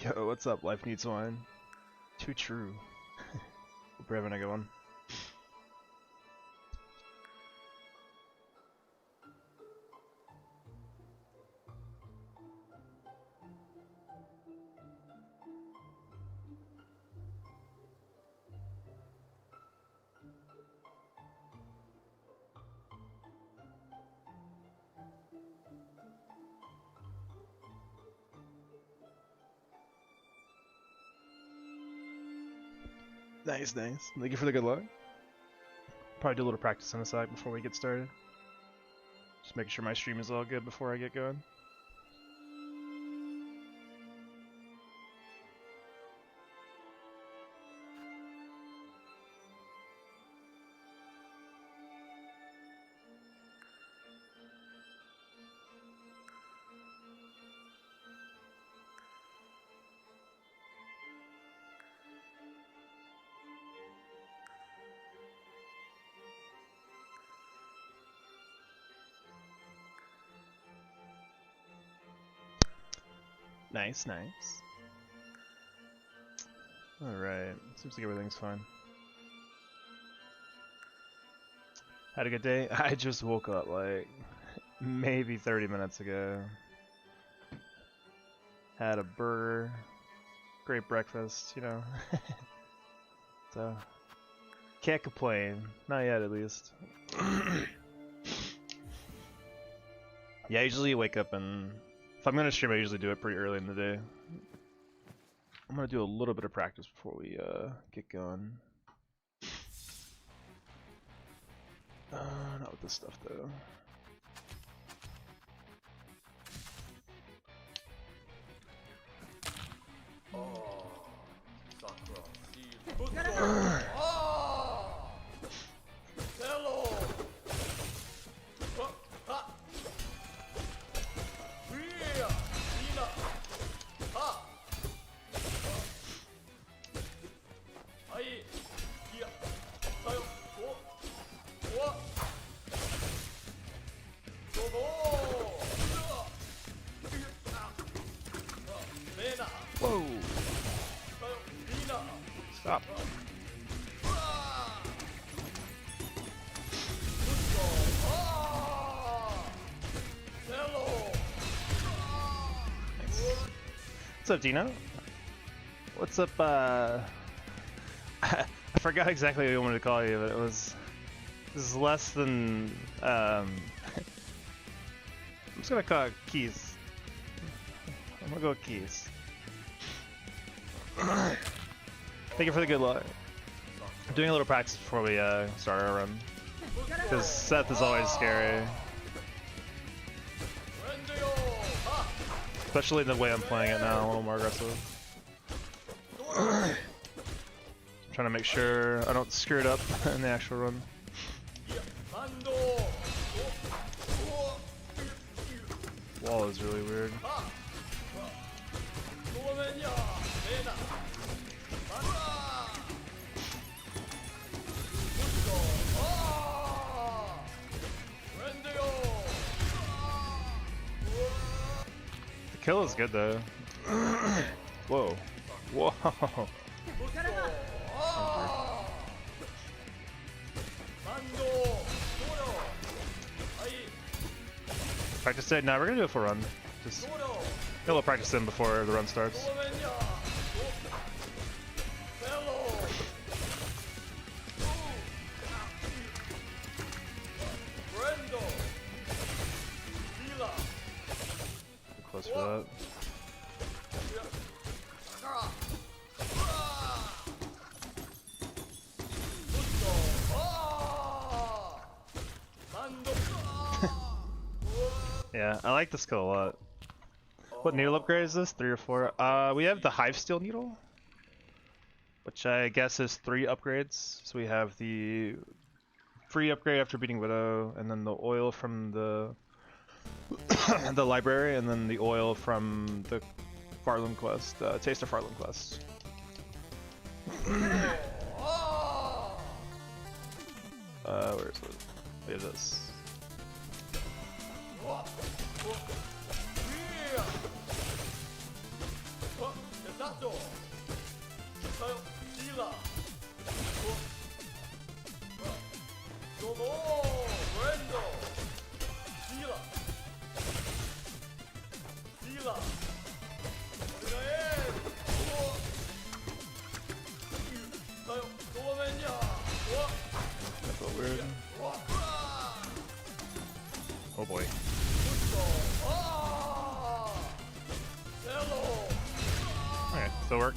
Yo, what's up? Life needs wine. Too true. Hope you're having a good one. Nice, nice. Thank you for the good luck. Probably do a little practice on the side before we get started. Just making sure my stream is all good before I get going. Nice, nice. Alright, seems like everything's fine. Had a good day? I just woke up like maybe 30 minutes ago. Had a burger. Great breakfast, you know. So, can't complain. Not yet, at least. Yeah, I usually wake up and if I'm gonna stream, I usually do it pretty early in the day. I'm gonna do a little bit of practice before we get going. Not with this stuff though. Whoa! Stop. What's up, Dino? What's up, I forgot exactly what you wanted to call you, but this is less than, I'm just gonna call it Keys. I'm gonna go with Keys. Thank you for the good luck. I'm doing a little practice before we start our run. Because Seth is always scary. Especially the way I'm playing it now, a little more aggressive. I'm trying to make sure I don't screw it up in the actual run. Wall is really weird. The kill is good though. Whoa. Whoa. Practice it? Nah, we're gonna do it for a run. Just get a little practice in before the run starts. Close for that. Yeah, I like this skill a lot. What needle upgrade is this? 3 or 4? We have the Hive Steel Needle, which I guess is 3 upgrades. So we have the free upgrade after beating Widow, and then the oil from the the library, and then the oil from the Farland quest, Taste of Farland quest. Where is it? We have this. That's a little weird. Oh boy. Alright, still work.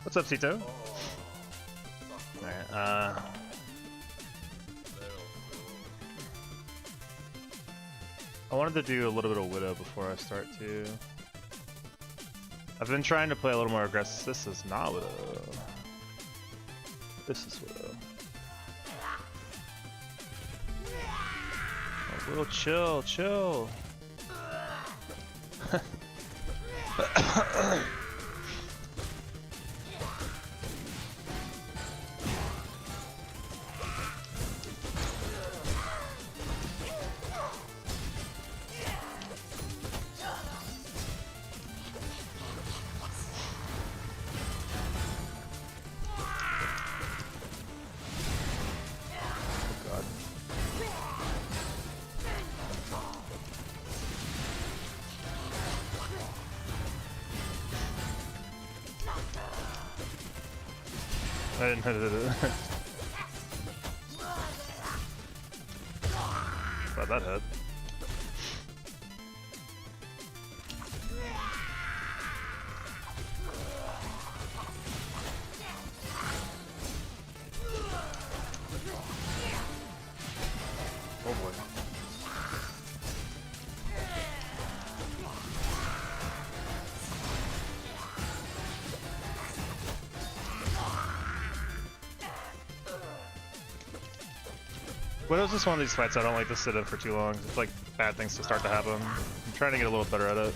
What's up, Sito? Alright, I wanted to do a little bit of Widow before I start too. I've been trying to play a little more aggressive. This is not Widow. This is Widow. A little chill, chill. I didn't hit it. Thought that hit. Oh boy. Widow's just one of these fights I don't like to sit in for too long. It's like bad things to start to happen. I'm trying to get a little better at it.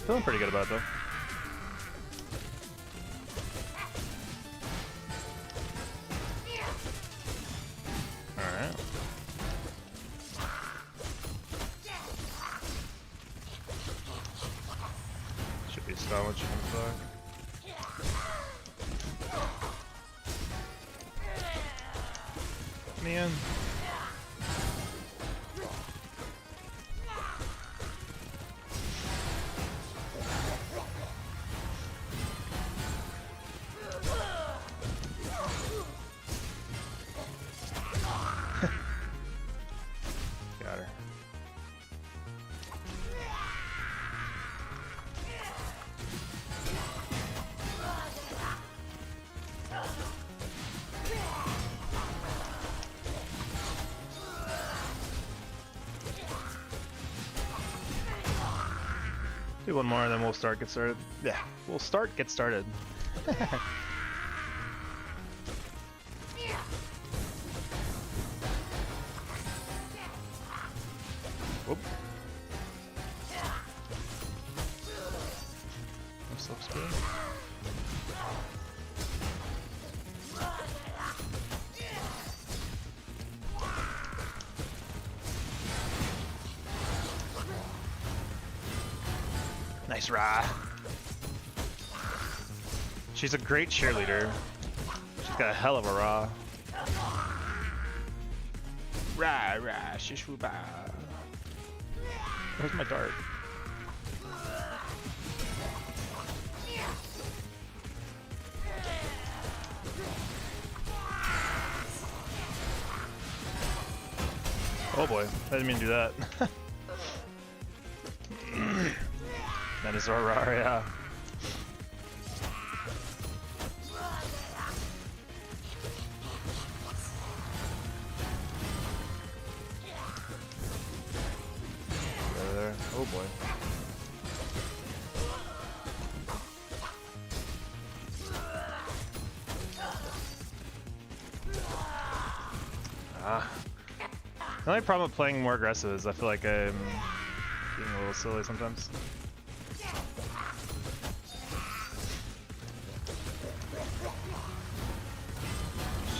Feeling pretty good about it though. Alright. Should be a style when she comes back. Man. Got her. Do one more and then we'll start get started. Yeah, we'll start get started. Whoop. No slip speed. Nice Ra. She's a great cheerleader. She's got a hell of a Ra. Ra Ra Shishuba. Where's my dart? Oh boy, I didn't mean to do that. That is Aurora, yeah. There. Oh boy. The only problem with playing more aggressive is I feel like I'm being a little silly sometimes.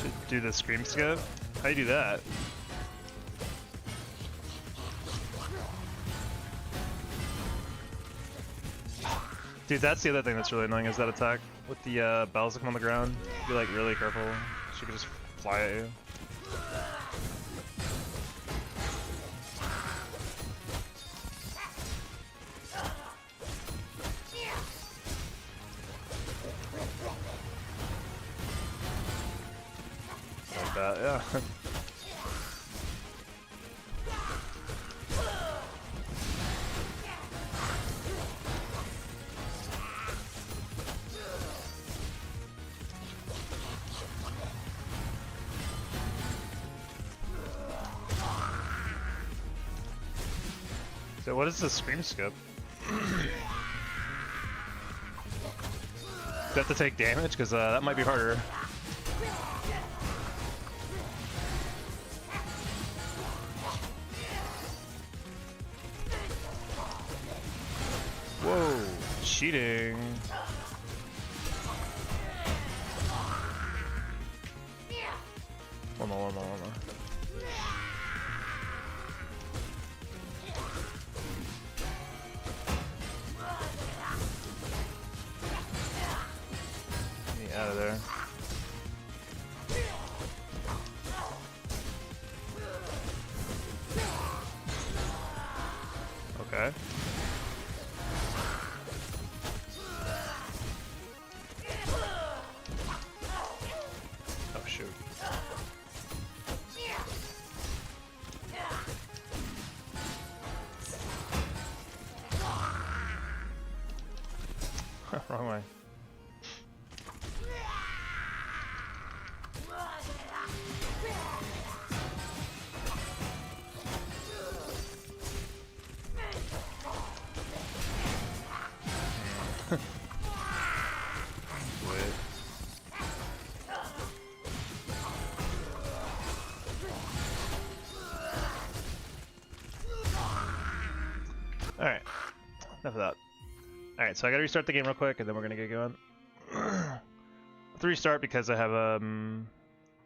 Should do the scream skip. How do you do that? Dude, that's the other thing that's really annoying is that attack with the bells that come on the ground. Be like really careful. She could just fly at you. Like that, yeah. So what is the scream skip? Do you have to take damage? Because that might be harder. Whoa, cheating. One more. Get me out of there. Okay. Oh shoot. Wrong way. Alright, enough of that. Alright, so I gotta restart the game real quick and then we're gonna get going. I have to restart because I have,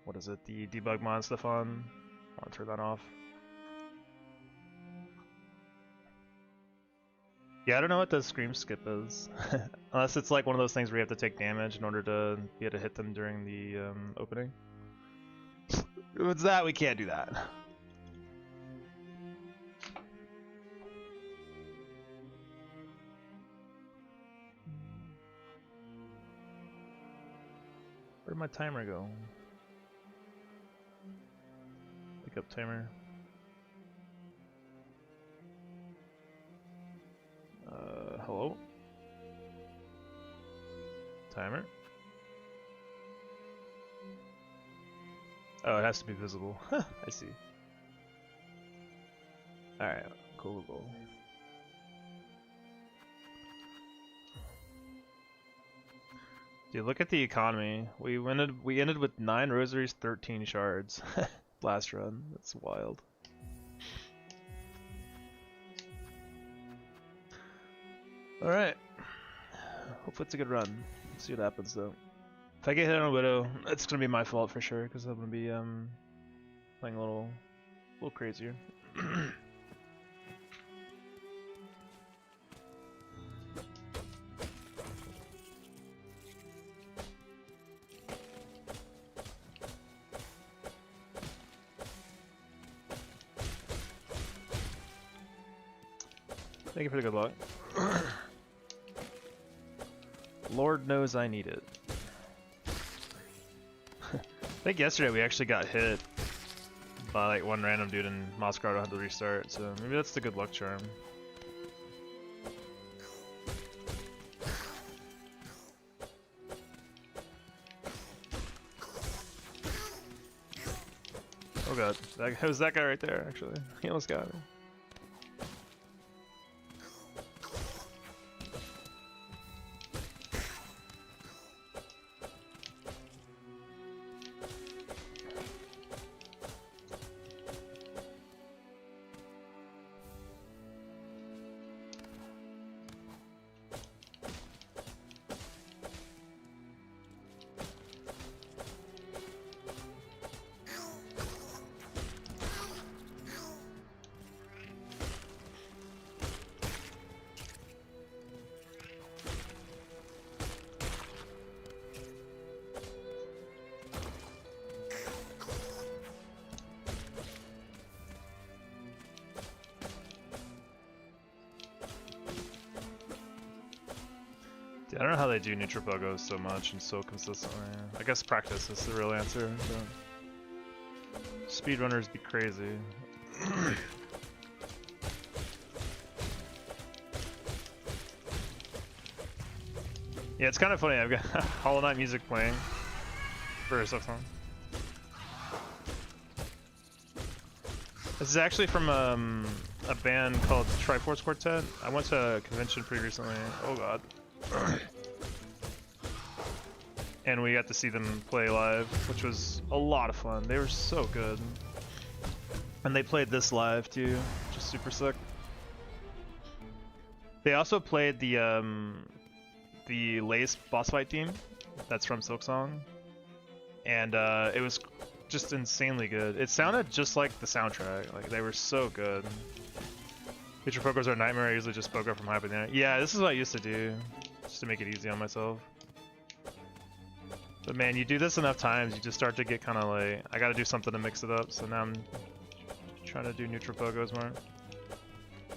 what is it, the debug mod stuff on. I wanna turn that off. Yeah, I don't know what the scream skip is. Unless it's like one of those things where you have to take damage in order to be able to hit them during the opening. If it's that, we can't do that. Where'd my timer go? Pick up timer. Hello? Timer? Oh, it has to be visible. I see. Alright, cool. Dude, look at the economy. We ended with 9 rosaries, 13 shards. Last run. That's wild. Alright. Hopefully it's a good run. Let's see what happens though. If I get hit on a Widow, it's gonna be my fault for sure, because I'm gonna be playing a little crazier. Thank you for the good luck. Lord knows I need it. I think yesterday we actually got hit by like one random dude in Moscow had to restart, so maybe that's the good luck charm. Oh god, that was that guy right there actually. He almost got me. I don't know how they do neutral pogos so much and so consistently. I guess practice is the real answer. But speedrunners be crazy. Yeah, it's kind of funny. I've got Hollow Knight music playing for Silksong. This is actually from a band called Triforce Quartet. I went to a convention pretty recently. Oh god. And we got to see them play live, which was a lot of fun. They were so good. And they played this live too, just super sick. They also played the Lace boss fight theme that's from Silksong. And it was just insanely good. It sounded just like the soundtrack. Like they were so good. Future Pokos are a nightmare. I usually just Poko from high up in the air. Yeah, this is what I used to do, just to make it easy on myself. But man, you do this enough times, you just start to get kind of like, I gotta do something to mix it up, so now I'm trying to do neutral Pogos more.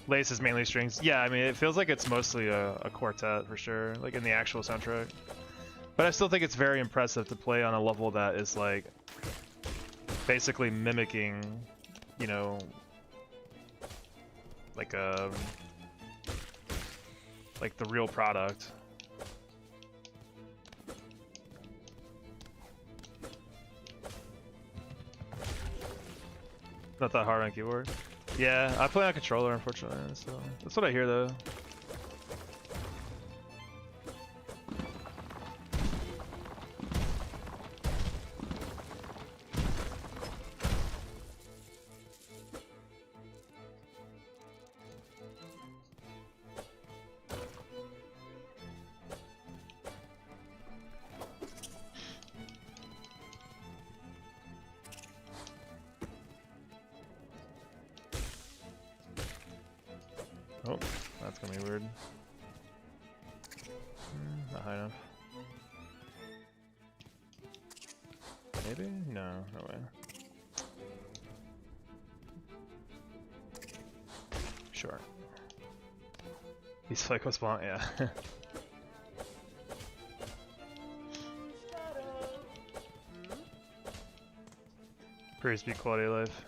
Lace is mainly strings. Yeah, I mean, it feels like it's mostly a quartet for sure, like in the actual soundtrack. But I still think it's very impressive to play on a level that is like, basically mimicking, you know, like the real product. Not that hard on keyboard. Yeah, I play on controller unfortunately, so that's what I hear though. Oh, that's gonna be weird. Not high enough. Maybe? No, no way. Sure. He's psycho spawn, yeah. Pretty speed quality of life.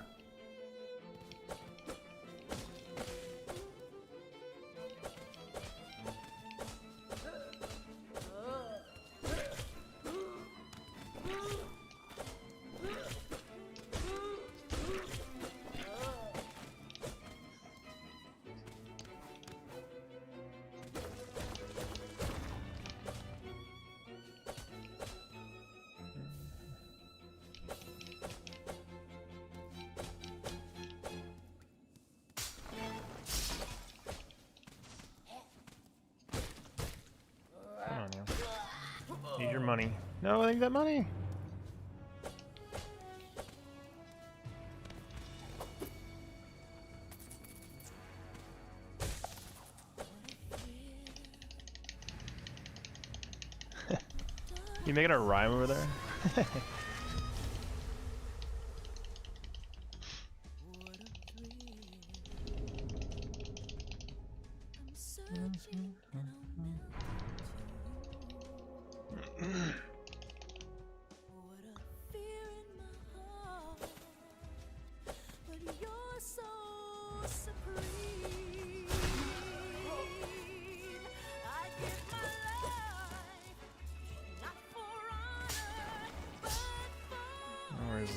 Need your money. No, I need that money. You making a rhyme over there?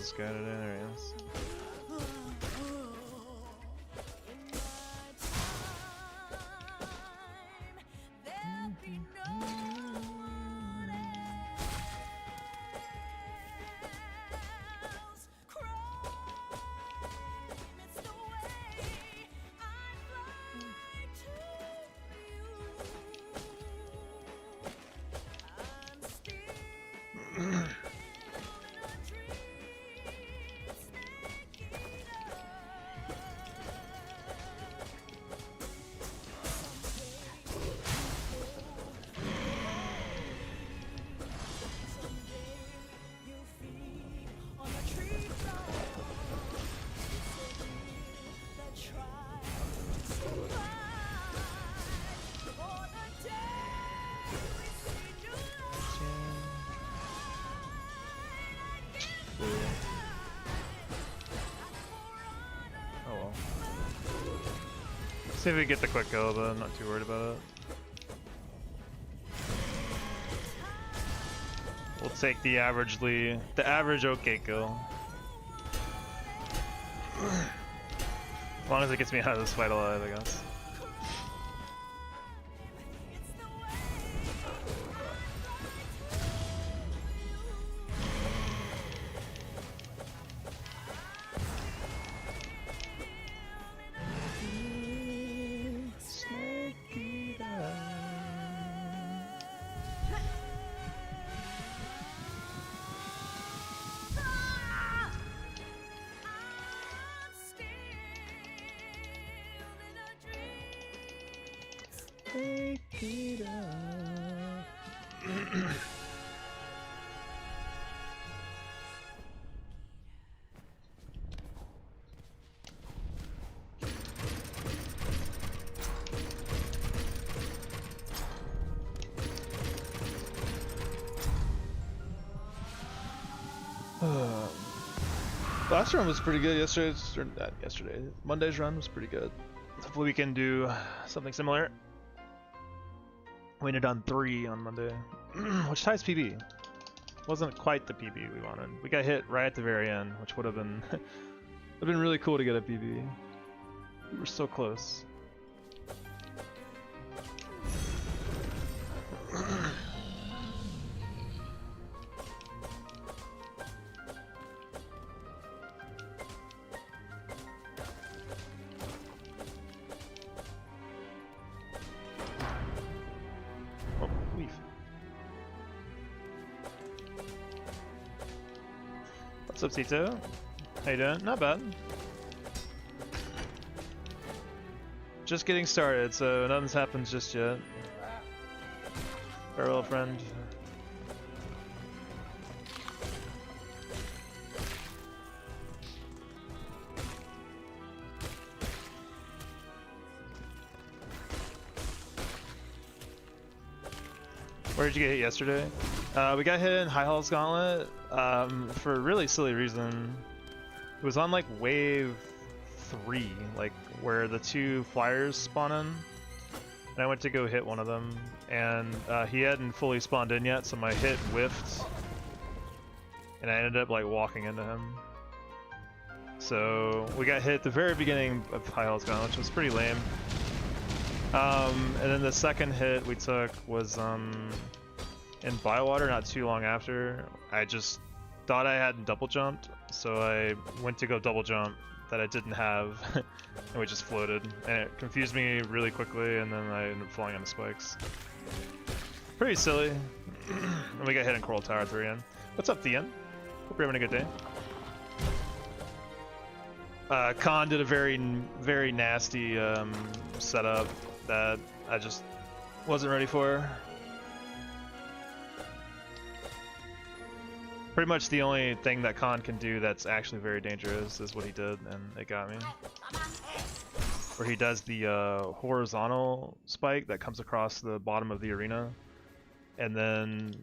this guy today? There he is. See if we get the quick kill, but I'm not too worried about it. We'll take the average okay kill. As long as it gets me out of this fight alive, I guess. Last run was pretty good. Monday's run was pretty good. Hopefully we can do something similar. We ended on 3 on Monday, which ties PB. Wasn't quite the PB we wanted. We got hit right at the very end, which would have been really cool to get a PB. We were so close. What's up, Tito? How you doing? Not bad. Just getting started, so nothing's happened just yet. Farewell, friend. Where did you get hit yesterday? We got hit in High Hall's Gauntlet for a really silly reason. It was on like wave 3, like where the 2 flyers spawn in. And I went to go hit one of them, and he hadn't fully spawned in yet, so my hit whiffed. And I ended up like walking into him. So we got hit at the very beginning of High Hall's Gauntlet, which was pretty lame. And then the second hit we took was in Bywater not too long after. I just thought I hadn't double jumped, so I went to go double jump that I didn't have, and we just floated. And it confused me really quickly, and then I ended up falling on the spikes. Pretty silly. And we got hit in Coral Tower at 3 end. What's up, Thean? Hope you're having a good day. Khan did a very nasty setup that I just wasn't ready for. Pretty much the only thing that Khan can do that's actually very dangerous is what he did, and it got me. Where he does the horizontal spike that comes across the bottom of the arena, and then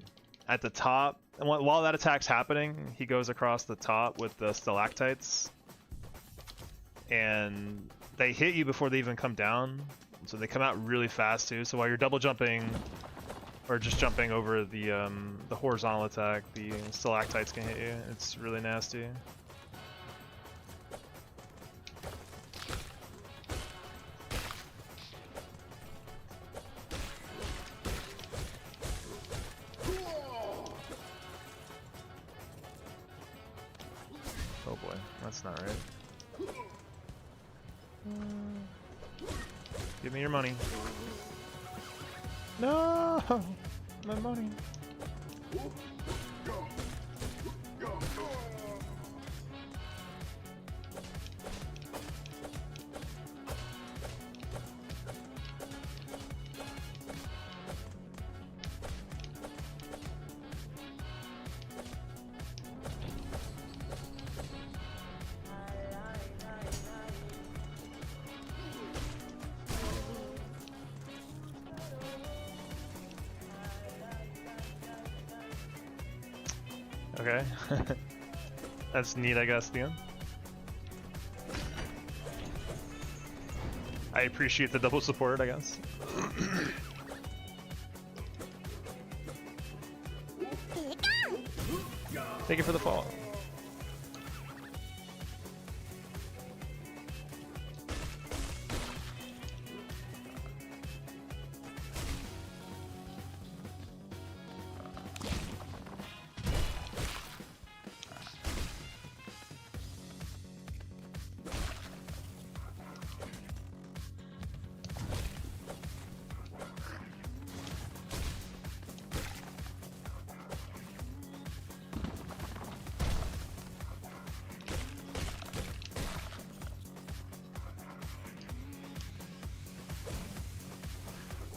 at the top, and while that attack's happening, he goes across the top with the stalactites, and they hit you before they even come down, so they come out really fast too. So while you're double jumping Or just jumping over the horizontal attack, the stalactites can hit you. It's really nasty. Oh boy, that's not right. Give me your money. No, my money. Okay. That's neat, I guess, Theon. I appreciate the double support, I guess. Thank you for the follow.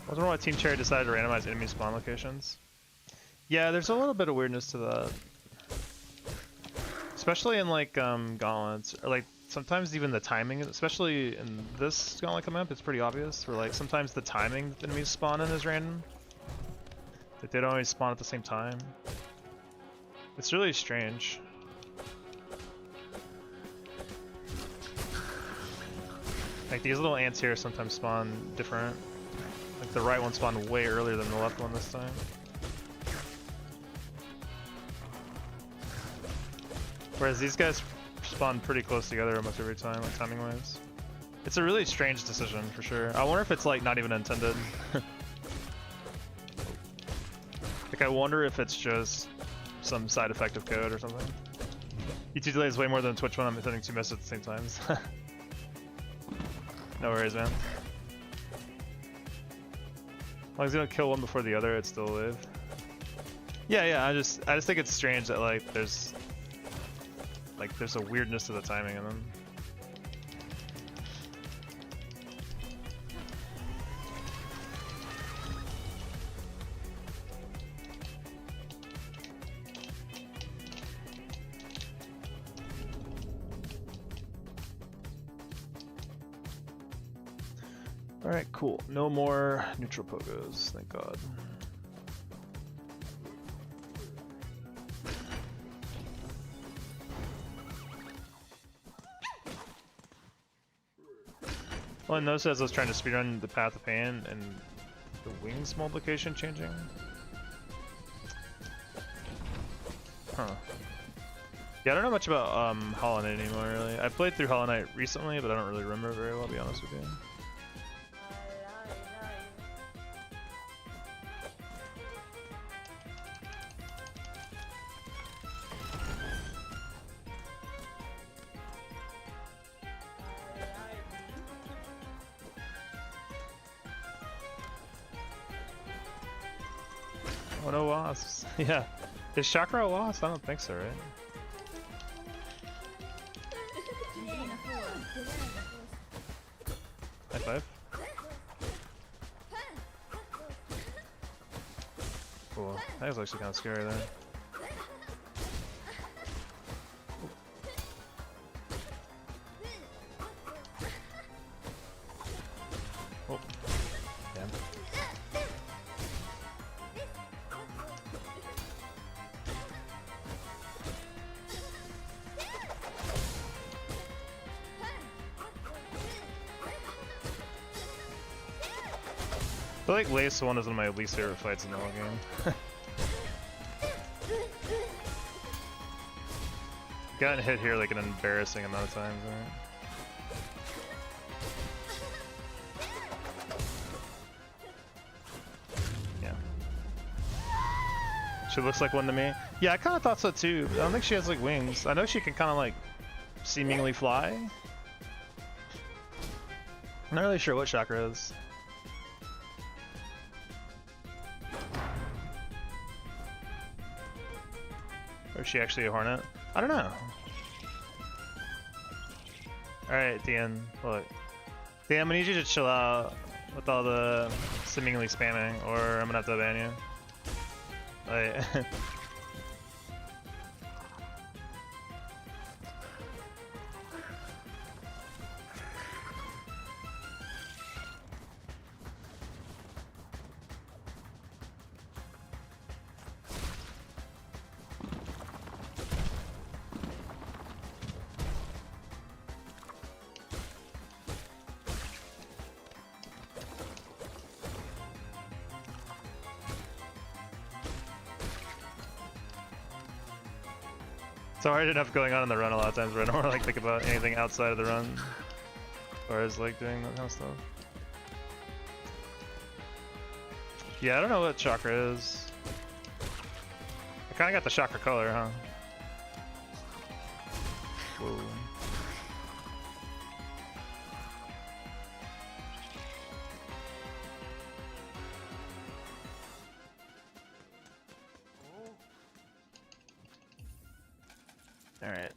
I was wondering why Team Cherry decided to randomize enemy spawn locations. Yeah, there's a little bit of weirdness to that. Especially in like gauntlets, or like sometimes even the timing, especially in this gauntlet coming up, it's pretty obvious. Where like sometimes the timing the enemies spawn in is random. Like they don't always spawn at the same time. It's really strange. Like these little ants here sometimes spawn different. Like the right one spawned way earlier than the left one this time. Whereas these guys spawn pretty close together almost every time, like timing wise. It's a really strange decision for sure. I wonder if it's like not even intended. Like I wonder if it's just some side effect of code or something. YouTube delay is way more than Twitch when I'm sending two messages at the same times. No worries, man. As long as you don't kill one before the other, it's still live. Yeah, I just think it's strange that like there's a weirdness to the timing in them. Alright, cool. No more neutral pogos, thank god. Well, I noticed as I was trying to speedrun the Path of Pain and the wings multiplication changing. Huh. Yeah, I don't know much about Hollow Knight anymore, really. I played through Hollow Knight recently, but I don't really remember very well, to be honest with you. Oh no, wasps. Yeah. Is Chakra a wasp? I don't think so, right? High five. Cool. That was actually kind of scary there. Oh. Damn. feel like Lace 1 is one of my least favorite fights in the whole game. Gotten hit here like an embarrassing amount of times, right? Yeah. She looks like one to me. Yeah, I kind of thought so too. I don't think she has like wings. I know she can kind of like seemingly fly. I'm not really sure what chakra is. Or is she actually a hornet? I don't know. Alright, Dan, look. Dan, I'm gonna need you to chill out with all the seemingly spamming, or I'm gonna have to ban you. Like, it's hard enough going on in the run a lot of times where I don't really like think about anything outside of the run. As far as like doing that kind of stuff. Yeah, I don't know what chakra is. I kinda got the chakra color, huh? Whoa. Alright.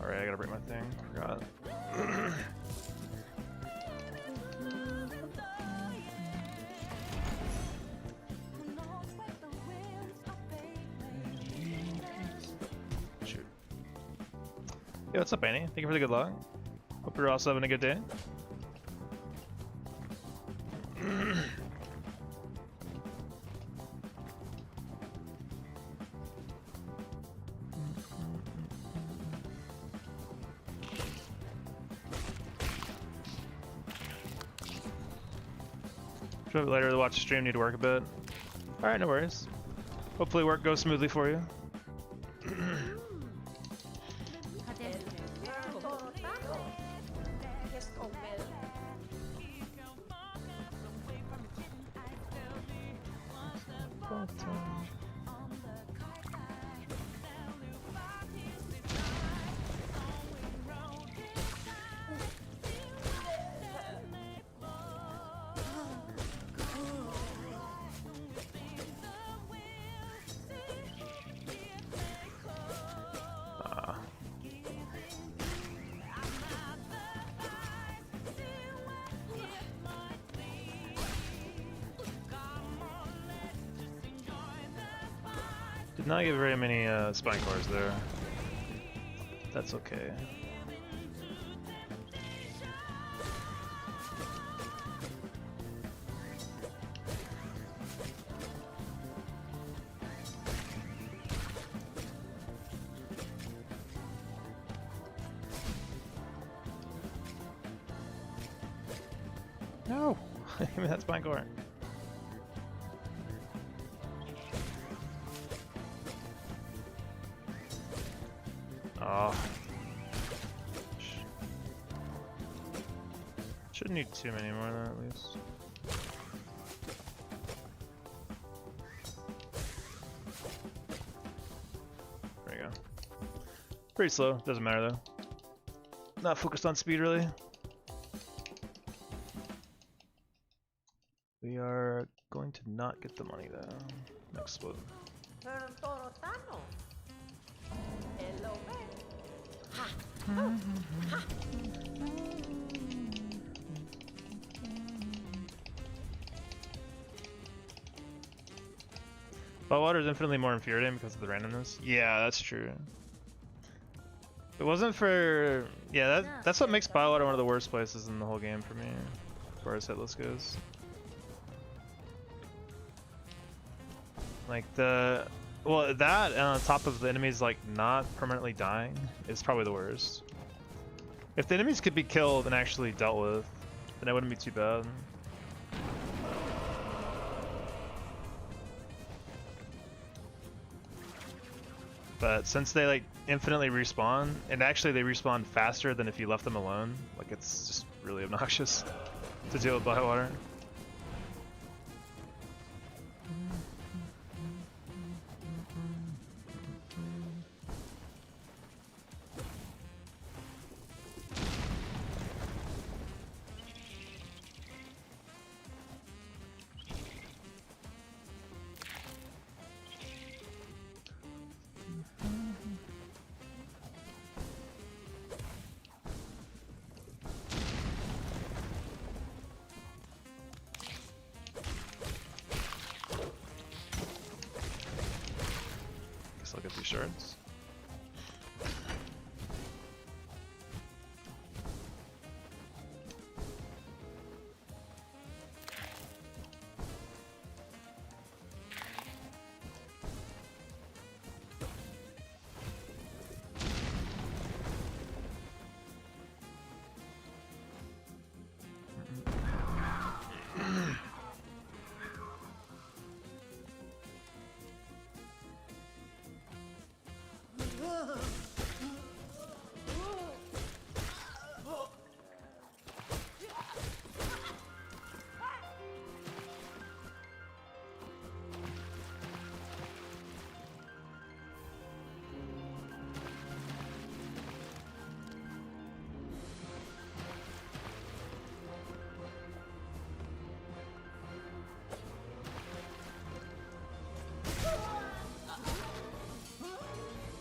Alright, I gotta break my thing. Forgot. Shoot. Yo, what's up, Annie? Thank you for the good luck. Hope you're also having a good day. Show up later to watch the stream, need to work a bit. Alright, no worries. Hopefully work goes smoothly for you. Did not get very many spine cores there. That's okay. No! Give me that spine core. Oh. Shouldn't need too many more than that, at least. Pretty slow, doesn't matter though. Not focused on speed really. We are going to not get the money though. Next split. But water is infinitely more infuriating because of the randomness. Yeah, that's true. If it wasn't for that's what makes Bywater one of the worst places in the whole game for me, as far as Hitless goes. Like that and on top of the enemies like not permanently dying is probably the worst. If the enemies could be killed and actually dealt with, then it wouldn't be too bad. But since they like infinitely respawn, and actually they respawn faster than if you left them alone, like it's just really obnoxious to deal with Bywater. I'll get these shards.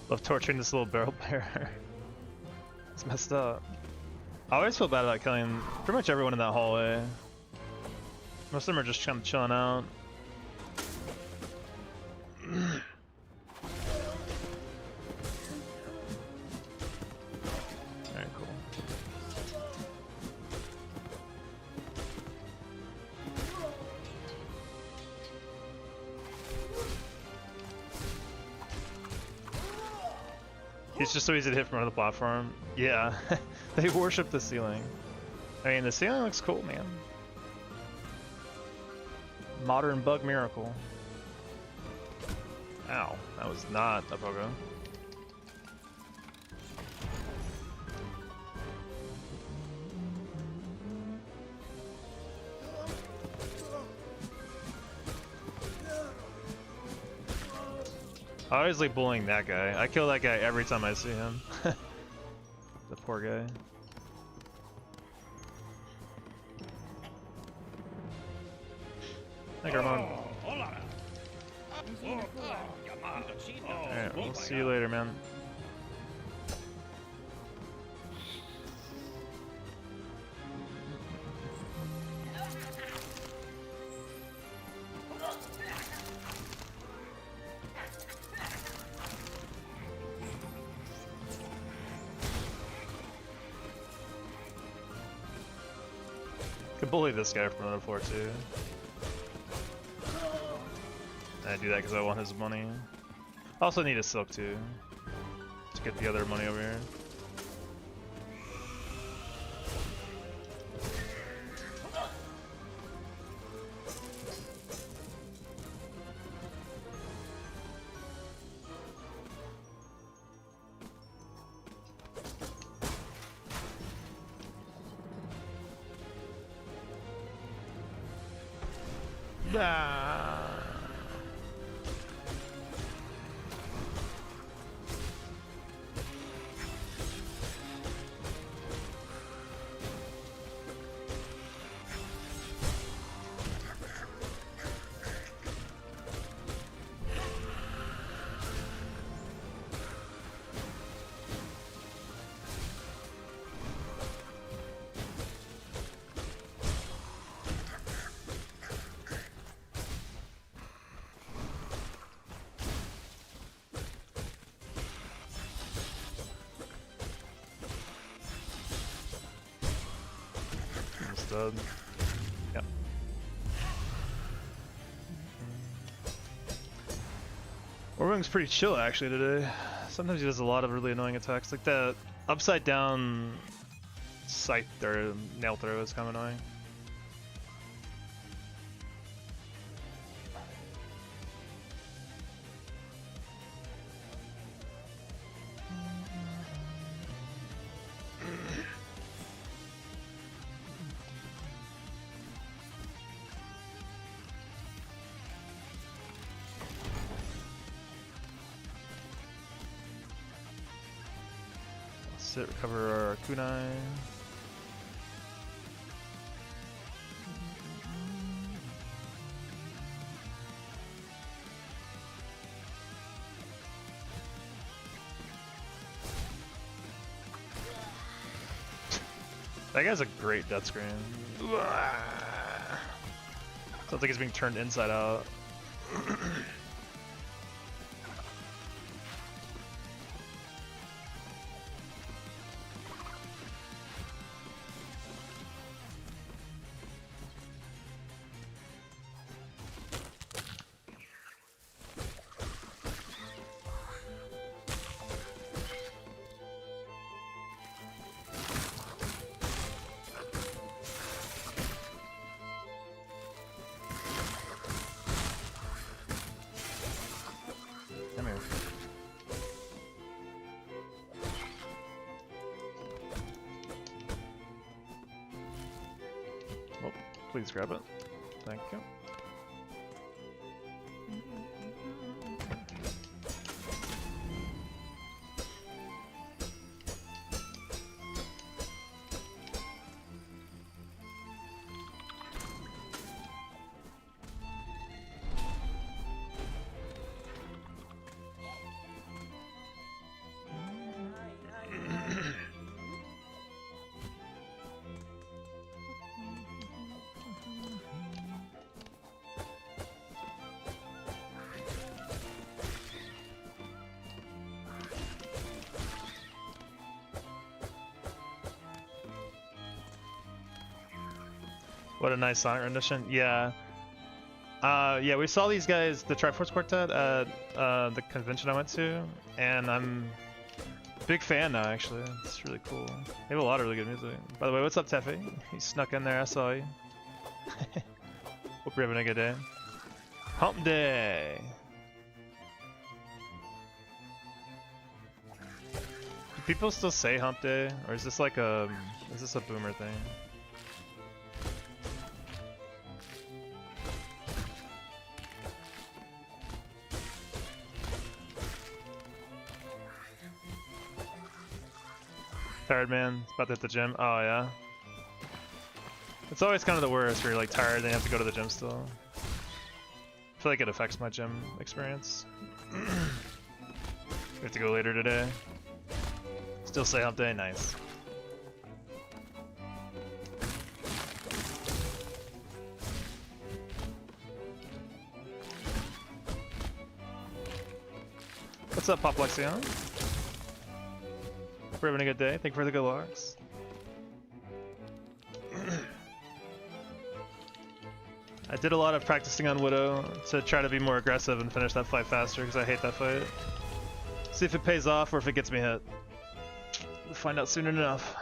Love torturing this little barrel bearer. It's messed up. I always feel bad about killing pretty much everyone in that hallway. Most of them are just kind of chilling out. Alright, cool. He's just so easy to hit from under the platform. Yeah, they worship the ceiling. I mean, the ceiling looks cool, man. Modern bug miracle. Ow, that was not a pogo. I always like bullying that guy. I kill that guy every time I see him. The poor guy. Hey, Garmon. Alright, we'll see you later, man. Could bully this guy from another floor too. I do that because I want his money. I also need a silk too to get the other money over here. bad. Yep. Warwing's pretty chill actually today. Sometimes he does a lot of really annoying attacks, like that upside down scythe or nail throw is kind of annoying. Sit, recover our kunai. That guy's a great death screen. Sounds like he's being turned inside out. Oh, please grab it. Thank you. What a nice Sonic rendition. Yeah. Yeah, we saw these guys, the Triforce Quartet, at the convention I went to, and I'm a big fan now, actually. It's really cool. They have a lot of really good music. By the way, what's up, Teffy? He snuck in there, I saw you. Hope you're having a good day. Hump Day! Do people still say Hump Day? Or is this like a boomer thing? Tired man, about to hit the gym. Oh yeah. It's always kind of the worst where you're like tired and you have to go to the gym still. I feel like it affects my gym experience. We have to go later today. Still say hump day, nice. What's up, Poplexion? We're having a good day. Thank you for the good locks. I did a lot of practicing on Widow to try to be more aggressive and finish that fight faster because I hate that fight. See if it pays off or if it gets me hit. We'll find out soon enough.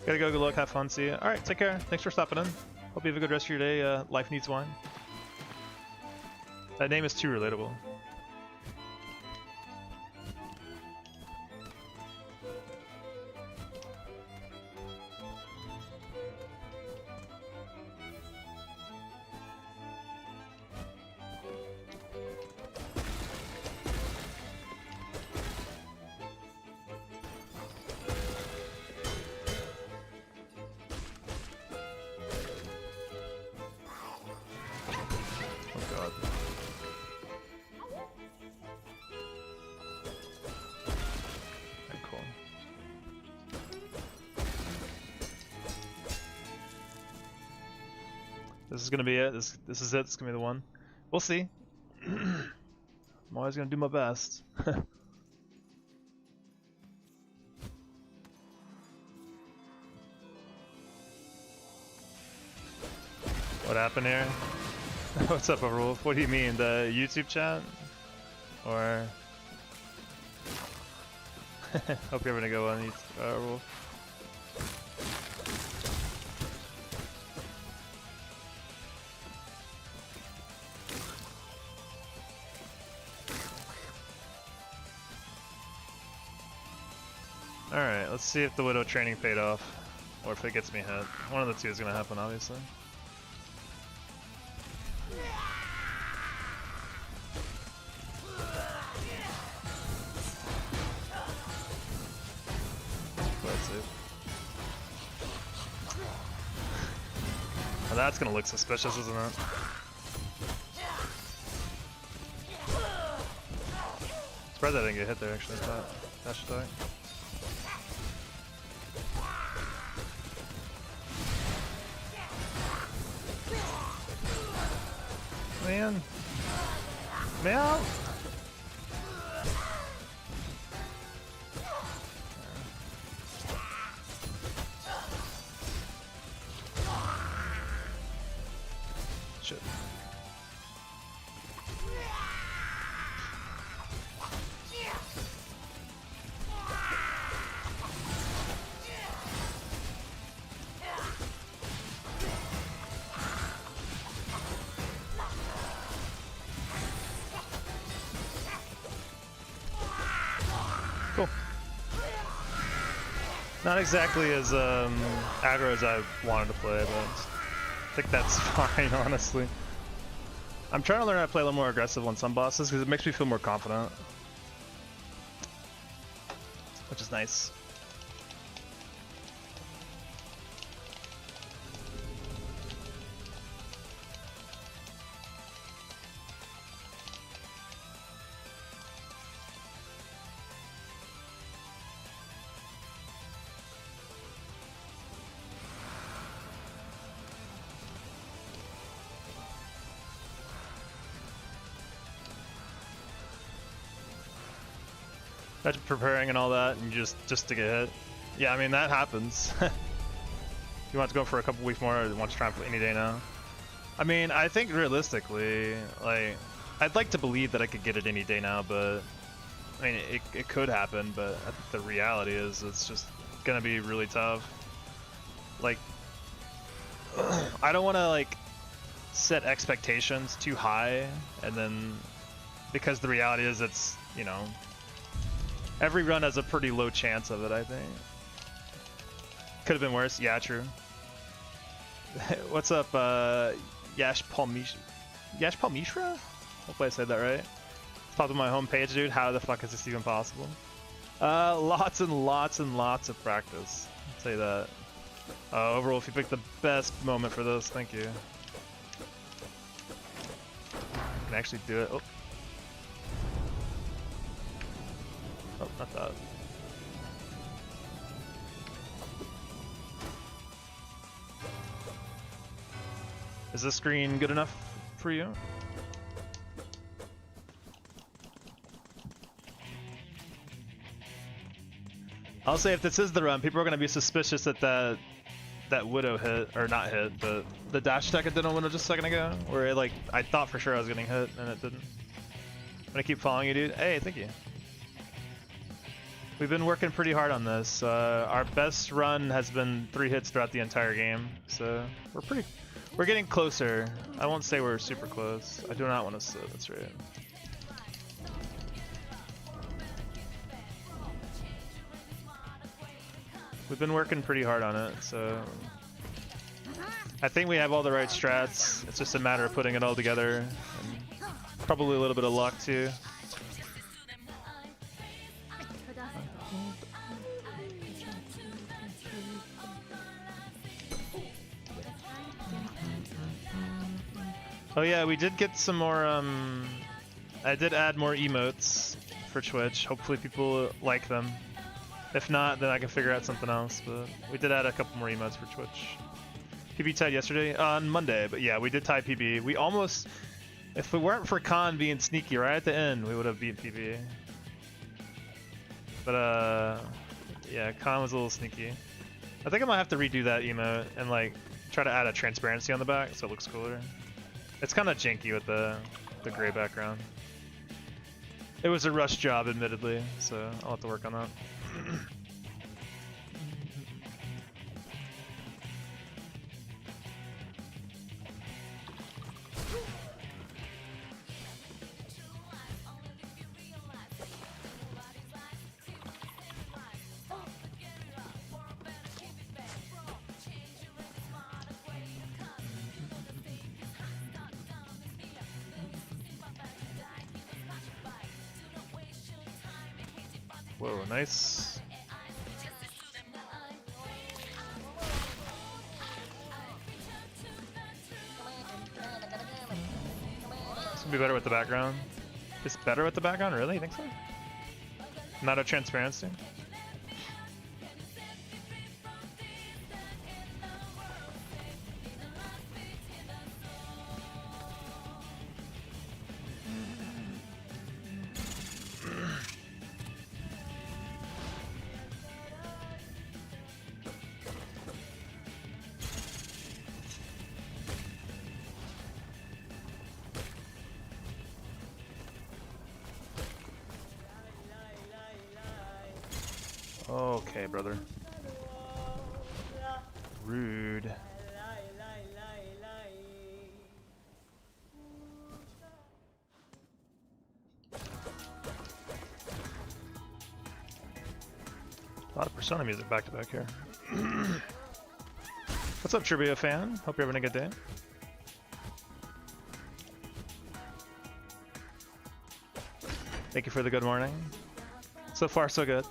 Gotta go, good luck, have fun, see ya. Alright, take care. Thanks for stopping in. Hope you have a good rest of your day. Life needs wine. That name is too relatable. This is gonna be it. This is it. This is gonna be the one. We'll see. I'm always gonna do my best. What happened here? What's up, Overwolf? What do you mean? The YouTube chat? Or... Hope you're having a good one, Overwolf. Alright, let's see if the Widow training paid off. Or if it gets me hit. One of the two is gonna happen, obviously. Well, that's gonna look suspicious, isn't it? Surprised I didn't get hit there, actually. That should die. Man. Man. Shit. Cool. Not exactly as aggro as I wanted to play, but I think that's fine, honestly. I'm trying to learn how to play a little more aggressive on some bosses because it makes me feel more confident, which is nice. Imagine preparing and all that, and just to get hit. Yeah, I mean that happens. You want to go for a couple weeks more, or you want to try for any day now? I mean, I think realistically, like, I'd like to believe that I could get it any day now, but I mean, it could happen. But I think the reality is, it's just gonna be really tough. Like, I don't want to like set expectations too high, and then because the reality is, it's, you know. Every run has a pretty low chance of it, I think. Could have been worse. Yeah, true. What's up, Yash Palmishra? Yash Palmishra? Hopefully I said that right. It's popped on my homepage, dude. How the fuck is this even possible? Lots and lots and lots of practice. I'll tell you that. Overall, if you picked the best moment for this, thank you. I can actually do it. Oh. Oh, not that. Is this screen good enough for you? I'll say if this is the run, people are going to be suspicious that that Widow hit, or not hit, but the dash attack I did on Widow just a second ago, where it, like, I thought for sure I was getting hit and it didn't. I'm going to keep following you, dude. Hey, thank you. We've been working pretty hard on this. Our best run has been 3 hits throughout the entire game, so we're getting closer. I won't say we're super close. I do not want to sit, that's right. We've been working pretty hard on it, so I think we have all the right strats. It's just a matter of putting it all together, and probably a little bit of luck too. Oh yeah, we did get some more, I did add more emotes for Twitch. Hopefully people like them. If not, then I can figure out something else, but we did add a couple more emotes for Twitch. PB tied yesterday on Monday, but yeah, we did tie PB. We almost, if it weren't for Khan being sneaky right at the end, we would have beaten PB. But yeah, Khan was a little sneaky. I think I might have to redo that emote and like try to add a transparency on the back so it looks cooler. It's kind of janky with the gray background. It was a rush job, admittedly, so I'll have to work on that. Whoa, nice. This would be better with the background. It's better with the background? Really? You think so? Not a transparency? Okay, brother. Rude. A lot of Persona music back to back here. What's up, Trivia fan? Hope you're having a good day. Thank you for the good morning. So far, so good.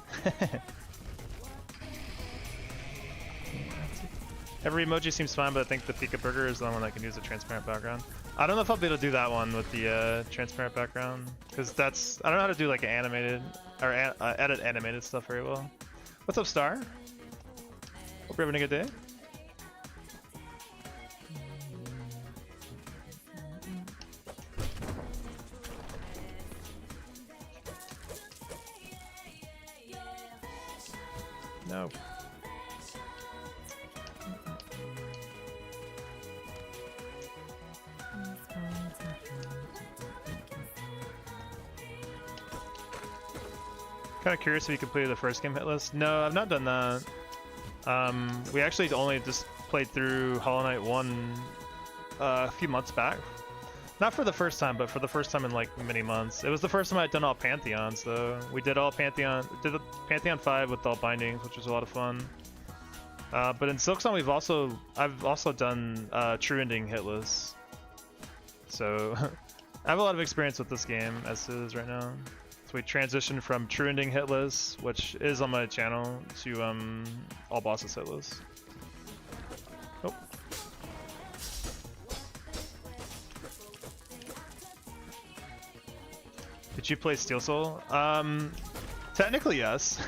Every emoji seems fine, but I think the Pika Burger is the one that can use a transparent background. I don't know if I'll be able to do that one with the transparent background, because that's, I don't know how to do like an animated, or edit animated stuff very well. What's up, Star? Hope you're having a good day. No. Kind of curious if you completed the first game, Hitless. No, I've not done that. We actually only just played through Hollow Knight 1 a few months back. Not for the first time, but for the first time in like many months. It was the first time I'd done all Pantheons, though. We did all Pantheon, did the Pantheon 5 with all bindings, which was a lot of fun. But in Silksong, I've also done True Ending Hitless. So I have a lot of experience with this game as it is right now. So we transitioned from True Ending Hitless, which is on my channel, to All Bosses Hitless. Oh. Did you play Steel Soul? Technically, yes.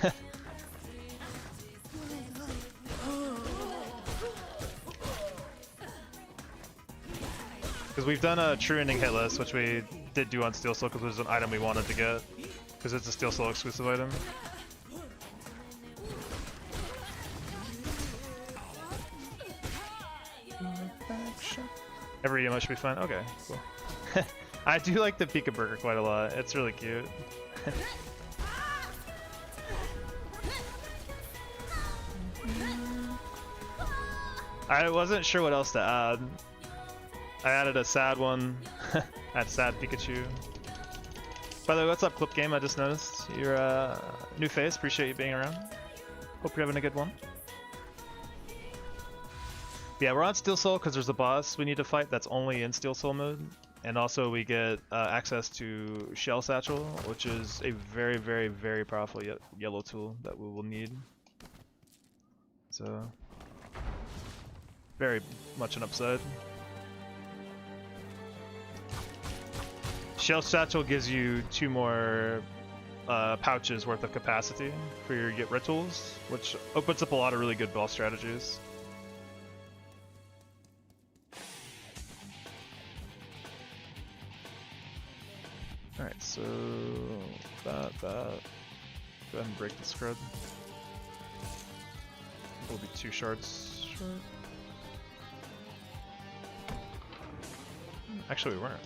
Because we've done a True Ending Hitless, which we did do on Steel Soul because it was an item we wanted to get. Because it's a Steel Soul exclusive item. Every emote should be fun. Okay, cool. I do like the Pika Burger quite a lot. It's really cute. I wasn't sure what else to add. I added a sad one. Add sad Pikachu. By the way, what's up, Clip Game? I just noticed you're a new face. Appreciate you being around. Hope you're having a good one. Yeah, we're on Steel Soul because there's a boss we need to fight that's only in Steel Soul mode. And also we get access to Shell Satchel, which is a very, very, very powerful yellow tool that we will need. So, very much an upside. Shell Satchel gives you 2 more pouches worth of capacity for your get rid tools, which opens up a lot of really good boss strategies. Alright, so that. Go ahead and break the scrub. Will be 2 shards short. Actually, we weren't.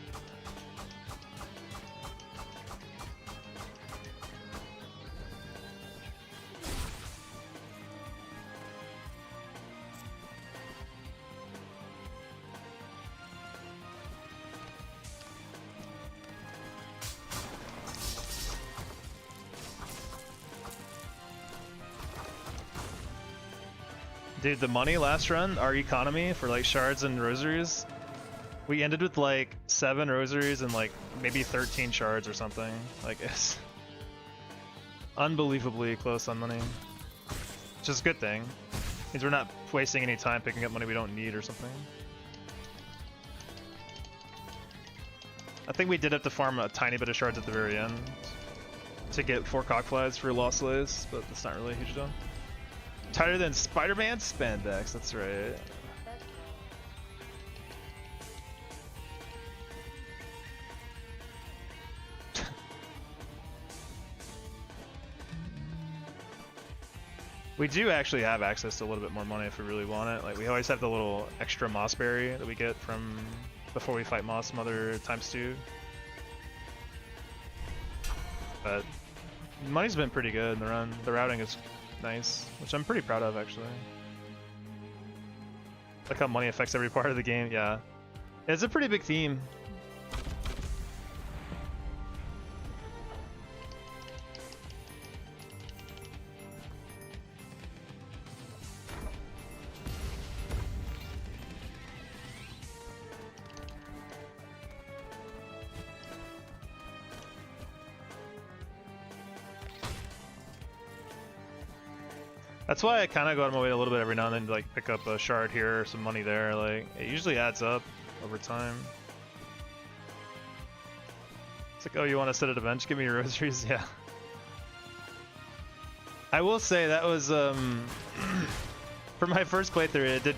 Dude, the money last run, our economy for like shards and rosaries, we ended with like 7 rosaries and like maybe 13 shards or something. Like it's unbelievably close on money, which is a good thing. Means we're not wasting any time picking up money we don't need or something. I think we did have to farm a tiny bit of shards at the very end to get 4 cockflies for lost slays, but that's not really a huge deal. Tighter than Spider-Man spandex, that's right. We do actually have access to a little bit more money if we really want it. Like we always have the little extra moss berry that we get from before we fight Moss Mother ×2. But money's been pretty good in the run. The routing is nice, which I'm pretty proud of actually. Like how money affects every part of the game, yeah. It's a pretty big theme. That's why I kind of go out of my way a little bit every now and then to like pick up a shard here or some money there. Like it usually adds up over time. It's like, oh, you want to sit at a bench? Give me your rosaries, yeah. I will say that was for my first playthrough, it did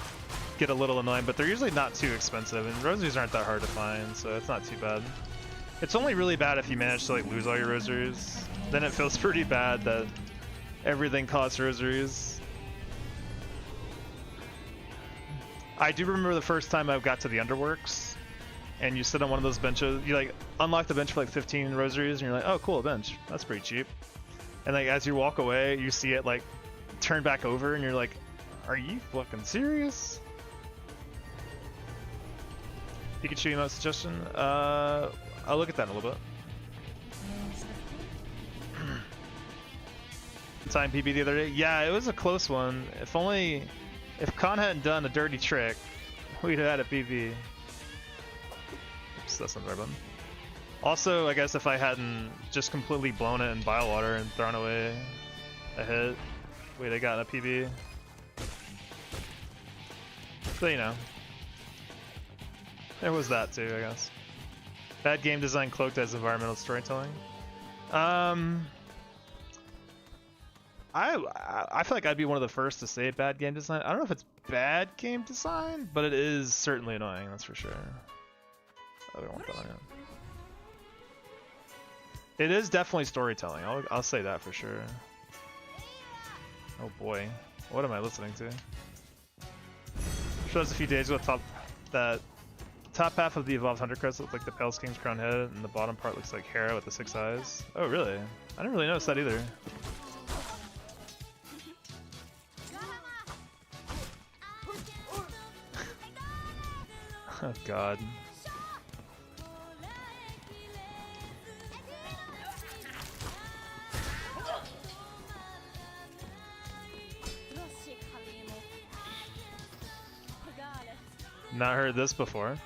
get a little annoying, but they're usually not too expensive, and rosaries aren't that hard to find, so it's not too bad. It's only really bad if you manage to like lose all your rosaries. Then it feels pretty bad that everything costs rosaries. I do remember the first time I got to the Underworks, and you sit on one of those benches, you like unlock the bench for like 15 rosaries, and you're like, oh cool, a bench, that's pretty cheap. And like as you walk away, you see it like turn back over, and you're like, are you fucking serious? Pikachu emote suggestion? I'll look at that in a little bit. Time PB the other day? Yeah, it was a close one. If Khan hadn't done a dirty trick, we'd have had a PB. Oops, that's not the right button. Also, I guess if I hadn't just completely blown it in bile water and thrown away a hit, we'd have gotten a PB. So you know, there was that too, I guess. Bad game design cloaked as environmental storytelling. I feel like I'd be one of the first to say bad game design. I don't know if it's bad game design, but it is certainly annoying, that's for sure. I don't want that on it. It is definitely storytelling, I'll say that for sure. Oh boy, what am I listening to? Shows a few days ago that top half of the evolved Hunter Crest looked like the Pale King's crown head, and the bottom part looks like Hera with the 6 eyes. Oh really? I didn't really notice that either. Oh god. Not heard this before.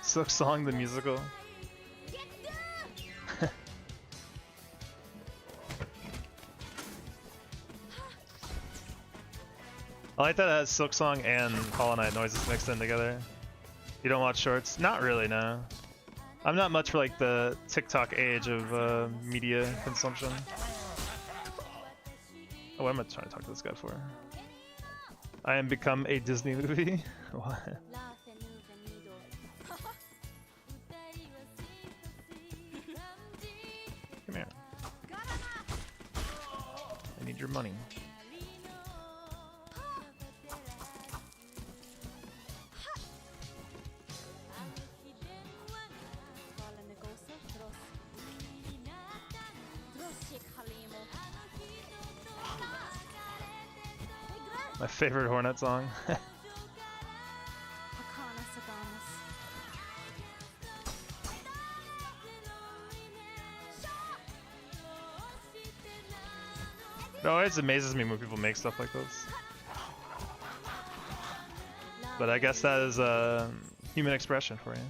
Silksong the musical. I like that it has Silksong and Hollow Knight noises mixed in together. You don't watch shorts? Not really, no. I'm not much for like the TikTok age of media consumption. Oh, what am I trying to talk to this guy for? I am become a Disney movie. What? Come here. I need your money. My favorite Hornet song. It always amazes me when people make stuff like this. But I guess that is a human expression for you.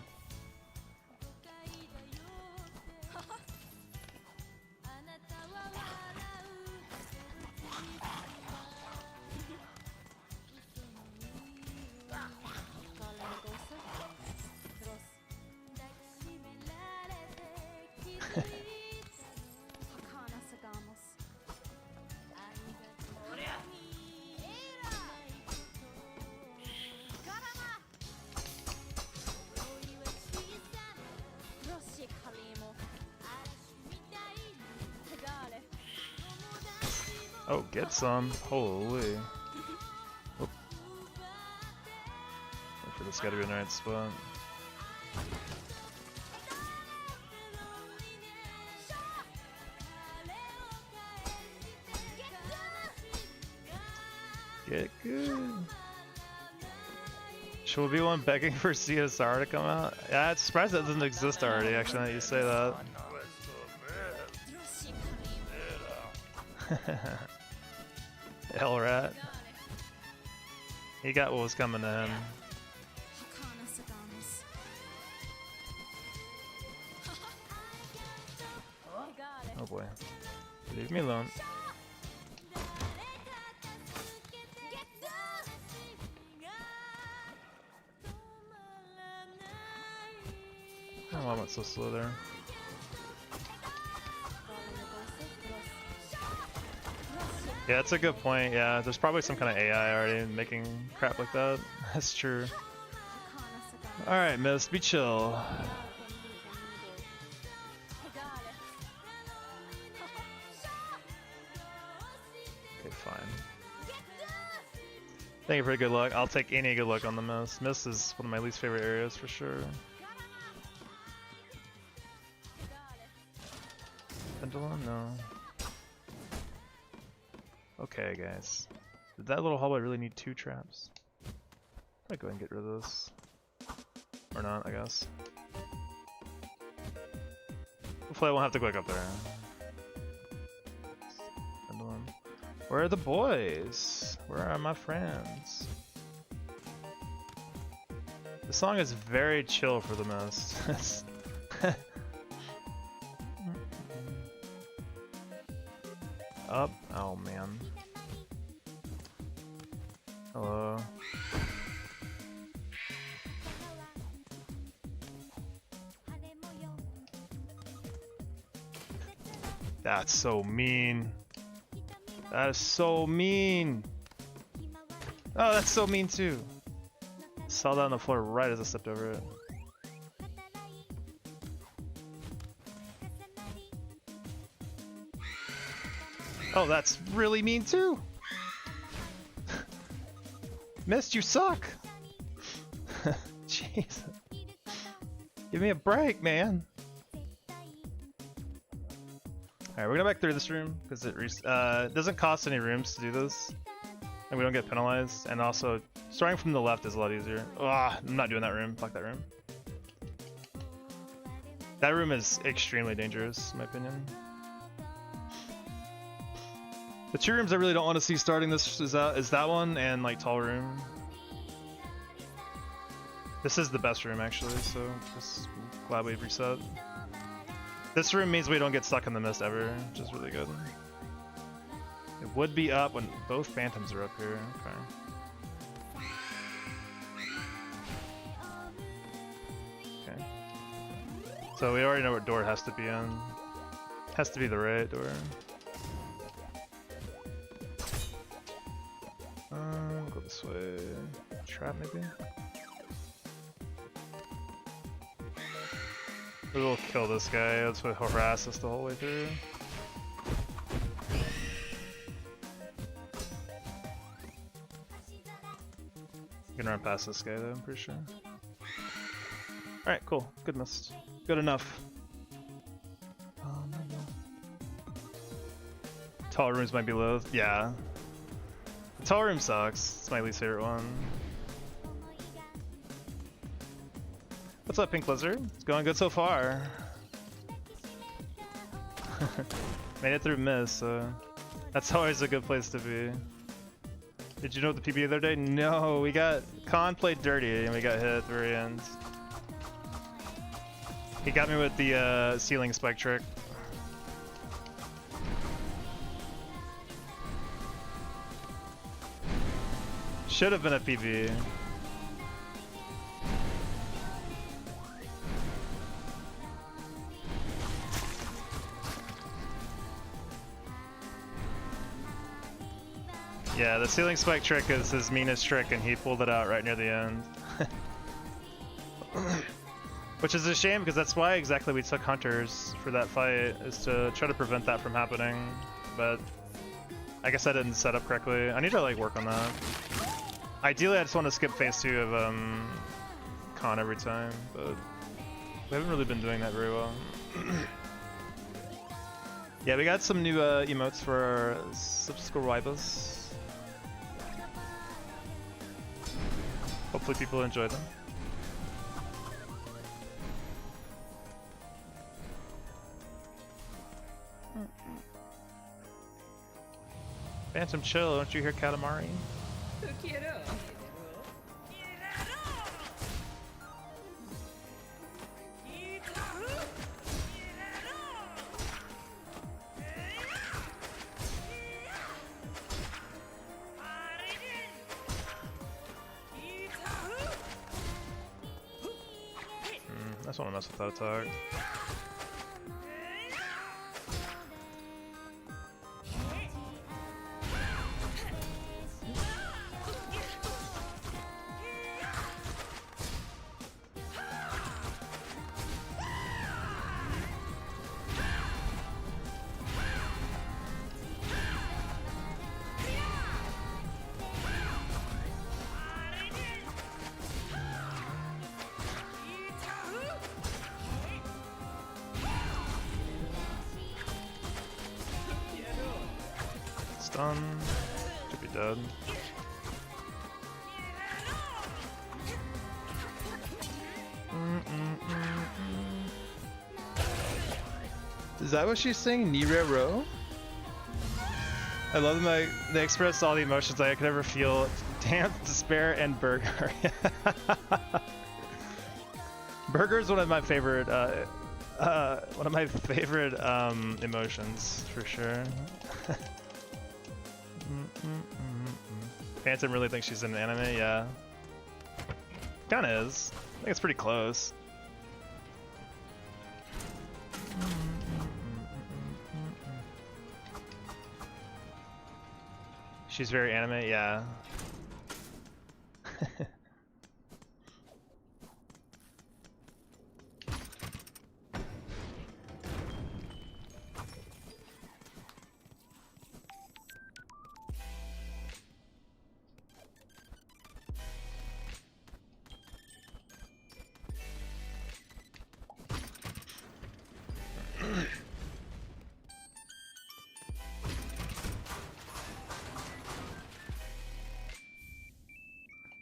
Oh, get some. Holy. Whoop. Wait for this guy to be in the right spot. Get good. Should we be one begging for CSR to come out? Yeah, it's surprised that doesn't exist already, actually, now that you say that. Hell rat. He got what was coming to him. Oh boy. Leave me alone. Oh, I went so slow there. Yeah, that's a good point. Yeah, there's probably some kind of AI already making crap like that. That's true. Alright, Mist, be chill. Okay, fine. Thank you for the good luck. I'll take any good luck on the Mist. Mist is one of my least favorite areas for sure. Pendulum? No. Okay, guys. Did that little hallway really need 2 traps? I'll go ahead and get rid of this. Or not, I guess. Hopefully I won't have to click up there. Pendulum. Where are the boys? Where are my friends? The song is very chill for the Mist. Up. Oh man. Hello. That's so mean. That is so mean. Oh, that's so mean too. Saw that on the floor right as I stepped over it. Oh, that's really mean too. Mist, you suck. Jeez. Give me a break, man. Alright, we're gonna back through this room because it doesn't cost any rooms to do this. And we don't get penalized. And also, starting from the left is a lot easier. Ugh, I'm not doing that room. Fuck that room. That room is extremely dangerous, in my opinion. The 2 rooms I really don't want to see starting this is that one and like tall room. This is the best room actually, so just glad we've reset. This room means we don't get stuck in the Mist ever, which is really good. It would be up when both phantoms are up here. Okay. Okay. So we already know what door it has to be in. Has to be the right door. Go this way. Trap maybe? We will kill this guy. That's what harass us the whole way through. I'm gonna run past this guy though, I'm pretty sure. Alright, cool. Good mist. Good enough. Tall rooms might be low. Yeah. The tall room sucks. It's my least favorite one. What's up, Pink Lizard? It's going good so far. Made it through Mist, so that's always a good place to be. Did you know the PB the other day? No, we got Khan played dirty and we got hit at the very end. He got me with the ceiling spike trick. Should have been a PB. Yeah, the ceiling spike trick is his meanest trick and he pulled it out right near the end. Which is a shame because that's why exactly we took Hunters for that fight, is to try to prevent that from happening. But I guess I didn't set up correctly. I need to like work on that. Ideally I just want to skip phase 2 of Khan every time, but we haven't really been doing that very well. Yeah, we got some new emotes for our subscribers. Hopefully people enjoy them. Phantom chill, don't you hear Katamari? I just want to mess with that attack. Stun. Should be dead. Is that what she's saying? Nirero? I love them. They express all the emotions I could ever feel: damp, despair, and burger. Burger is one of my favorite. Emotions for sure. Phantom really thinks she's in an anime, yeah. Kinda is. I think it's pretty close. She's very anime, yeah.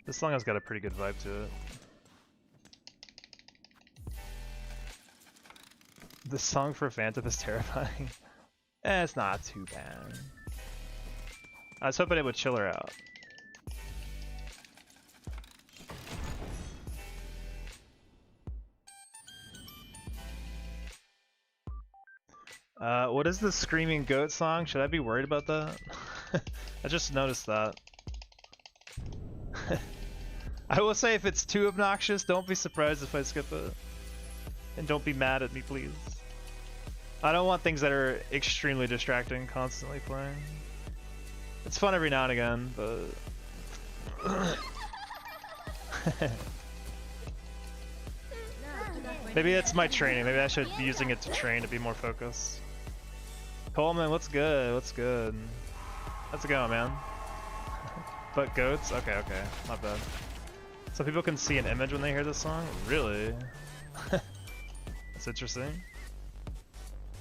This song has got a pretty good vibe to it. The song for Phantom is terrifying. It's not too bad. I was hoping it would chill her out. What is the Screaming Goat song? Should I be worried about that? I just noticed that. I will say if it's too obnoxious, don't be surprised if I skip it. And don't be mad at me, please. I don't want things that are extremely distracting constantly playing. It's fun every now and again, but Maybe it's my training. Maybe I should be using it to train to be more focused. Coleman, what's good? What's good? How's it going, man? But goats? Okay, okay. Not bad. So people can see an image when they hear this song? Really? That's interesting.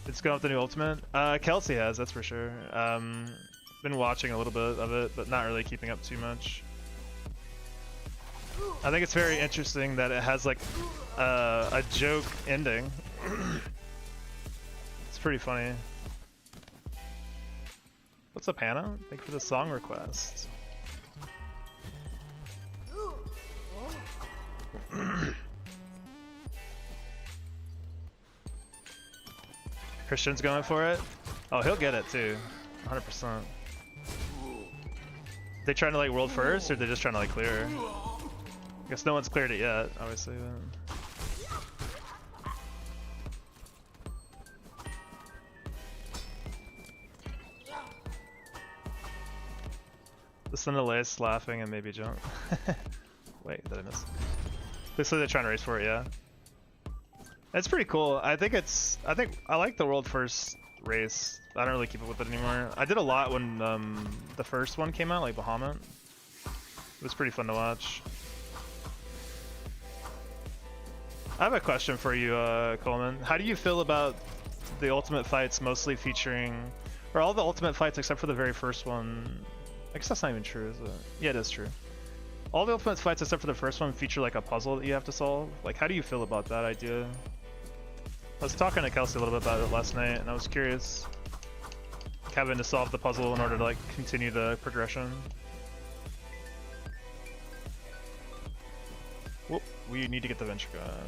It's going up the new Ultimate? Kelsey has, that's for sure. Been watching a little bit of it, but not really keeping up too much. I think it's very interesting that it has like a joke ending. It's pretty funny. What's up, Hannah? Thank you for the song request. Christian's going for it? Oh, he'll get it too. 100%. They trying to like world first, or they just trying to like clear? I guess no one's cleared it yet, obviously. Listen to Lace laughing and maybe jump. Wait, did I miss? Looks like they're trying to race for it, yeah. It's pretty cool. I think I like the world first race. I don't really keep up with it anymore. I did a lot when the first one came out, like Bahamut. It was pretty fun to watch. I have a question for you, Coleman. How do you feel about the Ultimate fights mostly featuring, or all the Ultimate fights except for the very first one? I guess that's not even true, is it? Yeah, it is true. All the Ultimate fights except for the first one feature like a puzzle that you have to solve. Like, how do you feel about that idea? I was talking to Kelsey a little bit about it last night, and I was curious. Having to solve the puzzle in order to like continue the progression. Whoop, we need to get the Ventrica.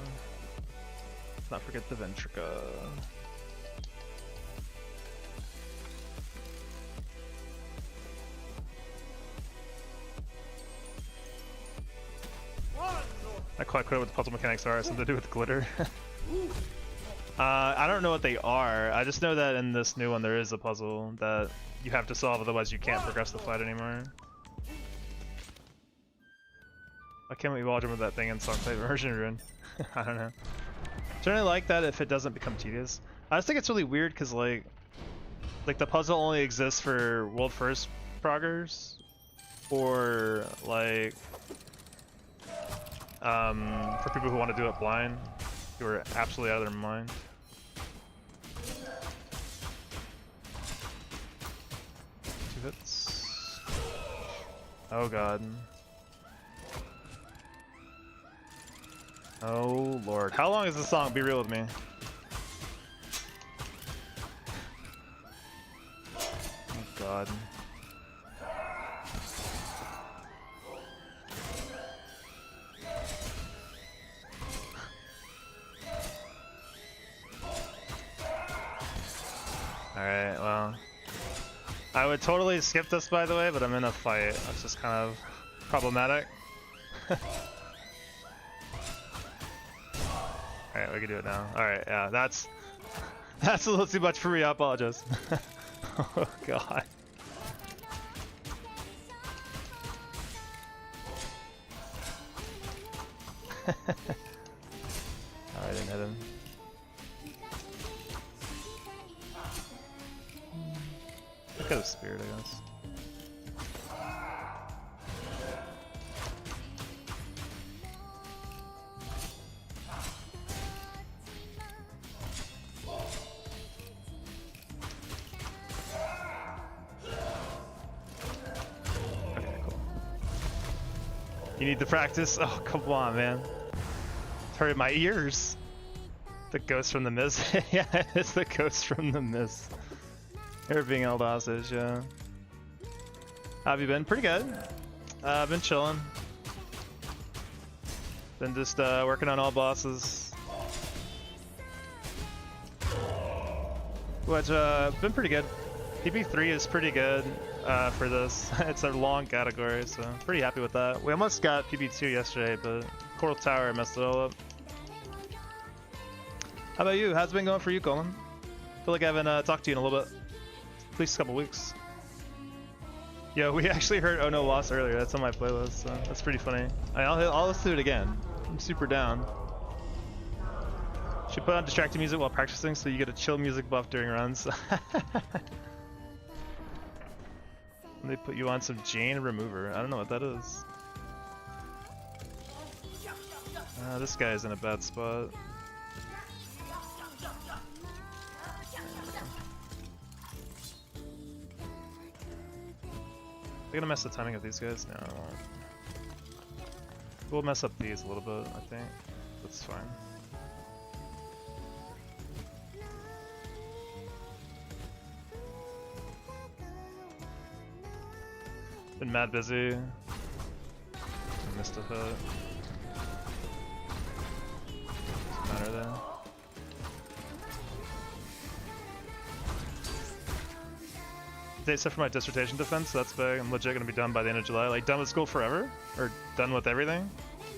Let's not forget the Ventrica. Not quite clear what the puzzle mechanics are. Something to do with glitter. I don't know what they are. I just know that in this new one there is a puzzle that you have to solve, otherwise you can't progress the fight anymore. Why can't we watch him with that thing in Song Type Immersion Rune? I don't know. Generally like that if it doesn't become tedious. I just think it's really weird because like the puzzle only exists for world first proggers, or like for people who want to do it blind, who are absolutely out of their mind. Two hits. Oh god. Oh lord. How long is this song? Be real with me. Oh god. Alright, well. I would totally skip this, by the way, but I'm in a fight. That's just kind of problematic. Alright, we can do it now. Alright, yeah, that's a little too much for me, I apologize. Oh god. Oh, I didn't hit him. I could have speared, I guess. Okay, cool. You need to practice? Oh, come on, man. It's hurting my ears. The ghost from the mist. Yeah, it's the ghost from the mist. You're being held hostage, yeah. How have you been? Pretty good. I've been chilling. Been just working on all bosses. Which, been pretty good. PP3 is pretty good for this. It's a long category, so pretty happy with that. We almost got PP2 yesterday, but Coral Tower messed it all up. How about you? How's it been going for you, Colin? I feel like I haven't talked to you in a little bit. At least a couple weeks. Yo, we actually heard Oh No Lost earlier. That's on my playlist, so that's pretty funny. I'll listen to it again. I'm super down. Should put on distracting music while practicing so you get a chill music buff during runs. They put you on some Jane Remover. I don't know what that is. This guy is in a bad spot. We're gonna mess the timing of these guys? No, I won't. We'll mess up these a little bit, I think. That's fine. Been mad busy. Missed a hit. Doesn't matter then. Date set for my dissertation defense, so that's big. I'm legit gonna be done by the end of July. Like, done with school forever? Or done with everything?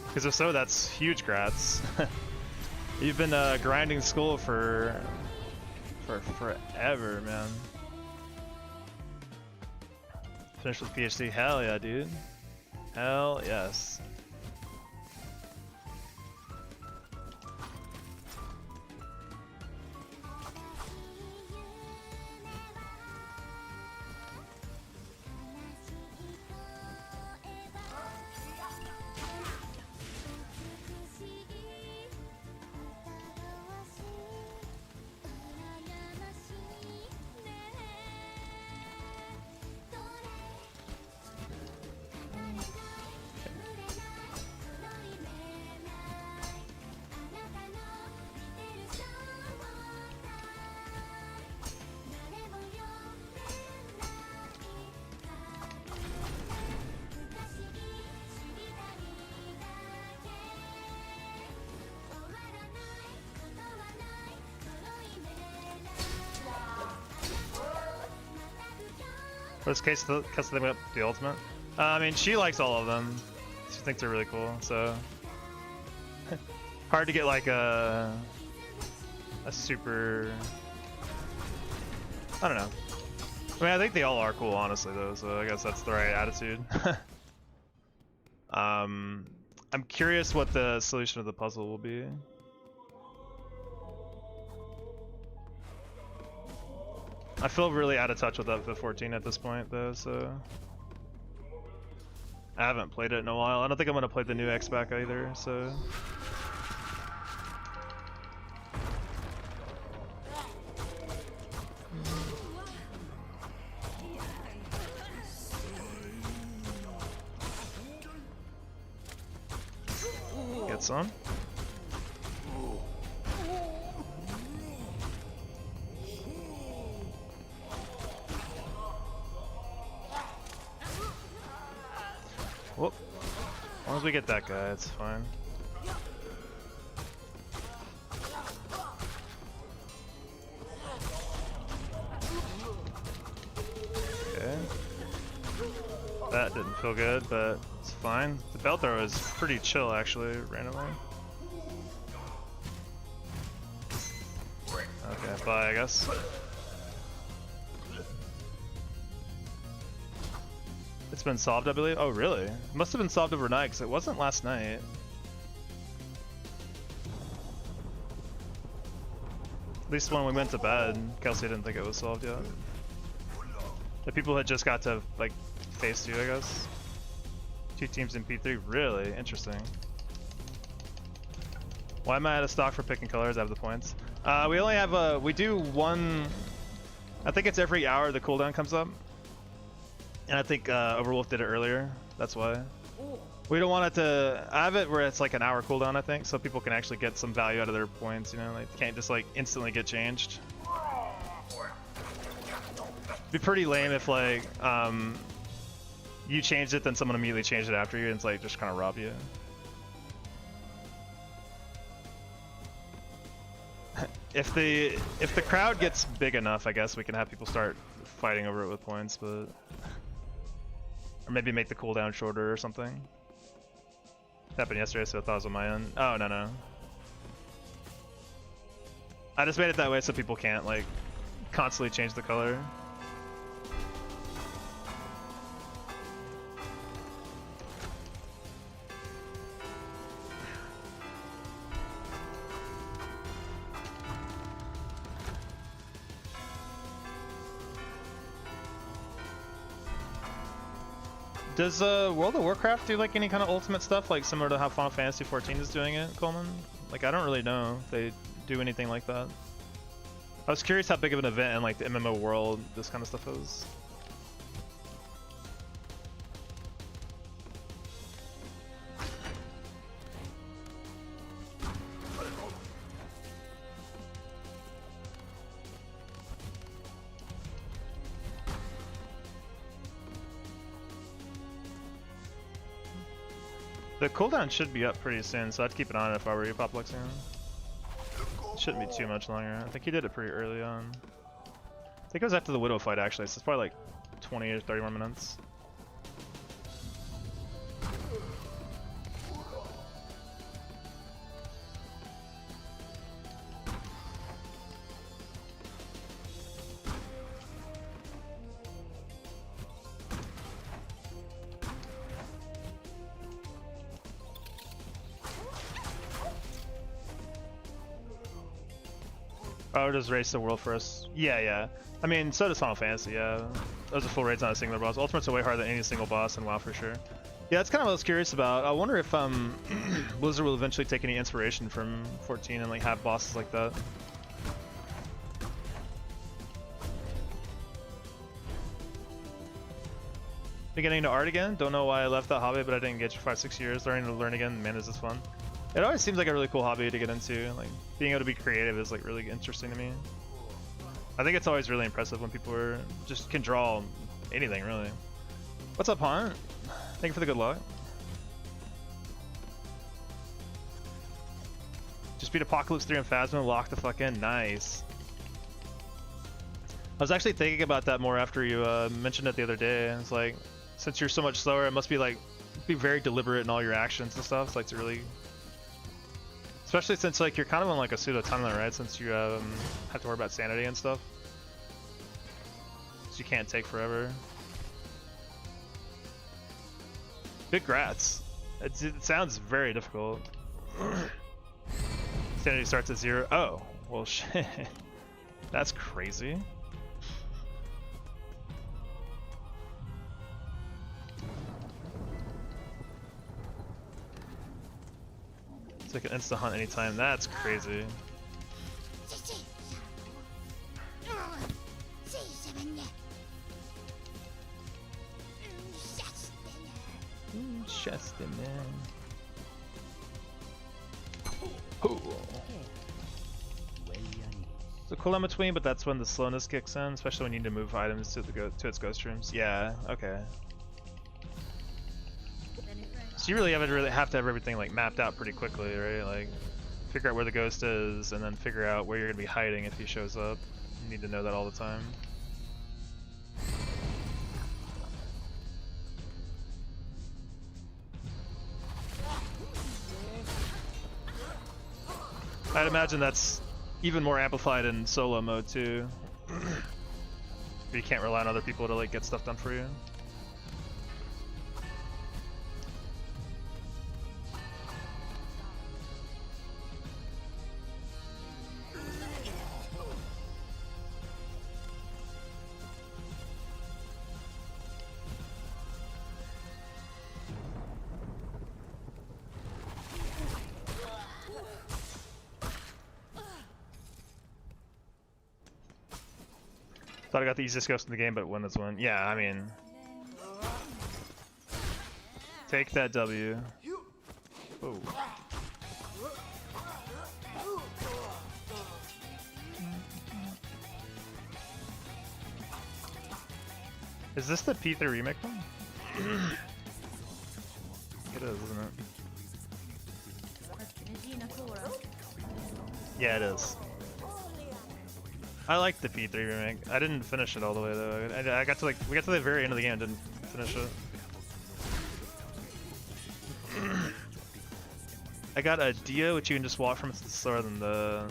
Because if so, that's huge grats. You've been grinding school for forever, man. Finish with PhD, hell yeah, dude. Hell yes. First case the thing up the ultimate. I mean, she likes all of them. She thinks they're really cool. So hard to get like a super. I don't know. I mean, I think they all are cool, honestly, though. So I guess that's the right attitude. I'm curious what the solution of the puzzle will be. I feel really out of touch with FF14 at this point, though, so I haven't played it in a while. I don't think I'm gonna play the new X back either, so. Get some. Whoop. As long as we get that guy, it's fine. Okay. That didn't feel good, but it's fine. The belt throw is pretty chill, actually, randomly. Okay, bye, I guess. It's been solved, I believe. Oh, really? It must have been solved overnight, because it wasn't last night. At least when we went to bed, Kelsey didn't think it was solved yet. The people had just got to, like, phase 2, I guess. 2 teams in P3. Really? Interesting. Why am I out of stock for picking colors? I have the points. We only have we do one. I think it's every hour the cooldown comes up. And I think Overwolf did it earlier. That's why. We don't want it to. I have it where it's like an hour cooldown, I think, so people can actually get some value out of their points. You know, like can't just like instantly get changed. It'd be pretty lame if like you changed it, then someone immediately changed it after you, and it's like just kind of rob you. If the crowd gets big enough, I guess we can have people start fighting over it with points, but or maybe make the cooldown shorter or something. It happened yesterday, so I thought it was on my end. Oh no. I just made it that way so people can't like constantly change the color. Does World of Warcraft do like any kind of ultimate stuff, like similar to how Final Fantasy 14 is doing it, Coleman? Like I don't really know if they do anything like that. I was curious how big of an event in like the MMO world this kind of stuff is. The cooldown should be up pretty soon, so I'd keep an eye on it if I were you, Popluxian. Shouldn't be too much longer. I think he did it pretty early on. I think it was after the Widow fight actually, so it's probably like 20 or 30 more minutes. Oh, just race the world for us. Yeah, yeah. I mean, so does Final Fantasy, yeah. Those are full raids on a singular boss. Ultimates are way harder than any single boss in WoW for sure. Yeah, that's kind of what I was curious about. I wonder if Blizzard will eventually take any inspiration from 14 and like have bosses like that. Beginning to art again. Don't know why I left that hobby, but I didn't engage for 5-6 years. Learning to learn again. Man, is this fun. It always seems like a really cool hobby to get into. Like being able to be creative is like really interesting to me. I think it's always really impressive when people are just can draw anything really. What's up, Hunt? Thank you for the good luck. Just beat Apocalypse 3 and Phasma, lock the fuck in. Nice. I was actually thinking about that more after you mentioned it the other day. It's like, since you're so much slower, it must be like be very deliberate in all your actions and stuff. It's like to really. Especially since like you're kind of on like a pseudo time limit, right? Since you have to worry about sanity and stuff. So you can't take forever. Big grats. It sounds very difficult. Sanity starts at 0. Oh, well shit. That's crazy. It's like an instant hunt anytime. That's crazy. Chested man. So cool in between, but that's when the slowness kicks in, especially when you need to move items to its ghost rooms. Yeah. Okay. So you really have to have everything like mapped out pretty quickly, right? Like figure out where the ghost is, and then figure out where you're gonna be hiding if he shows up. You need to know that all the time. I'd imagine that's even more amplified in solo mode too. You can't rely on other people to like get stuff done for you. Thought I got the easiest ghost in the game, but win this one. Yeah, I mean... Take that W. Oh. Is this the P3 remake one? It is, isn't it? Yeah, it is. I like the P3 remake. I didn't finish it all the way though. I got to like we got to the very end of the game and didn't finish it. I got a Dio, which you can just walk from. It's slower than the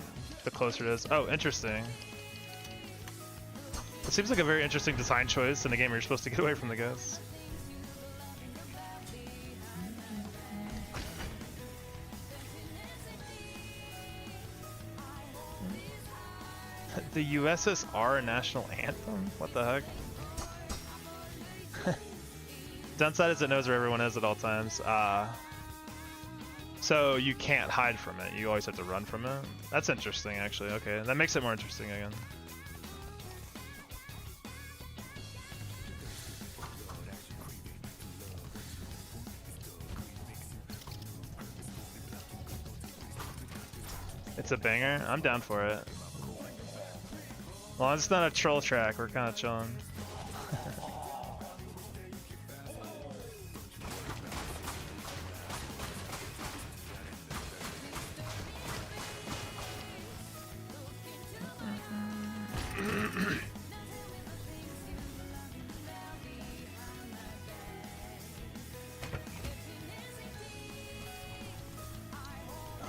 closer it is. Oh, interesting. It seems like a very interesting design choice in a game where you're supposed to get away from the ghosts. The USSR national anthem? What the heck? Downside is it knows where everyone is at all times. So you can't hide from it. You always have to run from it. That's interesting, actually. Okay, that makes it more interesting again. It's a banger. I'm down for it. As long as it's not a troll track, we're kind of chilling.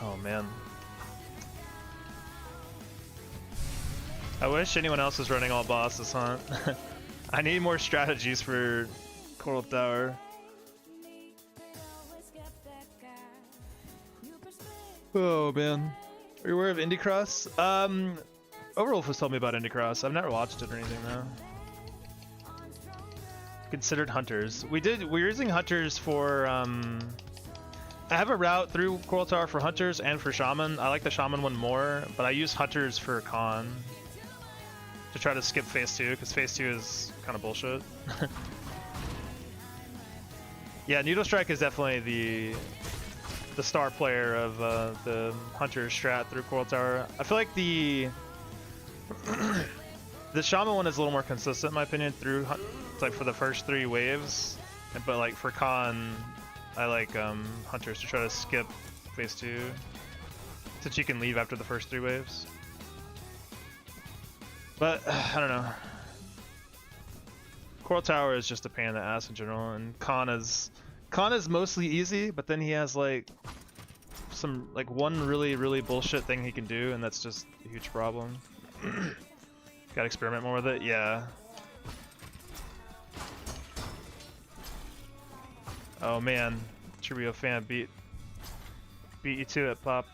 Oh man. I wish anyone else was running all bosses, huh? I need more strategies for Coral Tower. Oh man. Are you aware of Indie Cross? Overwolf has told me about Indie Cross. I've never watched it or anything though. Considered hunters. We're using hunters for I have a route through Coral Tower for hunters and for shaman. I like the shaman one more, but I use hunters for con to try to skip phase 2 because phase 2 is kind of bullshit. Yeah, Needle Strike is definitely the star player of the hunter strat through Coral Tower. I feel like the shaman one is a little more consistent in my opinion through like for the first 3 waves, but like for con I like hunters to try to skip phase 2 since you can leave after the first 3 waves. But I don't know. Coral Tower is just a pain in the ass in general, and Khan is mostly easy, but then he has like one really bullshit thing he can do, and that's just a huge problem. Gotta experiment more with it, yeah. Oh man, Trivio fan beat you to it, Pop.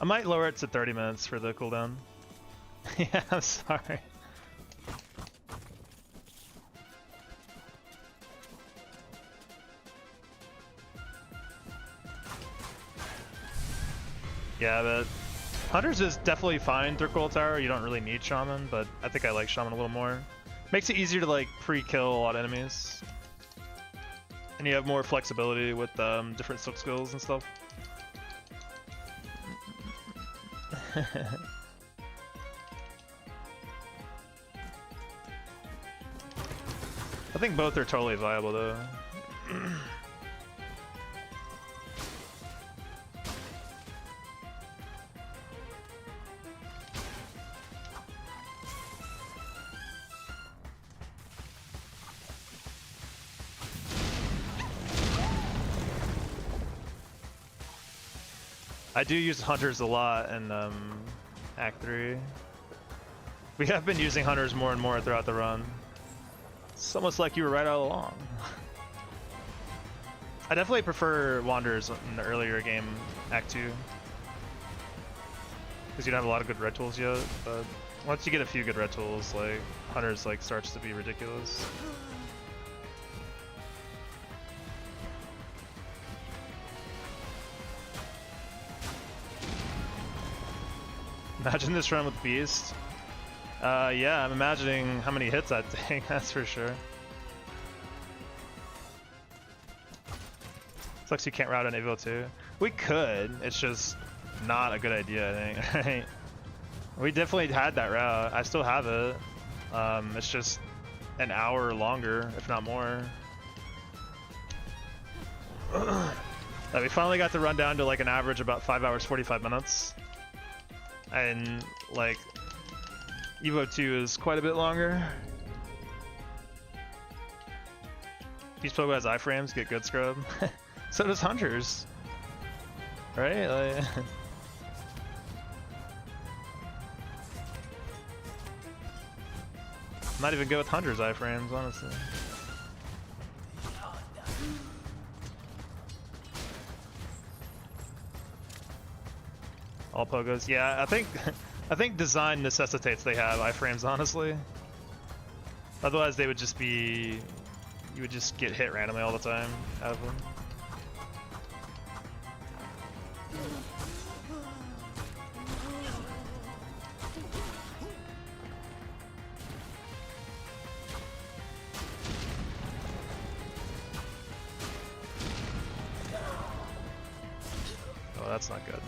I might lower it to 30 minutes for the cooldown. Yeah, I'm sorry. Yeah, but Hunters is definitely fine through Coral Tower. You don't really need Shaman, but I think I like Shaman a little more. Makes it easier to like pre-kill a lot of enemies. And you have more flexibility with different silk skills and stuff. I think both are totally viable though. I do use hunters a lot in Act 3. We have been using hunters more and more throughout the run. It's almost like you were right all along. I definitely prefer Wanderers in the earlier game, Act 2. Because you don't have a lot of good red tools yet, but once you get a few good red tools, like hunters like starts to be ridiculous. Imagine this run with Beast. Yeah, I'm imagining how many hits I'd take, that's for sure. Sucks you can't route an Evo 2. We could, it's just not a good idea, I think, right? We definitely had that route. I still have it. It's just an hour longer, if not more. We finally got to run down to like an average about 5 hours 45 minutes. And like Evo 2 is quite a bit longer. Each Pogo has iframes, get good scrub. So does Hunters. Right? Like might even go with Hunters iframes, honestly. All pogos. Yeah, I think I think design necessitates they have iframes, honestly. Otherwise they would just be, you would just get hit randomly all the time out of them. Oh, that's not good.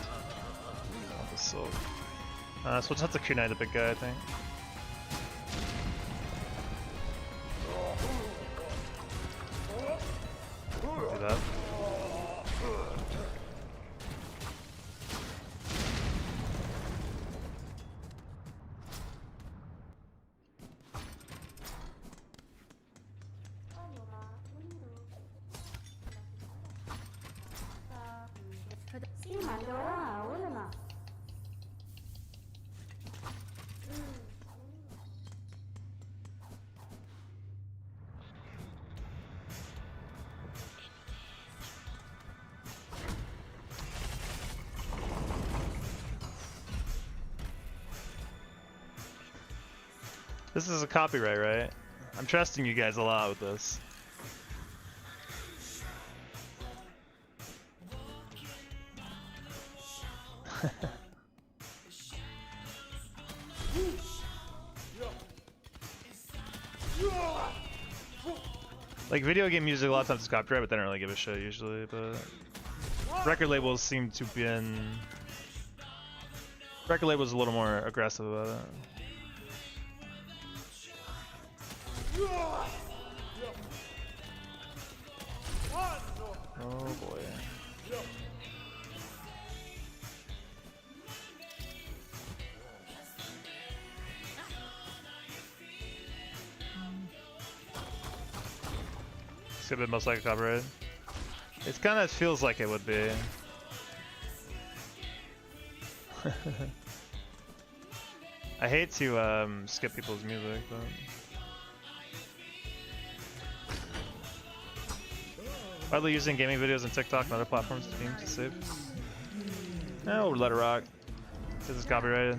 Oh, the Silk. So we'll just have to kunai the big guy, I think. Do that. This is a copyright, right? I'm trusting you guys a lot with this. Like video game music, a lot of times it's copyright, but they don't really give a shit usually. But record labels seem to be record labels a little more aggressive about it. Oh boy. It's gonna be most likely copyrighted. It kind of feels like it would be. I hate to skip people's music, but. Widely using gaming videos on TikTok and other platforms to save. No, we'll let it rock. This is copyrighted.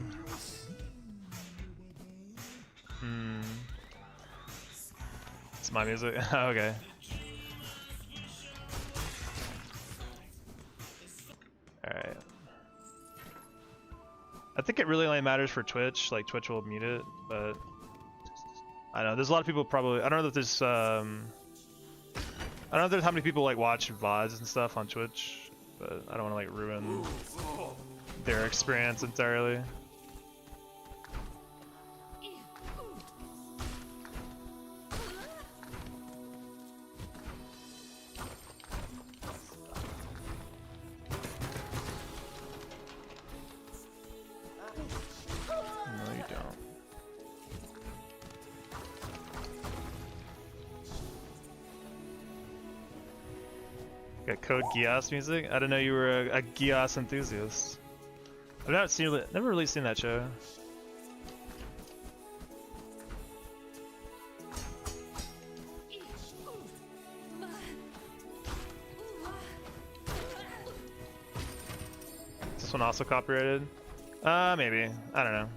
It's my music. Okay. Alright. I think it really only matters for Twitch. Like, Twitch will mute it, but I don't know. There's a lot of people probably. I don't know if there's. I don't know if there's how many people like watch VODs and stuff on Twitch, but I don't want to like ruin their experience entirely. No, you don't. Got Code Geass music? I didn't know you were a Geass enthusiast. I've never really seen that show. Is this one also copyrighted? Maybe. I don't know.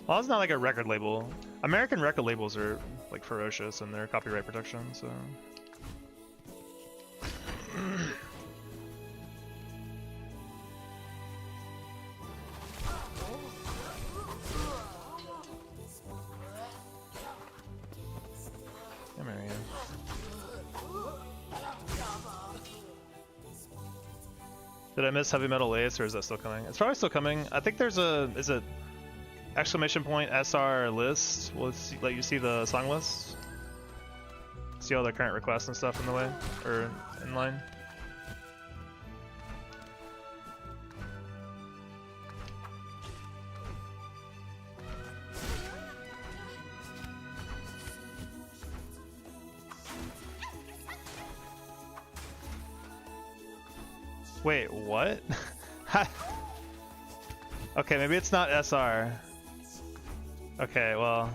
Well, it's not like a record label. American record labels are like ferocious in their copyright protection, so. Did I miss Heavy Metal Ace, or is that still coming? It's probably still coming. I think there's is it exclamation point SR list? Will it let you see the song list? See all the current requests and stuff in the way, or in line? Wait, what? Okay, maybe it's not SR. Okay, well.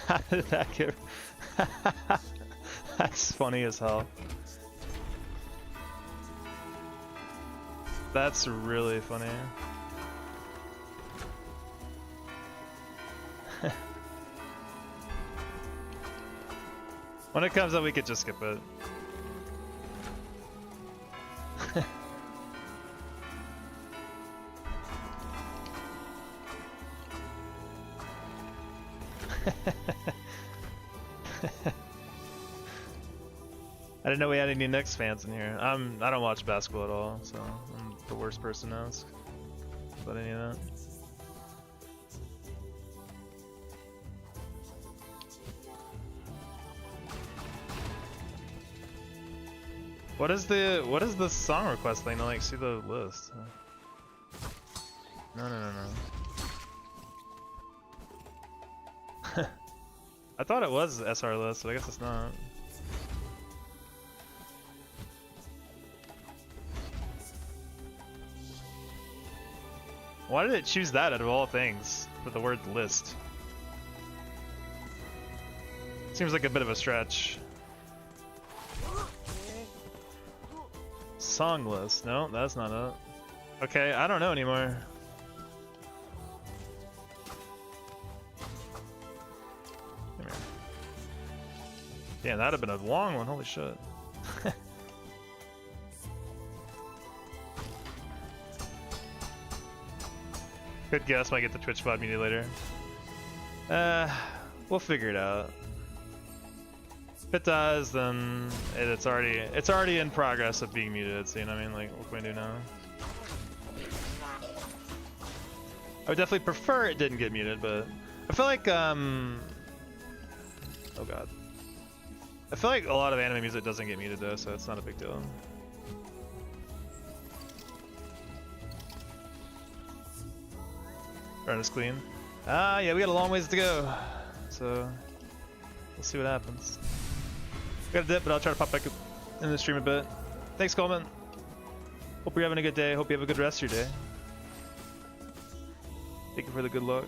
How did that get... That's funny as hell. That's really funny. When it comes up, we could just skip it. I didn't know we had any Knicks fans in here. I don't watch basketball at all, so I'm the worst person to ask about any of that. What is the song request thing to like see the list? No. I thought it was SR list, but I guess it's not. Why did it choose that out of all things for the word list? Seems like a bit of a stretch. Song list. No, that's not it. Okay, I don't know anymore. Come here. Yeah, that'd have been a long one. Holy shit. Good guess. Might get the Twitch VOD muted later. We'll figure it out. If it does, then it's already in progress of being muted. So you know what I mean? Like, what can we do now? I would definitely prefer it didn't get muted, but I feel like oh god, I feel like a lot of anime music doesn't get muted though, so it's not a big deal. Run is clean. Yeah, we got a long ways to go, so we'll see what happens. Got a dip, but I'll try to pop back up in the stream a bit. Thanks, Coleman. Hope you're having a good day. Hope you have a good rest of your day. Thank you for the good luck.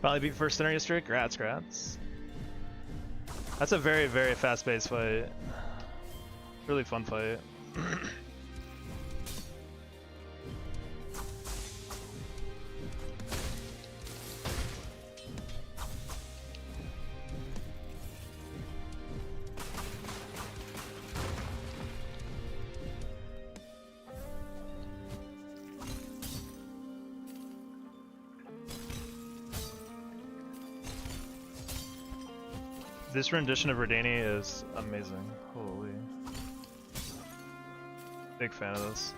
Finally beat first scenario streak. Grats. That's a very, very fast-paced fight. Really fun fight. This rendition of Verdani is amazing. Holy. Big fan of this.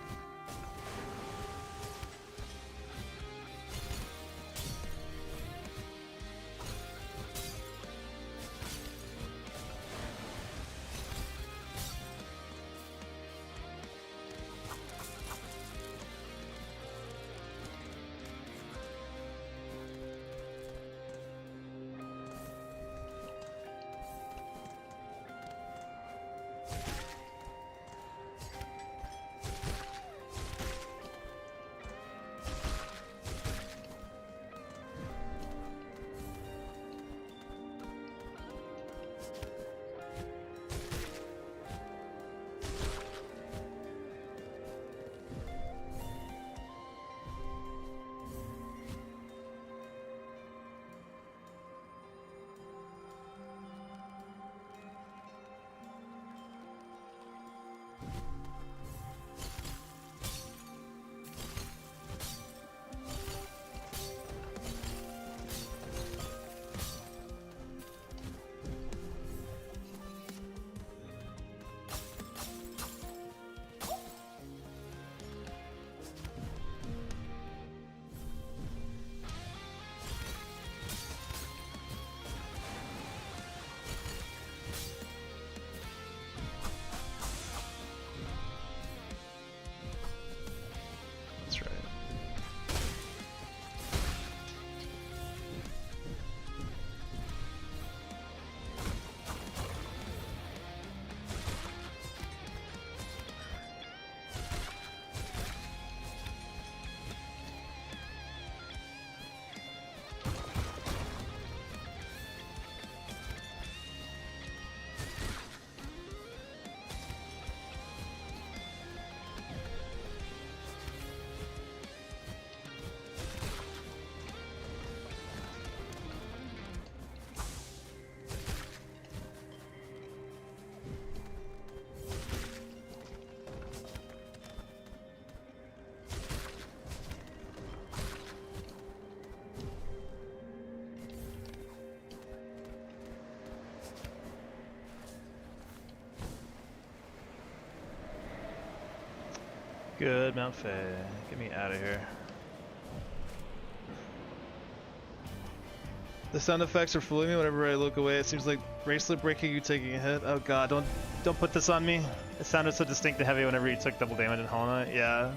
Good, Mount Faye. Get me out of here. The sound effects are fooling me whenever I look away. It seems like bracelet breaking, you taking a hit. Oh god, don't put this on me. It sounded so distinct and heavy whenever you took double damage in Hollow Knight. Yeah.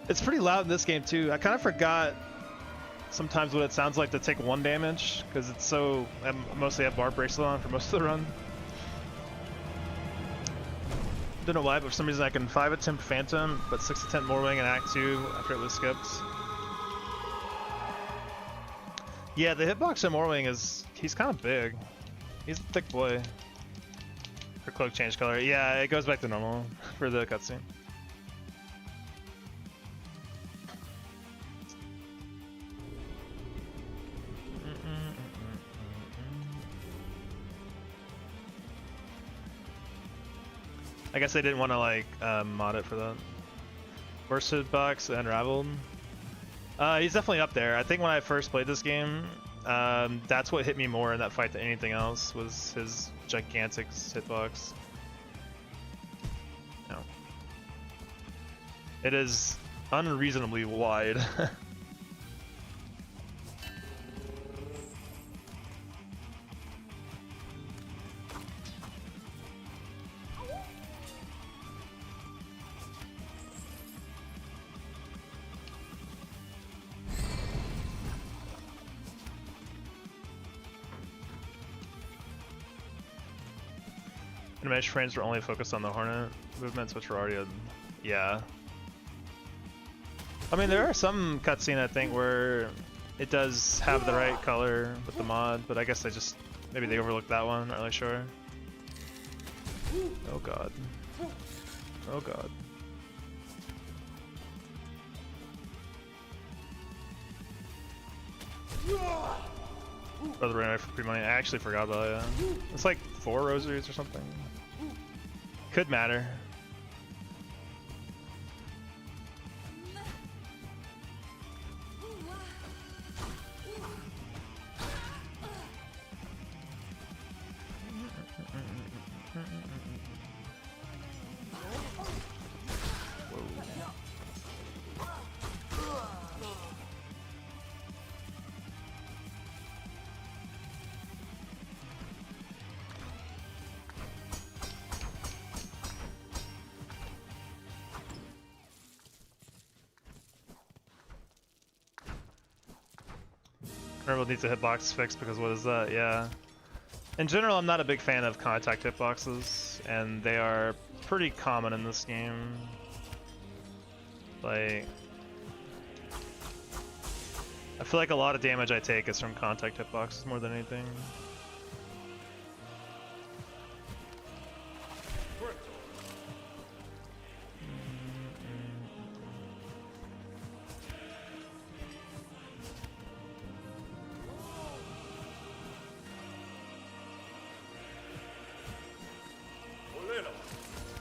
It's pretty loud in this game too. I kind of forgot sometimes what it sounds like to take 1 damage, because it's so... I mostly have bar bracelet on for most of the run. Don't know why, but for some reason I can 5 attempt Phantom, but 6 attempt Morwing in Act 2 after it was skipped. Yeah, the hitbox in Morwing is... he's kind of big. He's a thick boy. Her cloak changed color. Yeah, it goes back to normal for the cutscene. I guess they didn't want to like mod it for that. Worst hitbox unraveled. He's definitely up there. I think when I first played this game, that's what hit me more in that fight than anything else, was his gigantic hitbox. No. It is unreasonably wide. Animation frames were only focused on the Hornet movements, which were already yeah. I mean, there are some cutscene I think where it does have the right color with the mod, but I guess maybe they overlooked that one, not really sure. Oh god. Oh god. Brother ran away for free money. I actually forgot about it. Yeah. It's like 4 rosaries or something. Could matter. Everyone needs a hitbox fix because what is that? Yeah. In general, I'm not a big fan of contact hitboxes, and they are pretty common in this game. Like, I feel like a lot of damage I take is from contact hitboxes more than anything.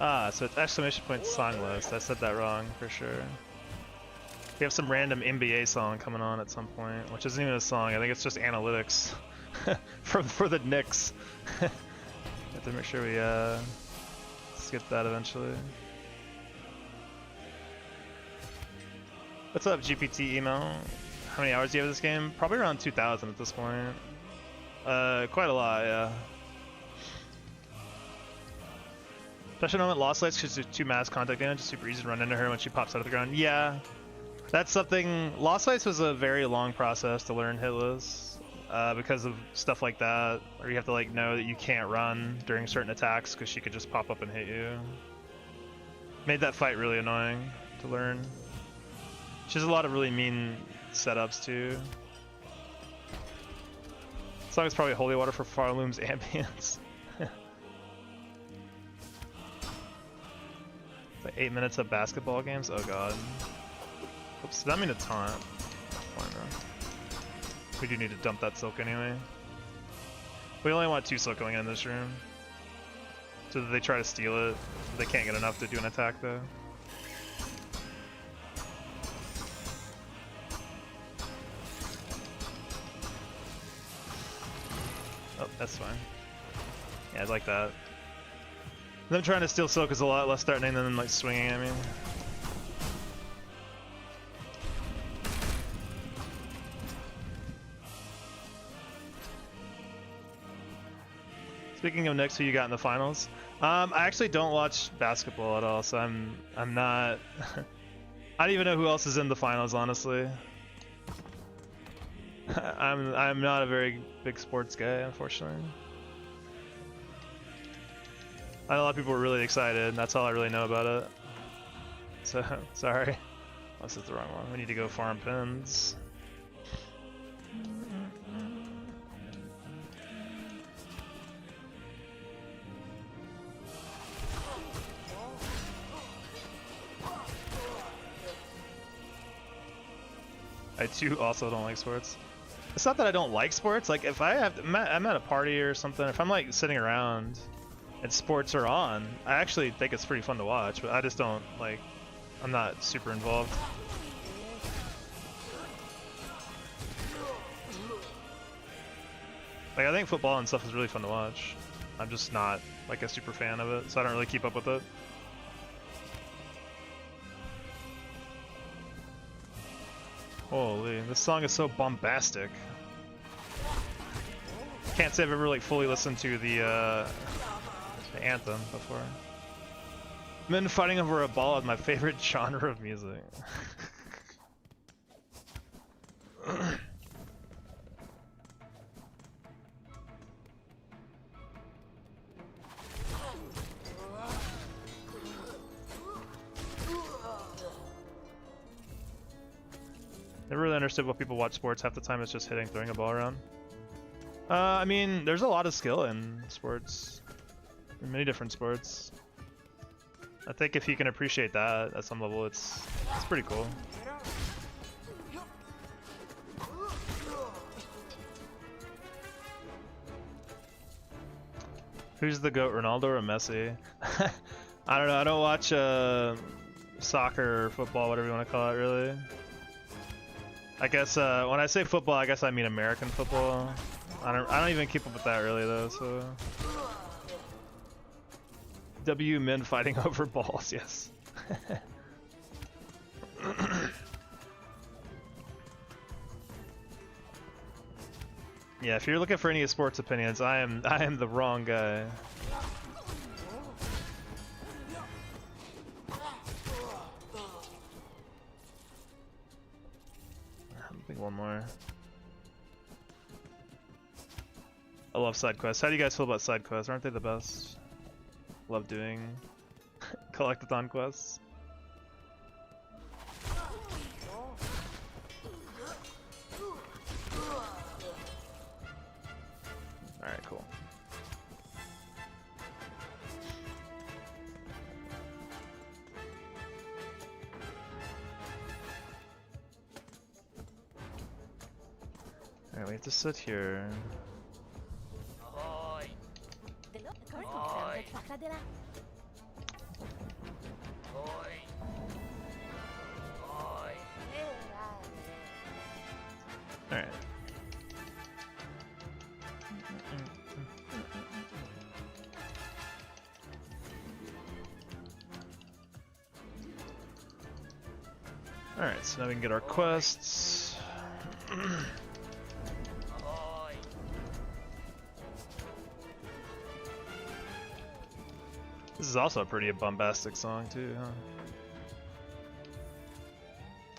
Ah, so it's exclamation point song list. I said that wrong for sure. We have some random NBA song coming on at some point, which isn't even a song. I think it's just analytics for the Knicks. Have to make sure we skip that eventually. What's up, GPT email? How many hours do you have of this game? Probably around 2,000 at this point. Quite a lot, yeah. Especially moment Lost Lights because there's 2 mass contact damage. It's super easy to run into her when she pops out of the ground. Yeah, that's something. Lost Lights was a very long process to learn Hitless because of stuff like that, where you have to like know that you can't run during certain attacks because she could just pop up and hit you. Made that fight really annoying to learn. She has a lot of really mean setups too. This song is probably holy water for Farloom's ambience. Like 8 minutes of basketball games? Oh god. Oops, did that mean a taunt? Fine though. We do need to dump that silk anyway. We only want 2 silk going in this room. So that they try to steal it. They can't get enough to do an attack though. Oh, that's fine. Yeah, I'd like that. Them trying to steal silk is a lot less threatening than like swinging at me. Speaking of next, who you got in the finals? I actually don't watch basketball at all, so I'm not. I don't even know who else is in the finals, honestly. I'm not a very big sports guy, unfortunately. I know a lot of people were really excited, and that's all I really know about it. So sorry, unless it's the wrong one. We need to go farm pins. I too also don't like sports. It's not that I don't like sports. Like if I'm at a party or something, if I'm like sitting around and sports are on, I actually think it's pretty fun to watch. But I just don't like. I'm not super involved. Like I think football and stuff is really fun to watch. I'm just not like a super fan of it, so I don't really keep up with it. Holy, this song is so bombastic. Can't say I've ever like fully listened to the anthem before. Men fighting over a ball is my favorite genre of music. Never really understood why people watch sports. Half the time it's just hitting, throwing a ball around. I mean, there's a lot of skill in sports. In many different sports. I think if you can appreciate that at some level, it's pretty cool. Who's the GOAT, Ronaldo or Messi? I don't know, I don't watch soccer or football, whatever you want to call it, really. I guess when I say football, I guess I mean American football. I don't even keep up with that really though, so. W men fighting over balls, yes. Yeah, if you're looking for any sports opinions, I am the wrong guy. I think one more. I love side quests. How do you guys feel about side quests? Aren't they the best? Love doing collectathon quests. Alright, cool. Alright, we have to sit here. Alright. Alright, so now we can get our quests. This is also a pretty bombastic song too, huh?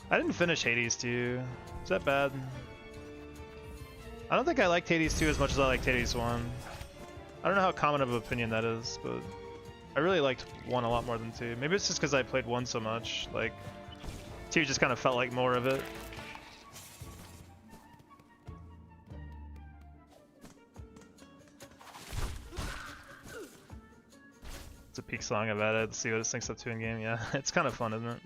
I didn't finish Hades 2. Is that bad? I don't think I liked Hades 2 as much as I liked Hades 1. I don't know how common of an opinion that is, but I really liked 1 a lot more than 2. Maybe it's just because I played 1 so much, like 2 just kind of felt like more of it. It's a peak song I've added. Let's see what it syncs up to in game. Yeah, it's kind of fun, isn't it?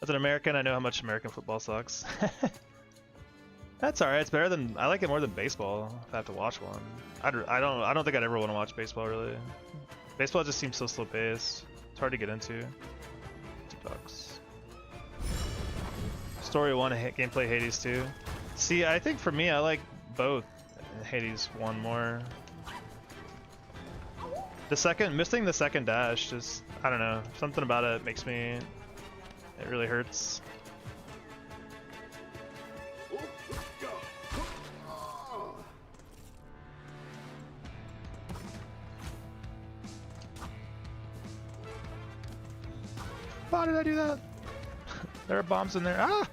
As an American, I know how much American football sucks. That's alright. It's better than, I like it more than baseball. If I have to watch one, I don't think I'd ever want to watch baseball really. Baseball just seems so slow paced. It's hard to get into. $2. Story 1, gameplay Hades 2. See, I think for me, I like both Hades 1 more. Missing the second dash, just, I don't know, something about it makes me, it really hurts. Why did I do that? There are bombs in there. Ah!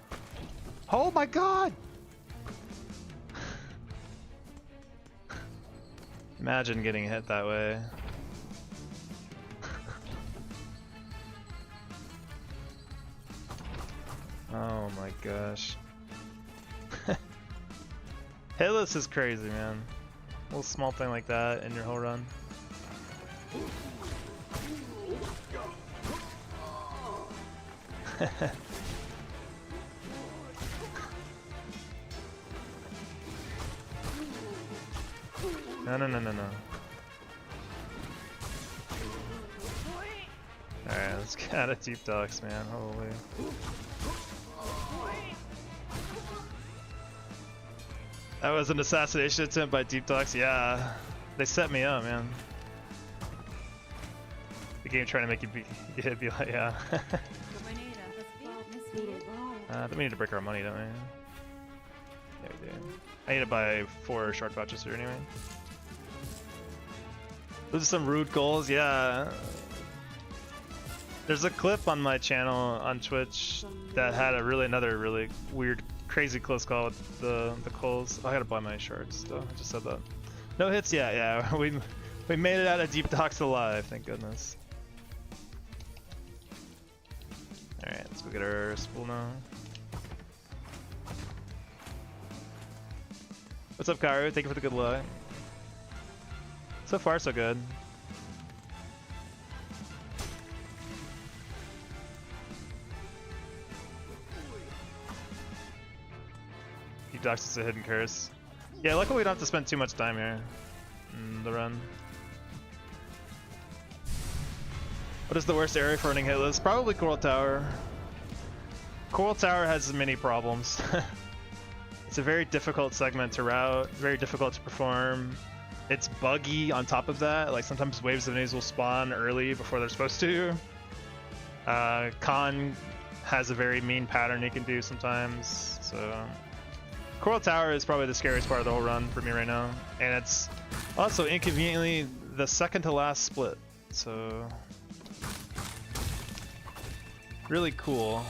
Oh my god! Imagine getting hit that way. Oh my gosh. Hitless is crazy, man. A little small thing like that in your whole run. No. Alright, let's get out of deep docks, man. Holy. That was an assassination attempt by deep docks. Yeah, they set me up, man. The game trying to make you be like, yeah. Then we need to break our money, don't we? Yeah, we do. I need to buy 4 shark pouches here anyway. Those are some rude goals, yeah. There's a clip on my channel on Twitch that had another really weird, crazy close call with the Coles. Oh, I gotta buy my sharks though. I just said that. No hits, yeah. We made it out of deep docks alive, thank goodness. Alright, let's go get our spool now. What's up, Karu? Thank you for the good luck. So far, so good. Deep docks is a hidden curse. Yeah, luckily we don't have to spend too much time here in the run. What is the worst area for running Hitless? Probably Coral Tower. Coral Tower has many problems. It's a very difficult segment to route, very difficult to perform. It's buggy on top of that, like sometimes waves of enemies will spawn early before they're supposed to. Khan has a very mean pattern he can do sometimes, so... Coral Tower is probably the scariest part of the whole run for me right now, and it's also inconveniently the second to last split, so... Really cool.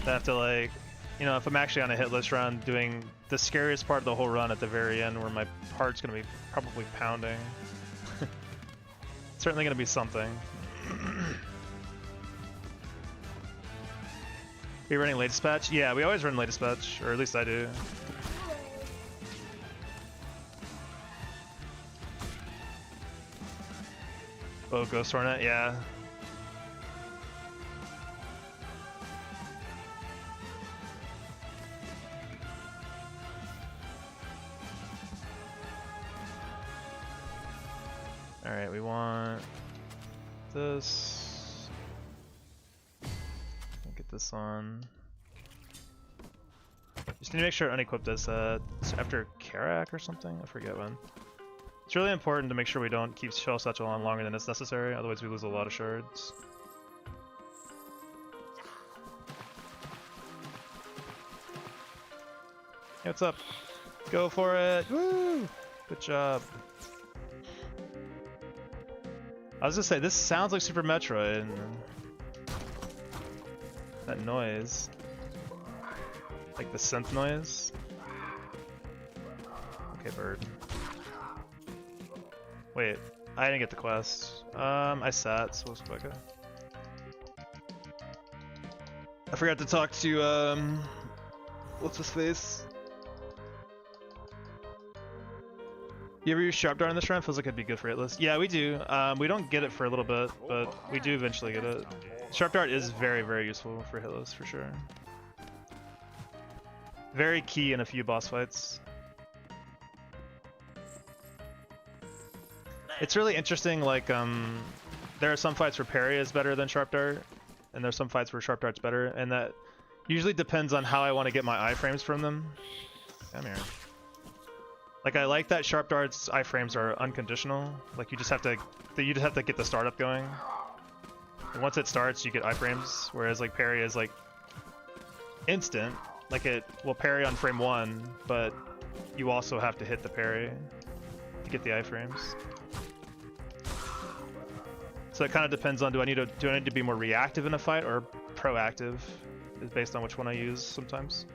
I have to like, you know, if I'm actually on a hitless run, doing the scariest part of the whole run at the very end where my heart's gonna be probably pounding. It's certainly gonna be something. Are you running latest patch? Yeah, we always run latest patch, or at least I do. Oh, Ghost Hornet, yeah. Alright, we want this. Get this on. Just need to make sure unequip this after Karak or something? I forget when. It's really important to make sure we don't keep Shell Satchel on longer than it's necessary, otherwise we lose a lot of shards. Hey, what's up? Go for it! Woo! Good job. I was gonna say, this sounds like Super Metroid. That noise. Like the synth noise. Okay, bird. Wait, I didn't get the quest. I sat, so let's go back up. I forgot to talk to, what's his face? You ever use Sharp Dart in this run? Feels like it'd be good for Hitless. Yeah, we do. We don't get it for a little bit, but we do eventually get it. Sharp Dart is very, very useful for Hitless, for sure. Very key in a few boss fights. It's really interesting, like, there are some fights where parry is better than Sharp Dart, and there's some fights where Sharp Dart's better, and that usually depends on how I want to get my iframes from them. Come here. Like, I like that Sharp Dart's iframes are unconditional. Like, you just have to get the startup going. And once it starts, you get iframes, whereas like parry is like instant. Like, it will parry on frame 1, but you also have to hit the parry to get the iframes. So it kind of depends on do I need to be more reactive in a fight or proactive, is based on which one I use sometimes.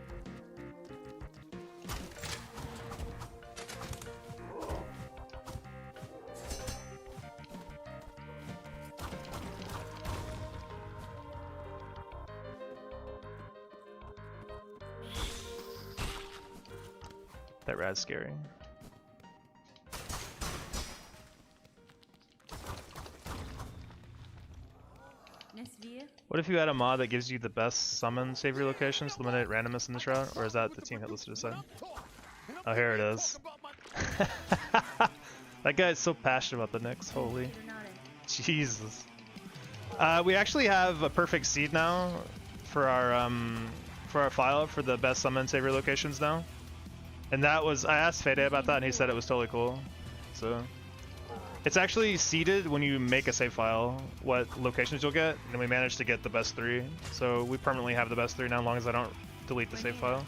That rad's scary. What if you had a mod that gives you the best summon save your locations, eliminate randomness in this route, or is that the team Hitless to decide? Oh, here it is. That guy is so passionate about the Knicks, holy. Jesus. We actually have a perfect seed now for our file for the best summon save your locations now. And that was, I asked Fede about that and he said it was totally cool. So it's actually seeded when you make a save file, what locations you'll get, and we managed to get the best 3. So we permanently have the best 3 now, as long as I don't delete the save file.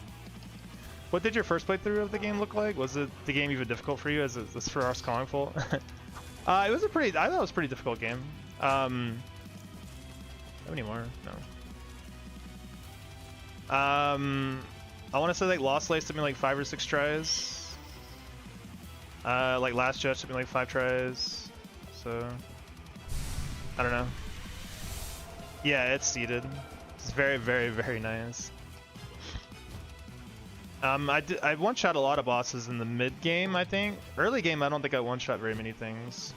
What did your first playthrough of the game look like? Was it the game even difficult for you? Is this for us calling fault? It was I thought it was a pretty difficult game. How many more? No. I want to say like Lost Lace took me like 5 or 6 tries. Like Last Judge took me like 5 tries. So I don't know. Yeah, it's seeded. It's very, very, very nice. I one-shot a lot of bosses in the mid-game, I think. Early game, I don't think I one-shot very many things.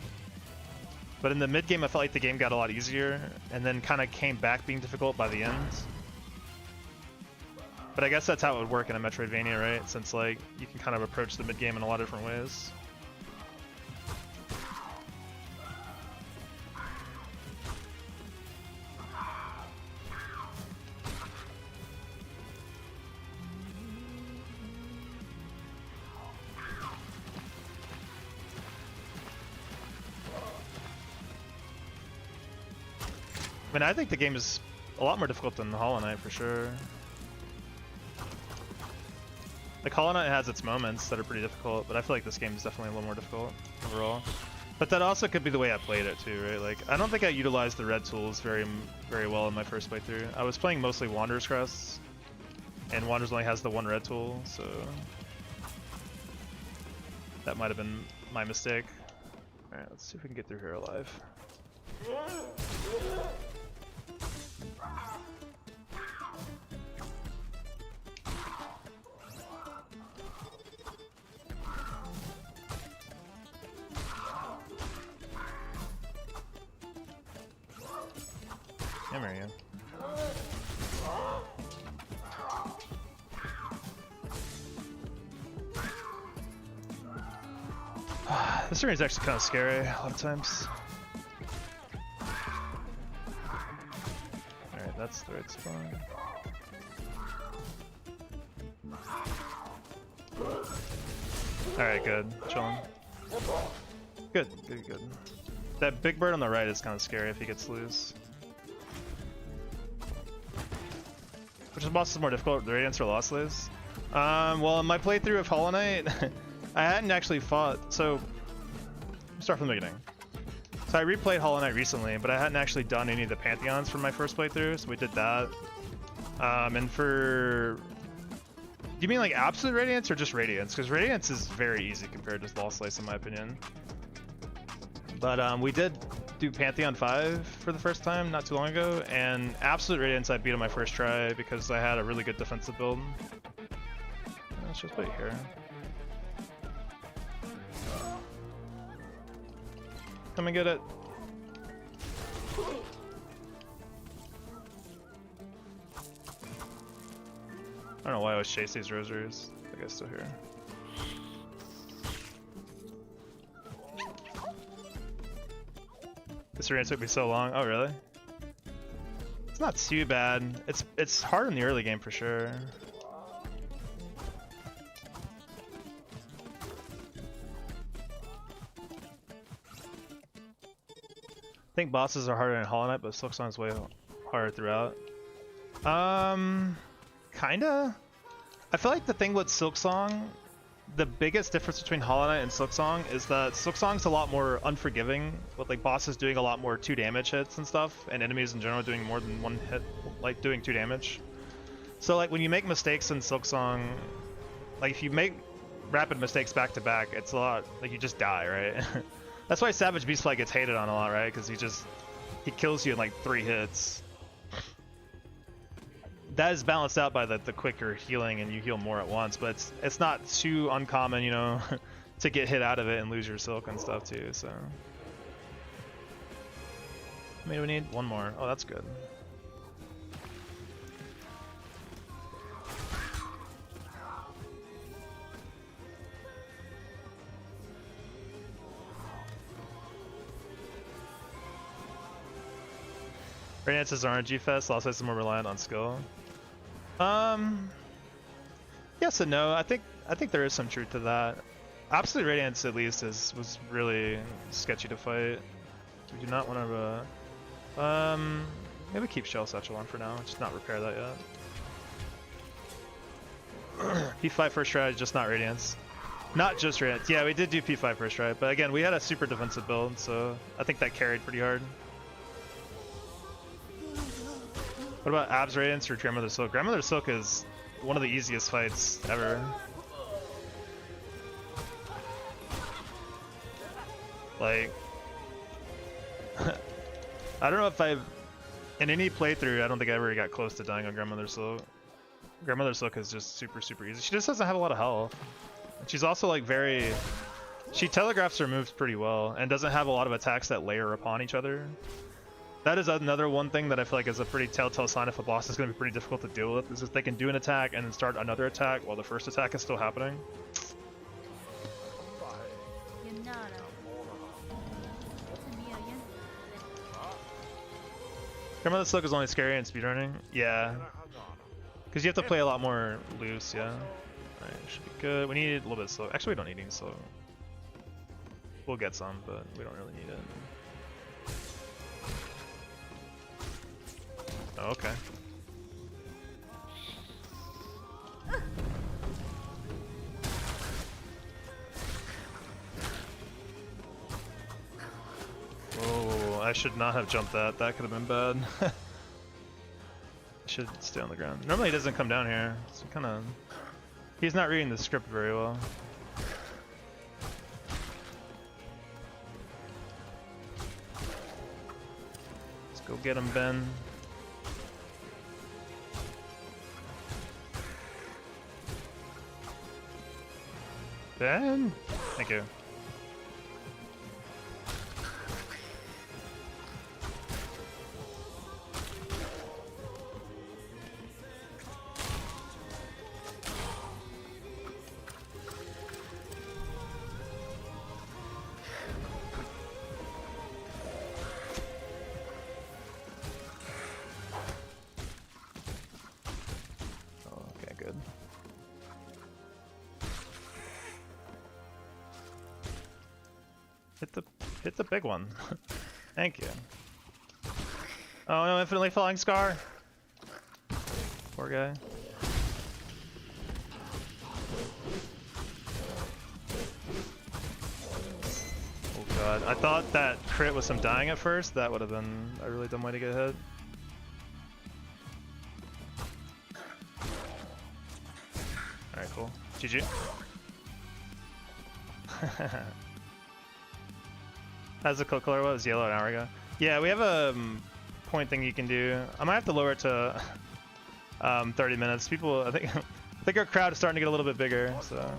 But in the mid-game, I felt like the game got a lot easier, and then kind of came back being difficult by the end. But I guess that's how it would work in a Metroidvania, right? Since like you can kind of approach the mid-game in a lot of different ways. I mean, I think the game is a lot more difficult than Hollow Knight for sure. Like Hollow Knight has its moments that are pretty difficult, but I feel like this game is definitely a little more difficult overall. But that also could be the way I played it too, right? Like I don't think I utilized the red tools very well in my first playthrough. I was playing mostly Wanderer's Crest, and Wanderers only has the one red tool, so that might have been my mistake. All right, let's see if we can get through here alive. Yeah, Mario. This area is actually kind of scary a lot of times. Alright, that's the right spawn. Alright, good. Chillin'. Good. That big bird on the right is kind of scary if he gets loose. Which boss is more difficult, the Radiance or Lost Lays? Well, in my playthrough of Hollow Knight, I hadn't actually fought, so let's start from the beginning. So I replayed Hollow Knight recently, but I hadn't actually done any of the Pantheons from my first playthrough, so we did that. And for... Do you mean like Absolute Radiance or just Radiance? Because Radiance is very easy compared to Lost Lace in my opinion. But we did do Pantheon 5 for the first time not too long ago, and Absolute Radiance I beat on my first try because I had a really good defensive build. Let's just wait here. Come and get it. I don't know why I always chase these rosaries. I guess still here. This arena took me so long. Oh, really? It's not too bad. It's hard in the early game for sure. I think bosses are harder in Hollow Knight, but Silksong is way harder throughout. Kinda. I feel like the thing with Silksong the biggest difference between Hollow Knight and Silksong is that Silksong's a lot more unforgiving, with like bosses doing a lot more 2 damage hits and stuff, and enemies in general doing more than 1 hit, like doing 2 damage. So like when you make mistakes in Silksong, like if you make rapid mistakes back to back, it's a lot, like you just die, right? That's why Savage Beastfly gets hated on a lot, right? Because he kills you in like 3 hits. That is balanced out by the quicker healing and you heal more at once, but it's not too uncommon, you know, to get hit out of it and lose your silk and stuff too, so. I mean, we need 1 more. Oh, that's good. Radiance is RNG fest, also is more reliant on skill. Yes and no. I think there is some truth to that. Absolute Radiance at least was really sketchy to fight. We do not want to maybe keep Shell Satchel on for now, just not repair that yet. P5 first try, just not Radiance. Not just Radiance. Yeah, we did do P5 first try, but again, we had a super defensive build, so I think that carried pretty hard. What about Abs Radiance or Grandmother Silk? Grandmother Silk is one of the easiest fights ever. Like, I don't know if in any playthrough, I don't think I ever got close to dying on Grandmother Silk. Grandmother Silk is just super easy. She just doesn't have a lot of health. She's also like she telegraphs her moves pretty well and doesn't have a lot of attacks that layer upon each other. That is another one thing that I feel like is a pretty telltale sign if a boss is going to be pretty difficult to deal with, is if they can do an attack and then start another attack while the first attack is still happening. Grandmother Silk is only scary in speedrunning? Yeah. Because you have to play a lot more loose, yeah. Alright, should be good. We need a little bit of slow. Actually, we don't need any slow. We'll get some, but we don't really need it. Oh, okay. Whoa, I should not have jumped that. That could have been bad. I should stay on the ground. Normally he doesn't come down here. So kind of... He's not reading the script very well. Let's go get him, Ben. Ben? Thank you. Okay, good. Hit the big one. Thank you. Oh no, infinitely falling scar. Poor guy. Oh god, I thought that crit was some dying at first. That would have been a really dumb way to get hit. Alright, cool. GG. How's the coat color? Was yellow an hour ago? Yeah, we have a point thing you can do. I might have to lower it to 30 minutes. People, I think our crowd is starting to get a little bit bigger. So.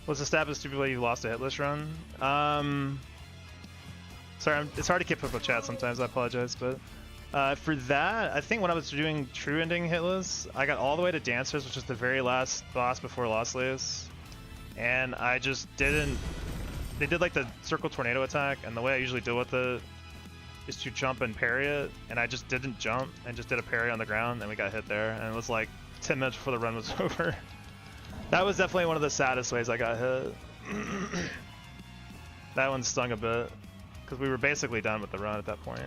What's the stat of stupid way you lost a hitless run? Sorry, it's hard to keep up with chat sometimes. I apologize, but. For that, I think when I was doing true ending hitless, I got all the way to Dancers, which is the very last boss before Lost Lace, and I just didn't. They did like the circle tornado attack, and the way I usually deal with it is to jump and parry it, and I just didn't jump and just did a parry on the ground, and we got hit there, and it was like 10 minutes before the run was over. That was definitely one of the saddest ways I got hit. That one stung a bit, because we were basically done with the run at that point.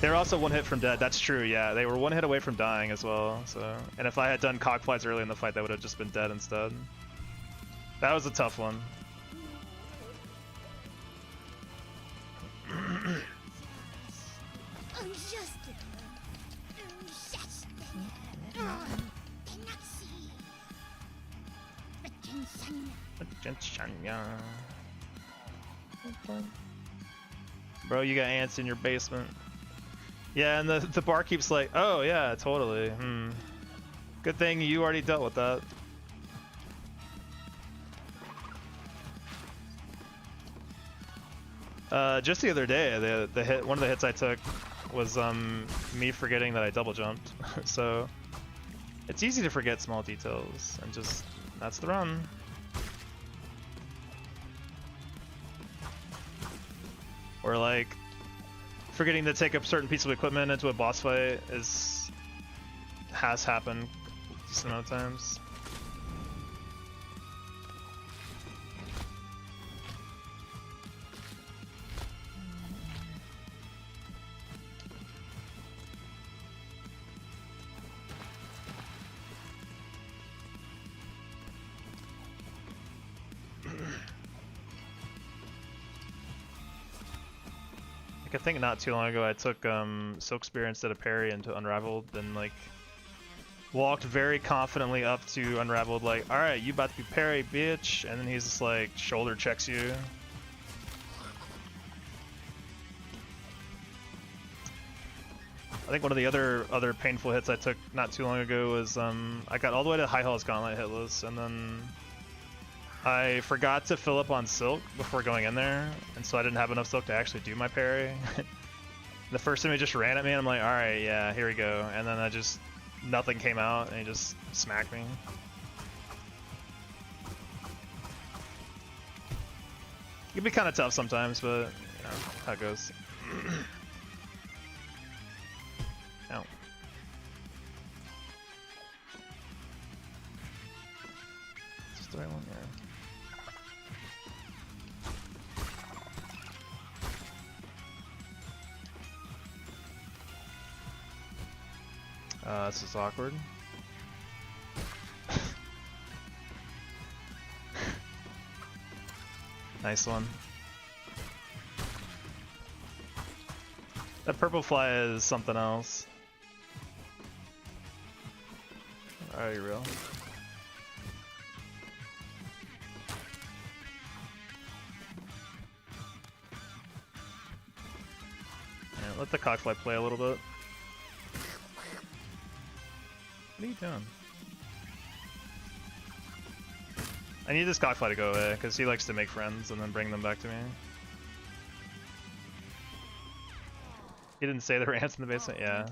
They were also one hit from dead. That's true, yeah. They were one hit away from dying as well. So, and if I had done cockflies early in the fight, that would have just been dead instead. That was a tough one. Bro, you got ants in your basement. Yeah, and the barkeep's like, oh yeah, totally. Good thing you already dealt with that. Just the other day, one of the hits I took was me forgetting that I double jumped. So it's easy to forget small details, and just that's the run. Or like forgetting to take a certain piece of equipment into a boss fight has happened a decent amount of times. I think not too long ago I took Silk Spear instead of parry into Unraveled, and like walked very confidently up to Unraveled like, alright, you about to be parry, bitch, and then he's just like shoulder checks you. I think one of the other painful hits I took not too long ago was I got all the way to High Hall's Gauntlet hitless, and then I forgot to fill up on Silk before going in there, and so I didn't have enough Silk to actually do my parry. The first time he just ran at me, and I'm like, alright, yeah, here we go. And then nothing came out, and he just smacked me. It can be kind of tough sometimes, but, you know, how it goes. Ow. Is this the right one? Yeah. This is awkward. Nice one. That purple fly is something else. Are you real? Yeah, let the cockfly play a little bit. What are you doing? I need this cockfly to go away, because he likes to make friends and then bring them back to me. He didn't say there were ants in the basement? Yeah.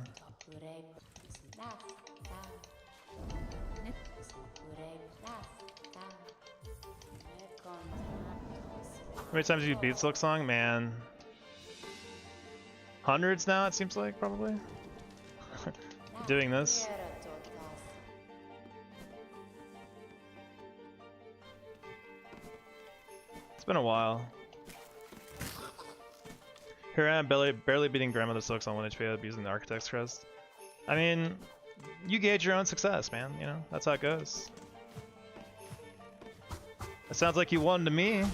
How many times have you beat Silksong? Man. Hundreds now, it seems like, probably. Doing this. It's been a while. Here I am, barely beating Grandmother Silksong 1 HP using the Architect's Crest. I mean, you gauge your own success, man. You know, that's how it goes. It sounds like you won to me.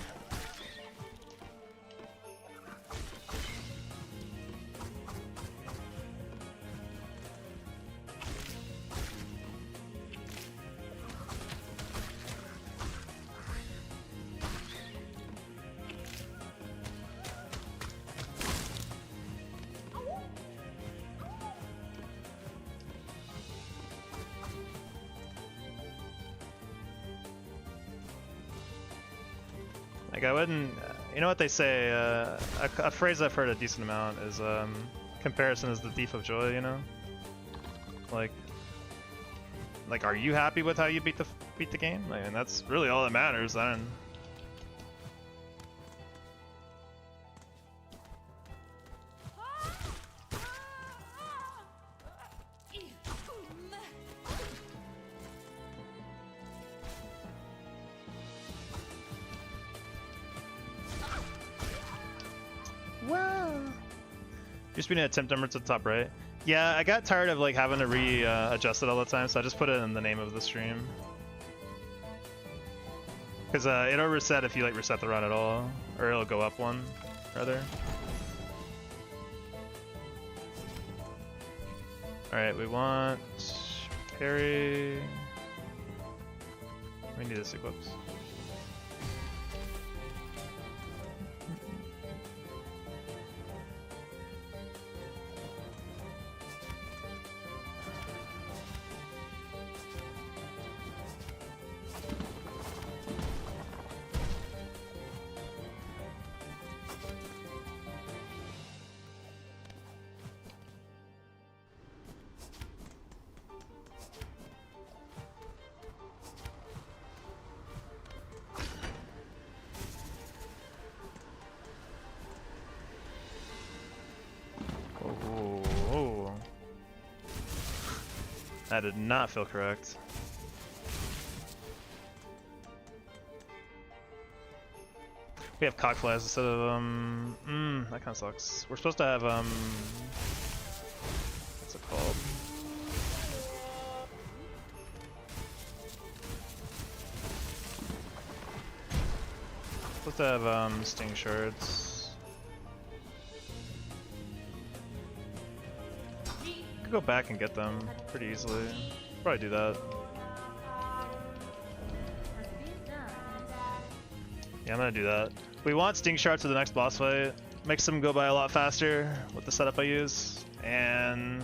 Like, I wouldn't, you know what they say, a phrase I've heard a decent amount is, comparison is the thief of joy, you know? Like, are you happy with how you beat the game? Like, and that's really all that matters, then. Used to be an attempt number to the top right. Yeah, I got tired of like having to adjust it all the time, so I just put it in the name of the stream. Because it'll reset if you like reset the run at all, or it'll go up one, rather. All right, we want parry. We need this equipped. That did not feel correct. We have cockflies instead of that kind of sucks. We're supposed to have what's it called? Supposed to have sting shards. Could go back and get them pretty easily. Probably do that. Yeah, I'm gonna do that. We want sting shards for the next boss fight. Makes them go by a lot faster with the setup I use, and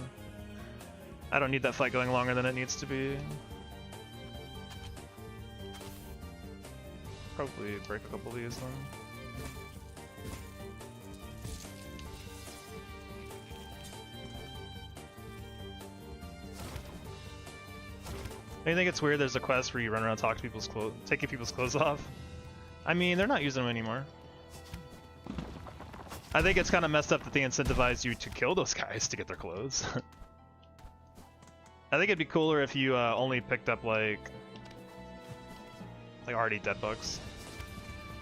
I don't need that fight going longer than it needs to be. Probably break a couple of these then. I think it's weird there's a quest where you run around and talk to people's clothes, taking people's clothes off. I mean, they're not using them anymore. I think it's kind of messed up that they incentivize you to kill those guys to get their clothes. I think it'd be cooler if you only picked up like already dead bugs.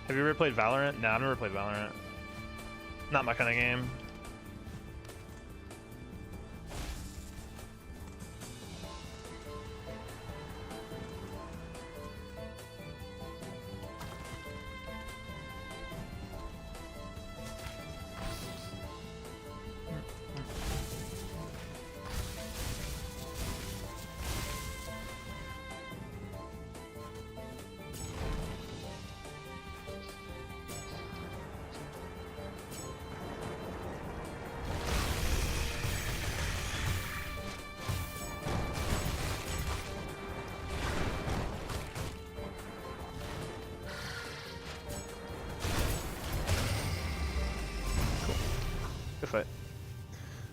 Have you ever played Valorant? No, I've never played Valorant. Not my kind of game. Good fight.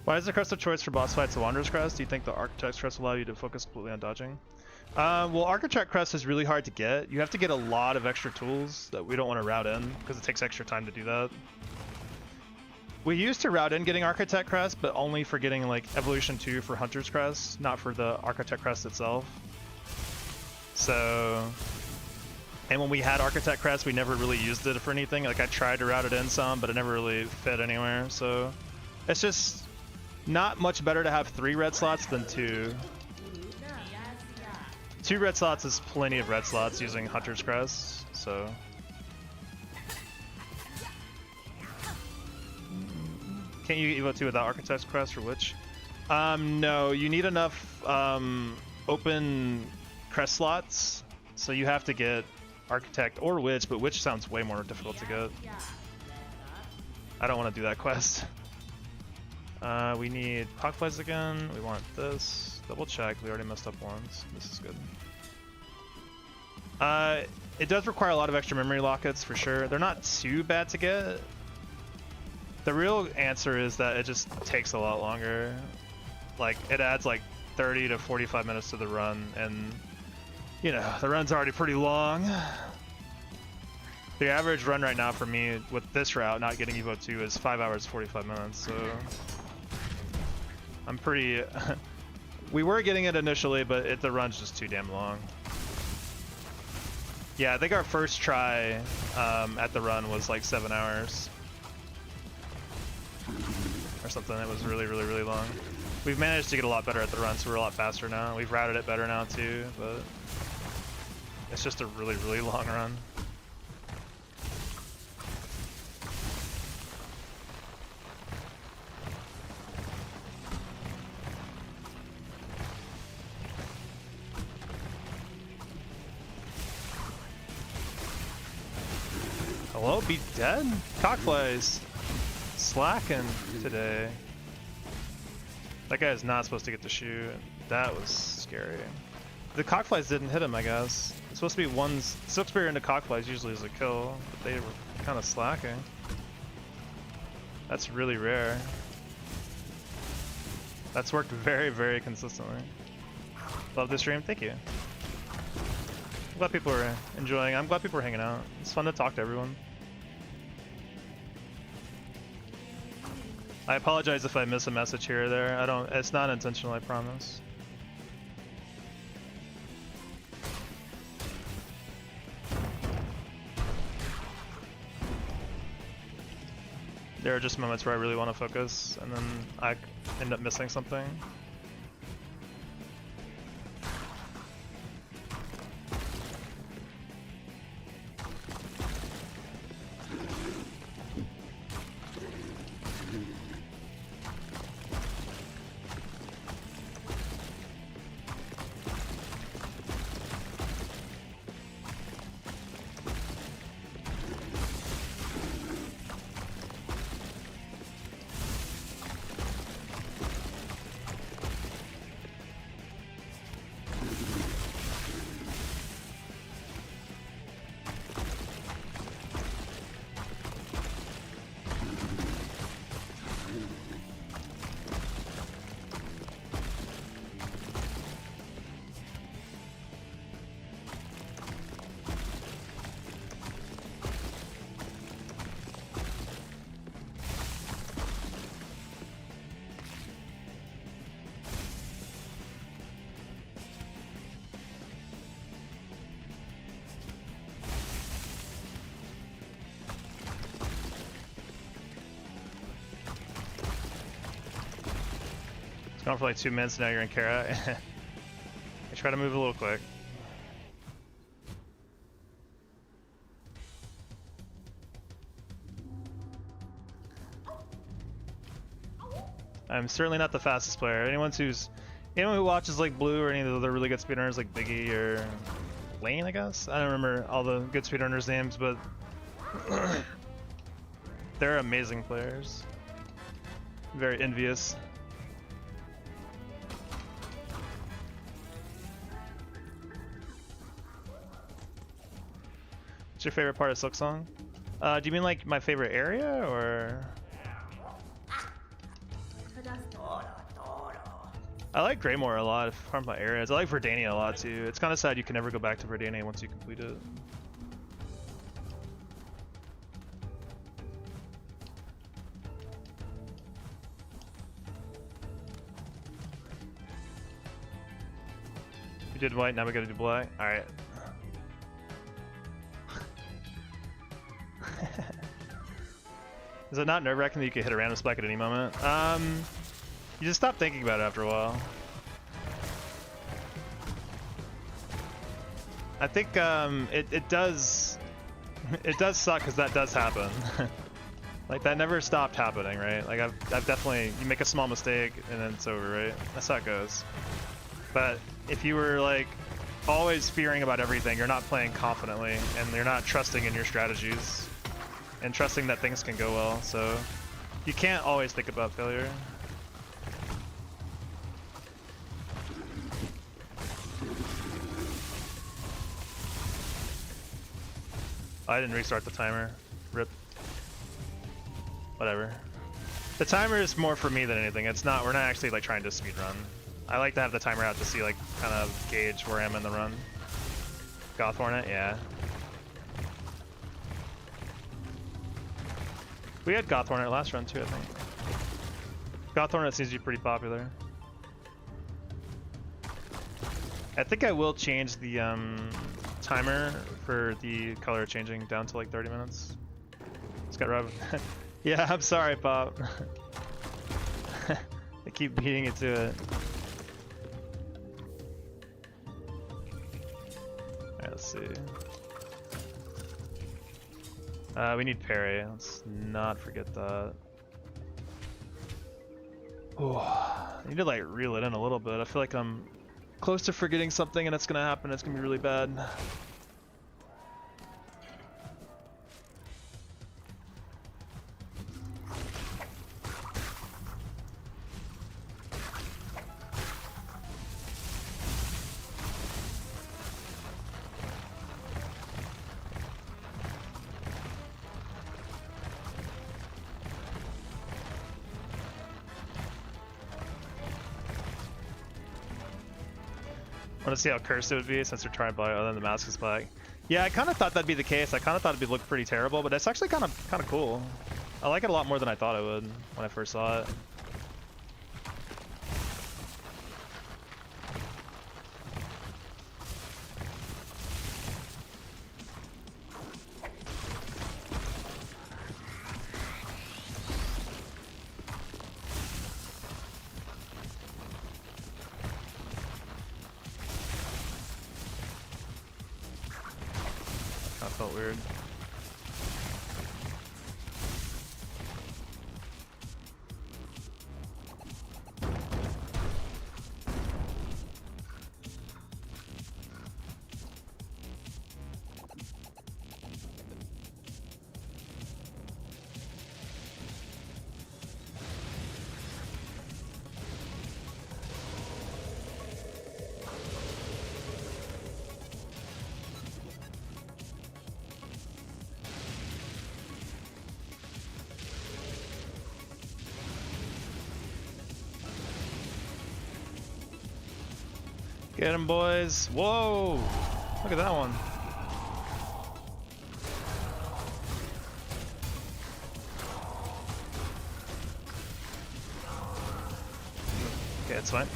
Why is the crest of choice for boss fights the Wanderer's Crest? Do you think the Architect's Crest will allow you to focus completely on dodging? Well, Architect Crest is really hard to get. You have to get a lot of extra tools that we don't want to route in because it takes extra time to do that. We used to route in getting Architect Crest, but only for getting like Evolution 2 for Hunter's Crest, not for the Architect Crest itself. So, and when we had Architect Crest, we never really used it for anything. Like I tried to route it in some, but it never really fit anywhere. So it's just not much better to have 3 red slots than 2. 2 red slots is plenty of red slots using Hunter's Crest, so. Can't you Evo 2 without Architect's Crest or Witch? No, you need enough open crest slots, so you have to get Architect or Witch, but Witch sounds way more difficult to get. I don't want to do that quest. We need Cockflies again. We want this. Double check. We already messed up once. This is good. It does require a lot of extra memory lockets for sure. They're not too bad to get. The real answer is that it just takes a lot longer. Like it adds like 30 to 45 minutes to the run, and you know the run's already pretty long. The average run right now for me with this route, not getting Evo 2, is 5 hours 45 minutes. So I'm pretty. We were getting it initially, but the run's just too damn long. Yeah, I think our first try at the run was like 7 hours. or something. It was really, really, really long. We've managed to get a lot better at the run, so we're a lot faster now. We've routed it better now too, but it's just a really, really long run. Hello, be dead? Cockflies slacking today. That guy is not supposed to get to shoot. That was scary. The cockflies didn't hit him, I guess. It's supposed to be one silk spear into cockflies usually is a kill, but they were kind of slacking. That's really rare. That's worked very, very consistently. Love this stream, thank you. I'm glad people are enjoying. I'm glad people are hanging out. It's fun to talk to everyone. I apologize if I miss a message here or there. It's not intentional, I promise. There are just moments where I really want to focus and then I end up missing something. Gone for like 2 minutes, now you're in Kara. I try to move a little quick. I'm certainly not the fastest player. Anyone who watches like Blue or any of the other really good speedrunners like Biggie or Lane, I guess? I don't remember all the good speedrunners' names, but they're amazing players. Very envious. What's your favorite part of Silksong? Do you mean like my favorite area, or? I like Greymore a lot from my areas. I like Verdania a lot too. It's kind of sad you can never go back to Verdania once you complete it. We did white, now we gotta do black. Alright. Is it not nerve-wracking that you could hit a random spike at any moment? You just stop thinking about it after a while. I think it does suck because that does happen. Like that never stopped happening, right? Like I've definitely, you make a small mistake and then it's over, right? That's how it goes. But if you were like always fearing about everything, you're not playing confidently and you're not trusting in your strategies and trusting that things can go well. So you can't always think about failure. I didn't restart the timer. Rip. Whatever. The timer is more for me than anything. It's not, we're not actually like trying to speedrun. I like to have the timer out to see like kind of gauge where I am in the run. Goth Hornet, yeah. We had Goth Hornet last run too, I think. Goth Hornet seems to be pretty popular. I think I will change the timer for the color changing down to like 30 minutes. It's got Rob. Yeah, I'm sorry, Pop. They keep beating it to it. Alright, let's see. We need parry. Let's not forget that. Oh, I need to like reel it in a little bit. I feel like I'm close to forgetting something and it's gonna happen. It's gonna be really bad. I want to see how cursed it would be since they're trying to buy other than the mask is black. Yeah, I kind of thought that'd be the case. I kind of thought it'd look pretty terrible, but it's actually kind of cool. I like it a lot more than I thought it would when I first saw it. Felt weird. Get him, boys. Whoa! Look at that one. Okay, it's fine.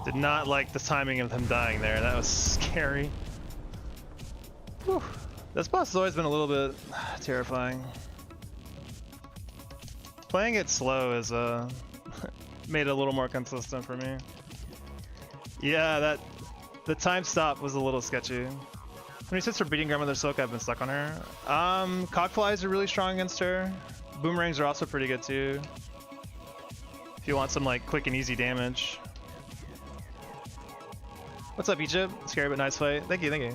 Did not like the timing of him dying there. That was scary. Whew. This boss has always been a little bit terrifying. Playing it slow is made it a little more consistent for me. Yeah, the time stop was a little sketchy. When he says for beating Grandmother Silk, I've been stuck on her. Cockflies are really strong against her. Boomerangs are also pretty good too. If you want some like quick and easy damage. What's up, Egypt? Scary but nice fight. Thank you, thank you.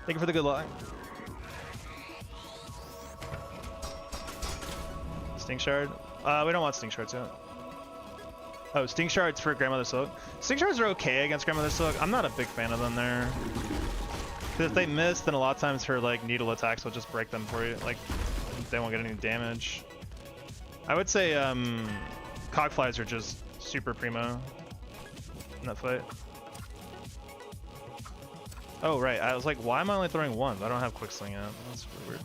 Thank you for the good luck. Sting Shard? We don't want Sting Shards yet. Oh, Sting Shards for Grandmother Silk. Sting Shards are okay against Grandmother Silk. I'm not a big fan of them there. Because if they miss, then a lot of times her like needle attacks will just break them for you. Like, they won't get any damage. I would say Cockflies are just super primo in that fight. Oh, right. I was like, why am I only throwing one? I don't have quick sling yet. That's really weird.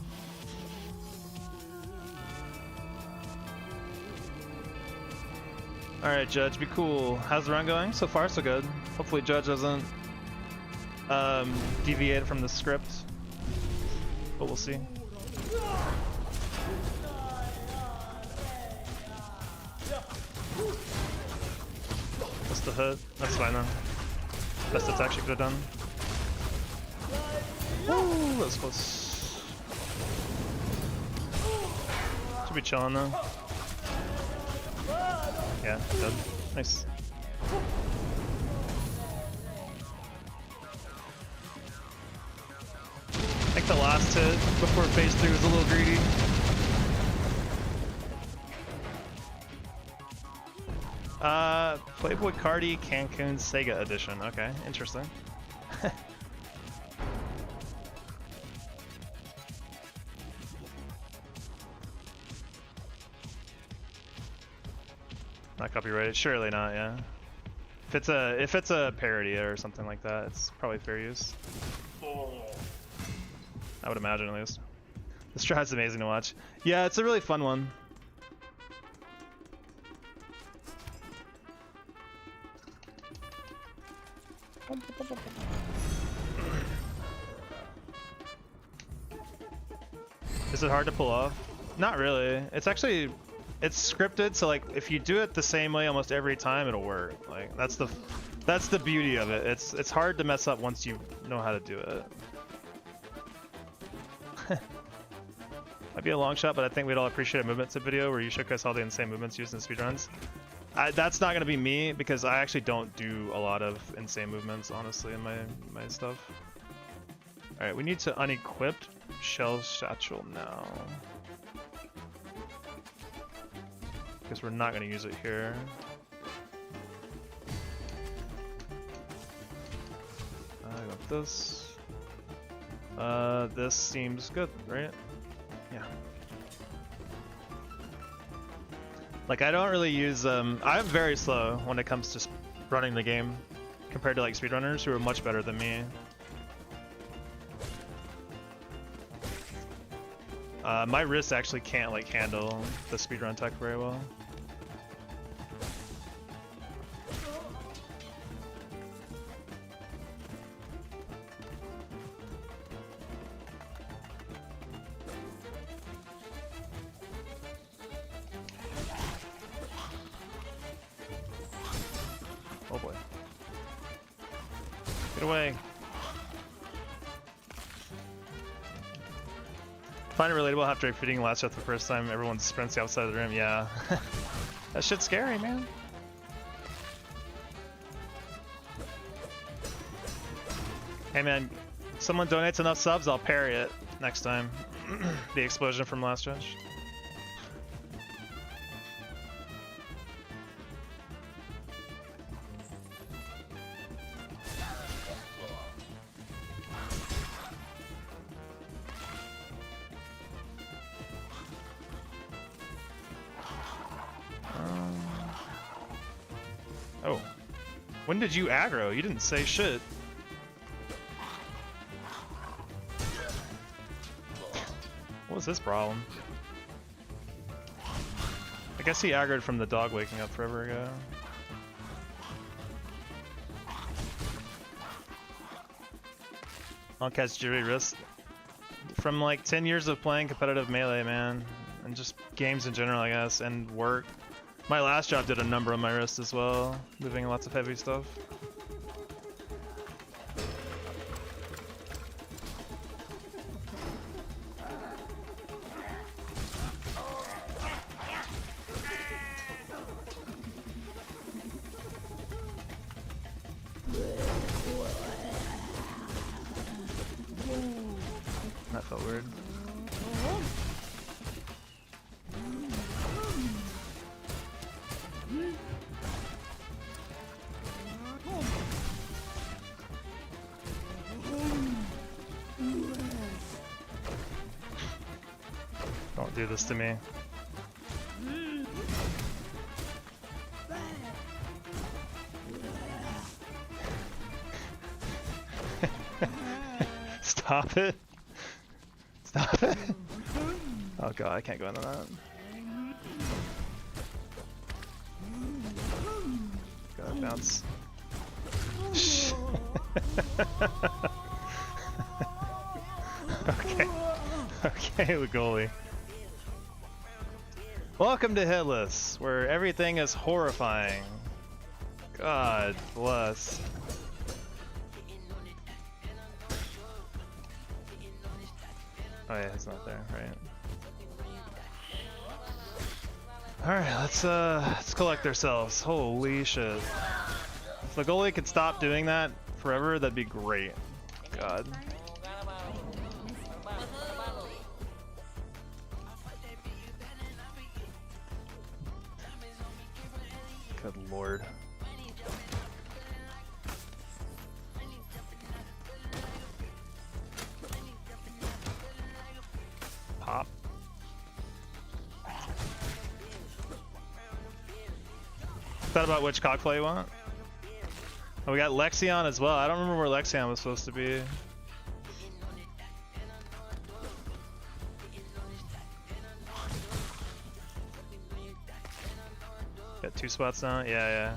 Alright, Judge, be cool. How's the run going? So far, so good. Hopefully Judge doesn't deviate from the script. But we'll see. That's the hit. That's fine though. Best attack she could have done. Woo, that was close. Should be chilling though. Yeah, dead. Nice. I think the last hit before phase 3 was a little greedy. Playboy Cardi Cancun Sega Edition. Okay, interesting. Not copyrighted? Surely not, yeah. If it's a parody or something like that, it's probably fair use. I would imagine at least. This strat's amazing to watch. Yeah, it's a really fun one. Is it hard to pull off? Not really. It's actually, it's scripted, so like if you do it the same way almost every time, it'll work. Like that's the beauty of it. It's hard to mess up once you know how to do it. Might be a long shot, but I think we'd all appreciate a movement tip video where you show us all the insane movements used in speedruns. That's not gonna be me because I actually don't do a lot of insane movements, honestly, in my stuff. All right, we need to unequip Shell Satchel now. Because we're not going to use it here. I got this. This seems good, right? Yeah. Like, I don't really use, I'm very slow when it comes to running the game compared to like speedrunners who are much better than me. My wrist actually can't like handle the speedrun tech very well. Oh boy. Get away. Find it relatable after repeating last shot the first time, everyone sprints outside of the rim. Yeah. That shit's scary, man. Hey man, someone donates enough subs, I'll parry it next time. The explosion from last stretch. Oh. When did you aggro? You didn't say shit. What was his problem? I guess he aggroed from the dog waking up forever ago. I'll catch jittery wrist. From like 10 years of playing competitive Melee, man. And just games in general, I guess, and work. My last job did a number on my wrist as well, moving lots of heavy stuff. That felt weird. Don't do this to me. Stop it. Stop it. Oh god, I can't go into that. Gotta bounce. Okay. Okay, the goalie. Welcome to Hitless, where everything is horrifying. God bless. Oh yeah, it's not there, right? Alright, let's collect ourselves. Holy shit. If the goalie could stop doing that forever, that'd be great. God. Good lord. Pop. Thought about which cockplay you want? Oh, we got Lexion as well. I don't remember where Lexion was supposed to be. Got 2 spots now? Yeah, yeah.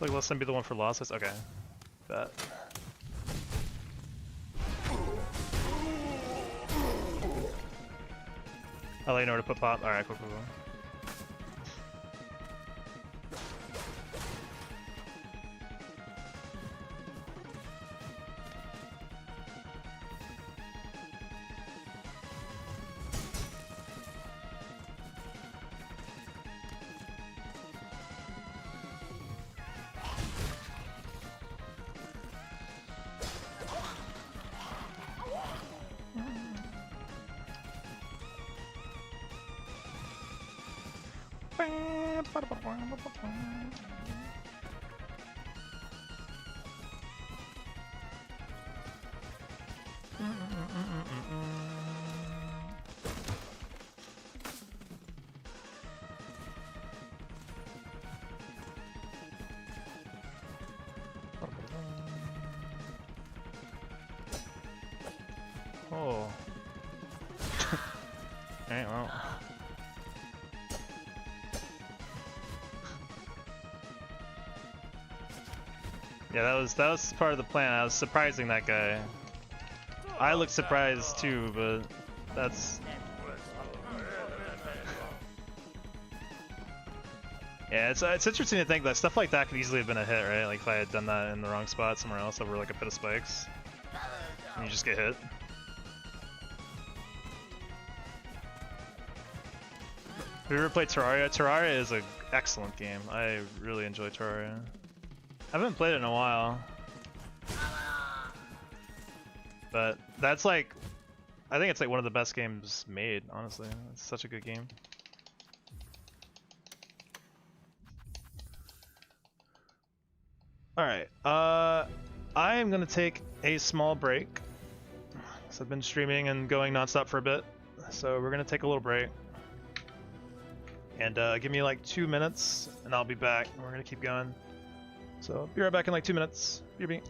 Like, let them be the one for losses? Okay. Bet. I'll let you know where to put pop. Alright, cool, cool, cool. Oh. Alright, well. Yeah, that was part of the plan. I was surprising that guy. I look surprised too, but that's... Yeah, it's interesting to think that stuff like that could easily have been a hit, right? Like if I had done that in the wrong spot somewhere else over like a pit of spikes, and you just get hit. Have you ever played Terraria? Terraria is an excellent game. I really enjoy Terraria. I haven't played it in a while. But that's like, I think it's like one of the best games made, honestly. It's such a good game. Alright, I am gonna take a small break. So I've been streaming and going nonstop for a bit. So we're gonna take a little break. And give me like 2 minutes and I'll be back and we're gonna keep going. So be right back in like 2 minutes. BRB.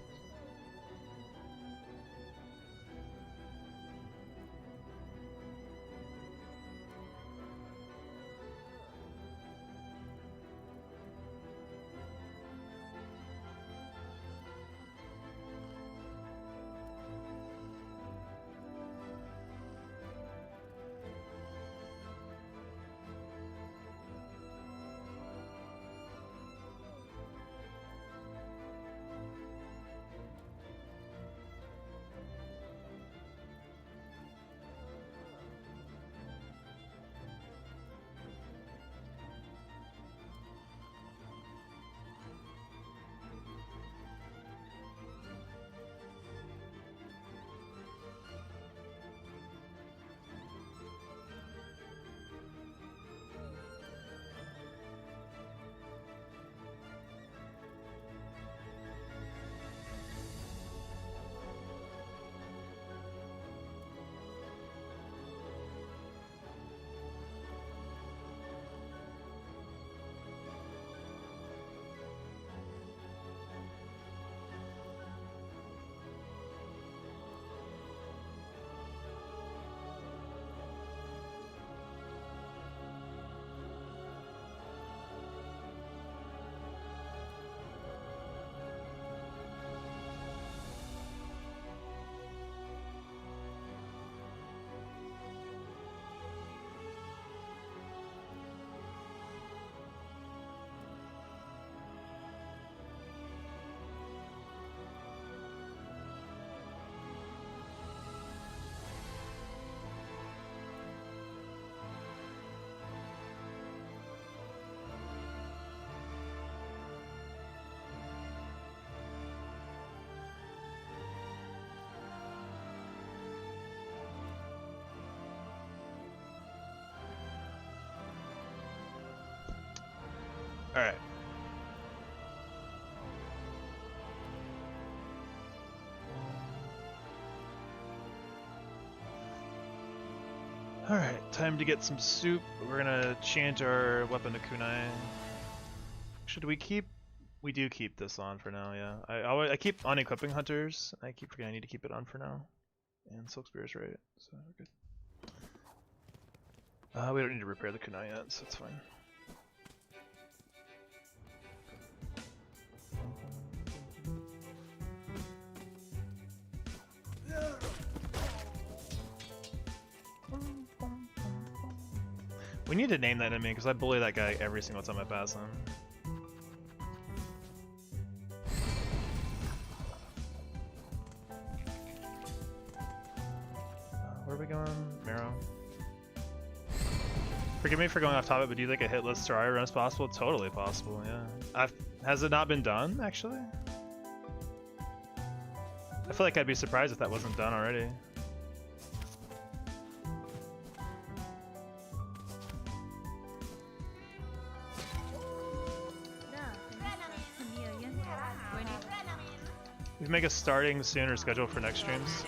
Alright. Alright, time to get some soup. We're gonna change our weapon to kunai. Should we keep... We do keep this on for now, yeah. I keep unequipping hunters. I keep forgetting I need to keep it on for now. And Silk Spear's right, so we're good. We don't need to repair the kunai yet, so it's fine. We need to name that enemy because I bully that guy every single time I pass him. Where are we going? Marrow. Forgive me for going off topic, but do you think a hitless Soraya run is possible? Totally possible, yeah. Has it not been done, actually? I feel like I'd be surprised if that wasn't done already. We make a starting sooner schedule for next streams.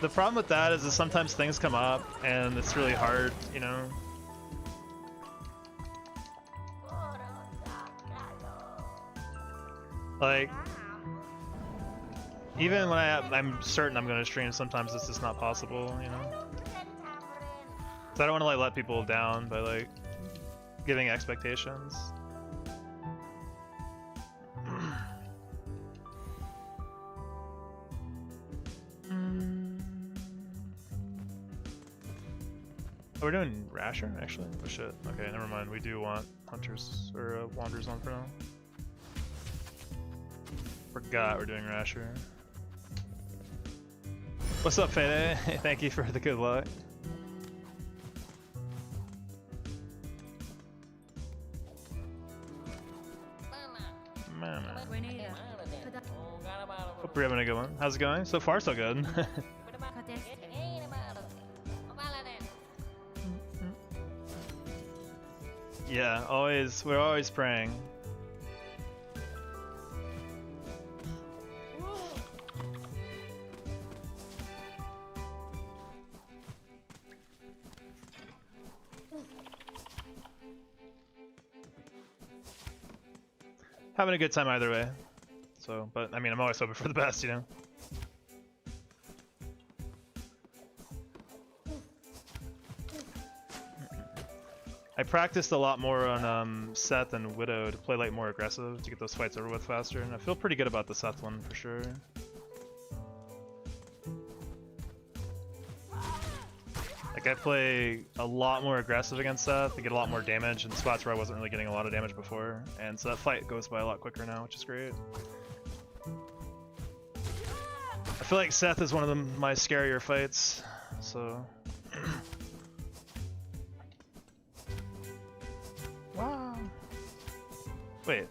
The problem with that is that sometimes things come up and it's really hard, you know? Like, even when I'm certain I'm going to stream, sometimes it's just not possible, you know? So I don't want to like let people down by like giving expectations. Oh, we're doing Rasher, actually? Oh shit. Okay, never mind. We do want Hunters, or Wanderers on for now. Forgot we're doing Rasher. What's up, Fede? Thank you for the good luck. Mama. Hope you're having a good one. How's it going? So far, so good. Yeah, always. We're always praying. Having a good time either way. So, but I mean, I'm always hoping for the best, you know? I practiced a lot more on Seth and Widow to play like more aggressive to get those fights over with faster, and I feel pretty good about the Seth one for sure. Like I play a lot more aggressive against Seth to get a lot more damage in spots where I wasn't really getting a lot of damage before, and so that fight goes by a lot quicker now, which is great. I feel like Seth is one of my scarier fights, so... Wow. Wait.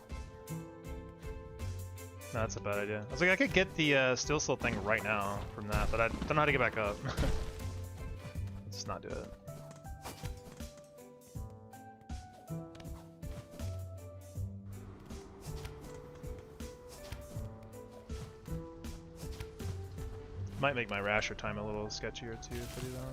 No, that's a bad idea. I was like, I could get the Steel Soul thing right now from that, but I don't know how to get back up. Let's not do it. Might make my Rasher time a little sketchier too if I do that.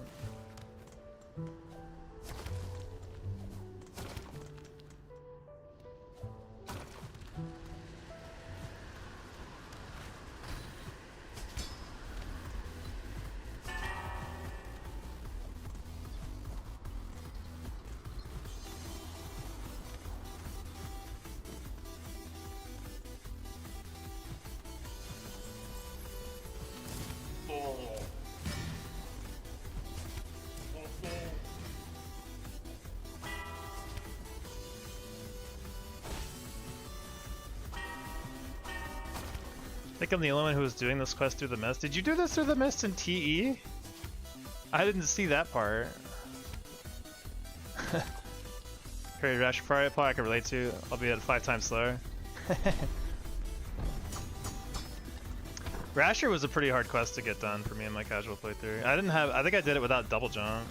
I think I'm the only one who was doing this quest through the mist. Did you do this through the mist in TE? I didn't see that part. Created Rash Fire apply I can relate to, albeit 5 times slower. Rasher was a pretty hard quest to get done for me in my casual playthrough. I think I did it without double jump.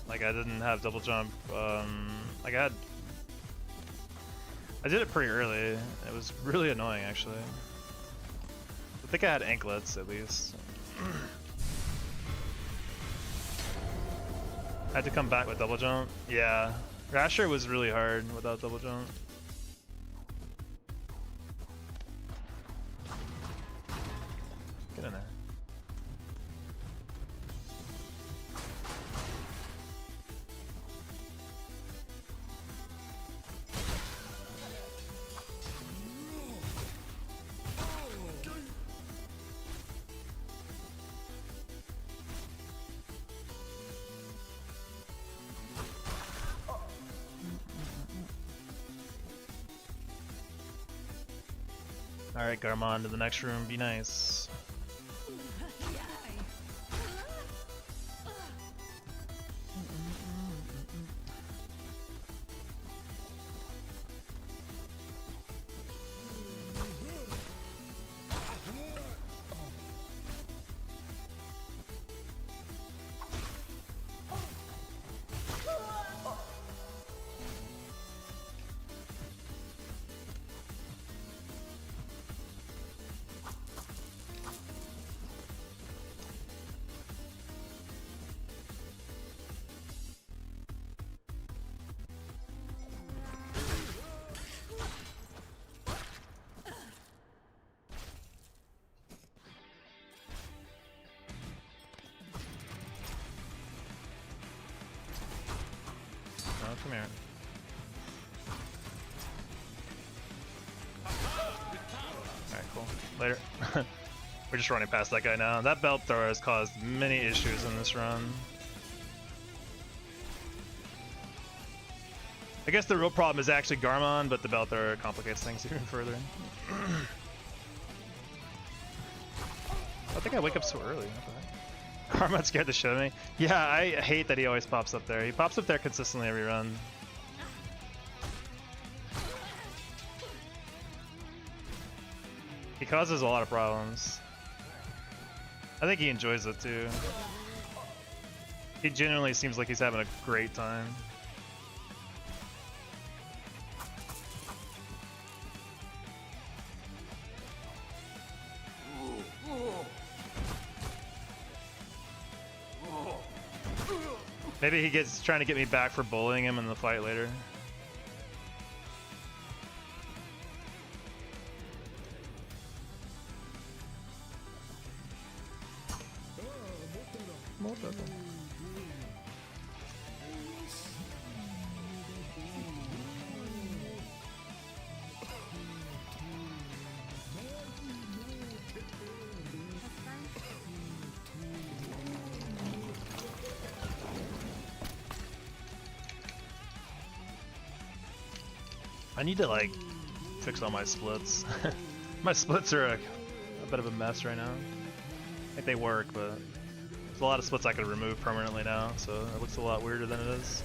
Like I didn't have double jump, like I I did it pretty early. It was really annoying, actually. I think I had anklets, at least. I had to come back with double jump. Yeah. Rasher was really hard without double jump. Get in there. Alright, Garmon, to the next room, be nice. Oh, come here. Alright, cool. Later. We're just running past that guy now. That belt thrower has caused many issues in this run. I guess the real problem is actually Garmon, but the belt thrower complicates things even further. I think I wake up so early. Garmon scared the shit out of me. Yeah, I hate that he always pops up there. He pops up there consistently every run. He causes a lot of problems. I think he enjoys it too. He genuinely seems like he's having a great time. Maybe he gets trying to get me back for bullying him in the fight later. I need to like fix all my splits. My splits are a bit of a mess right now. I think they work, but there's a lot of splits I could remove permanently now, so it looks a lot weirder than it is.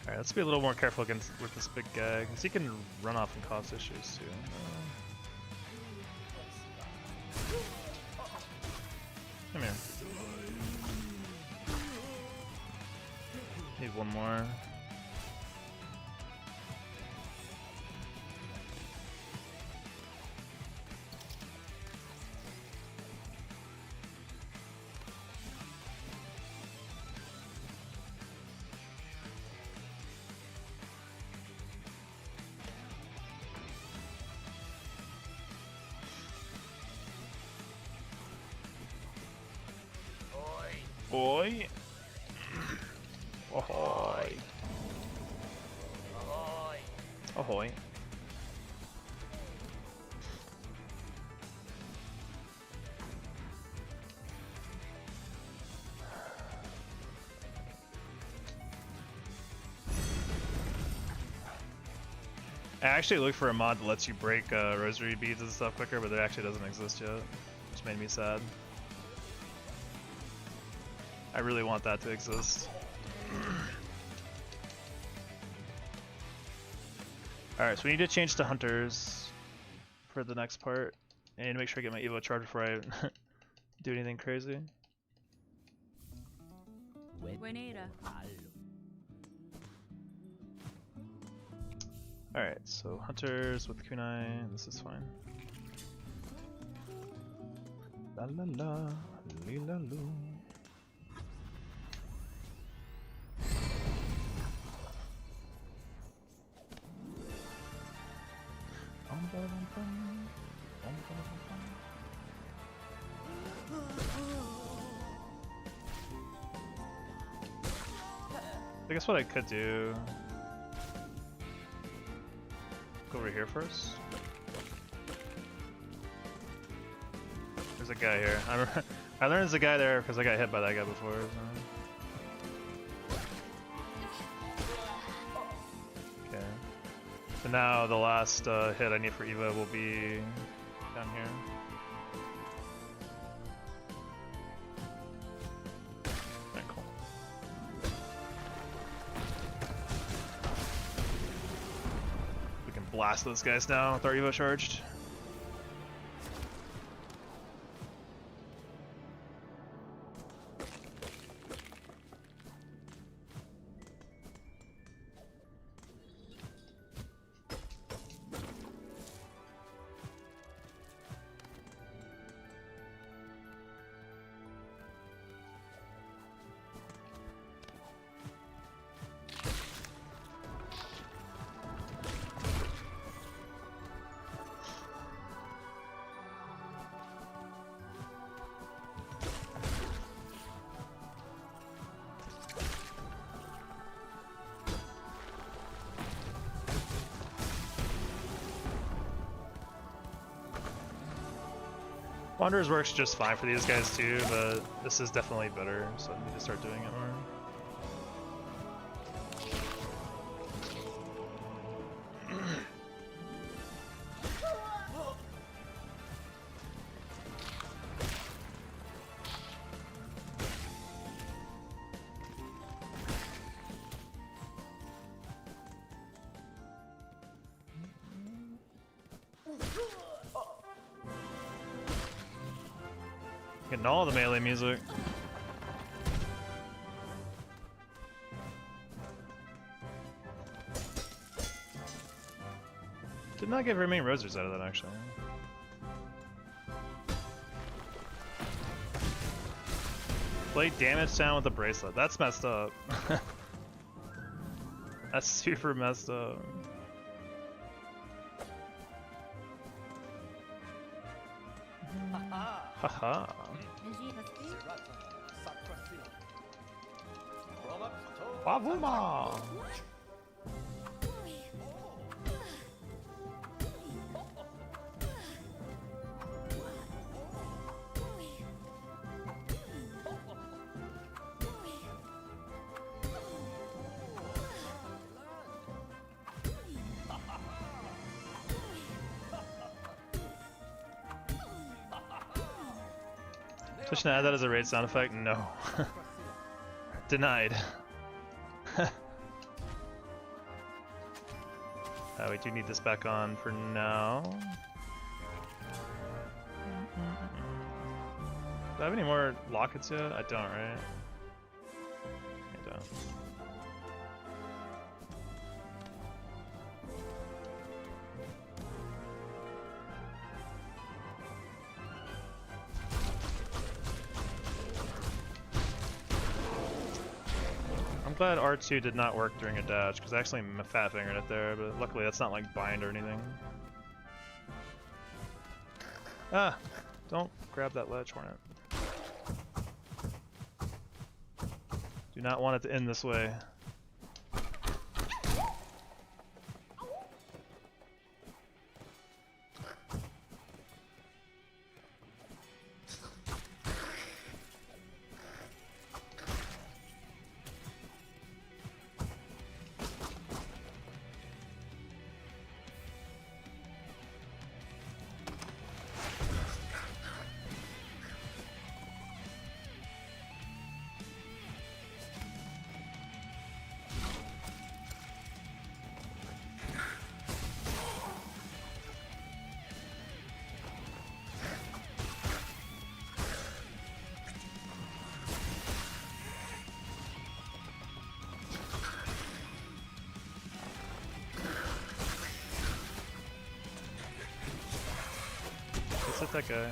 Alright, let's be a little more careful against with this big guy, because he can run off and cause issues too. Come here. Need one more. Boy. Ahoy. Ahoy. Ahoy. I actually looked for a mod that lets you break rosary beads and stuff quicker, but it actually doesn't exist yet, which made me sad. I really want that to exist. Alright, so we need to change to hunters for the next part. I need to make sure I get my Evo charged before I do anything crazy. Alright, so hunters with kunai, this is fine. La la la, li la loo. I guess what I could do, go over here first. There's a guy here. I learned there's a guy there because I got hit by that guy before. So. Okay. So now the last hit I need for Evo will be down here. Alright, cool. We can blast those guys now with our Evo charged. Wanderers works just fine for these guys too, but this is definitely better, so I need to start doing it more. Getting all the melee music. Did not get very many rosers out of that actually. Play damage down with a bracelet. That's messed up. That's super messed up. Haha. Wavuma! So should I add that as a raid sound effect? No. Denied. We do need this back on for now. Do I have any more lockets yet? I don't, right? I don't. I'm glad R2 did not work during a dash, because I actually fat fingered it there, but luckily that's not like bind or anything. Ah! Don't grab that ledge, Hornet. Do not want it to end this way. hit that guy. Okay.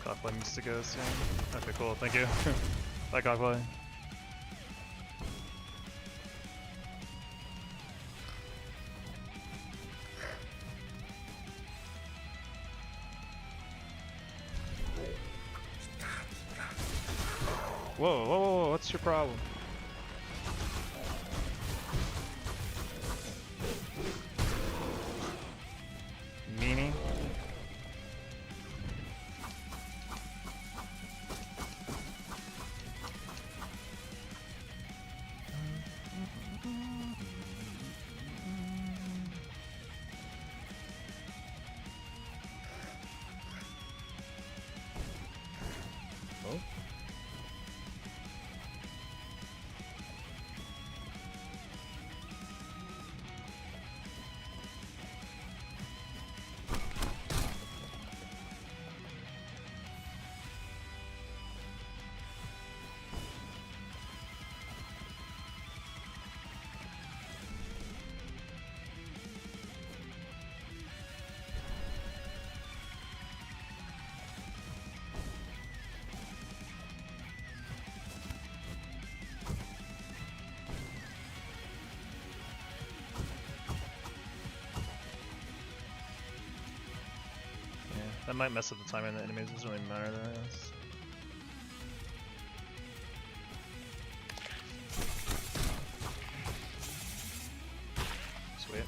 Cockplay needs to go soon. Okay, cool, thank you. Bye, Cockplay. Whoa, whoa, whoa, what's your problem? Meanie? Oh. That might mess up the timing of the enemies, it doesn't really matter there, I guess. Sweet.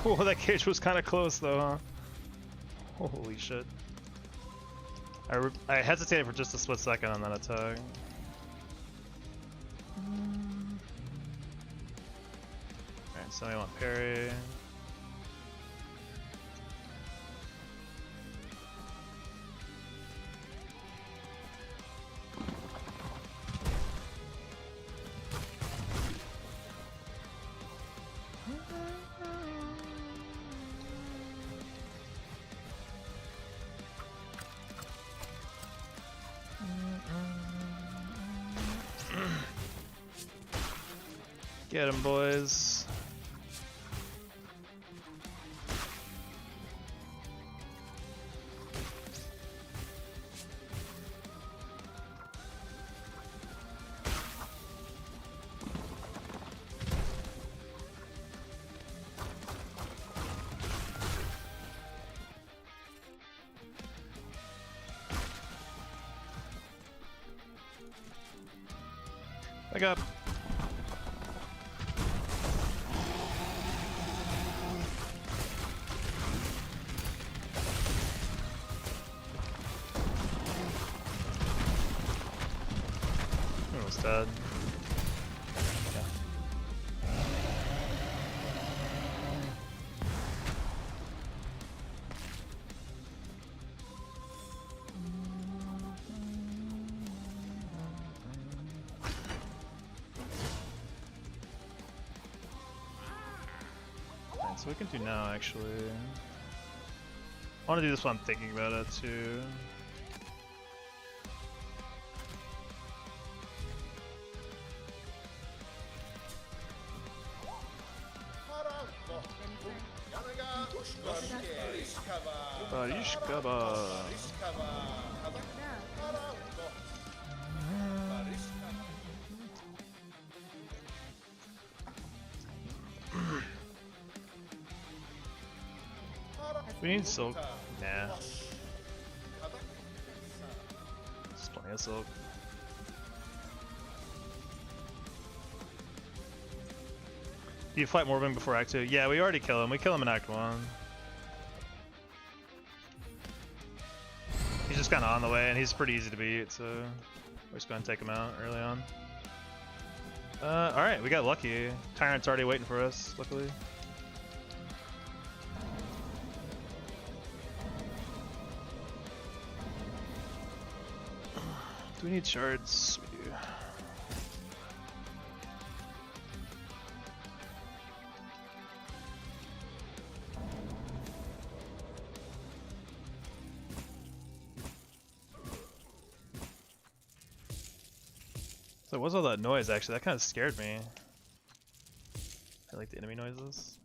Oh, that cage was kind of close though, huh? Holy shit. I hesitated for just a split second on that attack. Alright, so I want parry. Get him, boys. Back up. Almost dead. So we can do now, actually. I want to do this while I'm thinking about it, too. Barishkaba. We need silk. Nah. There's plenty of silk. Do you fight Morbin before Act 2? Yeah, we already kill him. We kill him in Act 1. He's just kind of on the way, and he's pretty easy to beat, so we're just going to take him out early on. Alright, we got lucky. Tyrant's already waiting for us, luckily. Do we need shards? We do. So what's all that noise actually? That kind of scared me. I like the enemy noises.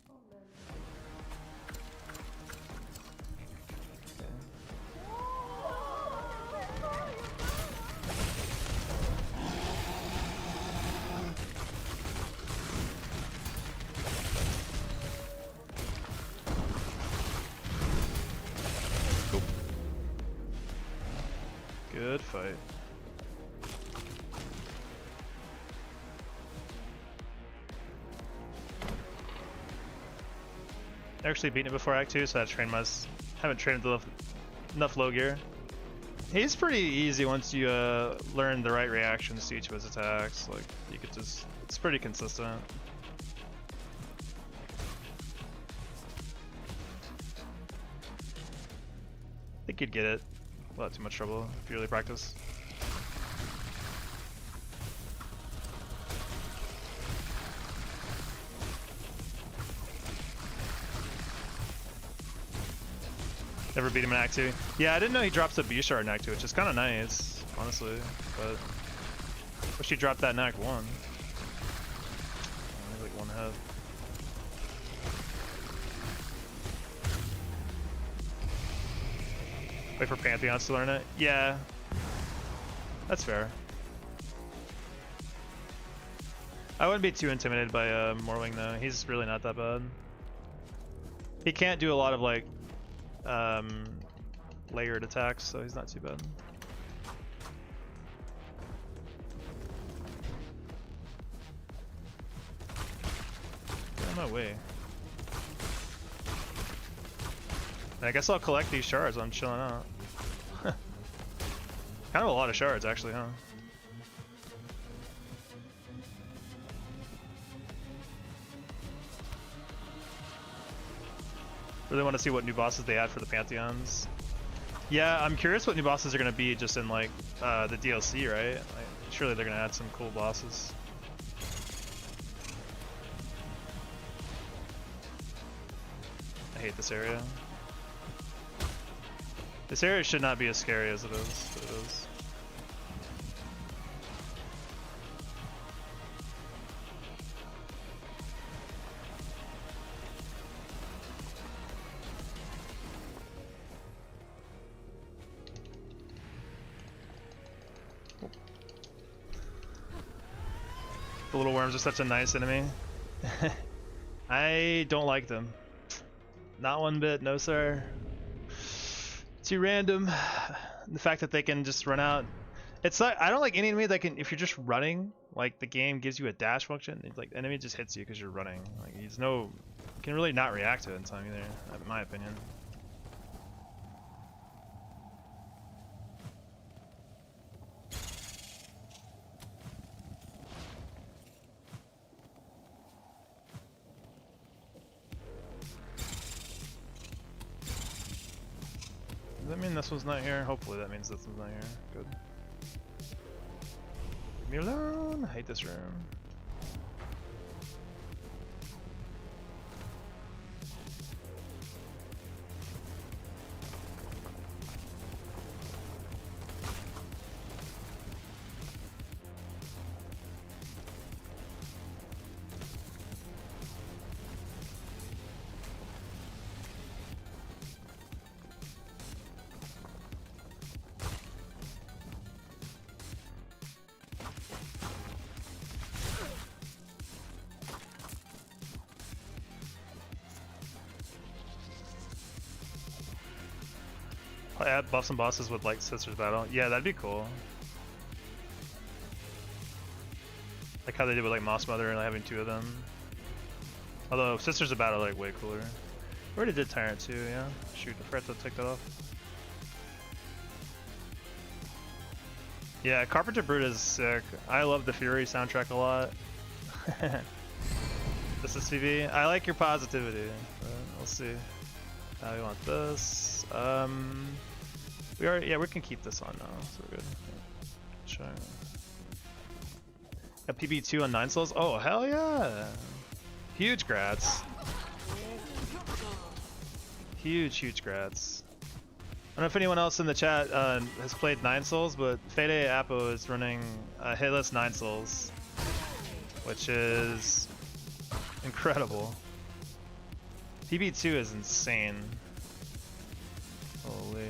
Cool. Good fight. Actually beaten it before Act 2, so I haven't trained enough low gear. He's pretty easy once you learn the right reactions to each of his attacks. Like you could just, it's pretty consistent. I think you'd get it without too much trouble if you really practice. Never beat him in Act 2. Yeah, I didn't know he drops a B shard in Act 2, which is kind of nice, honestly. But wish he dropped that in Act 1. Only like one head. Wait for Pantheons to learn it? Yeah. That's fair. I wouldn't be too intimidated by Morwing though. He's really not that bad. He can't do a lot of like layered attacks, so he's not too bad. Get out of my way. I guess I'll collect these shards while I'm chilling out. Kind of a lot of shards actually, huh? Really want to see what new bosses they add for the Pantheons. Yeah, I'm curious what new bosses are going to be just in like the DLC, right? Like, surely they're going to add some cool bosses. I hate this area. This area should not be as scary as it is, but it is. The little worms are such a nice enemy. I don't like them. Not one bit, no sir. Too random. The fact that they can just run out. It's like, I don't like any enemy that can, if you're just running, like the game gives you a dash function, it's like the enemy just hits you because you're running. Like he's you can really not react to it in time either, in my opinion. Does that mean this one's not here? Hopefully that means this one's not here. Good. Leave me alone. I hate this room. Add buff some bosses with like Sisters Battle. Yeah, that'd be cool. Like how they did with like Moss Mother and like, having two of them. Although Sisters of Battle are like way cooler. We already did Tyrant too, yeah. Shoot, I forgot to take that off. Yeah, Carpenter Brute is sick. I love the Fury soundtrack a lot. This is CV. I like your positivity. We'll see. Now we want this. We can keep this on now, so we're good. Sure. A PB2 on 9 souls? Oh, hell yeah! Huge grats. Huge grats. I don't know if anyone else in the chat has played 9 souls, but Fede Apo is running Hitless 9 souls, which is incredible. PB2 is insane. Holy.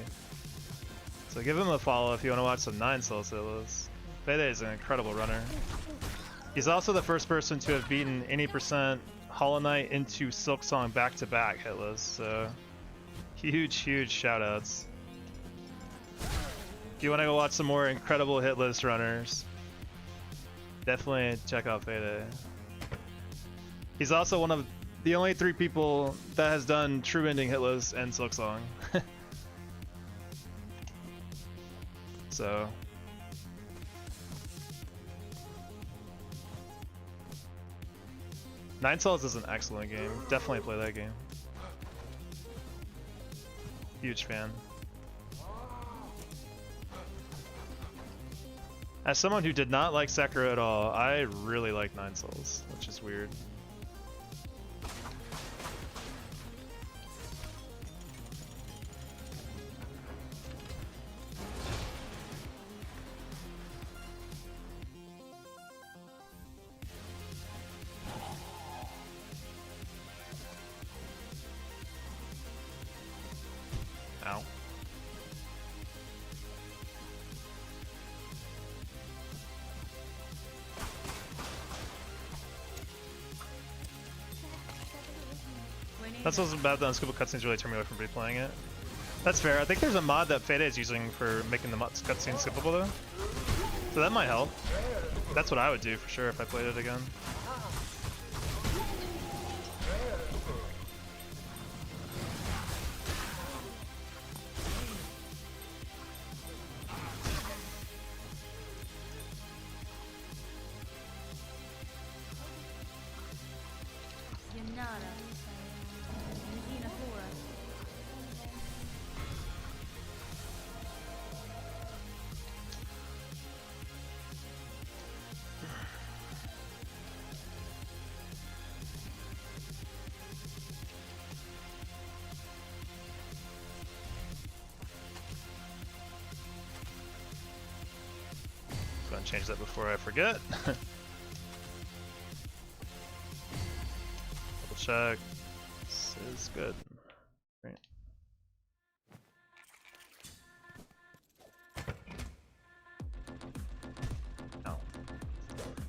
So give him a follow if you want to watch some 9 souls Hitless. Fede is an incredible runner. He's also the first person to have beaten any percent Hollow Knight into Silksong back-to-back Hitless, so huge shoutouts. If you want to go watch some more incredible Hitless runners, definitely check out Fede. He's also one of the only 3 people that has done true ending Hitless and Silksong. So 9 Souls is an excellent game. Definitely play that game. Huge fan. As someone who did not like Sekiro at all, I really like 9 Souls, which is weird. Ow. That's what's bad though. Scuba cutscenes really turn me away from replaying it. That's fair. I think there's a mod that Fede is using for making the cutscenes skippable though. So that might help. That's what I would do for sure if I played it again. Go and change that before I forget. Double check. This is good. Great. Oh. How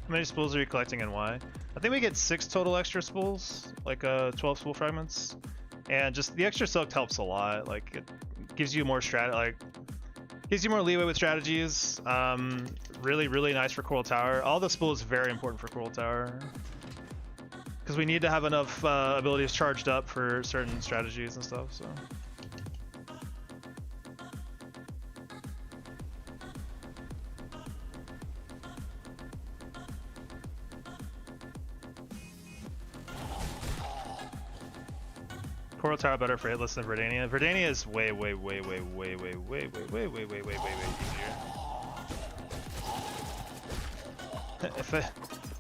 many spools are you collecting and why? I think we get 6 total extra spools, like 12 spool fragments. And just the extra soaked helps a lot. Like it gives you more gives you more leeway with strategies. Really nice for Coral Tower. All the spool is very important for Coral Tower because we need to have enough abilities charged up for certain strategies and stuff. So. Coral Tower better for Hitless than Verdania. Verdania is way easier.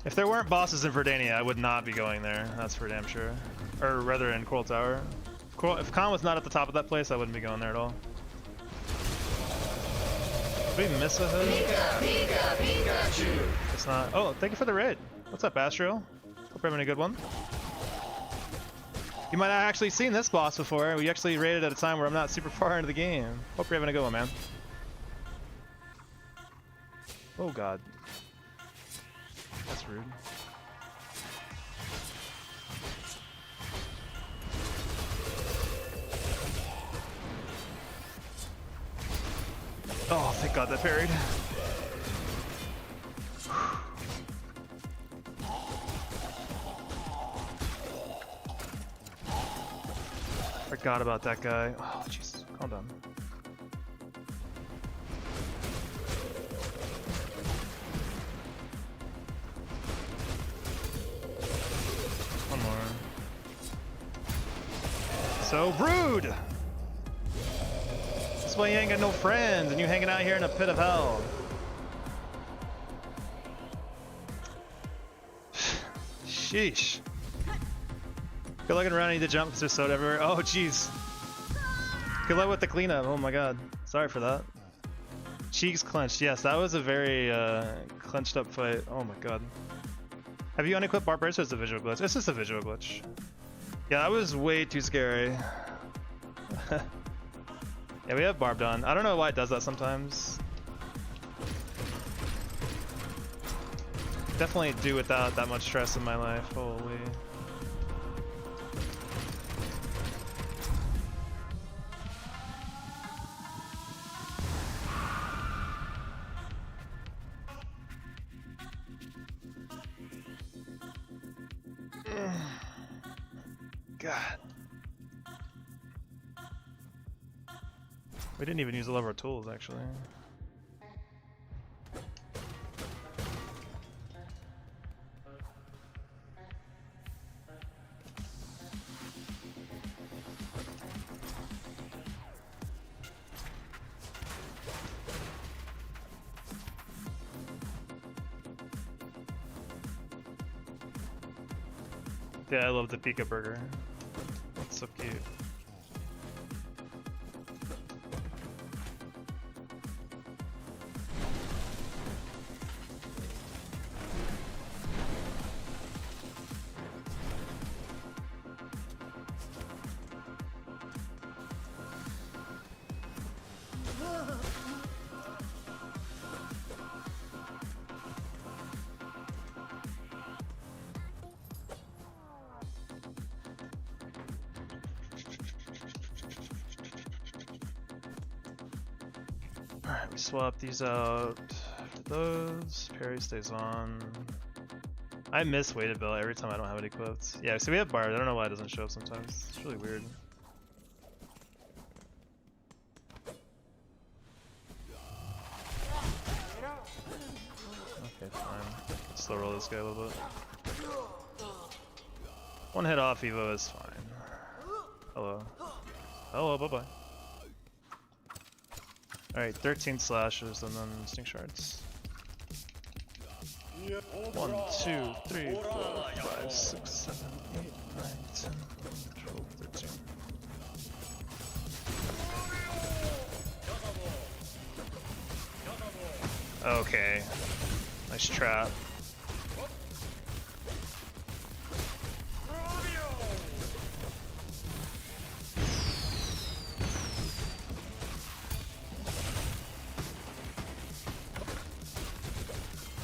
If there weren't bosses in Verdania, I would not be going there. That's for damn sure. Or rather in Coral Tower. If Khan was not at the top of that place, I wouldn't be going there at all. Did we miss a hit? It's not. Oh, thank you for the raid. What's up, Astro? Hope you're having a good one. You might not have actually seen this boss before. We actually raided at a time where I'm not super far into the game. Hope you're having a good one, man. Oh god. That's rude. Oh, thank god that parried. Forgot about that guy. Oh, jeez. Calm down. So rude! That's why you ain't got no friends and you hanging out here in a pit of hell. Sheesh. Good luck around, I need to jump because there's soda everywhere. Oh jeez. Good luck with the cleanup. Oh my god. Sorry for that. Cheeks clenched. Yes, that was a very clenched up fight. Oh my god. Have you unequipped Barb Burst or is it a visual glitch? It's just a visual glitch. Yeah, that was way too scary. Yeah, we have Barb done. I don't know why it does that sometimes. Definitely do without that much stress in my life. Holy. God. We didn't even use all of our tools, actually. Yeah, I love the Pika burger. It's so cute. Alright, we swap these out for those. Parry stays on. I miss weighted belt every time I don't have it equipped. Yeah, so we have bars. I don't know why it doesn't show up sometimes. It's really weird. Okay, fine. Let's slow roll this guy a little bit. One hit off Evo is fine. Hello. Hello, bye-bye. Alright, 13 slashes and then stink shards. 1, 2, 3, 4, 5, 6, 7, 8, 9, 10, 12, 13. Okay. Nice trap.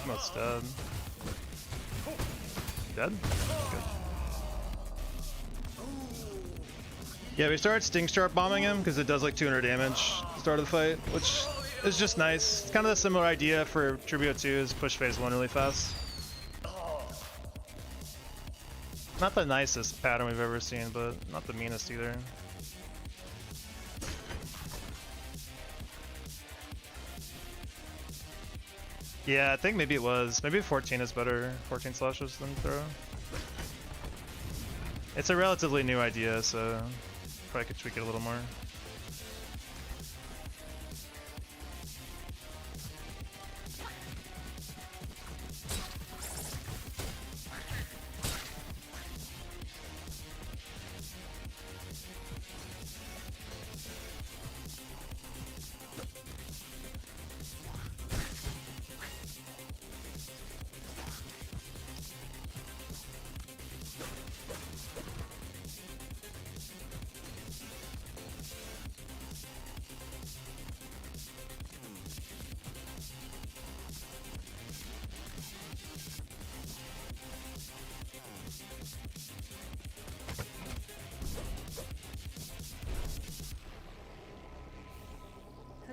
Almost dead. Dead? Good. Yeah, we started Sting Sharp bombing him because it does like 200 damage at the start of the fight, which is just nice. It's kind of a similar idea for Tribute 2 is push phase 1 really fast. Not the nicest pattern we've ever seen, but not the meanest either. Yeah, I think maybe it was. Maybe 14 is better. 14 slashes than throw. It's a relatively new idea, so probably could tweak it a little more.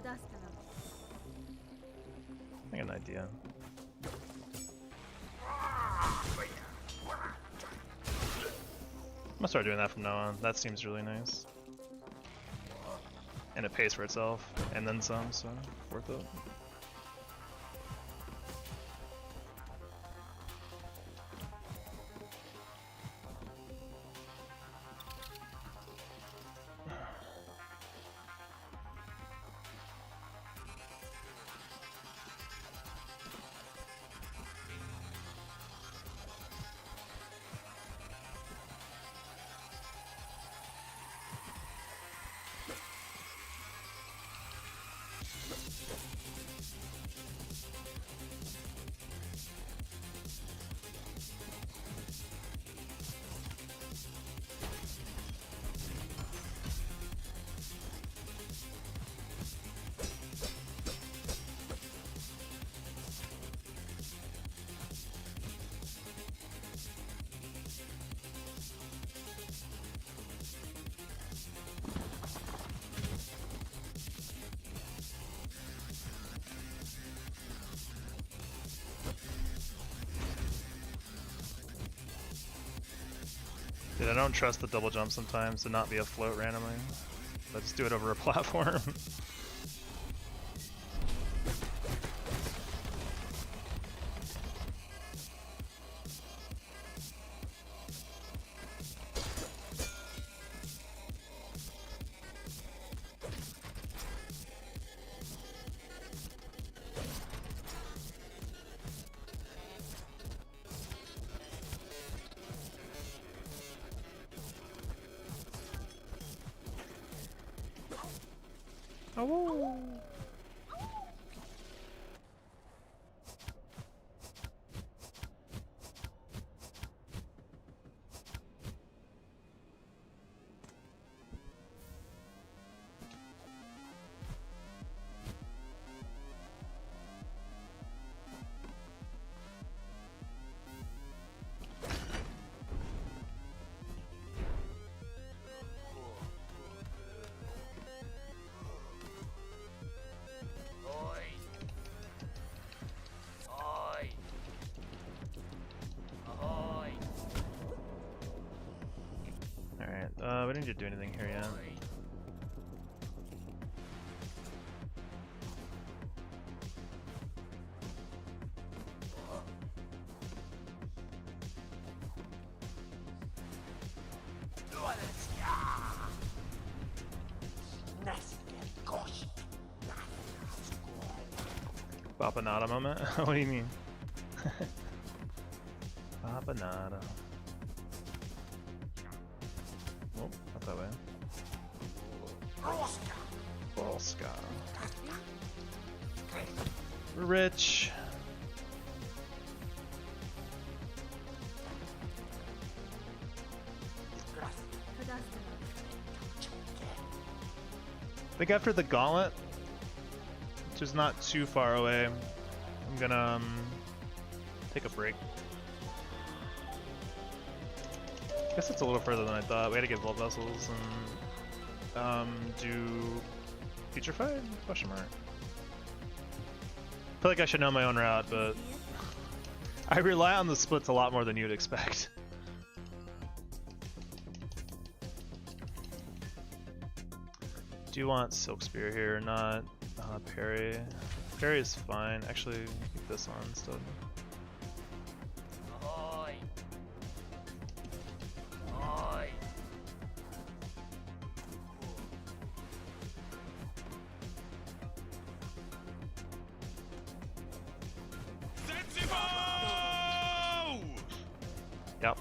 I think an idea. I'm gonna start doing that from now on. That seems really nice. And it pays for itself, and then some, so worth it. Dude, I don't trust the double jump sometimes to not be a float randomly. Let's do it over a platform. Oh. Alright, we didn't need to do anything here yet. Bapanada moment? What do you mean? Bapanada. Oh, not that way. Polska. We're rich. I think after the gauntlet, which is not too far away, I'm gonna take a break. I guess it's a little further than I thought. We had to get Vault Vessels and do Future Fight? Question mark. I feel like I should know my own route, but I rely on the splits a lot more than you'd expect. Do you want Silk Spear here or not? Parry. Parry is fine. Actually, keep this on instead. Yep.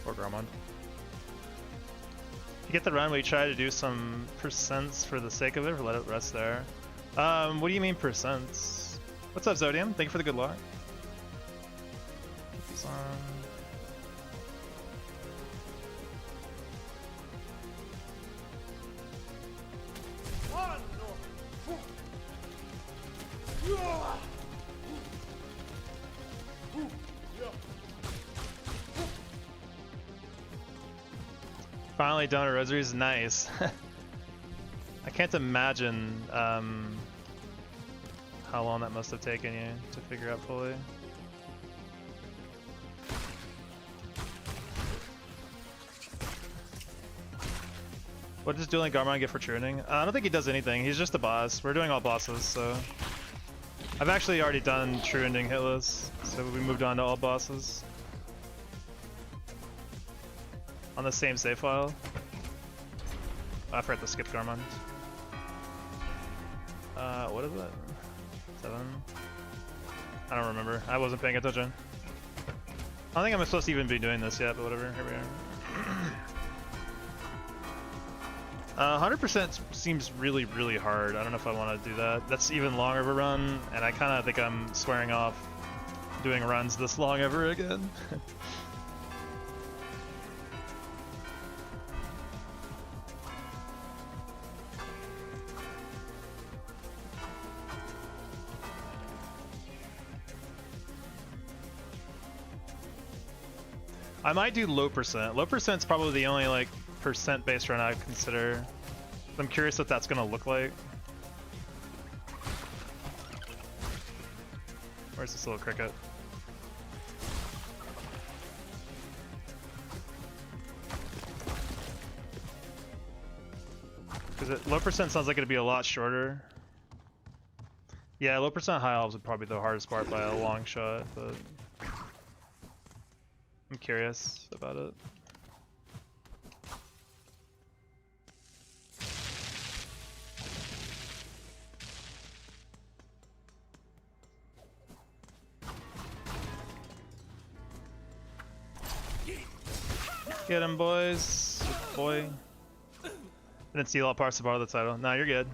Poor Garmon. You get the run, we try to do some percents for the sake of it, or let it rest there. What do you mean percents? What's up, Zodium? Thank you for the good luck. Keep these on. Finally done a rosary is nice. I can't imagine how long that must have taken you to figure out fully. What does dueling Garmon get for tuning? I don't think he does anything. He's just a boss. We're doing all bosses, so I've actually already done true ending Hitless, so we moved on to all bosses. On the same save file. I forgot to skip Garmon. What is it? 7? I don't remember. I wasn't paying attention. I don't think I'm supposed to even be doing this yet, but whatever. Here we are. 100% seems really, really hard. I don't know if I want to do that. That's even longer of a run, and I kind of think I'm swearing off doing runs this long ever again. I might do low percent. Low percent's probably the only like percent based run I'd consider. I'm curious what that's gonna look like. Where's this little cricket? Because low percent sounds like it'd be a lot shorter. Yeah, low percent high elves would probably be the hardest part by a long shot, but I'm curious about it. Get him, boys. Boy. I didn't steal all parts to borrow the title. No, you're good.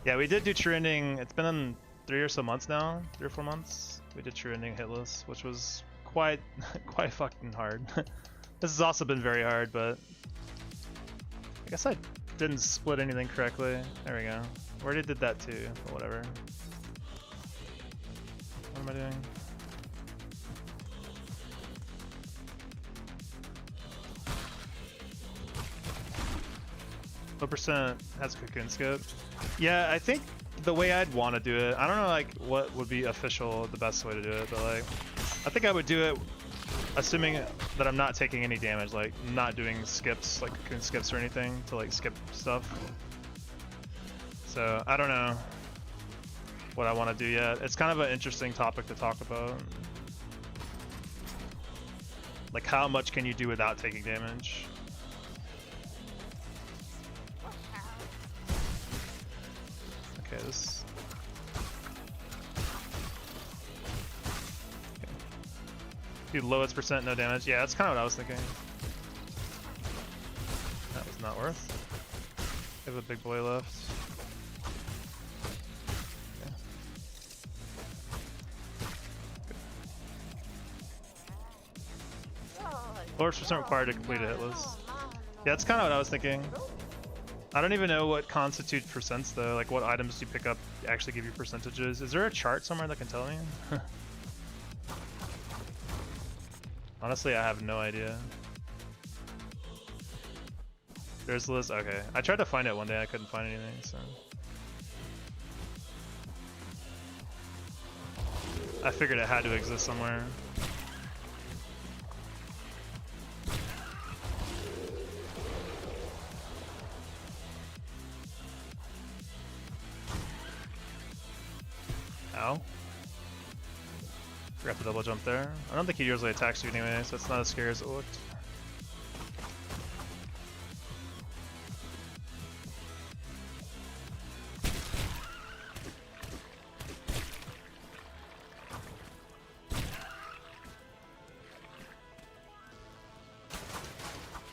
Yeah, we did do true ending. It's been on 3 or so months now, 3 or 4 months. We did true ending Hitless, which was quite fucking hard. This has also been very hard, but I guess I didn't split anything correctly. There we go. We already did that too, but whatever. What am I doing? What percent has cocoon scope? Yeah, I think the way I'd want to do it, I don't know like what would be official the best way to do it, but like I think I would do it assuming that I'm not taking any damage, like not doing skips, like cocoon skips or anything to like skip stuff. So I don't know what I want to do yet. It's kind of an interesting topic to talk about. Like how much can you do without taking damage? Okay, this. Okay. Dude, lowest percent, no damage. Yeah, that's kind of what I was thinking. That was not worth. We have a big boy left. Okay. Good. Lowest percent required to complete a hitless. Yeah, that's kind of what I was thinking. I don't even know what constitutes percents though, like what items do you pick up actually give you percentages. Is there a chart somewhere that can tell me? Honestly, I have no idea. There's the list, okay. I tried to find it one day, I couldn't find anything, so. I figured it had to exist somewhere. Ow. Forgot to double jump there. I don't think he usually attacks you anyway, so it's not as scary as it looked.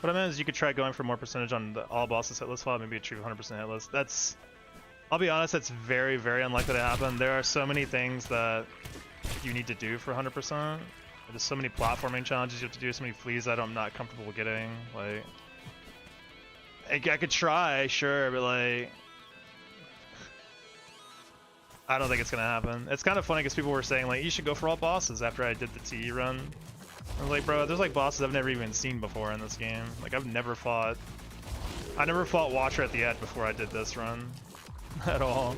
What I meant is you could try going for more percentage on the all bosses hitless file, maybe achieve 100% hitless. That's, I'll be honest, that's very, very unlikely to happen. There are so many things that you need to do for 100%. There's so many platforming challenges you have to do, so many fleas that I'm not comfortable getting. Like, I could try, sure, but like, I don't think it's gonna happen. It's kind of funny because people were saying like, you should go for all bosses after I did the TE run. I was like, bro, there's like bosses I've never even seen before in this game. Like, I never fought Watcher at the Edge before I did this run at all.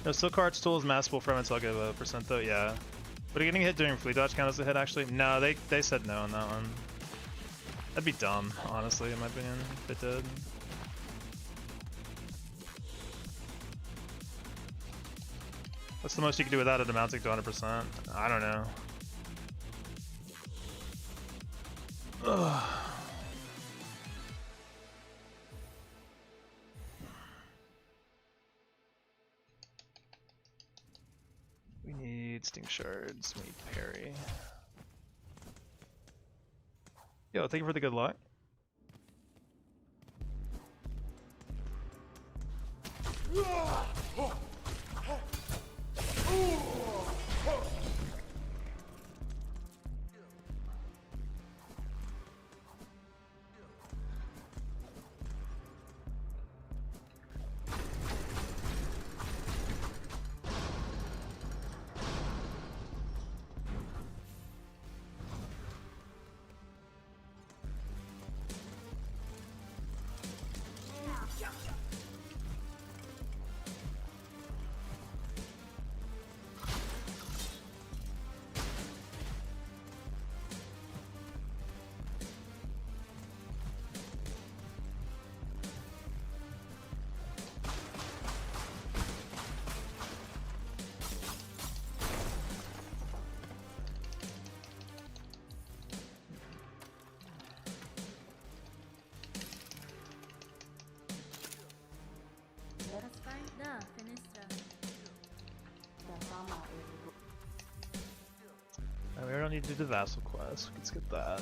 No, Silk Arts tool is massable from it, so I'll give a percent though, yeah. But getting hit during flea dodge count as a hit actually? No, they said no on that one. That'd be dumb, honestly, in my opinion, if it did. What's the most you can do without it amounting to 100%? I don't know. Ugh. We need stink shards, we need parry. Yo, thank you for the good luck. don't need to do the vassal quest. Let's get that.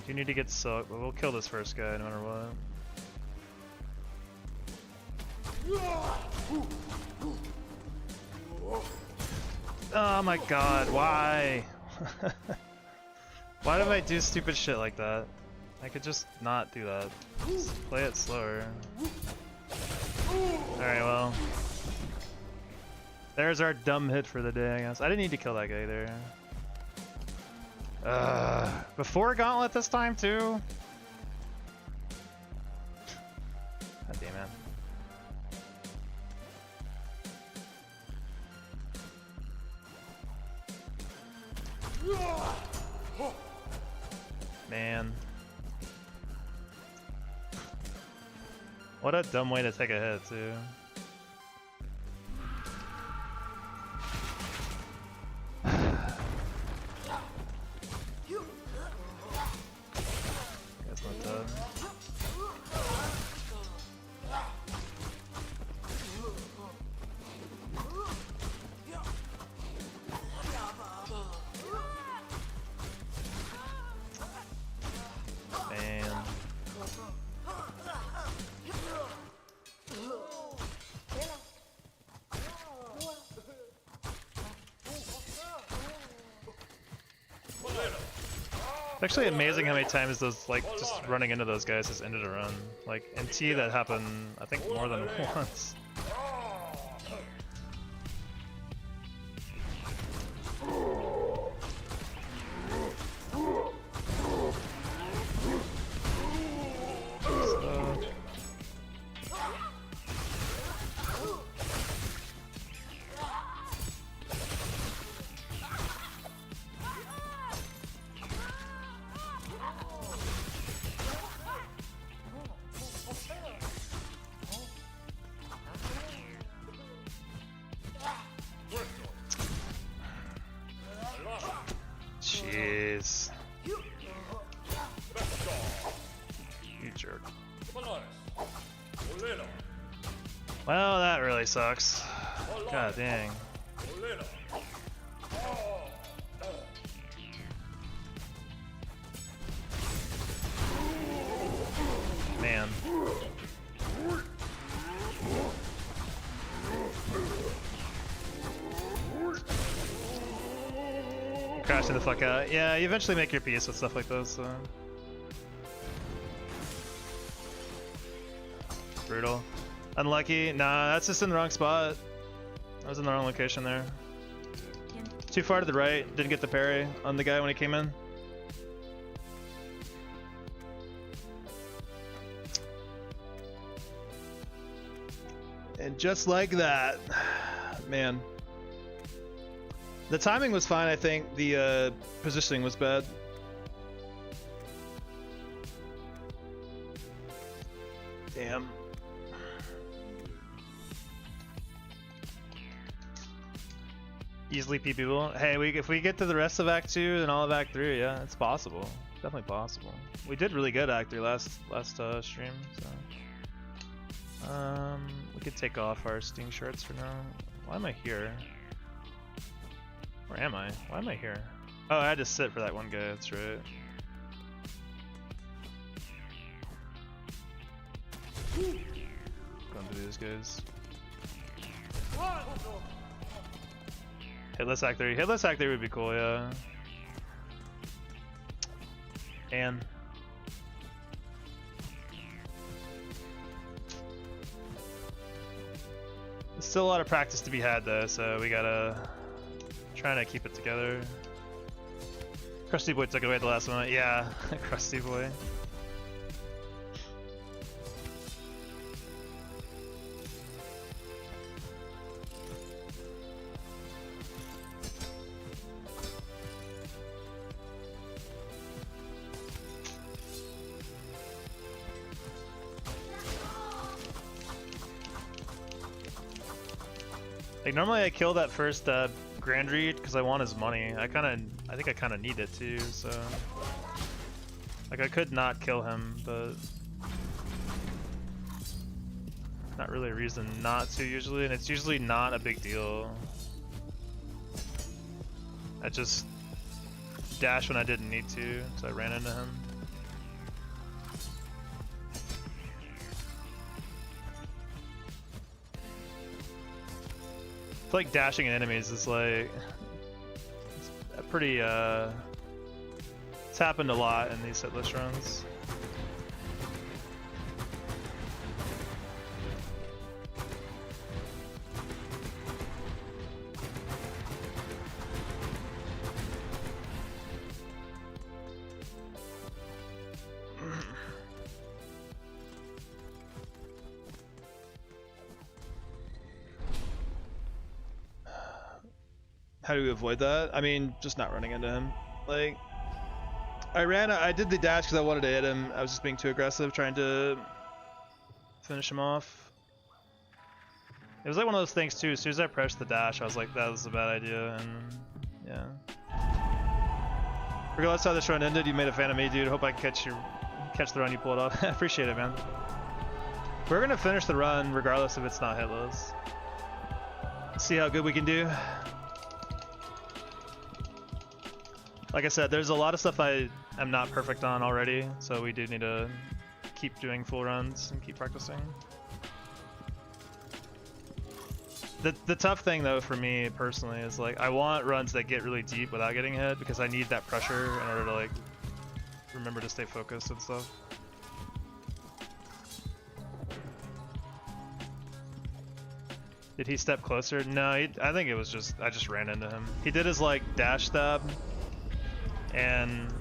You need to get Silk, but we'll kill this first guy no matter what. Oh my god, why? Why do I do stupid shit like that? I could just not do that. Just play it slower. Alright, well. There's our dumb hit for the day, I guess. I didn't need to kill that guy either. Before Gauntlet this time too? God damn it. Man. What a dumb way to take a hit too. It's actually amazing how many times those, like, just running into those guys has ended a run. Like, in T that happened, I think, more than once. Jeez. You jerk. Well, that really sucks. God dang. Man. Crashing the fuck out. Yeah, you eventually make your peace with stuff like those, so. Brutal. Unlucky. Nah, that's just in the wrong spot. I was in the wrong location there. Too far to the right. Didn't get the parry on the guy when he came in. And just like that, man. The timing was fine, I think. The positioning was bad. Damn. Easily P people. Hey, if we get to the rest of Act 2 and all of Act 3, yeah, it's possible. Definitely possible. We did really good Act 3 last stream, so. We could take off our Sting shirts for now. Why am I here? Where am I? Why am I here? Oh, I had to sit for that one guy, that's right. Going to these guys. Hitless Act 3. Hitless Act 3 would be cool, yeah. And there's still a lot of practice to be had though, so we gotta try to keep it together. Crusty Boy took it away the last one. Yeah, Crusty Boy. Like normally I kill that first Grand Read because I want his money. I think I kind of need it too, so. Like, I could not kill him, but not really a reason not to usually, and it's usually not a big deal. I just dashed when I didn't need to, so I ran into him. I feel like dashing at enemies is like it's a pretty it's happened a lot in these hitless runs. How do we avoid that? I mean, just not running into him. Like, I did the dash because I wanted to hit him. I was just being too aggressive, trying to finish him off. It was like one of those things too, as soon as I pressed the dash, I was like, that was a bad idea, and yeah. Regardless how this run ended, you made a fan of me, dude. Hope I can catch the run you pulled off. I appreciate it, man. We're gonna finish the run regardless if it's not hitless. See how good we can do. Like I said, there's a lot of stuff I am not perfect on already, so we do need to keep doing full runs and keep practicing. The tough thing though for me personally is like I want runs that get really deep without getting hit because I need that pressure in order to like remember to stay focused and stuff. Did he step closer? No, I think it was just I just ran into him. He did his like dash stab, and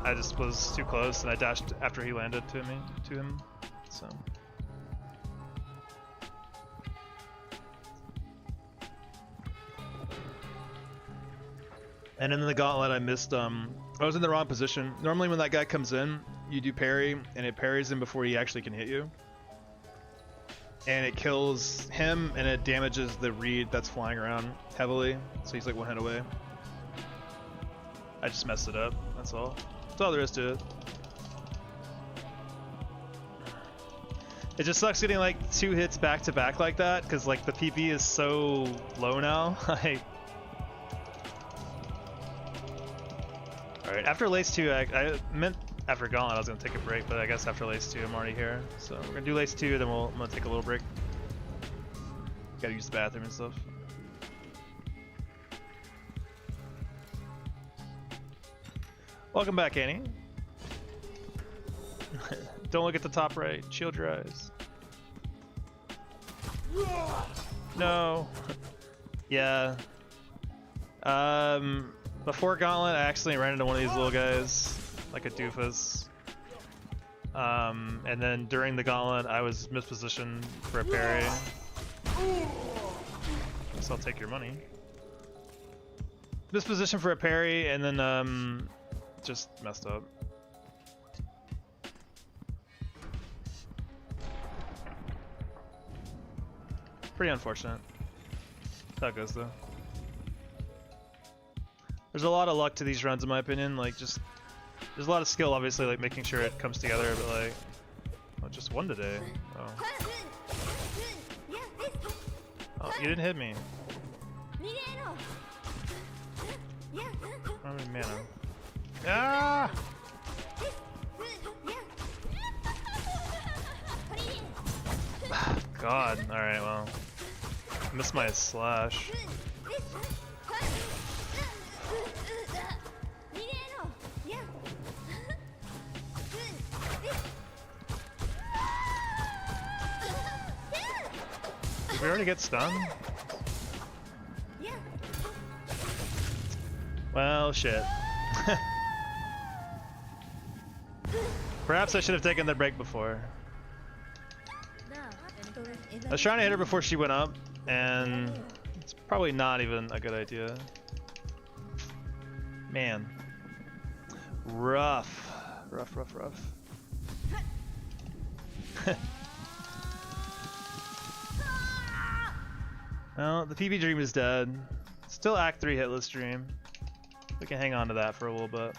I just was too close, and I dashed after he landed to him. So. And in the gauntlet, I missed. I was in the wrong position. Normally, when that guy comes in, you do parry, and it parries him before he actually can hit you. And it kills him, and it damages the reed that's flying around heavily. So he's like one hit away. I just messed it up. That's all. That's all there is to it. It just sucks getting like 2 hits back to back like that, because like the PP is so low now. Like. Alright, after Lace 2, I meant after Gauntlet I was going to take a break, but I guess after Lace 2 I'm already here. So we're going to do Lace 2, then I'm going to take a little break. Gotta use the bathroom and stuff. Welcome back, Annie. Don't look at the top right, shield your eyes. No. Yeah. Before Gauntlet, I accidentally ran into one of these little guys, like a doofus. And then during the Gauntlet, I was mispositioned for a parry. So I'll take your money. Mispositioned for a parry, and then just messed up. Pretty unfortunate. That's how it goes though. There's a lot of luck to these runs in my opinion, like just there's a lot of skill obviously, like making sure it comes together, but like oh, just one today. Oh, you didn't hit me. How many mana? Ah! God, alright, well. Missed my slash. Did we already get stunned? Well, shit. Perhaps I should have taken the break before. I was trying to hit her before she went up, and it's probably not even a good idea. Man. Rough. Rough, rough, rough. Well, the PB dream is dead. Still Act 3 hitless dream. We can hang on to that for a little bit.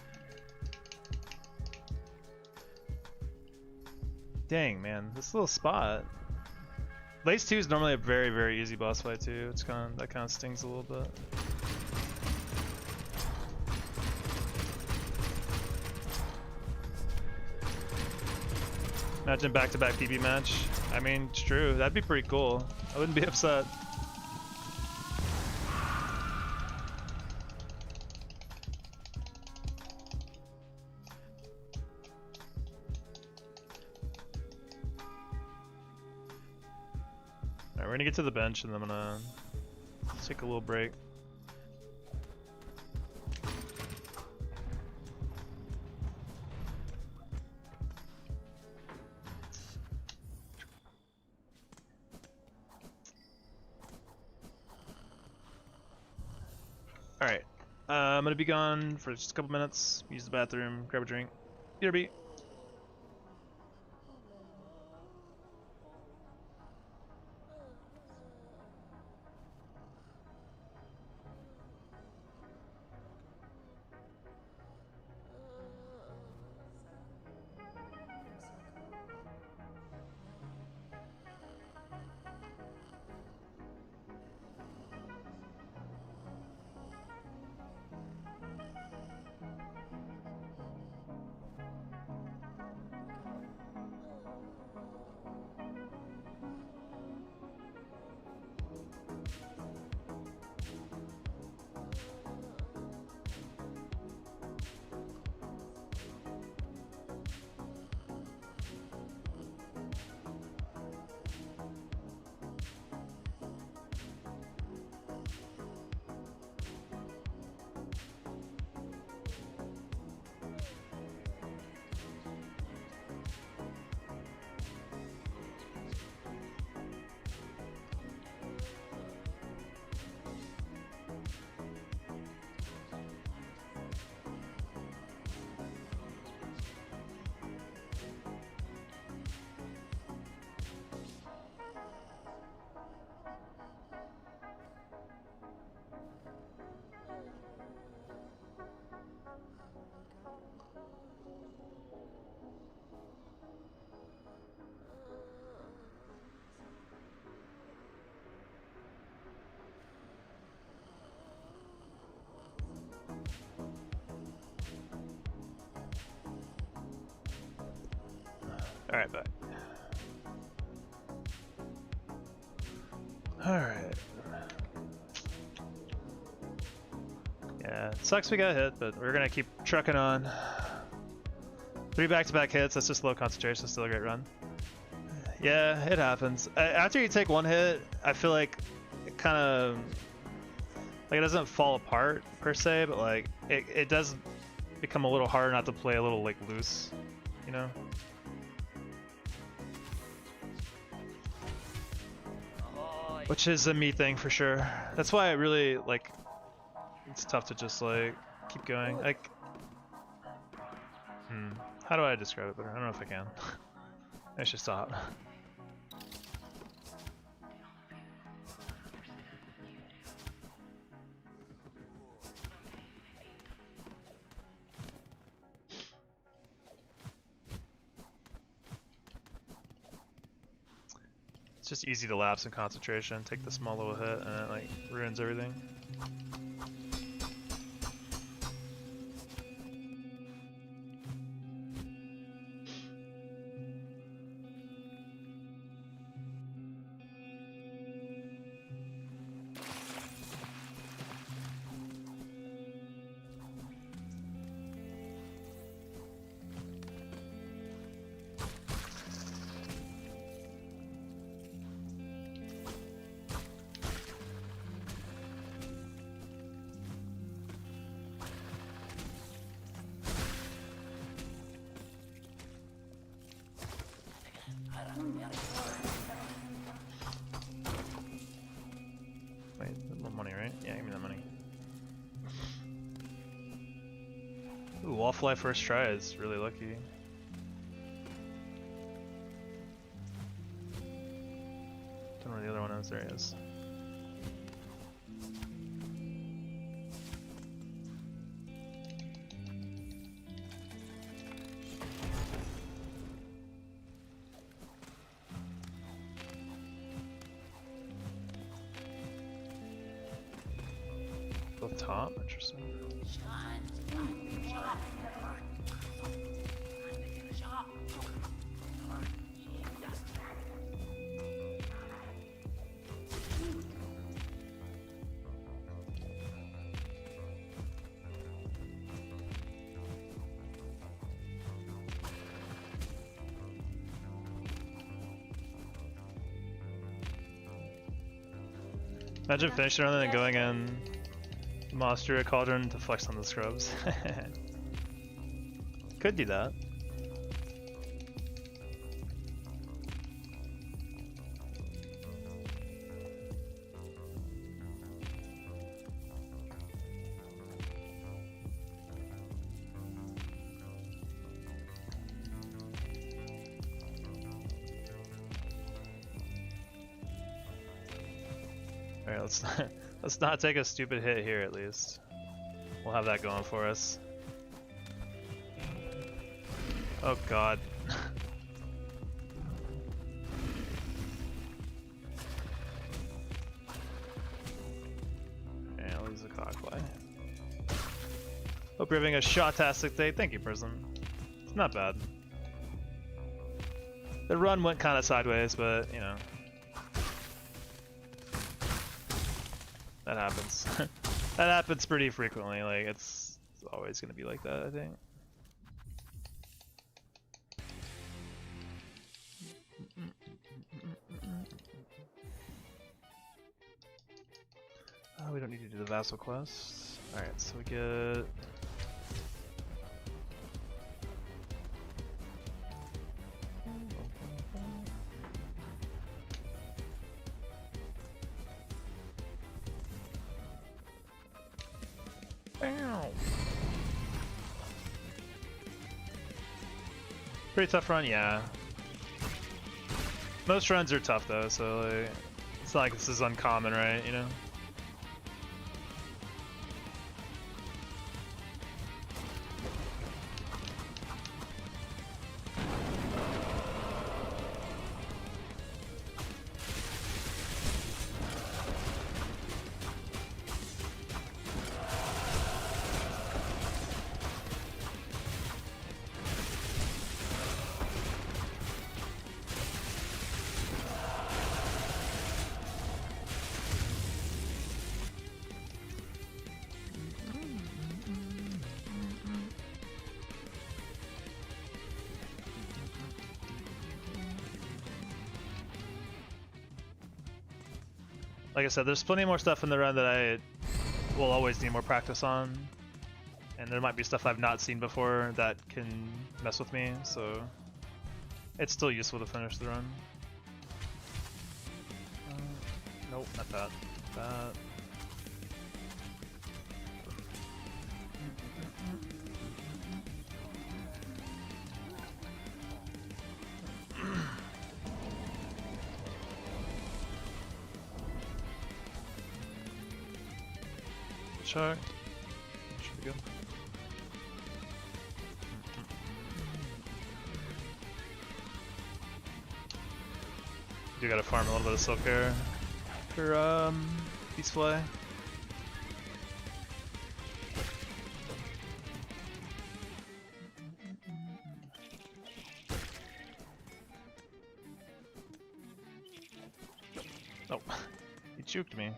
Dang, man, this little spot. Lace 2 is normally a very, very easy boss fight too. It's that kind of stings a little bit. Imagine back-to-back PB match. I mean, it's true. That'd be pretty cool. I wouldn't be upset. Alright, we're gonna get to the bench and then I'm gonna take a little break. Alright, I'm gonna be gone for just a couple minutes, use the bathroom, grab a drink. BRB. Alright, bye. Alright. Yeah, it sucks we got hit, but we're gonna keep trucking on. 3 back-to-back hits, that's just low concentration, still a great run. Yeah, it happens. After you take one hit, I feel like it kind of... Like, it doesn't fall apart, per se, but like, it does become a little harder not to play a little, like, loose, you know? Which is a me thing for sure. That's why I really like. It's tough to just like keep going. Like, how do I describe it better? I don't know if I can. I should stop. It's just easy to lapse in concentration, take the small little hit, and it like ruins everything. Wait, a little money, right? Yeah, give me that money. Ooh, wallfly first try is really lucky. Don't know where the other one is. There he is. Both top? Interesting. Imagine finishing rather than going in Monster Cauldron to flex on the scrubs. Could do that. Alright, let's not take a stupid hit here at least. We'll have that going for us. Oh god. Yeah, I'll use the cockfly. Hope you're having a shot-tastic day. Thank you, Prism. It's not bad. The run went kind of sideways, but you know. That happens. That happens pretty frequently. Like it's always gonna be like that, I think. We don't need to do the vassal quest. All right, so we get. Pretty tough run, yeah. Most runs are tough though, so like, it's not like this is uncommon, right? You know. Like I said, there's plenty more stuff in the run that I will always need more practice on. And there might be stuff I've not seen before that can mess with me, so it's still useful to finish the run. Nope, not that. That. Check. Should be good. Do gotta farm a little bit of silk hair for Beast Fly. Oh, he juked me.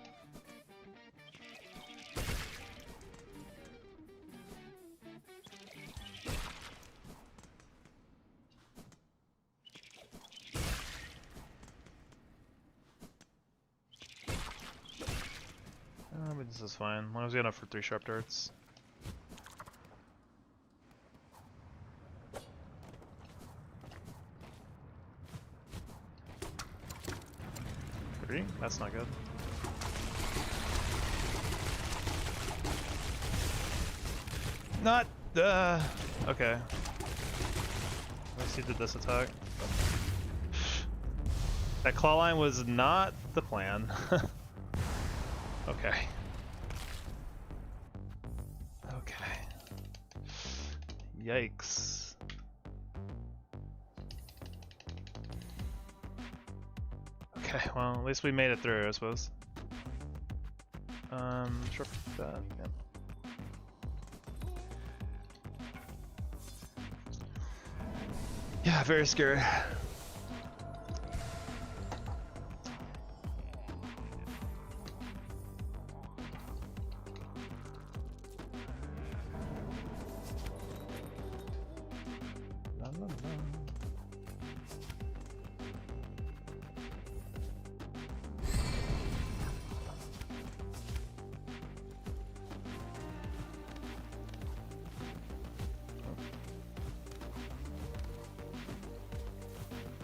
This is fine, as long as we get enough for 3 sharp darts. Three? That's not good. Not okay. At least he did this attack. That claw line was not the plan. Okay. Yikes. Okay, well, at least we made it through, I suppose. Sure that. Yep. Yeah, very scary.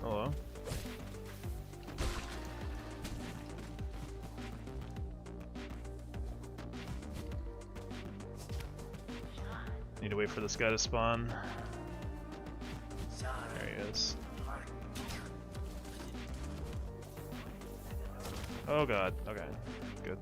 Hello. Need to wait for this guy to spawn. There he is. Oh god, okay, good.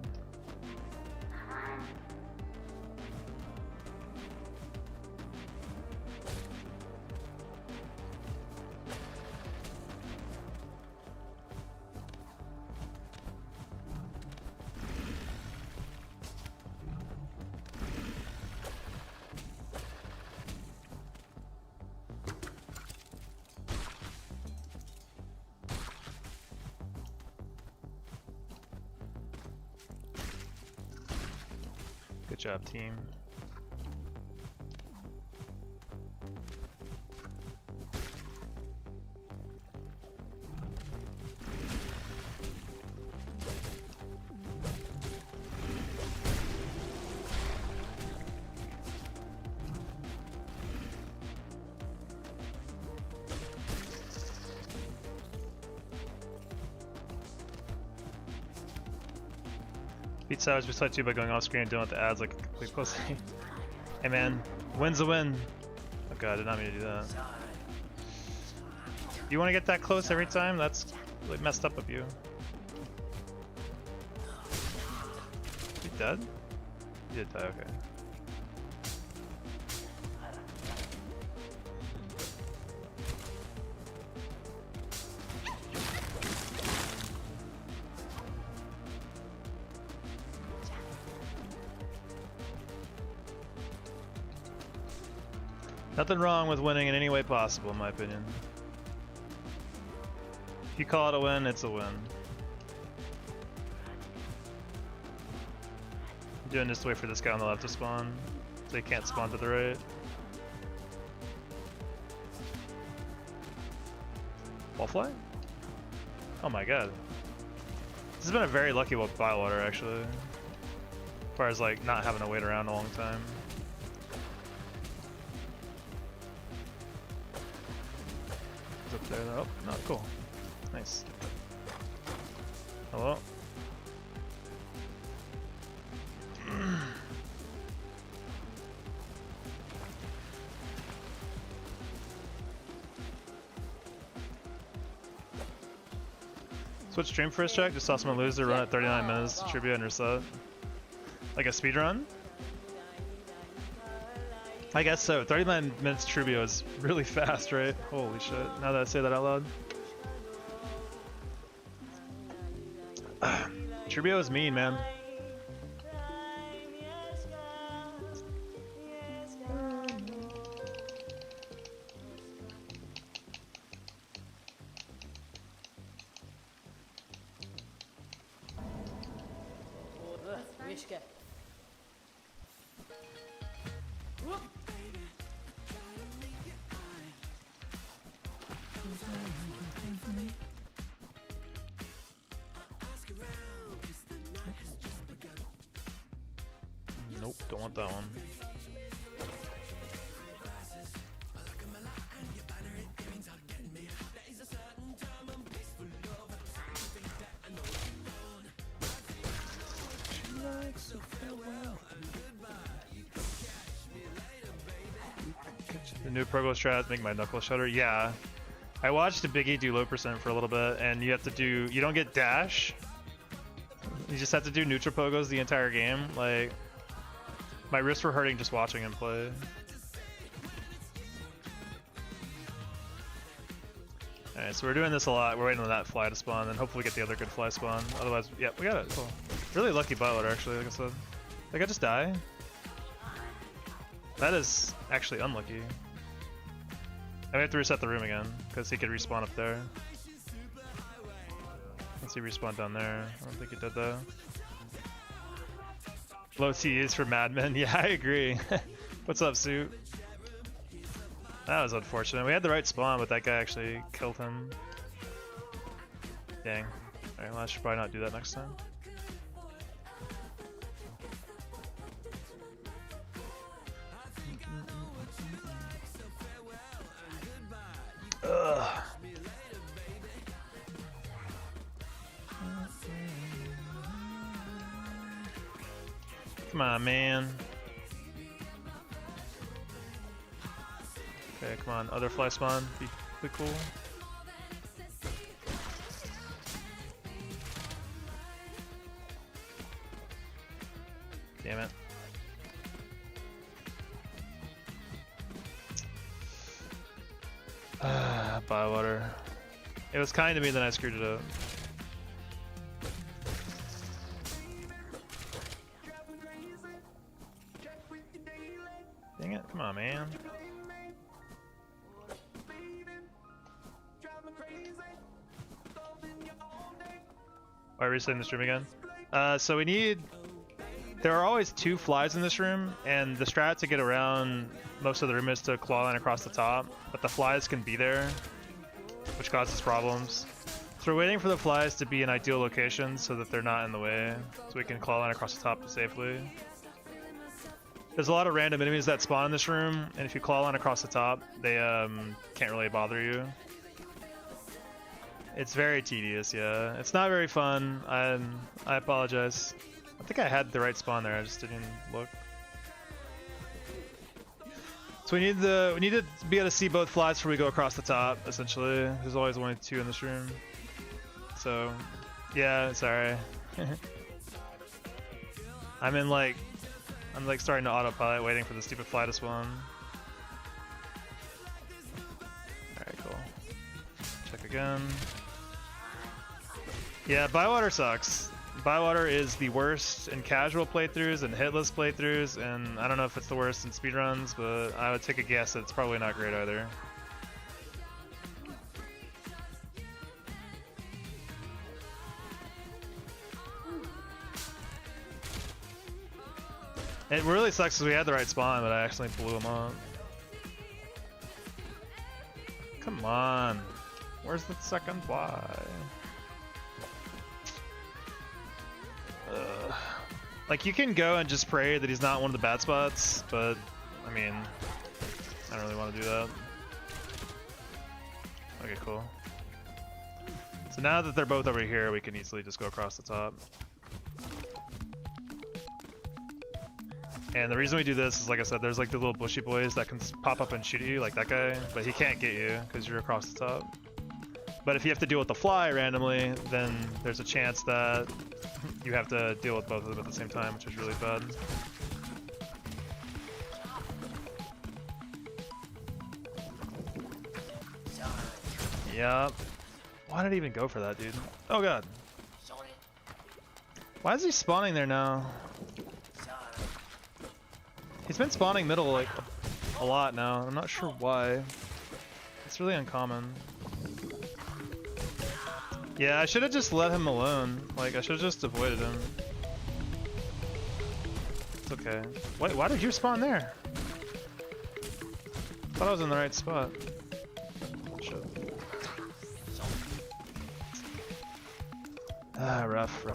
Good job, team. Beat Savage beside you by going off screen and doing the ads like a complete pussy. Hey man, win's a win. Oh god, I did not mean to do that. You want to get that close every time? That's really messed up of you. You dead? You did die, okay. Nothing wrong with winning in any way possible, in my opinion. If you call it a win, it's a win. I'm doing this to wait for this guy on the left to spawn, so he can't spawn to the right. Wallfly? Oh my god. This has been a very lucky Bywater, actually. As far as like not having to wait around a long time. Up there though. Oh, no, cool. Nice. Hello? Switch stream for a check, just saw someone lose their run at 39 minutes to tribute and reset. Like a speed run? I guess so. 39 minutes Trubio is really fast, right? Holy shit. Now that I say that out loud. Trubio is mean, man. Nope, don't want that one. The new Progo strat make my knuckle shudder. Yeah, I watched a Biggie do low percent for a little bit, and you have to do. You don't get dash. You just have to do neutral pogos the entire game. Like, my wrists were hurting just watching him play. Alright, so we're doing this a lot. We're waiting on that fly to spawn, and hopefully get the other good fly spawn. Otherwise, yeah, we got it. Cool. Really lucky bot actually, like I said. Like I just die? That is actually unlucky. I have to reset the room again, because he could respawn up there. Let's see, respawn down there. I don't think he did though. Low TEs for madmen. Yeah, I agree. What's up, Suit? That was unfortunate. We had the right spawn, but that guy actually killed him. Dang. Alright, well, I should probably not do that next time. Ugh. Come on, man. Okay, come on. Other fly spawn. Be cool. Damn it. Bywater. It was kind to me, then I screwed it up. Dang it, come on, man. Why are we resetting this room again? So we need... There are always two flies in this room, and the strat to get around most of the room is to claw line across the top, but the flies can be there, which causes problems. So we're waiting for the flies to be in ideal locations so that they're not in the way, so we can claw line across the top safely. There's a lot of random enemies that spawn in this room, and if you claw line across the top, they can't really bother you. It's very tedious, yeah. It's not very fun. I apologize. I think I had the right spawn there, I just didn't look. So we need to be able to see both flies before we go across the top, essentially. There's always only two in this room. So, yeah, sorry. I'm like starting to autopilot, waiting for the stupid fly to spawn. Alright, cool. Check again. Yeah, Bywater sucks. Bywater is the worst in casual playthroughs and hitless playthroughs, and I don't know if it's the worst in speedruns, but I would take a guess that it's probably not great either. It really sucks because we had the right spawn, but I accidentally blew him up. Come on. Where's the second fly? Like, you can go and just pray that he's not one of the bad spots, but, I mean, I don't really want to do that. Okay, cool. So now that they're both over here, we can easily just go across the top. And the reason we do this is, like I said, there's like the little bushy boys that can pop up and shoot at you, like that guy, but he can't get you because you're across the top. But if you have to deal with the fly randomly, then there's a chance that you have to deal with both of them at the same time, which is really bad. Yep. Why did he even go for that, dude? Oh god. Why is he spawning there now? He's been spawning middle like a lot now. I'm not sure why. It's really uncommon. Yeah, I should have just let him alone. Like, I should have just avoided him. It's okay. Wait, why did you spawn there? I thought I was in the right spot. Shit. Ah, rough.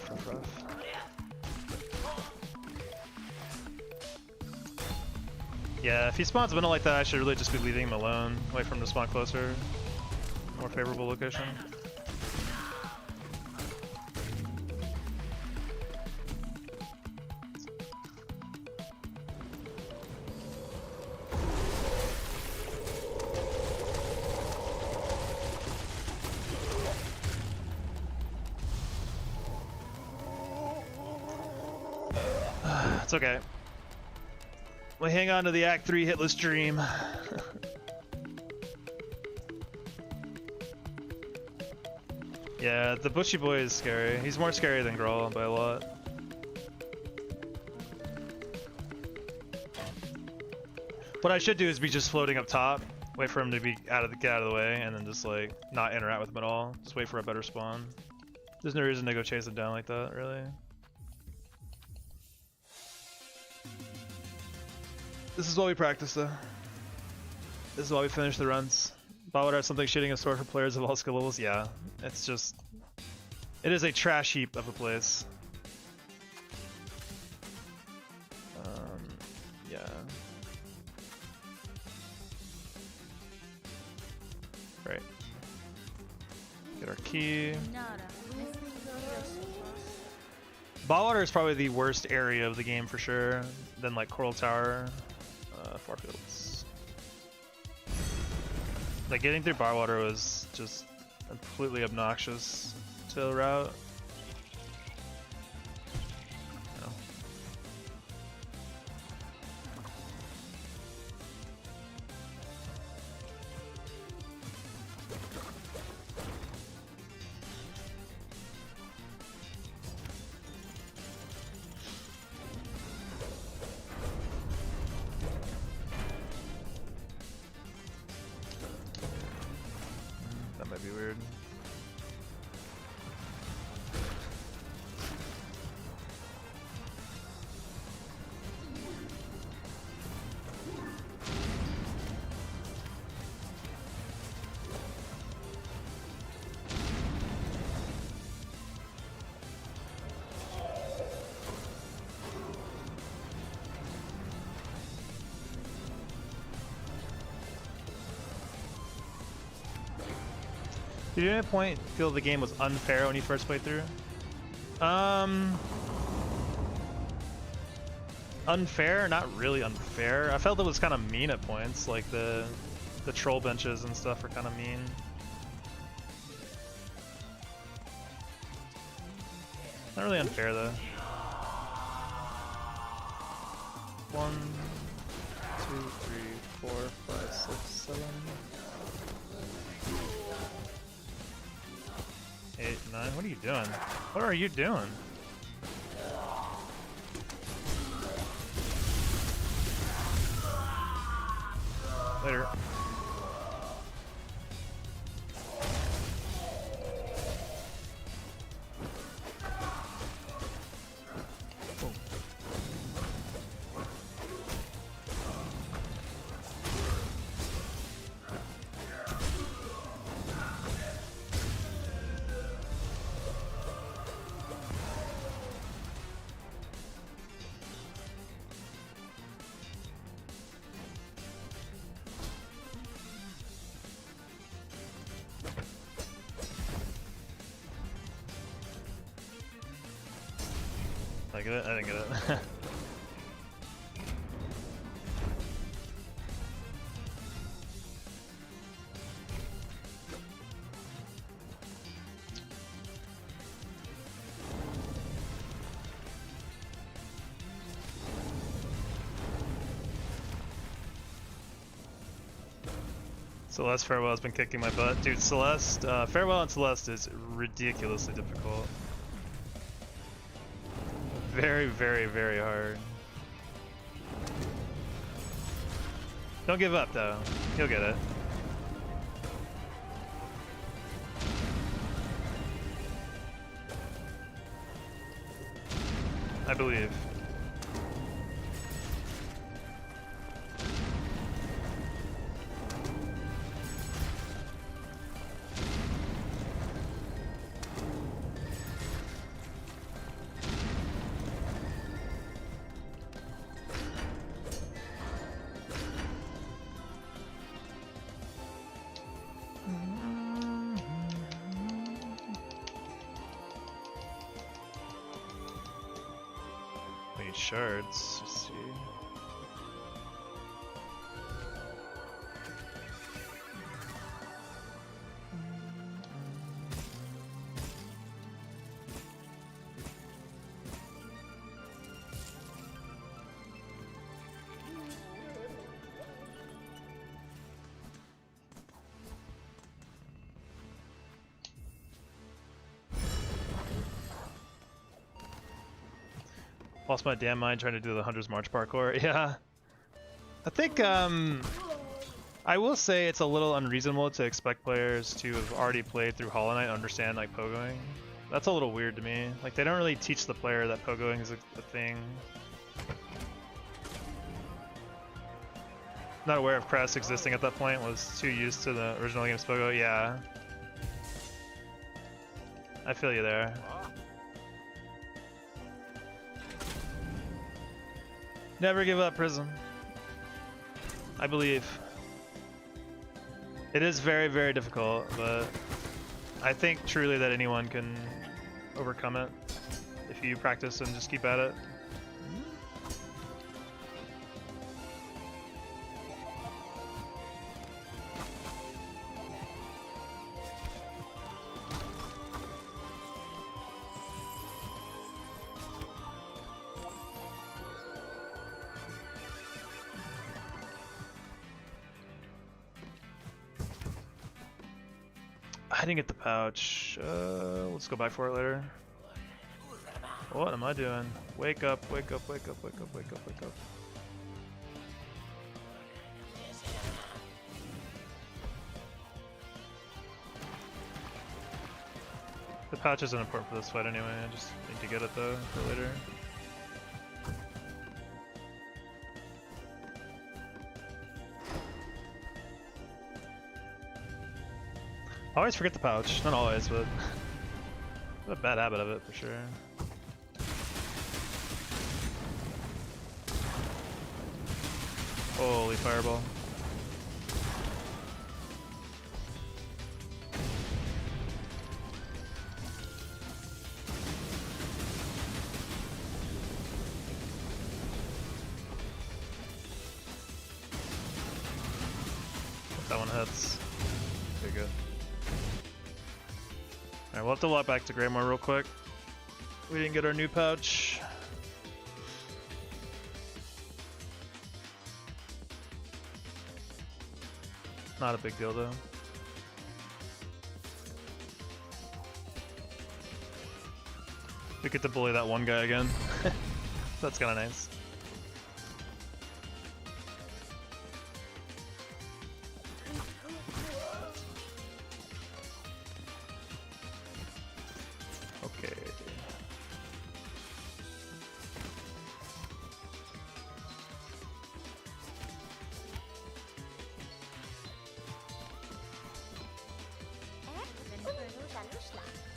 Yeah, if he spawns middle like that, I should really just be leaving him alone. Wait for him to spawn closer. More favorable location. It's okay. We hang on to the Act 3 hitless dream. Yeah, the bushy boy is scary. He's more scary than Grawl by a lot. What I should do is be just floating up top, wait for him to be get out of the way, and then just like not interact with him at all. Just wait for a better spawn. There's no reason to go chase him down like that, really. This is what we practice, though. This is why we finish the runs. Botwater has something shitting in store for players of all skill levels. Yeah, it's just... It is a trash heap of a place. Yeah. Right. Get our key. Botwater is probably the worst area of the game for sure. Then like Coral Tower, Farfields. Like getting through Botwater was just completely obnoxious to route. No. That might be weird. Did you at any point feel the game was unfair when you first played through? Unfair? Not really unfair. I felt it was kind of mean at points, like the troll benches and stuff are kind of mean. Not really unfair though. 1, 2, 3, 4, 5, 6, 7. 8, 9. What are you doing? What are you doing? Later. Oh. I get it? I didn't get it. Celeste Farewell has been kicking my butt. Dude, Celeste, Farewell and Celeste is ridiculously difficult. Very, very, very hard. Don't give up though. You'll get it. I believe. Shards, let's see. Lost my damn mind trying to do the Hunter's March parkour. Yeah. I think I will say it's a little unreasonable to expect players to have already played through Hollow Knight and understand like pogoing. That's a little weird to me. Like they don't really teach the player that pogoing is a thing. Not aware of Crest existing at that point, was too used to the original game's pogo. Yeah. I feel you there. Never give up, Prism. I believe. It is very, very difficult, but I think truly that anyone can overcome it if you practice and just keep at it. I didn't get the pouch. Let's go back for it later. What am I doing? Wake up, wake up, wake up, wake up, wake up, wake up. The pouch isn't important for this fight anyway, I just need to get it though for later. I always forget the pouch. Not always, but a bad habit of it for sure. Holy fireball. That one hits. Very good. Alright, we'll have to walk back to Greymoor real quick. We didn't get our new pouch. Not a big deal though. We get to bully that one guy again. That's kinda nice. Okay.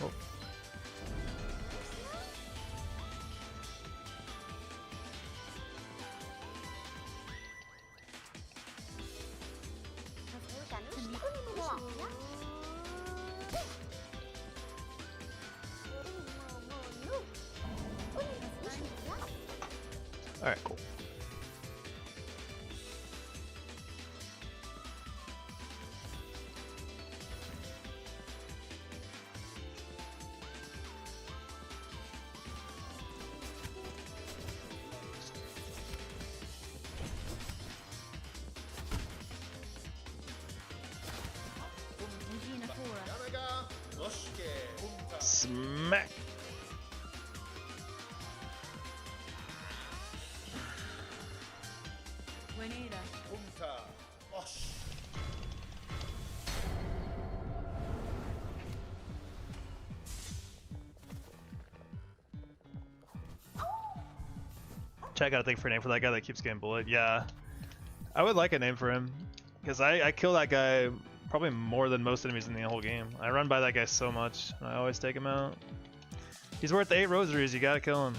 Oh. Alright, cool. Smack! I gotta think for a name for that guy that keeps getting bullied. Yeah, I would like a name for him because I kill that guy probably more than most enemies in the whole game. I run by that guy so much, and I always take him out. He's worth 8 rosaries. You gotta kill him.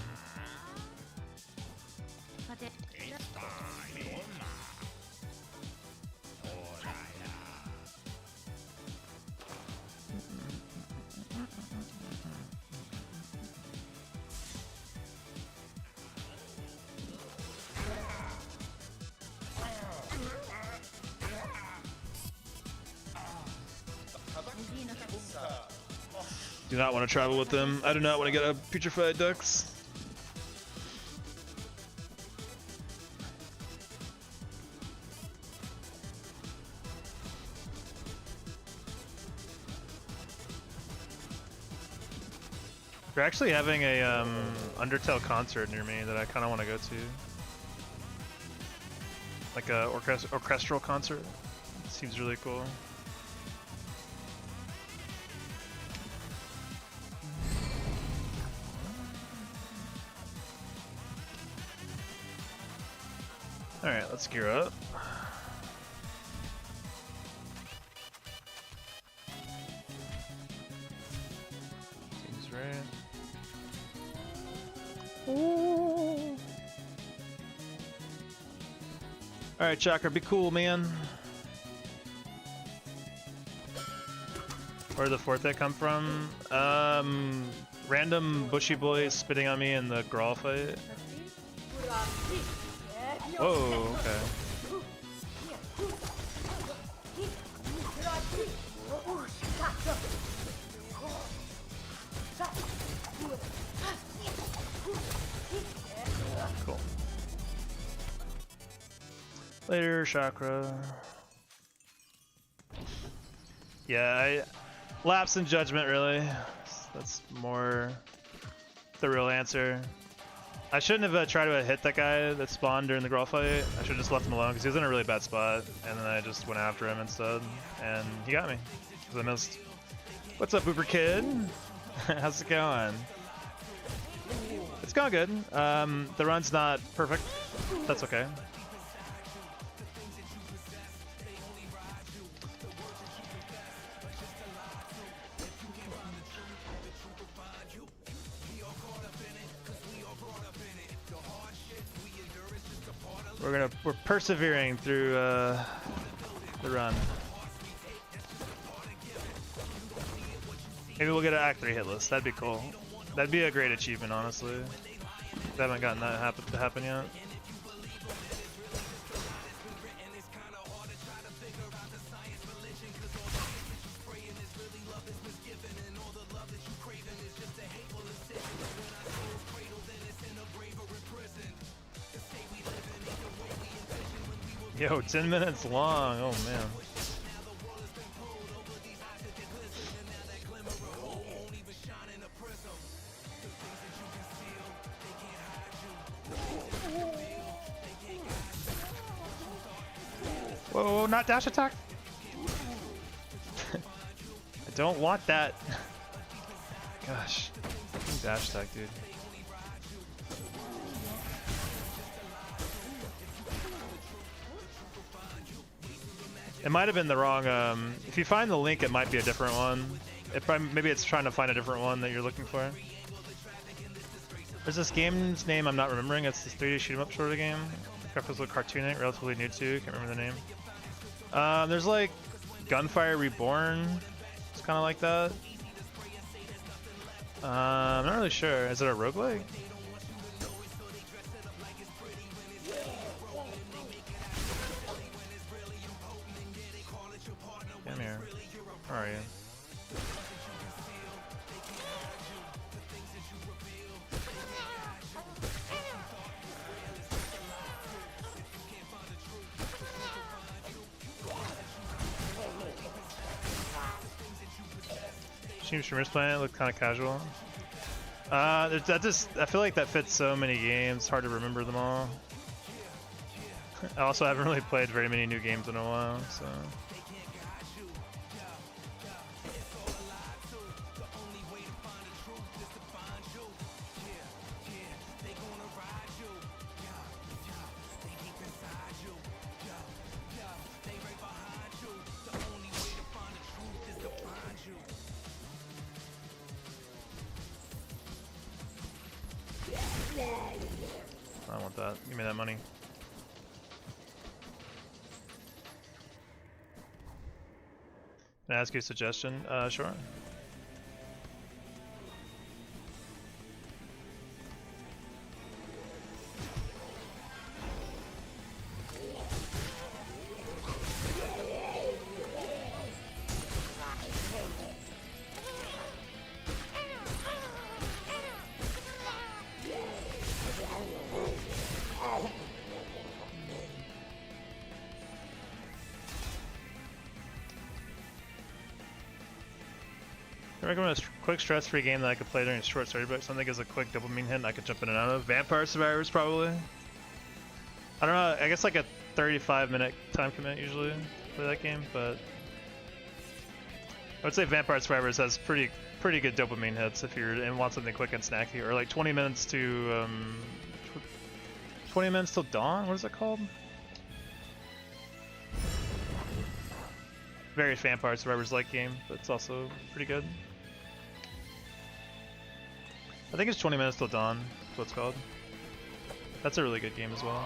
Do not want to travel with them. I do not want to get a putrefied ducks. They're actually having a Undertale concert near me that I kind of want to go to. like a orchestral concert. Seems really cool. All right, let's gear up. Seems right. Ooh. All right, Chakra, be cool, man. Where did the fourth hit come from? Random bushy boys spitting on me in the Grawl fight. Whoa, okay. Cool. Later, Chakra. Yeah, lapse in judgment, really. That's more the real answer. I shouldn't have tried to hit that guy that spawned during the Grawl fight. I should have just left him alone because he was in a really bad spot, and then I just went after him instead, and he got me because I missed. What's up, Booper Kid? How's it going? It's going good. The run's not perfect. That's okay. We're persevering through the run. Maybe we'll get an Act 3 Hitless. That'd be cool. That'd be a great achievement, honestly. I haven't gotten that to happen yet. Yo, 10 minutes long. Oh man. Whoa, not dash attack. I don't want that. Gosh. Fucking dash attack, dude. It might have been the wrong, if you find the link, it might be a different one. Maybe it's trying to find a different one that you're looking for. There's this game's name I'm not remembering. It's this 3D shoot 'em up sort of game. Graphics look cartoonic, relatively new too. Can't remember the name. There's like Gunfire Reborn. It's kind of like that. I'm not really sure. Is it a roguelike? Come here. Where are you? Team Streamers playing it looked kind of casual. I feel like that fits so many games. Hard to remember them all. I also haven't really played very many new games in a while, so. I don't want that. Give me that money. Can I ask you a suggestion? Sure. I recommend a quick stress-free game that I could play during a short story break. Something as a quick dopamine hit and I could jump in and out of. Vampire Survivors, probably. I don't know. I guess like a 35-minute time commit usually for that game, but I would say Vampire Survivors has pretty good dopamine hits if you're and want something quick and snacky, or like 20 minutes to 20 minutes till dawn. What is it called? Very Vampire Survivors-like game, but it's also pretty good. I think it's 20 minutes till dawn. That's what it's called. That's a really good game as well.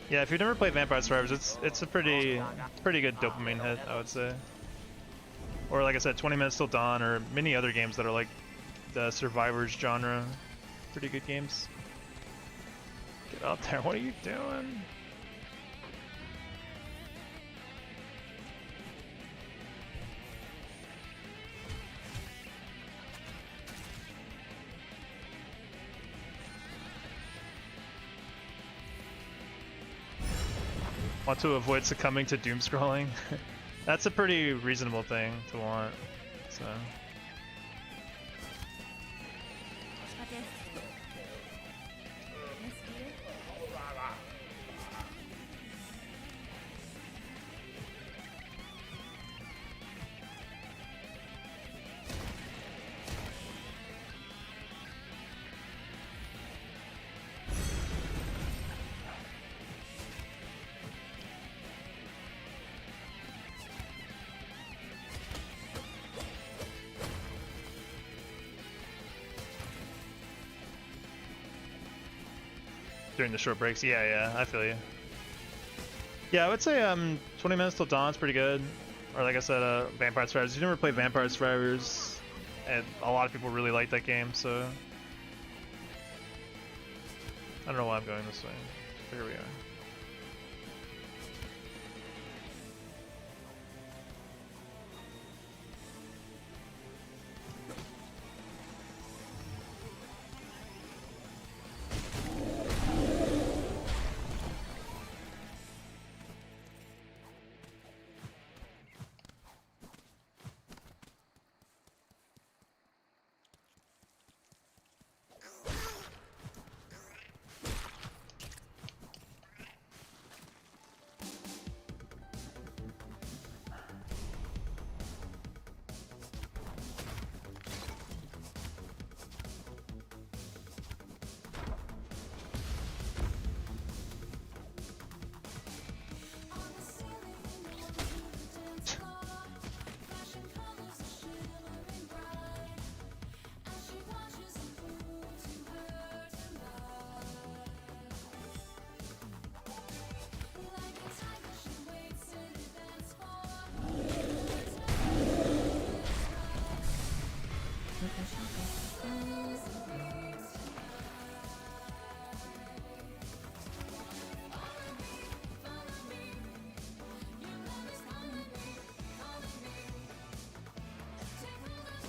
Yeah, if you've never played Vampire Survivors, it's a pretty good dopamine hit, I would say. Or like I said, 20 minutes till dawn, or many other games that are like the Survivors genre. Pretty good games. Get out there, what are you doing? Want to avoid succumbing to doom scrolling? That's a pretty reasonable thing to want, so. During the short breaks, yeah, I feel you. Yeah, I would say 20 minutes till dawn's pretty good. Or like I said, Vampire Survivors. You never played Vampire Survivors, and a lot of people really like that game, so I don't know why I'm going this way. But here we are.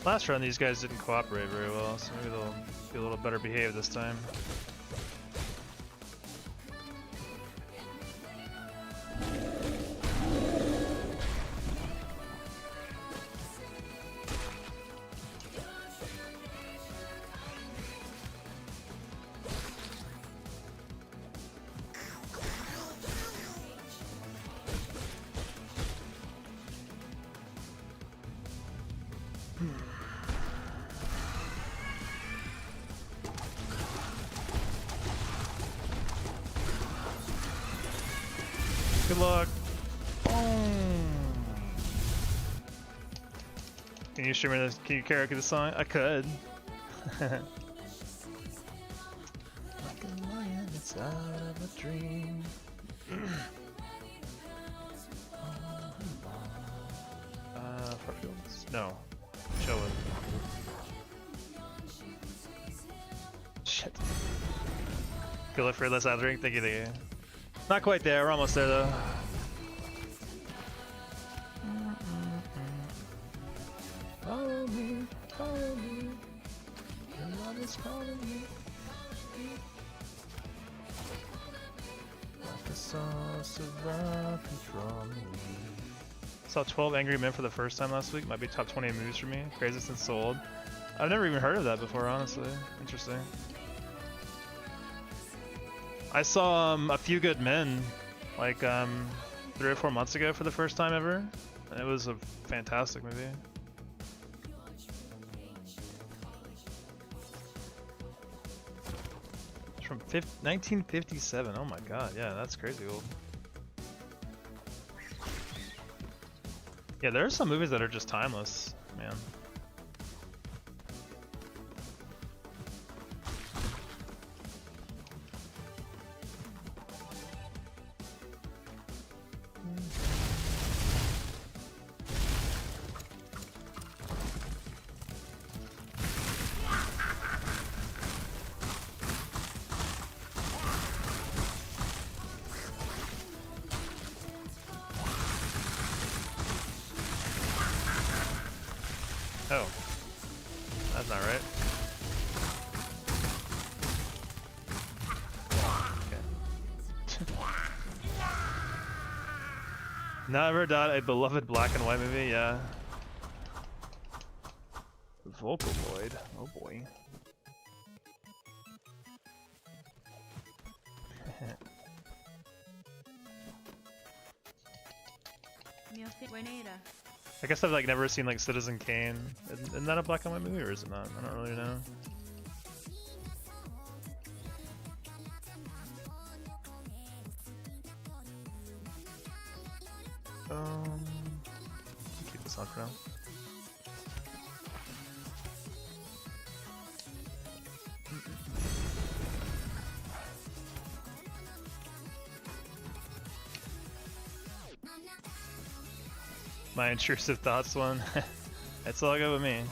Last run, these guys didn't cooperate very well, so maybe they'll be a little better behaved this time. Good luck. Boom. Can you stream this? Can you karaoke the song? I could. Like a lion inside of a dream. Farfields? No. Show it. Shit. Good luck for Hitless Gathering. Thank you, thank you. Not quite there, we're almost there though. Follow me, follow me. Your love is calling me. Like a sauce of love controlling me. Saw 12 Angry Men for the first time last week. Might be top 20 movies for me. Crazy since sold. I've never even heard of that before, honestly. Interesting. I saw A Few Good Men like 3 or 4 months ago for the first time ever. And it was a fantastic movie. It's from 1957. Oh my god, yeah, that's crazy old. Yeah, there are some movies that are just timeless, man. Oh, that's not right. Okay. Never done a beloved black and white movie, yeah. Vocaloid, oh boy. I guess I've like never seen like Citizen Kane. Isn't that a black and white movie or is it not? I don't really know. Keep this on for now. My intrusive thoughts one. It's all good with me.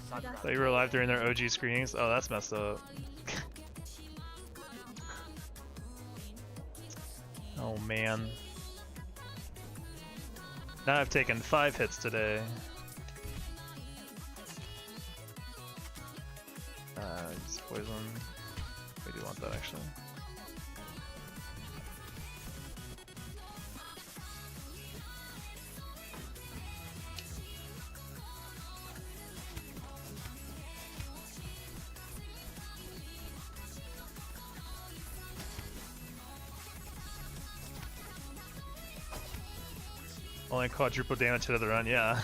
Thought you were alive during their OG screenings? Oh, that's messed up. Oh man. Now I've taken 5 hits today. It's poison. We do want that actually. Only quadruple damage to the run, yeah.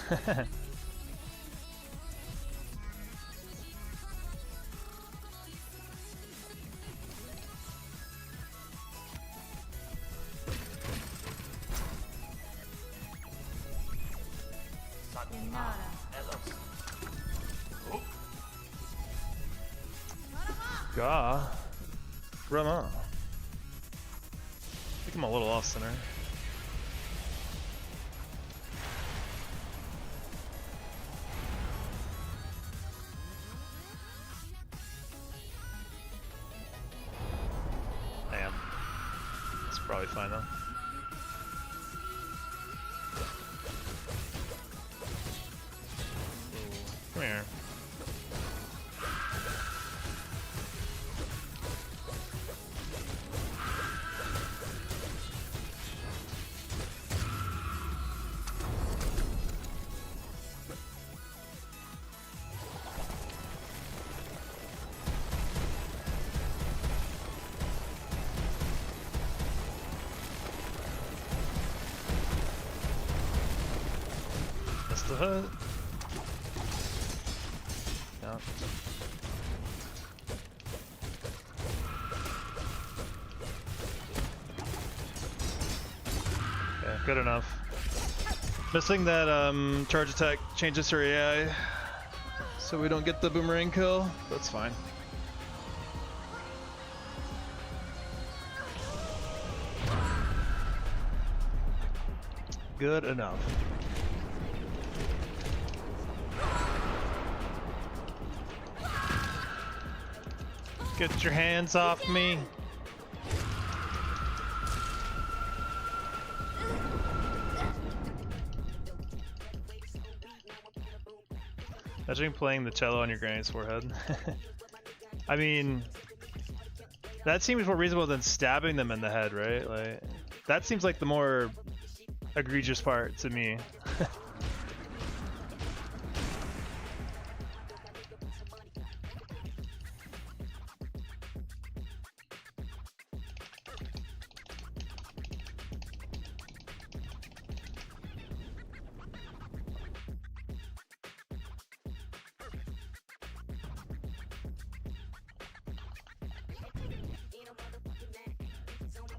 Gah. Rama. I think I'm a little off center. Probably fine though. Come here. The hood. No. Yeah, good enough. Missing that charge attack changes her AI, so we don't get the boomerang kill. That's fine. Good enough. Get your hands off me. Imagine playing the cello on your granny's forehead. I mean, that seems more reasonable than stabbing them in the head, right? Like, that seems like the more egregious part to me.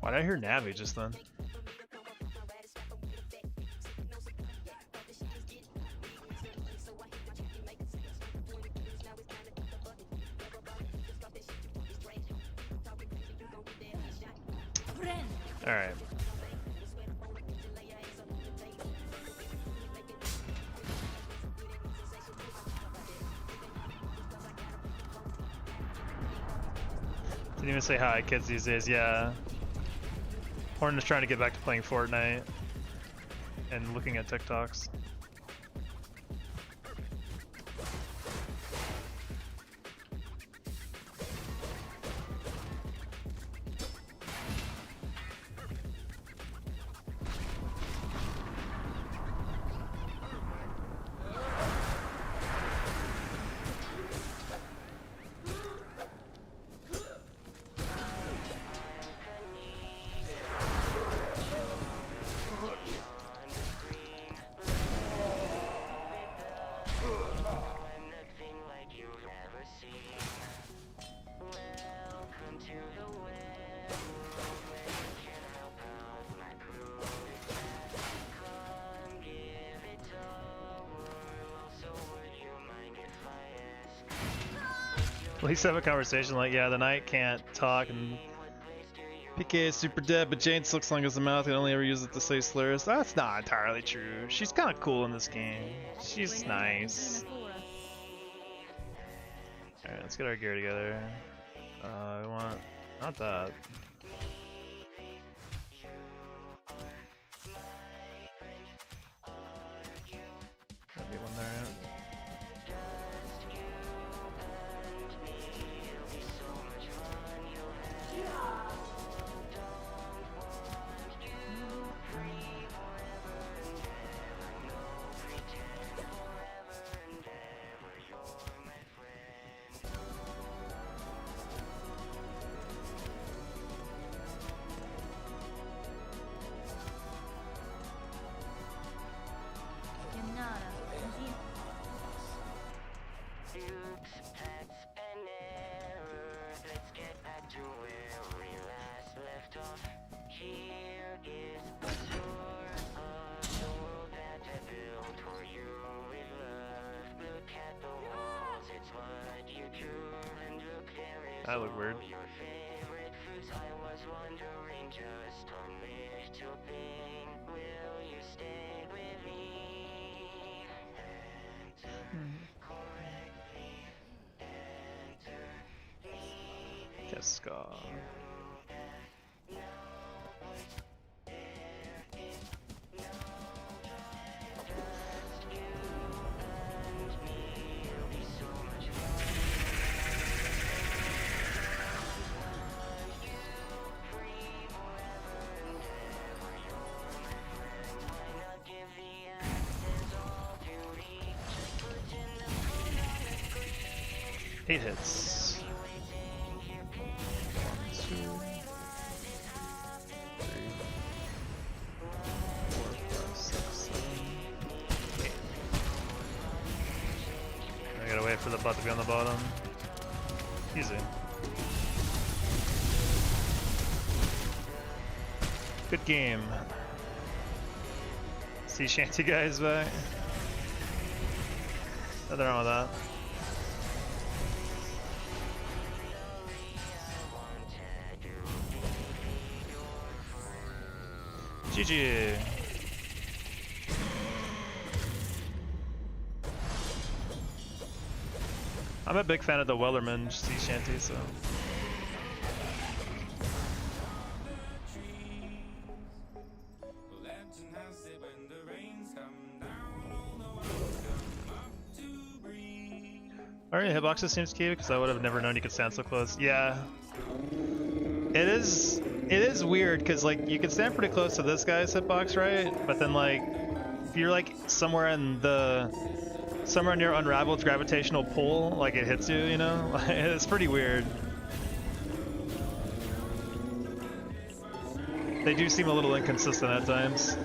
Why did I hear Navi just then? All right. Didn't even say hi, kids these days. Yeah. Horn is trying to get back to playing Fortnite and looking at TikToks. At least have a conversation like, yeah, the knight can't talk, and PK is super dead, but Jane Silksong has a mouth and only ever uses it to say slurs. That's not entirely true. She's kind of cool in this game. She's nice. Alright, let's get our gear together. I want... not that. Might be one there, yeah. That looked weird. Keska. Eight hits. 1, 2, 3, 4, 5, 6, 7, 8. I gotta wait for the butt to be on the bottom. Easy. Good game. Sea shanty guys back. Nothing wrong with that. GG. I'm a big fan of the Wellerman sea shanty, so Alright, hitboxes seems key because I would have never known you could stand so close. Yeah. It is weird because like you can stand pretty close to this guy's hitbox, right? But then like if you're like somewhere near Unraveled's gravitational pull, like it hits you, you know? It's pretty weird. They do seem a little inconsistent at times.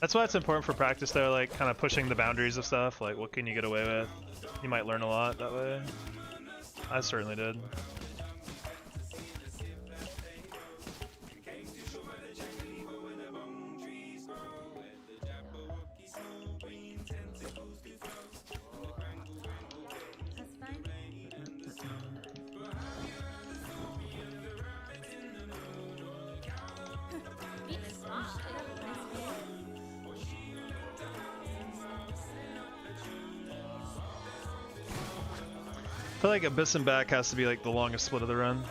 That's why it's important for practice though, like kind of pushing the boundaries of stuff, like what can you get away with? You might learn a lot that way. I certainly did. I feel like Abyss and back has to be like the longest split of the run.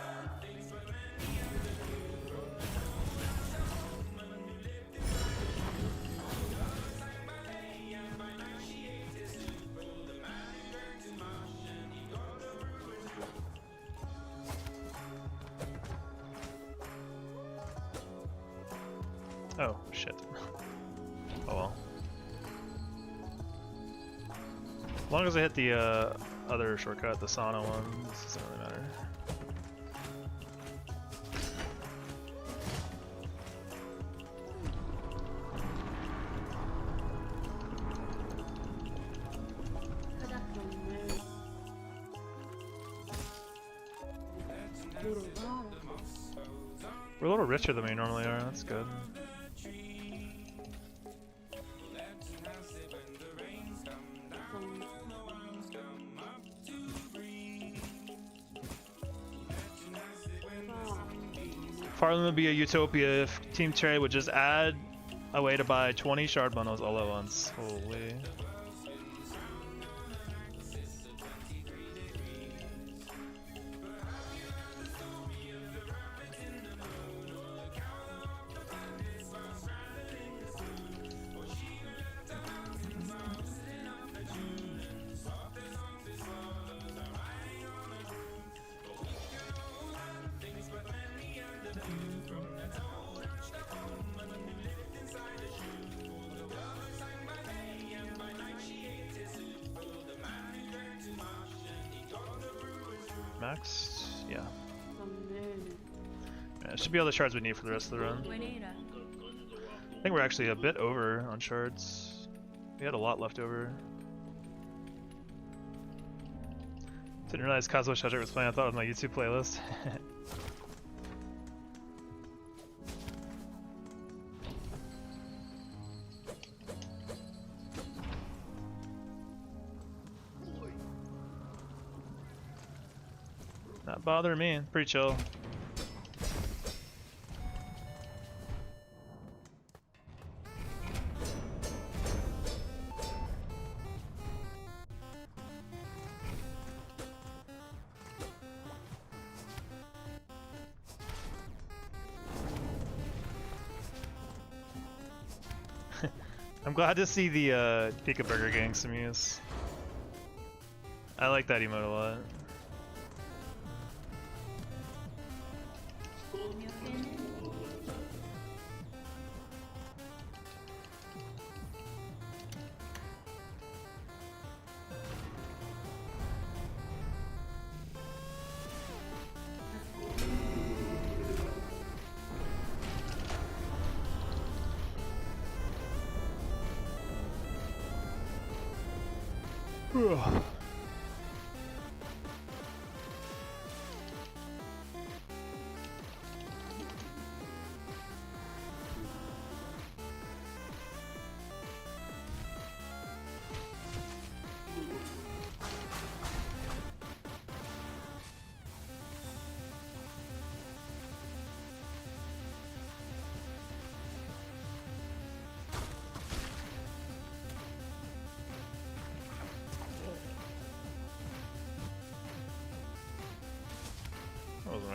Oh, shit. Oh well. As long as I hit the other shortcut, the sauna one, this doesn't really matter. We're a little richer than we normally are, that's good. Farland would be a utopia if Team Trade would just add a way to buy 20 shard bundles all at once. Holy. Max? Yeah. Yeah, it should be all the shards we need for the rest of the run. I think we're actually a bit over on shards. We had a lot left over. Didn't realize Cosmo Shudder was playing, I thought it was my YouTube playlist. Not bothering me, pretty chill. I'm glad to see the Pika Burger getting some use. I like that emote a lot.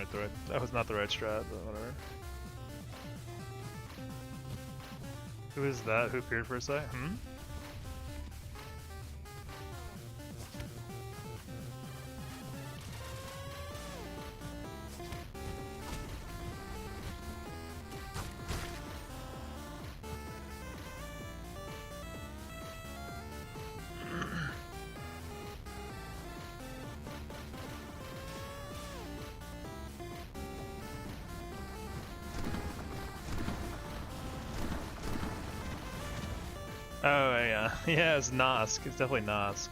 went the right. That was not the right strat, but whatever. Who is that? Who appeared for a sec? Hmm? Oh yeah, yeah, it's Nosk. It's definitely Nosk.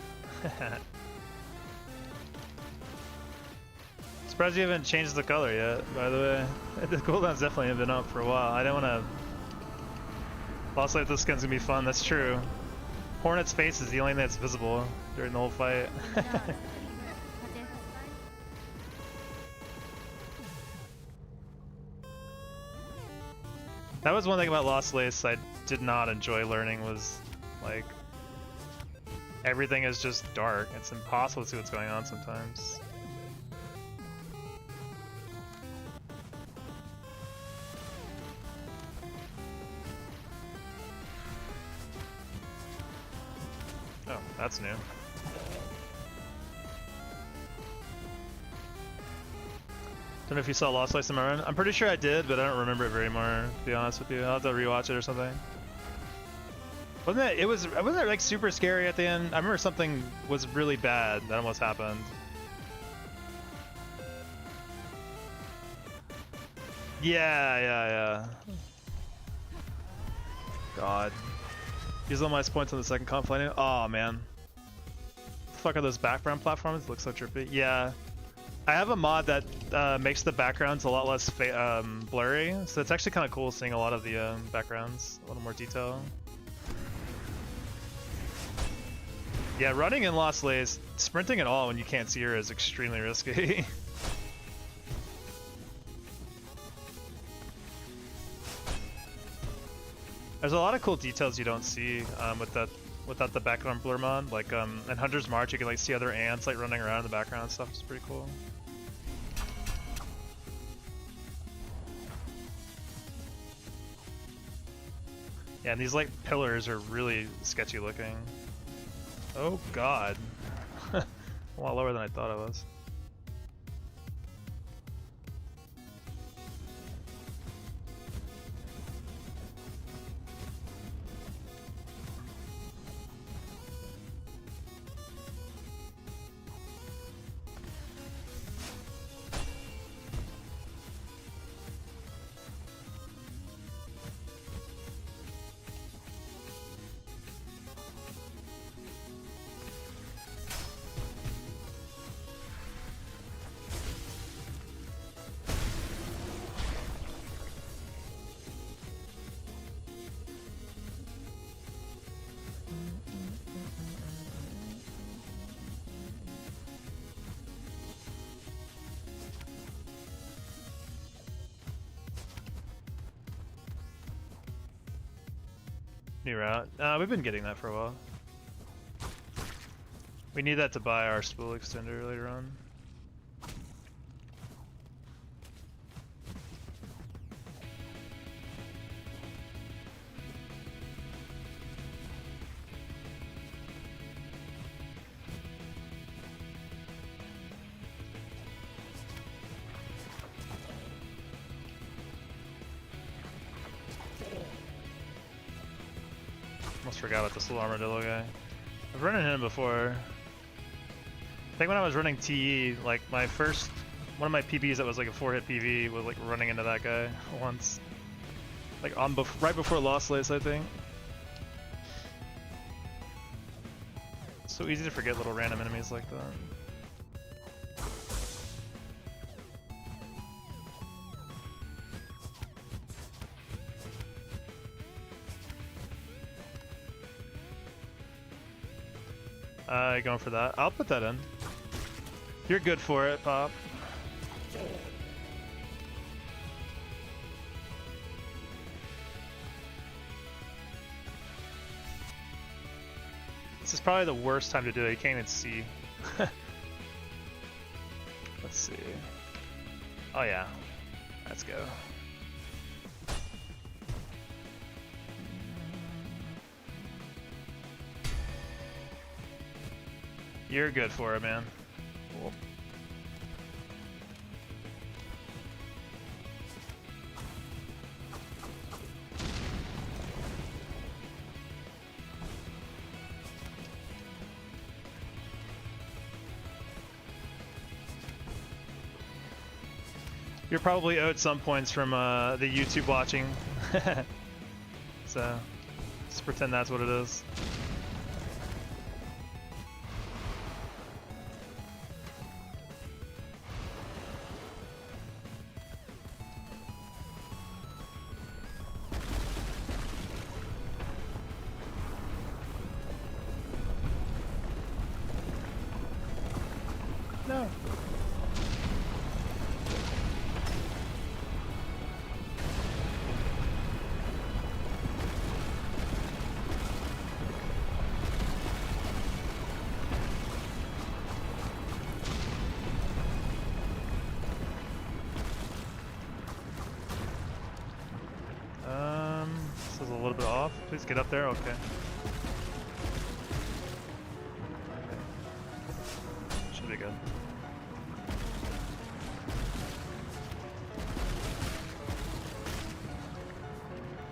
Surprised you haven't changed the color yet, by the way. The cooldown's definitely been up for a while. I didn't want to... Lost Light, this skin's gonna be fun, that's true. Hornet's face is the only thing that's visible during the whole fight. That was one thing about Lost Lace I did not enjoy learning, was like everything is just dark. It's impossible to see what's going on sometimes. Oh, that's new. Don't know if you saw Lost Lights in my run. I'm pretty sure I did, but I don't remember it very more, to be honest with you. I'll have to rewatch it or something. Wasn't it like super scary at the end? I remember something was really bad that almost happened. Yeah. God. Use all my points on the second comp fighting. Oh man. What the fuck are those background platforms? It looks so trippy. Yeah. I have a mod that makes the backgrounds a lot less blurry, so it's actually kind of cool seeing a lot of the backgrounds, a little more detail. Yeah, running in Lost Lace, sprinting at all when you can't see her is extremely risky. There's a lot of cool details you don't see without the background blur mod. Like in Hunter's March, you can like see other ants like running around in the background and stuff. It's pretty cool. Yeah, and these like pillars are really sketchy looking. Oh god. A lot lower than I thought it was. New route. We've been getting that for a while. We need that to buy our spool extender later on. Almost forgot about this little armadillo guy. I've run into him before. I think when I was running TE, like one of my PBs that was like a 4-hit PV was like running into that guy once. Like right before Lost Lace, I think. It's so easy to forget little random enemies like that. Going for that. I'll put that in. You're good for it, Pop. This is probably the worst time to do it. You can't even see. Let's see. Oh yeah. Let's go. You're good for it, man. Cool. You're probably owed some points from the YouTube watching. So, just pretend that's what it is. No. This is a little bit off. Please get up there. Okay. Should be good.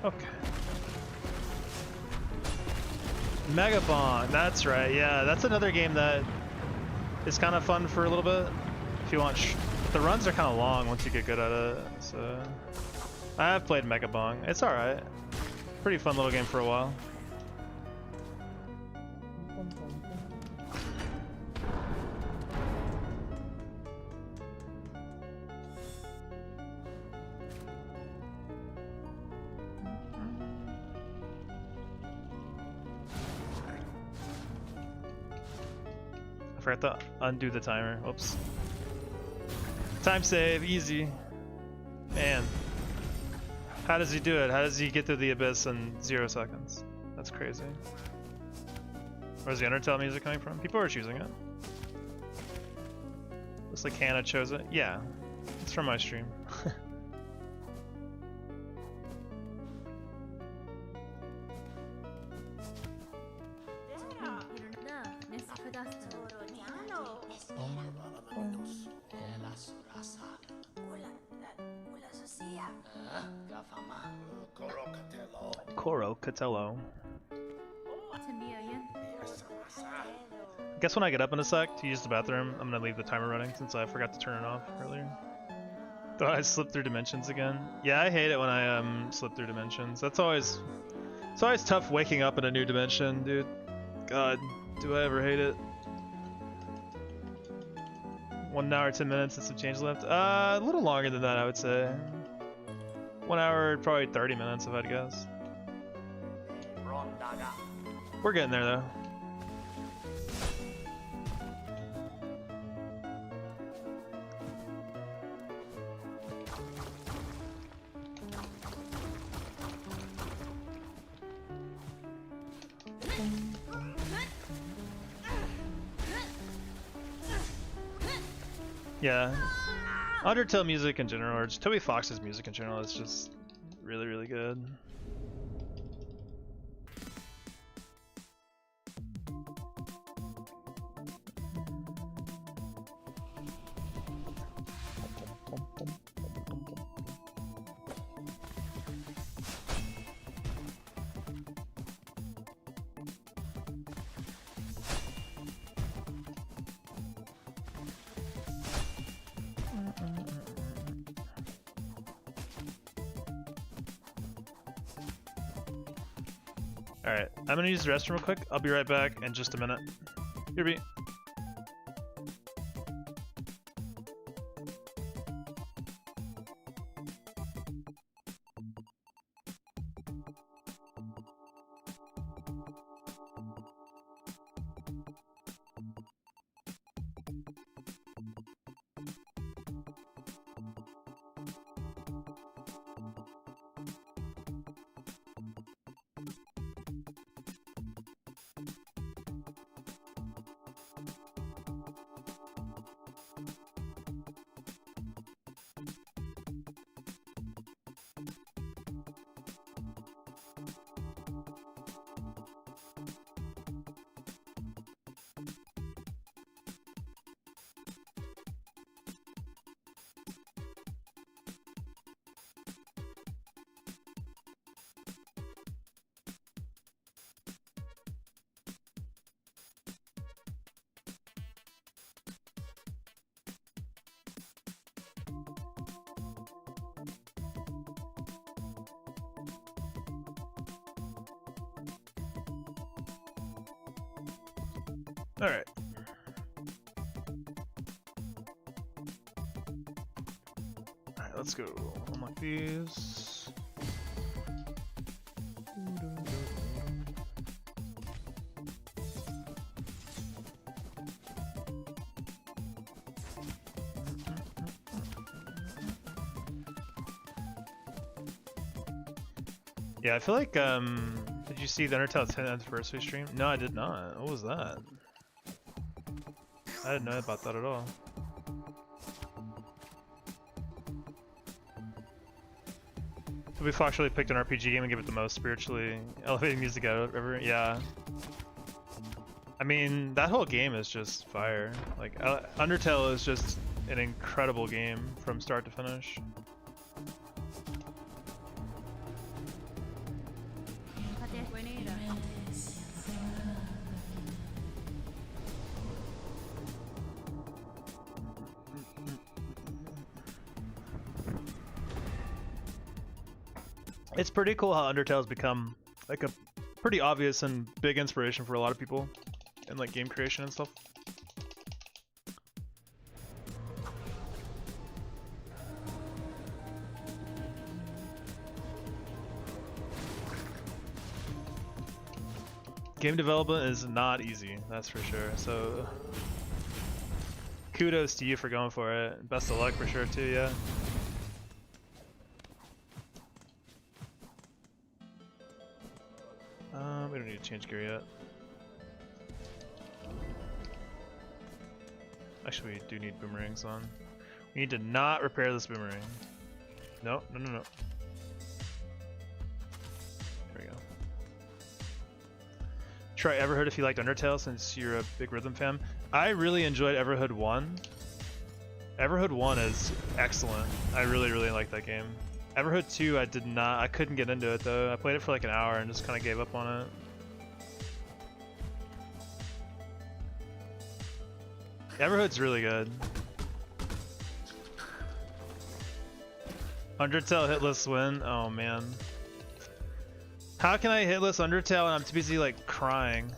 Okay. Megabon, that's right. Yeah, that's another game that is kind of fun for a little bit. If you want, the runs are kind of long once you get good at it. So I have played Megabon. It's all right. Pretty fun little game for a while. I forgot to undo the timer. Whoops. Time save, easy. Man. How does he do it? How does he get through the abyss in 0 seconds? That's crazy. Where's the Undertale music coming from? People are choosing it. Looks like Hannah chose it. Yeah. It's from my stream. Coro Catello. I guess when I get up in a sec to use the bathroom, I'm gonna leave the timer running since I forgot to turn it off earlier. Thought I slipped through dimensions again. Yeah, I hate it when I slip through dimensions. It's always tough waking up in a new dimension, dude. God, do I ever hate it. 1 hour, 10 minutes since the change left. A little longer than that, I would say. 1 hour, probably 30 minutes if I'd guess. We're getting there though. Yeah. Undertale music in general, or just Toby Fox's music in general, is just really, really good. Alright, I'm gonna use the restroom real quick. I'll be right back in just a minute. Here be. Alright. Alright, let's go. Unlock these. Yeah, I feel like, did you see the Undertale 10th anniversary stream? No, I did not. What was that? I didn't know about that at all. We've actually picked an RPG game and give it the most spiritually elevating music out of ever. Yeah. I mean, that whole game is just fire. Like, Undertale is just an incredible game from start to finish. It's pretty cool how Undertale's become like a pretty obvious and big inspiration for a lot of people in like game creation and stuff. Game development is not easy, that's for sure. So kudos to you for going for it. Best of luck for sure too, yeah. We don't need to change gear yet. Actually, we do need boomerangs on. We need to not repair this boomerang. No, no, no, no. There we go. Try Everhood if you liked Undertale since you're a big rhythm fan. I really enjoyed Everhood 1. Everhood 1 is excellent. I really, really like that game. Everhood 2, I couldn't get into it though. I played it for like an hour and just kind of gave up on it. Everhood's really good. Undertale Hitless win? Oh man. How can I Hitless Undertale and I'm too busy like crying?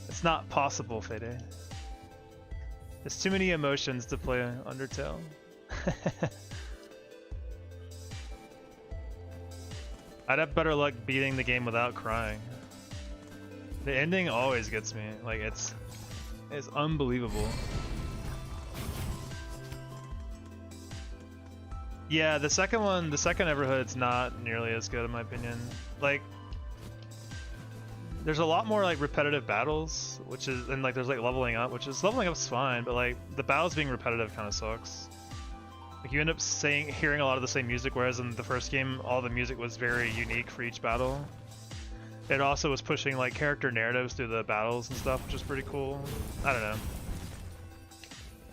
It's not possible, Fede. There's too many emotions to play Undertale. I'd have better luck beating the game without crying. The ending always gets me. Like it's unbelievable. Yeah, the second Everhood's not nearly as good in my opinion. Like there's a lot more like repetitive battles, which is and like there's like leveling up's fine, but like the battles being repetitive kind of sucks. Like you end up hearing a lot of the same music, whereas in the first game all the music was very unique for each battle. It also was pushing like character narratives through the battles and stuff, which is pretty cool. I don't know.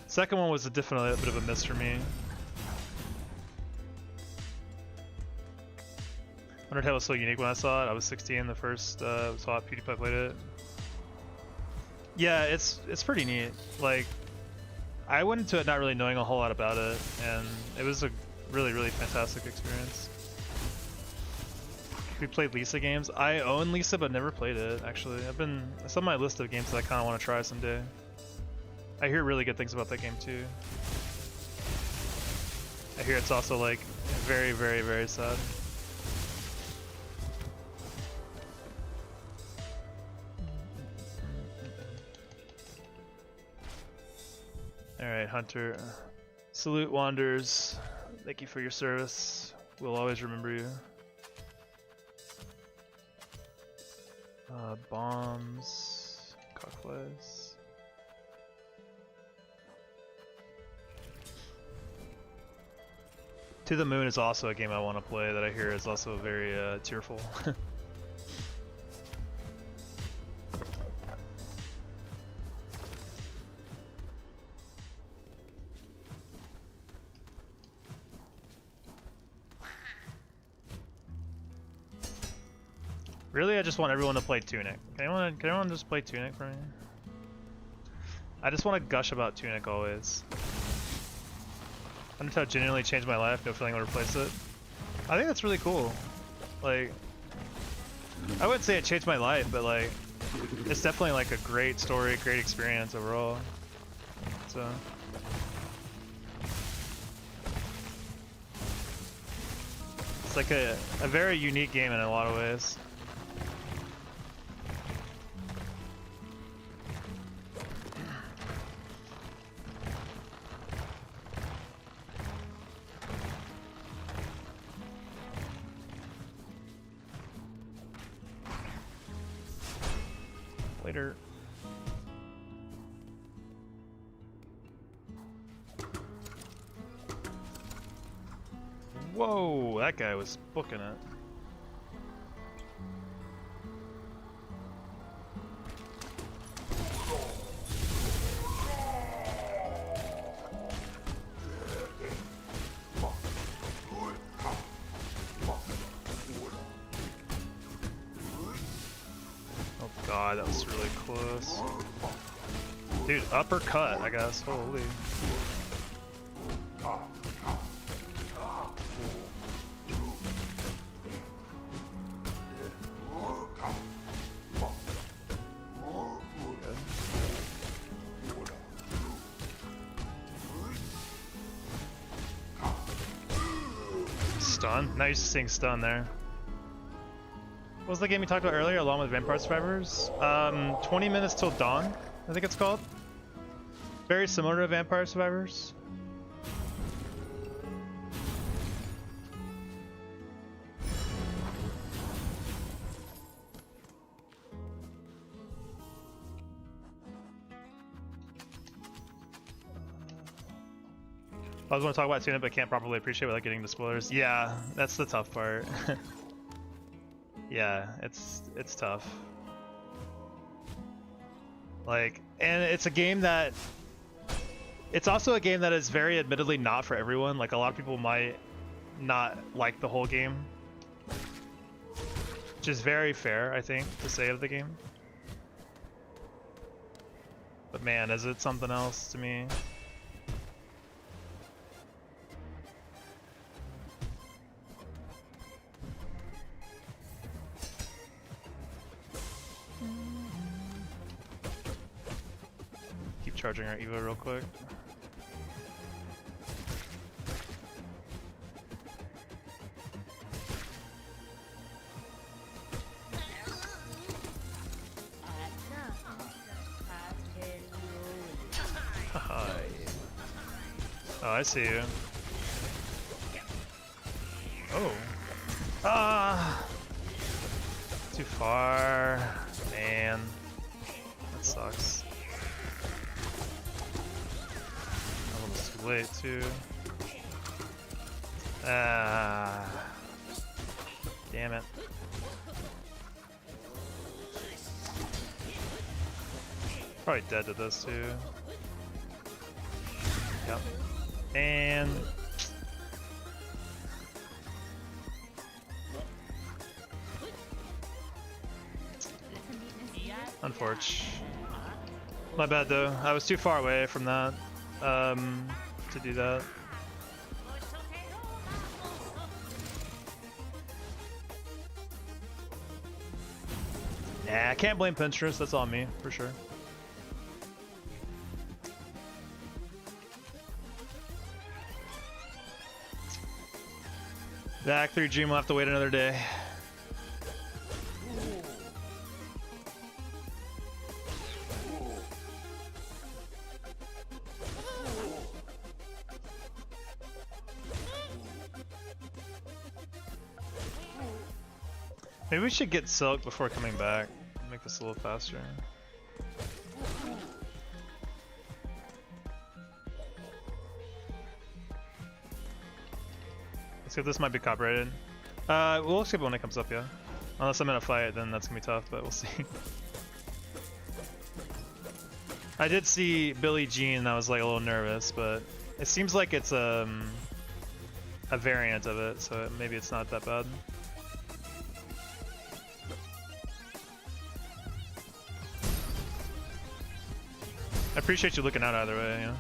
Second one was definitely a bit of a miss for me. Undertale was so unique when I saw it. I was 16 the first saw it, PewDiePie played it. Yeah, it's pretty neat. Like I went into it not really knowing a whole lot about it, and it was a really, really fantastic experience. We played Lisa games. I own Lisa but never played it actually. It's on my list of games that I kind of want to try someday. I hear really good things about that game too. I hear it's also like very, very, very sad. Alright, Hunter. Salute Wanders. Thank you for your service. We'll always remember you. Bombs. Cockflies. To the Moon is also a game I want to play that I hear is also very tearful. Really, I just want everyone to play Tunic. Can anyone just play Tunic for me? I just want to gush about Tunic always. Undertale genuinely changed my life, no feeling I would replace it. I think that's really cool. Like, I wouldn't say it changed my life, but like, it's definitely like a great story, great experience overall. So. It's like a very unique game in a lot of ways. Later. Whoa, that guy was booking it. Oh god, that was really close. Dude, uppercut, I guess. Holy. Stun? Nice seeing stun there. What was the game we talked about earlier along with Vampire Survivors? 20 Minutes Till Dawn, I think it's called. Very similar to Vampire Survivors. I was going to talk about Tuna, but can't properly appreciate without getting the spoilers. Yeah, that's the tough part. Yeah, it's tough. Like, and it's a game that... It's also a game that is very admittedly not for everyone. Like, a lot of people might not like the whole game. Which is very fair, I think, to say of the game. But man, is it something else to me? Charging our Evo real quick. Hi. Oh, I see you. Oh. Ah! Too far. Man. That sucks. Late too. Ah, damn it. Probably dead to this too. Yep. And unfortunate. My bad though. I was too far away from that. To do that. Yeah, I can't blame Pinterest, that's on me, for sure. The Act 3 dream will have to wait another day. Maybe we should get Silk before coming back. Make this a little faster. Let's see if this might be copyrighted. We'll skip it when it comes up, yeah. Unless I'm in a fight, then that's gonna be tough, but we'll see. I did see Billie Jean and I was like a little nervous, but it seems like it's a variant of it, so maybe it's not that bad. I appreciate you looking out either way, you know.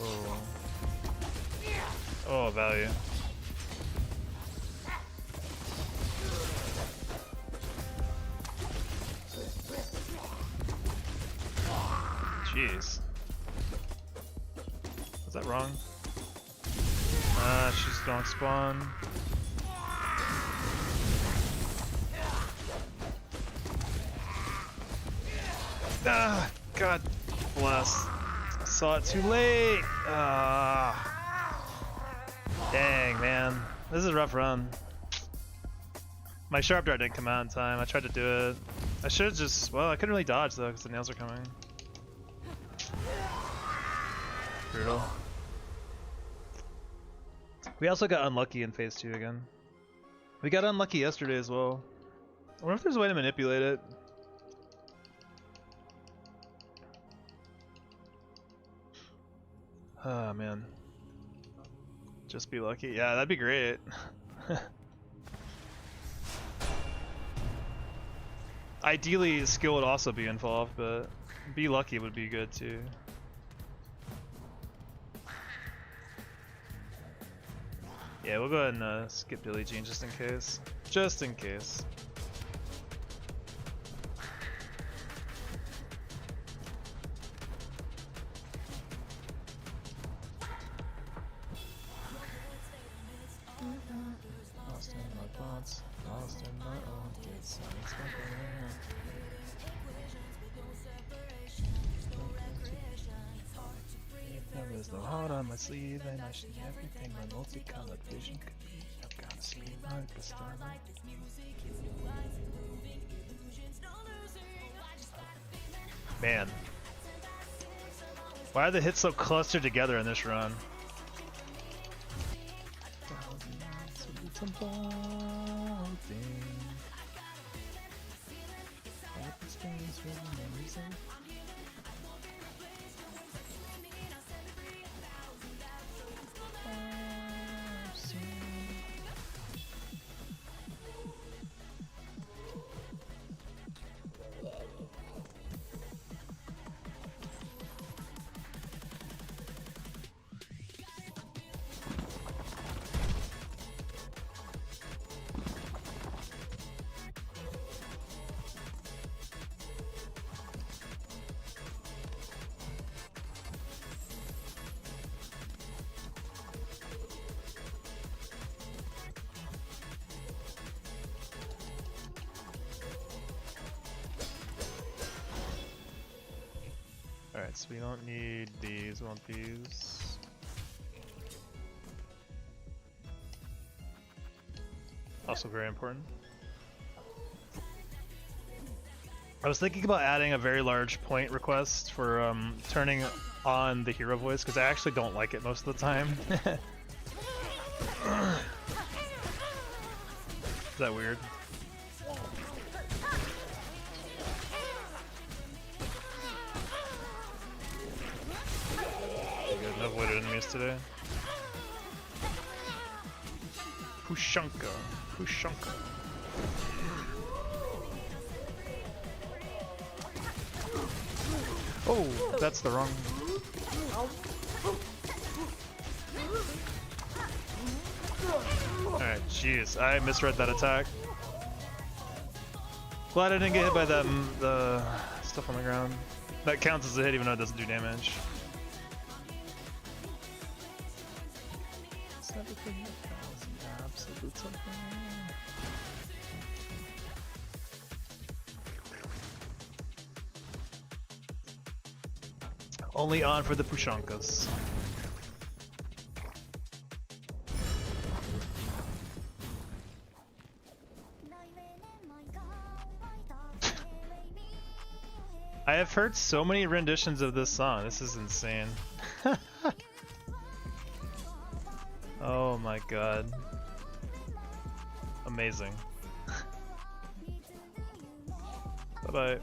Oh. Oh, value. Jeez. Was that wrong? She's don't spawn. Ah, God bless. I saw it too late. Dang, man. This is a rough run. My sharp dart didn't come out in time. I tried to do it. I should have just, well, I couldn't really dodge though because the nails are coming. Brutal. We also got unlucky in phase 2 again. We got unlucky yesterday as well. I wonder if there's a way to manipulate it. Oh man. Just be lucky. Yeah, that'd be great. Ideally, skill would also be involved, but be lucky would be good too. Yeah, we'll go ahead and skip Billie Jean just in case. Just in case. Lost in my thoughts, lost in my own gates. There's no heart on my sleeve, and I see everything my multicolored vision could be. I've got to sleep like a starlight. Man, why are the hits so clustered together in this run? Alright, so we don't need these, we want these. Also very important. I was thinking about adding a very large point request for turning on the hero voice, because I actually don't like it most of the time. Is that weird? Good, avoided enemies today. Pushanka. Pushanka. Oh, that's the wrong. Alright, jeez, I misread that attack. Glad I didn't get hit by that the stuff on the ground. That counts as a hit even though it doesn't do damage. Only on for the Pushankas. I have heard so many renditions of this song. This is insane. Oh my god. Amazing. Bye-bye.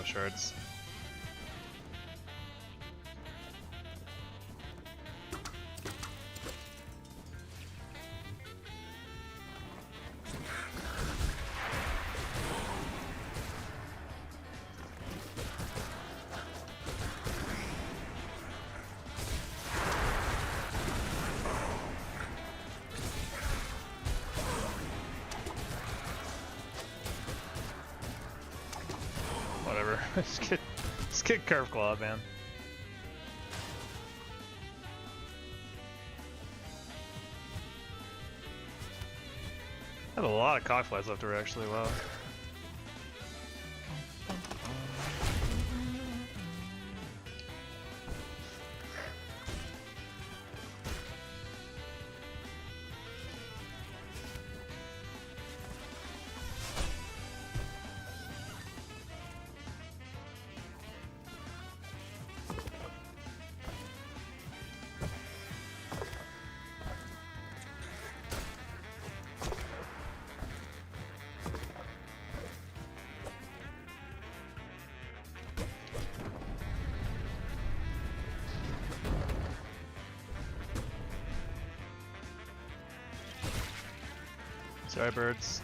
have shards. Whatever. Just get Curve Claw, man. I have a lot of cockflies left over actually, wow. Sorry, birds.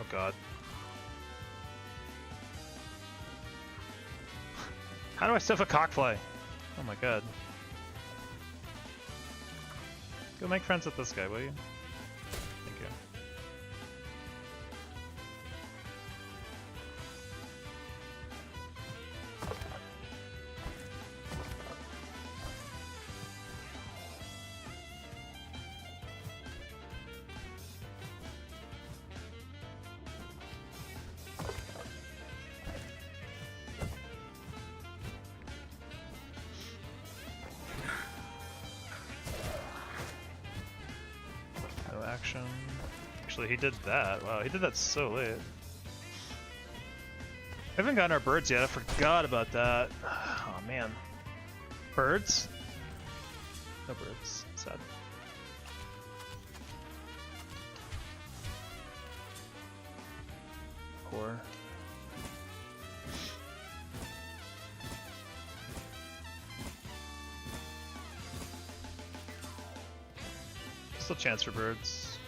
Oh god. How do I stuff a cockfly? Oh my god. Go make friends with this guy, will you? Thank you. Action. Actually, he did that. Wow, he did that so late. We haven't gotten our birds yet. I forgot about that. Oh man. Birds? No birds. Sad. Core. Still chance for birds.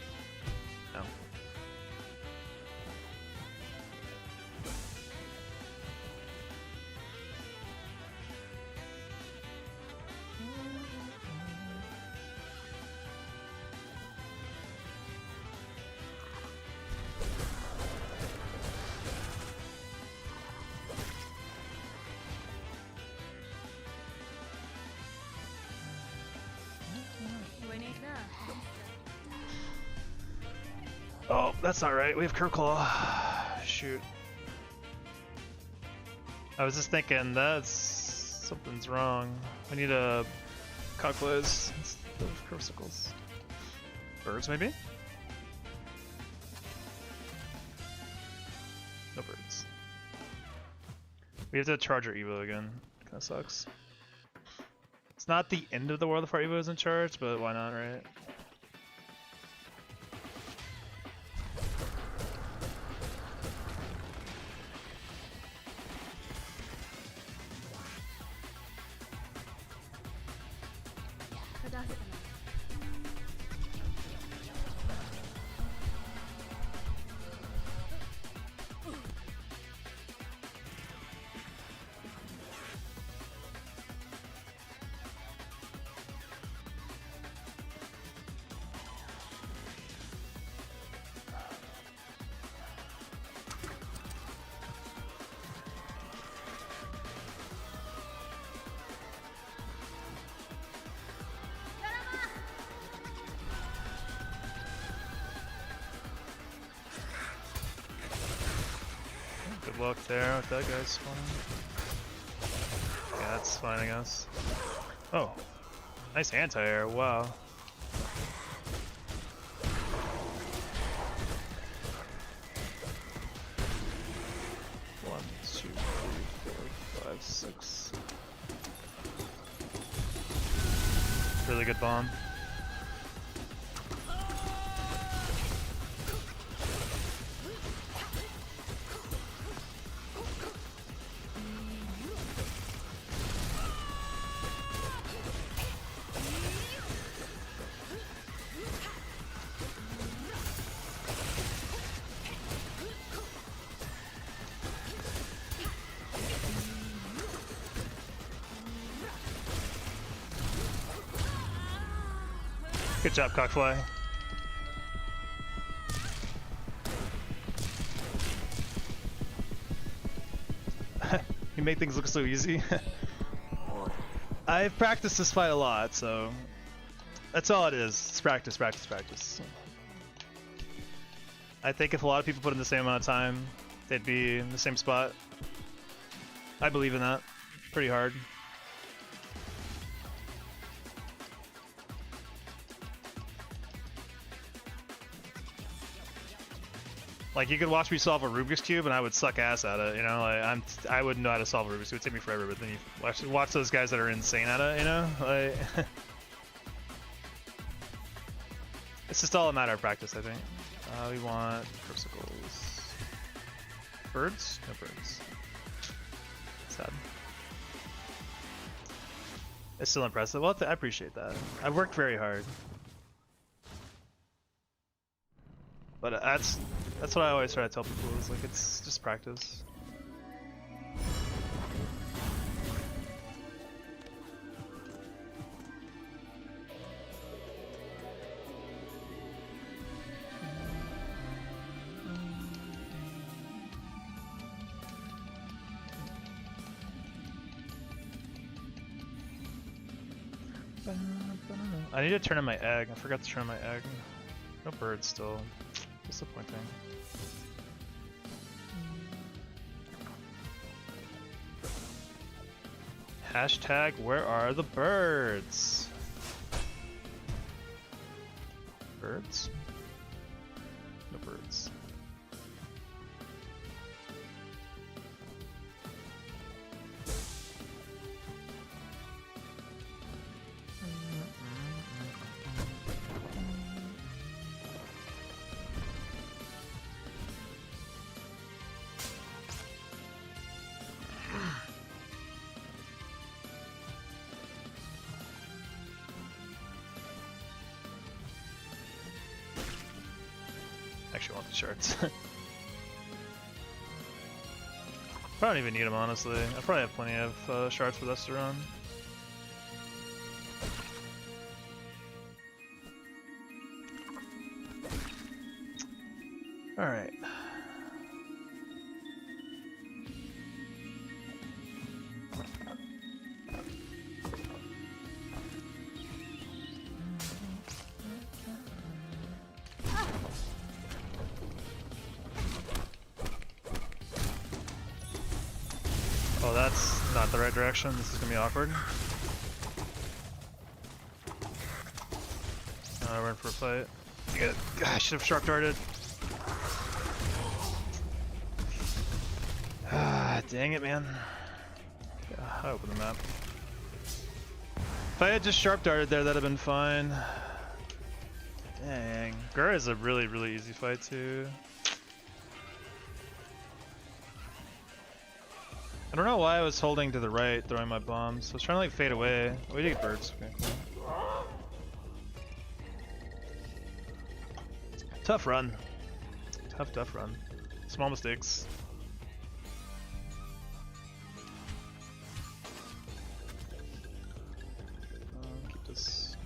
No. Oh, that's not right. We have Curve Claw. Shoot. I was just thinking something's wrong. We need a cockflies instead of Crucicles. Birds, maybe? No birds. We have to charge our Evo again. Kinda sucks. It's not the end of the world if our Evo is in charge, but why not, right? Good luck there with that guy spawning. Yeah, that's finding us. Oh, nice anti-air, wow. One, two, three, four, five, six. really good bomb. Good job, Cockfly. You make things look so easy. I've practiced this fight a lot, so that's all it is. It's practice, practice, practice. I think if a lot of people put in the same amount of time, they'd be in the same spot. I believe in that. Pretty hard. Like, you could watch me solve a Rubik's Cube and I would suck ass at it, you know? Like, I wouldn't know how to solve a Rubik's Cube. It would take me forever, but then you watch those guys that are insane at it, you know? Like, it's just all a matter of practice, I think. We want crucicles. Birds? No birds. Sad. It's still impressive. Well, I appreciate that. I've worked very hard. But that's what I always try to tell people, is like, it's just practice. I need to turn on my egg. I forgot to turn on my egg. No birds still. Disappointing. Hashtag, where are the birds? Birds? No birds. Actually want the shards. I don't even need them, honestly. I probably have plenty of shards for us to run. Alright. Oh, that's not the right direction. This is gonna be awkward. We're in for a fight. I should have sharp darted. Ah, dang it, man. I open the map. If I had just sharp darted there, that'd have been fine. Dang. Gur is a really, really easy fight too. I don't know why I was holding to the right, throwing my bombs. I was trying to like fade away. Oh, we did get birds. Okay, cool. Tough run. Tough run. Small mistakes. Keep this.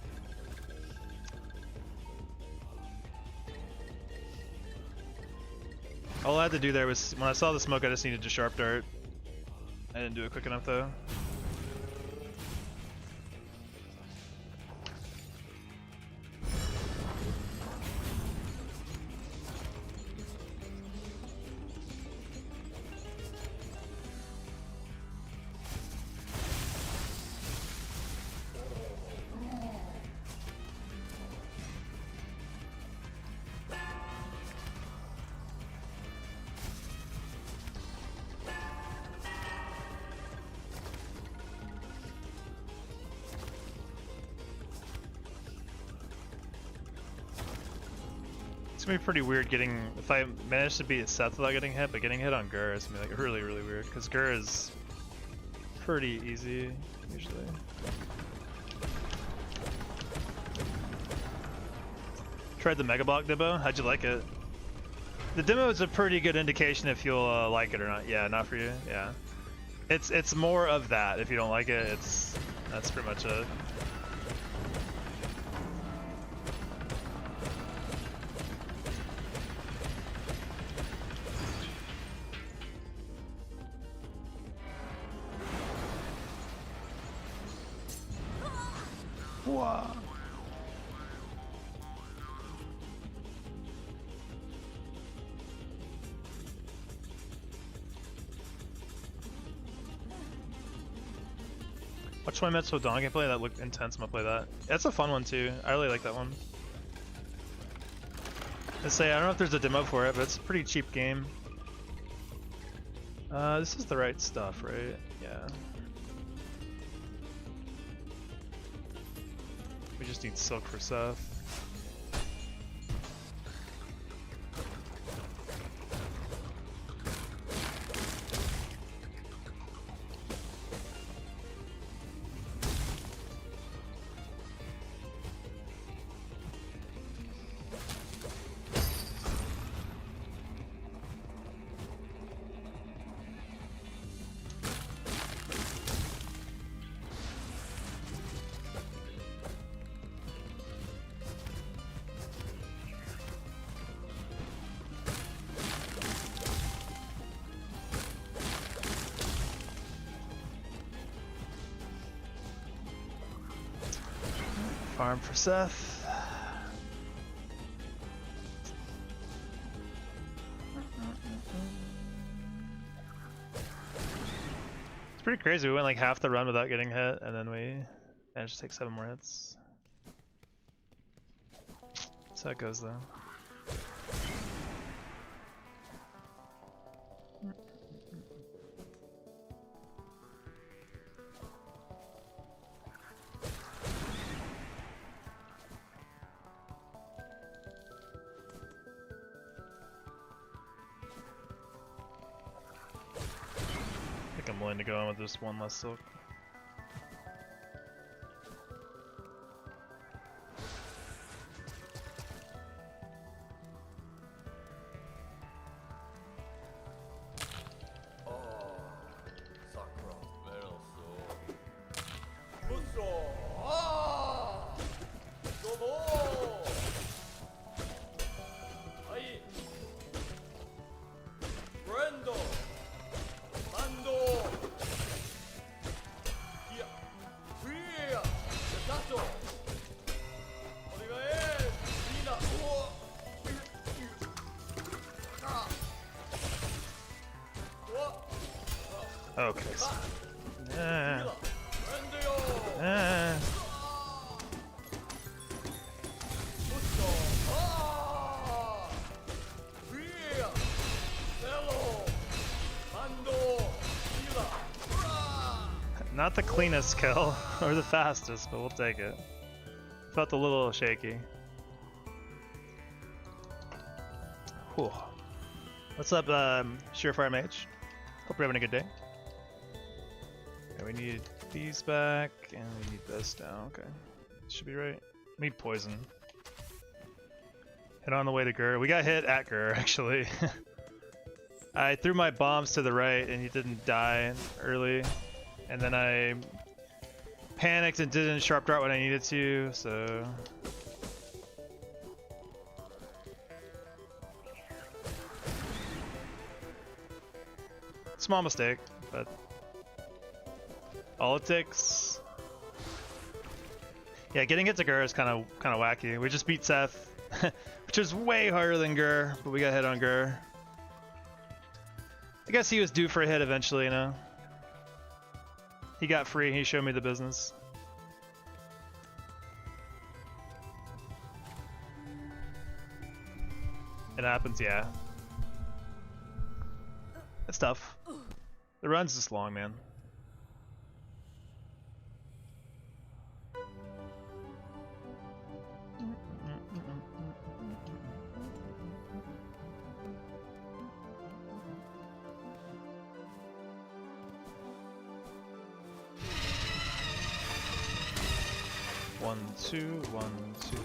All I had to do there was, when I saw the smoke, I just needed to sharp dart. I didn't do it quick enough though. It's gonna be pretty weird getting, if I manage to beat Seth without getting hit, but getting hit on Gur is gonna be like really, really weird, because Gur is pretty easy, usually. Tried the Mega Block demo, how'd you like it? The demo is a pretty good indication if you'll like it or not. Yeah, not for you, yeah. It's more of that, if you don't like it, that's pretty much it. Wow. Watch my Metso Don gameplay, that looked intense, I'm gonna play that. That's a fun one too, I really like that one. I don't know if there's a demo for it, but it's a pretty cheap game. This is the right stuff, right? Yeah. We just need Silk for Seth. Farm for Seth. It's pretty crazy. We went like half the run without getting hit, and then we managed to take 7 more hits. That's how it goes, though. I think I'm willing to go in with just 1 less Silk. Okay. So. Not the cleanest kill, or the fastest, but we'll take it. Felt a little shaky. Whew. What's up, Surefire Mage? Hope you're having a good day. Okay, we need these back, and we need this down. Okay, should be right. We need poison. Hit on the way to Gur. We got hit at Gur, actually. I threw my bombs to the right, and he didn't die early. And then I panicked and didn't sharp dart when I needed to, so... Small mistake, but all it takes. Yeah, getting hit to Gur is kind of wacky. We just beat Seth, which is way harder than Gur, but we got hit on Gur. I guess he was due for a hit eventually, you know. He got free. He showed me the business. It happens, yeah. It's tough. The run's just long, man. 1, 2, 1, 2,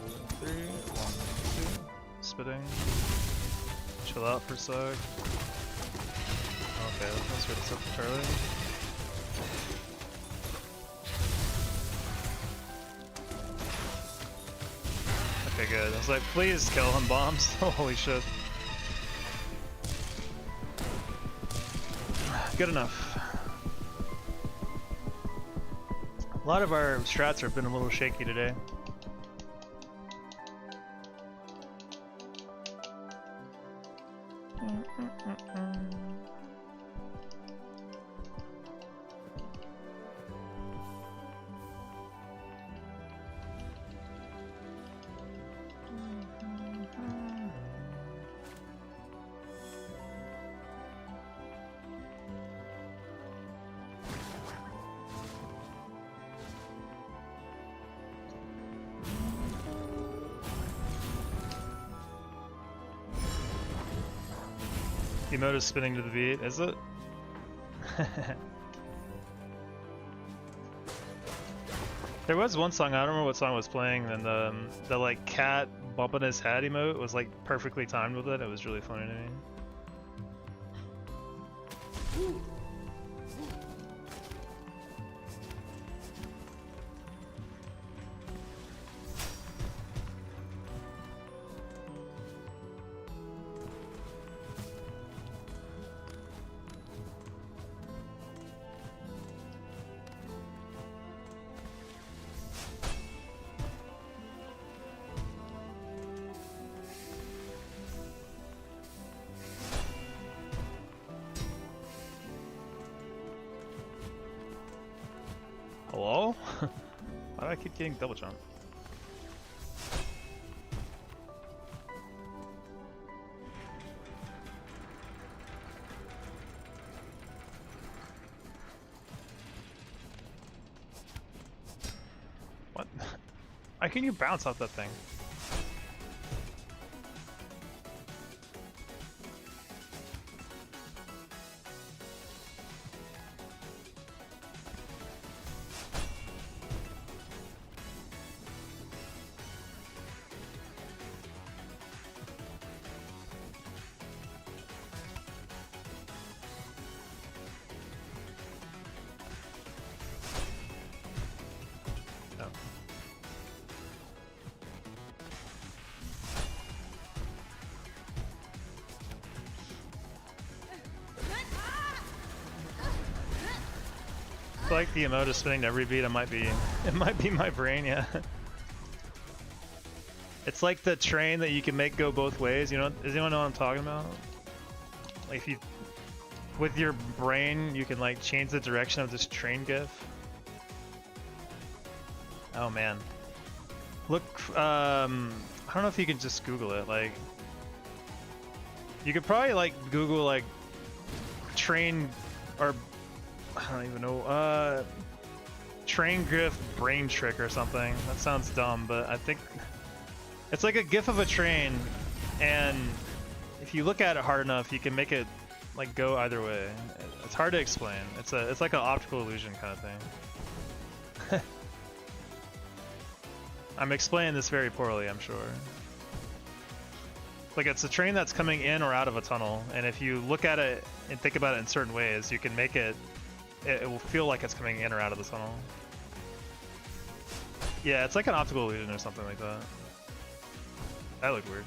3, 1, 2. Spitting. Chill out for a sec. Okay, let's ready stuff for Charlie. Okay, good. I was like, please kill him, bombs. Holy shit. Good enough. A lot of our strats have been a little shaky today. The emote is spinning to the beat, is it? There was one song, I don't remember what song was playing, and the like cat bumping his head emote was like perfectly timed with it. It was really funny to me. Hello? Why do I keep getting double jump? What? Why can you bounce off that thing? It's like the emote is spinning to every beat. It might be my brain, yeah. It's like the train that you can make go both ways. You know, does anyone know what I'm talking about? Like if you, with your brain, you can like change the direction of this train gif. Oh man. Look, I don't know if you can just Google it. Like, you could probably like Google like train or I don't even know, train gif brain trick or something. That sounds dumb, but I think it's like a gif of a train, and if you look at it hard enough, you can make it like go either way. It's hard to explain. It's like an optical illusion kind of thing. I'm explaining this very poorly, I'm sure. Like it's a train that's coming in or out of a tunnel, and if you look at it and think about it in certain ways, you can make it will feel like it's coming in or out of the tunnel. Yeah, it's like an optical illusion or something like that. That looked weird.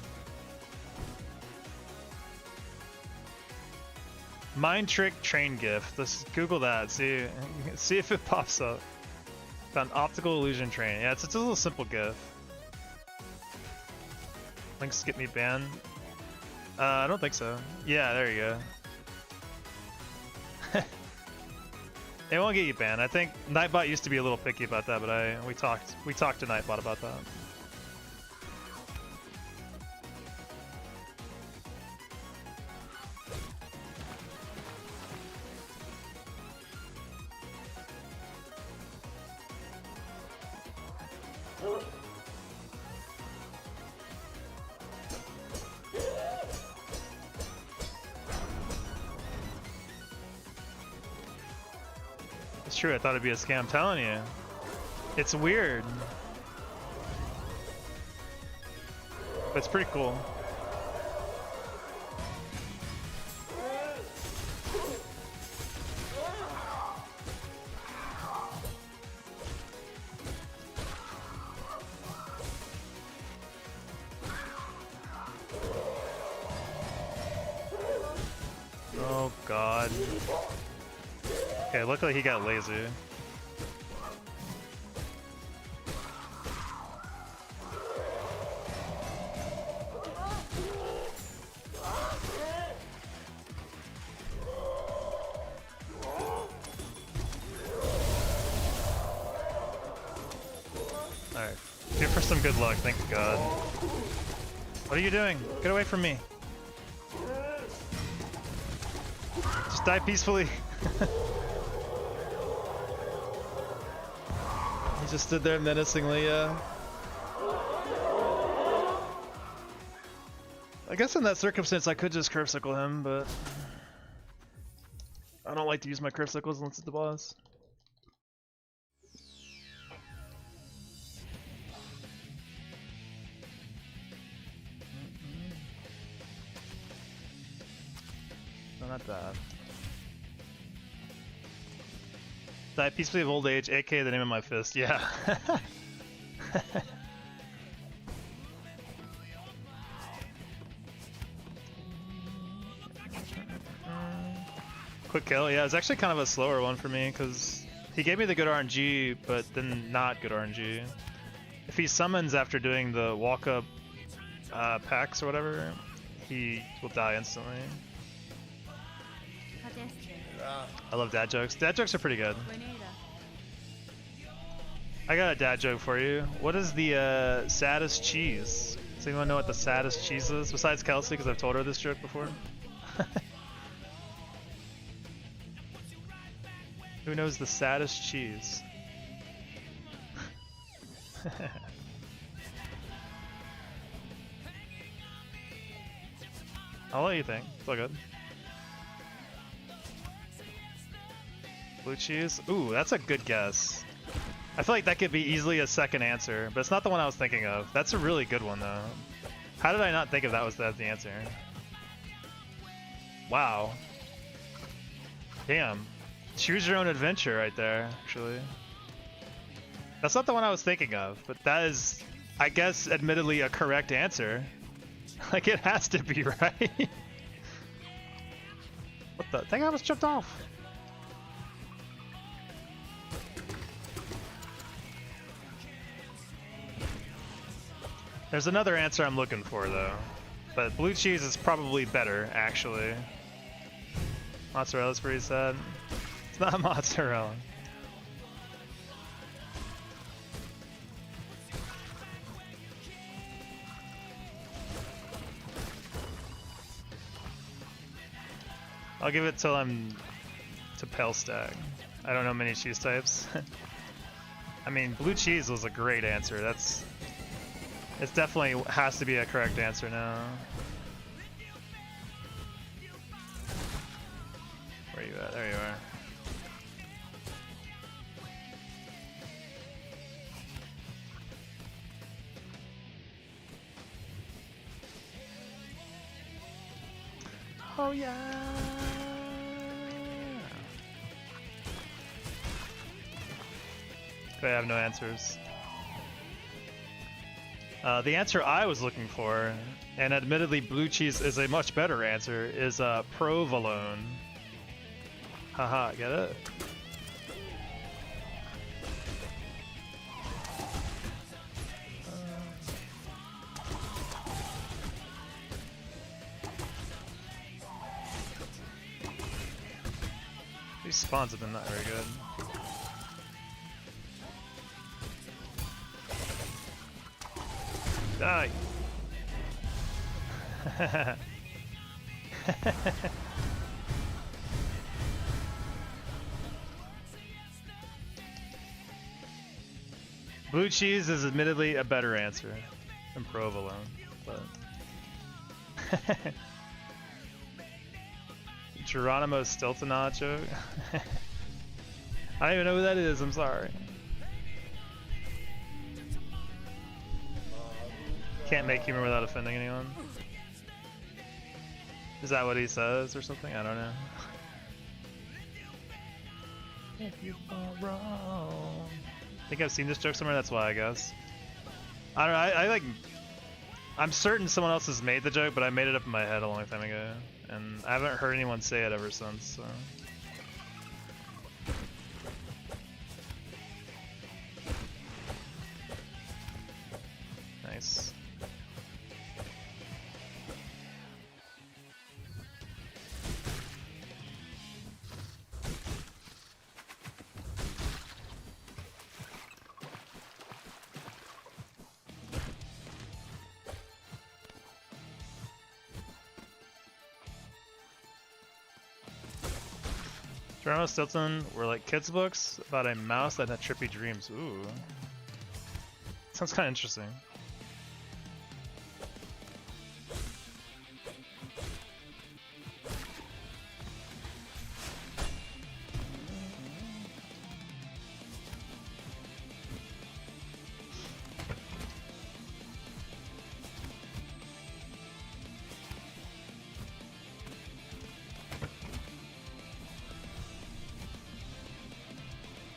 Mind trick train gif. Let's Google that. See if it pops up. Found optical illusion train. Yeah, it's a little simple gif. Links get me banned. I don't think so. Yeah, there you go. They won't get you banned. I think Nightbot used to be a little picky about that, but we talked to Nightbot about that. It's true, I thought it'd be a scam. I'm telling you. It's weird. But it's pretty cool. Oh god. Okay, luckily he got lazy. Alright. Here for some good luck, thank god. What are you doing? Get away from me. Just die peacefully. He just stood there menacingly, yeah. I guess in that circumstance I could just curve sickle him, but I don't like to use my curve sickles unless it's the boss. No, not that. Die peacefully of old age, aka the name of my fist, yeah. Quick kill, yeah, it's actually kind of a slower one for me because he gave me the good RNG, but then not good RNG. If he summons after doing the walk up packs or whatever, he will die instantly. I love dad jokes. Dad jokes are pretty good. I got a dad joke for you. What is the saddest cheese? Does anyone know what the saddest cheese is? Besides Kelsey, because I've told her this joke before. Who knows the saddest cheese? I'll let you think. It's all good. Blue cheese? Ooh, that's a good guess. I feel like that could be easily a second answer, but it's not the one I was thinking of. That's a really good one though. How did I not think of that was the answer? Wow. Damn. Choose your own adventure right there, actually. That's not the one I was thinking of, but that is, I guess, admittedly a correct answer. Like, it has to be, right? What the? Dang, I almost jumped off. There's another answer I'm looking for, though. But blue cheese is probably better, actually. Mozzarella's pretty sad. It's not mozzarella. I'll give it till I'm to pale stack. I don't know many cheese types. I mean, blue cheese was a great answer. It definitely has to be a correct answer now. Where are you at? There you are. Oh yeah. Okay, I have no answers. The answer I was looking for, and admittedly blue cheese is a much better answer, is provolone. Haha, get it? These spawns have been not very good. Die! Blue cheese is admittedly a better answer than provolone, but Geronimo Stiltonacho. I don't even know who that is, I'm sorry. Can't make humor without offending anyone. Is that what he says or something? I don't know. If you fall wrong. I think I've seen this joke somewhere, that's why I guess. I don't know, I like... I'm certain someone else has made the joke, but I made it up in my head a long time ago. And I haven't heard anyone say it ever since, so... Nice. Geronimo Stilton were like kids' books about a mouse that had trippy dreams. Ooh. Sounds kind of interesting.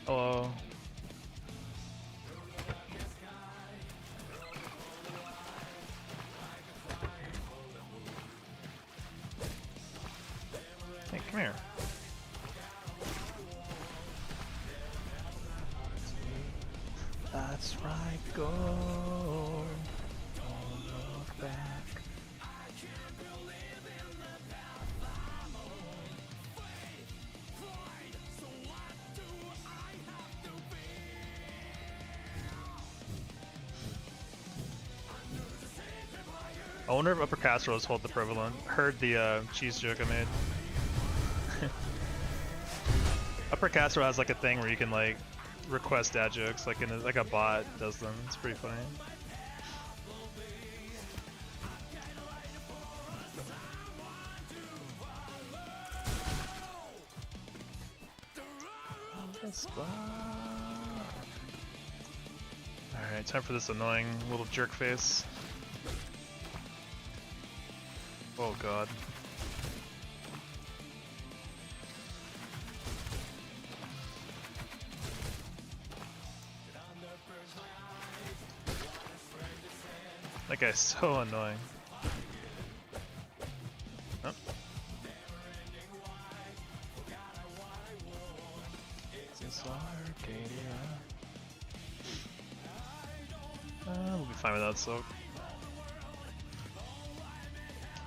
Hello. Hey, come here. That's right, go. Don't look back. I wonder if Upper Casseroles hold the prevalent. Heard the cheese joke I made. Upper Casserole has like a thing where you can like request dad jokes, like like a bot does them. It's pretty funny. Alright, time for this annoying little jerk face. Oh god. That guy's so annoying. Oh. We'll be fine without Silk.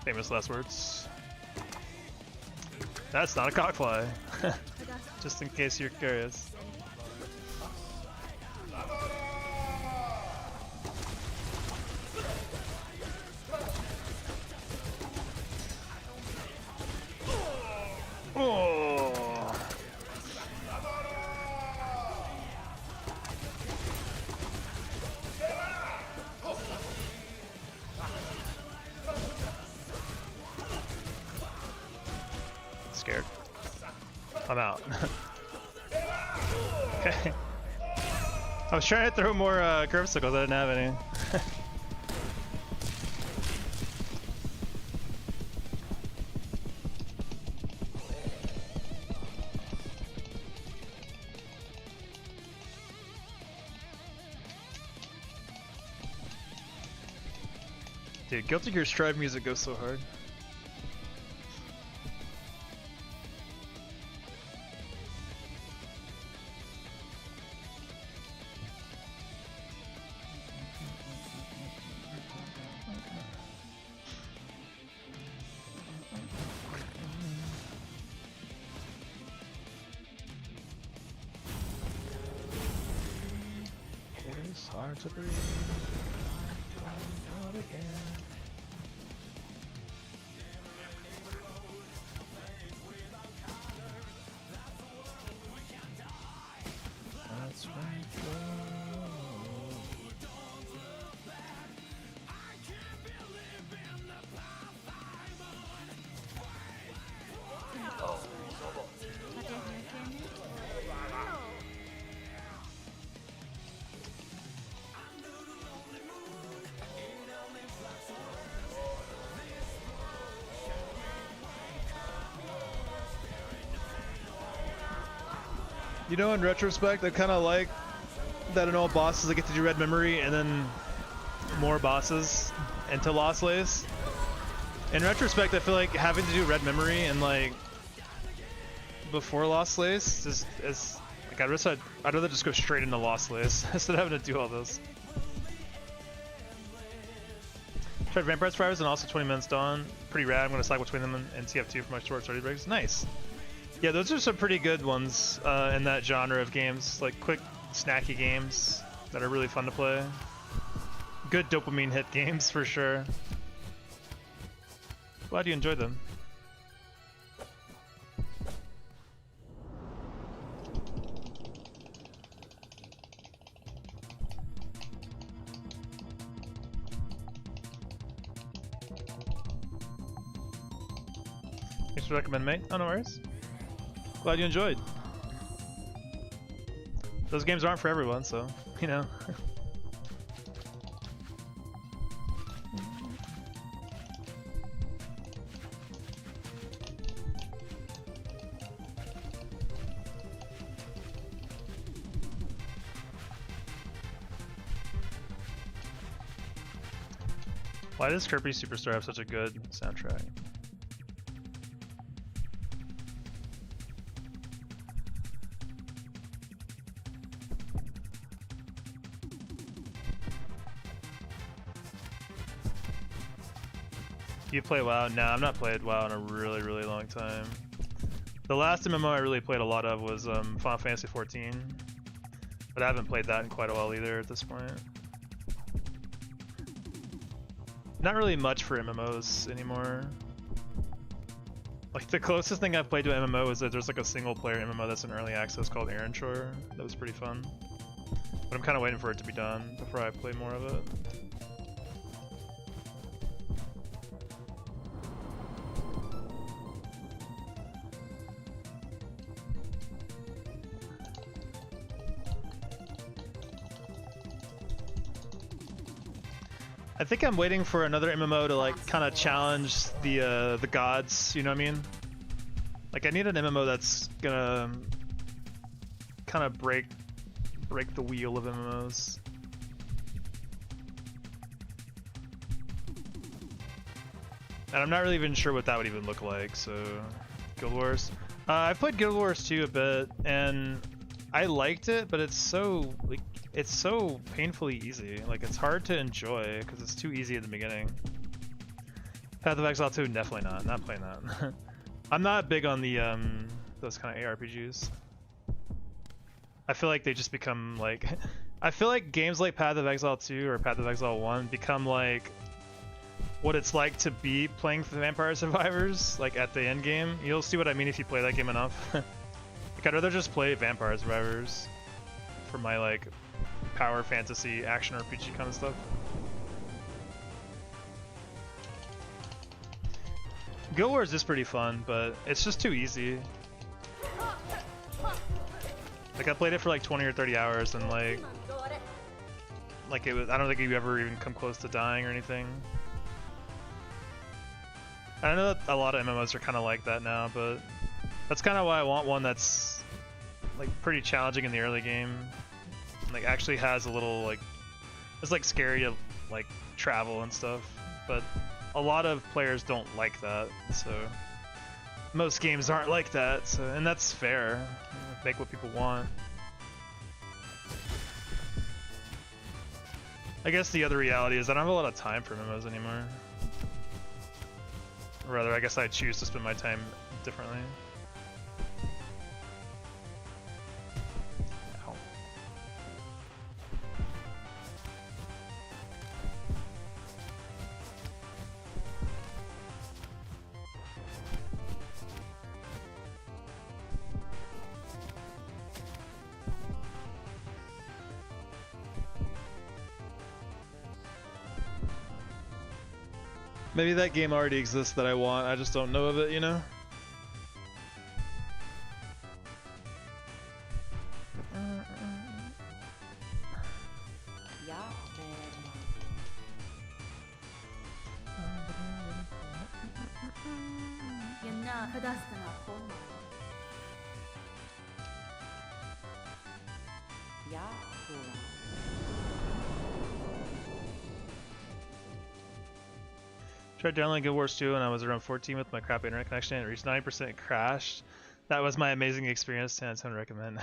Famous last words. That's not a cockfly. Just in case you're curious. Oh. Scared. I'm out. Okay. I was trying to throw more curve circles, I didn't have any. Dude, Guilty Gear Strive music goes so hard. It's hard to breathe. Not again. That's right. You know, in retrospect, I kind of like that in all bosses I get to do red memory and then more bosses into Lost Lace. In retrospect, I feel like having to do red memory and like before Lost Lace is like I'd rather just go straight into Lost Lace instead of having to do all this. Tried Vampire Survivors and also 20 Minutes Dawn. Pretty rad. I'm gonna cycle between them and TF2 for my short study breaks. Nice. Yeah, those are some pretty good ones in that genre of games, like quick, snacky games that are really fun to play. Good dopamine hit games for sure. Glad you enjoyed them. Thanks for recommending, mate. Oh, no worries. Glad you enjoyed. Those games aren't for everyone, so, you know. Why does Kirby Superstar have such a good soundtrack? You play WoW? No, I've not played WoW in a really, really long time. The last MMO I really played a lot of was Final Fantasy XIV, but I haven't played that in quite a while either at this point. Not really much for MMOs anymore. Like the closest thing I've played to an MMO is that there's like a single player MMO that's in early access called Aaronshore. That was pretty fun. But I'm kind of waiting for it to be done before I play more of it. I think I'm waiting for another MMO to like kind of challenge the gods, you know what I mean? Like I need an MMO that's gonna kind of break the wheel of MMOs. And I'm not really even sure what that would even look like, so Guild Wars. I've played Guild Wars 2 a bit and I liked it, but it's so like it's so painfully easy. Like it's hard to enjoy because it's too easy at the beginning. Path of Exile 2, definitely not playing that. I'm not big on the those kind of ARPGs. I feel like they just become like I feel like games like Path of Exile 2 or Path of Exile 1 become like what it's like to be playing the Vampire Survivors like at the end game. You'll see what I mean if you play that game enough. Like I'd rather just play Vampire Survivors for my like power fantasy action RPG kind of stuff. Guild Wars is pretty fun, but it's just too easy. Like I played it for like 20 or 30 hours and like it was, I don't think you ever even come close to dying or anything. I know that a lot of MMOs are kind of like that now, but that's kind of why I want one that's like pretty challenging in the early game. Like actually has a little like it's like scary to like travel and stuff, but a lot of players don't like that, so most games aren't like that, so and that's fair. Make what people want. I guess the other reality is I don't have a lot of time for MMOs anymore. Or rather, I guess I choose to spend my time differently. Maybe that game already exists that I want, I just don't know of it, you know? Tried downloading Guild Wars 2 when I was around 14 with my crappy internet connection and it reached 90% crashed. That was my amazing experience, 10 out of 10 recommend.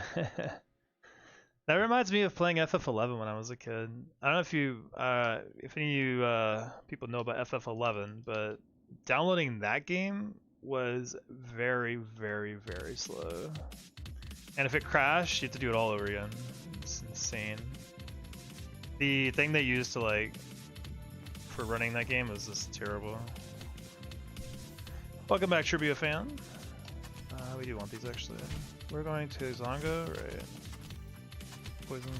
That reminds me of playing FF11 when I was a kid. I don't know if if any of you people know about FF11, but downloading that game was very, very, very slow. And if it crashed, you have to do it all over again. It's insane. The thing they used to for running that game was just terrible. Welcome back, Tribute fan. We do want these actually. We're going to Zongo, right? Poison.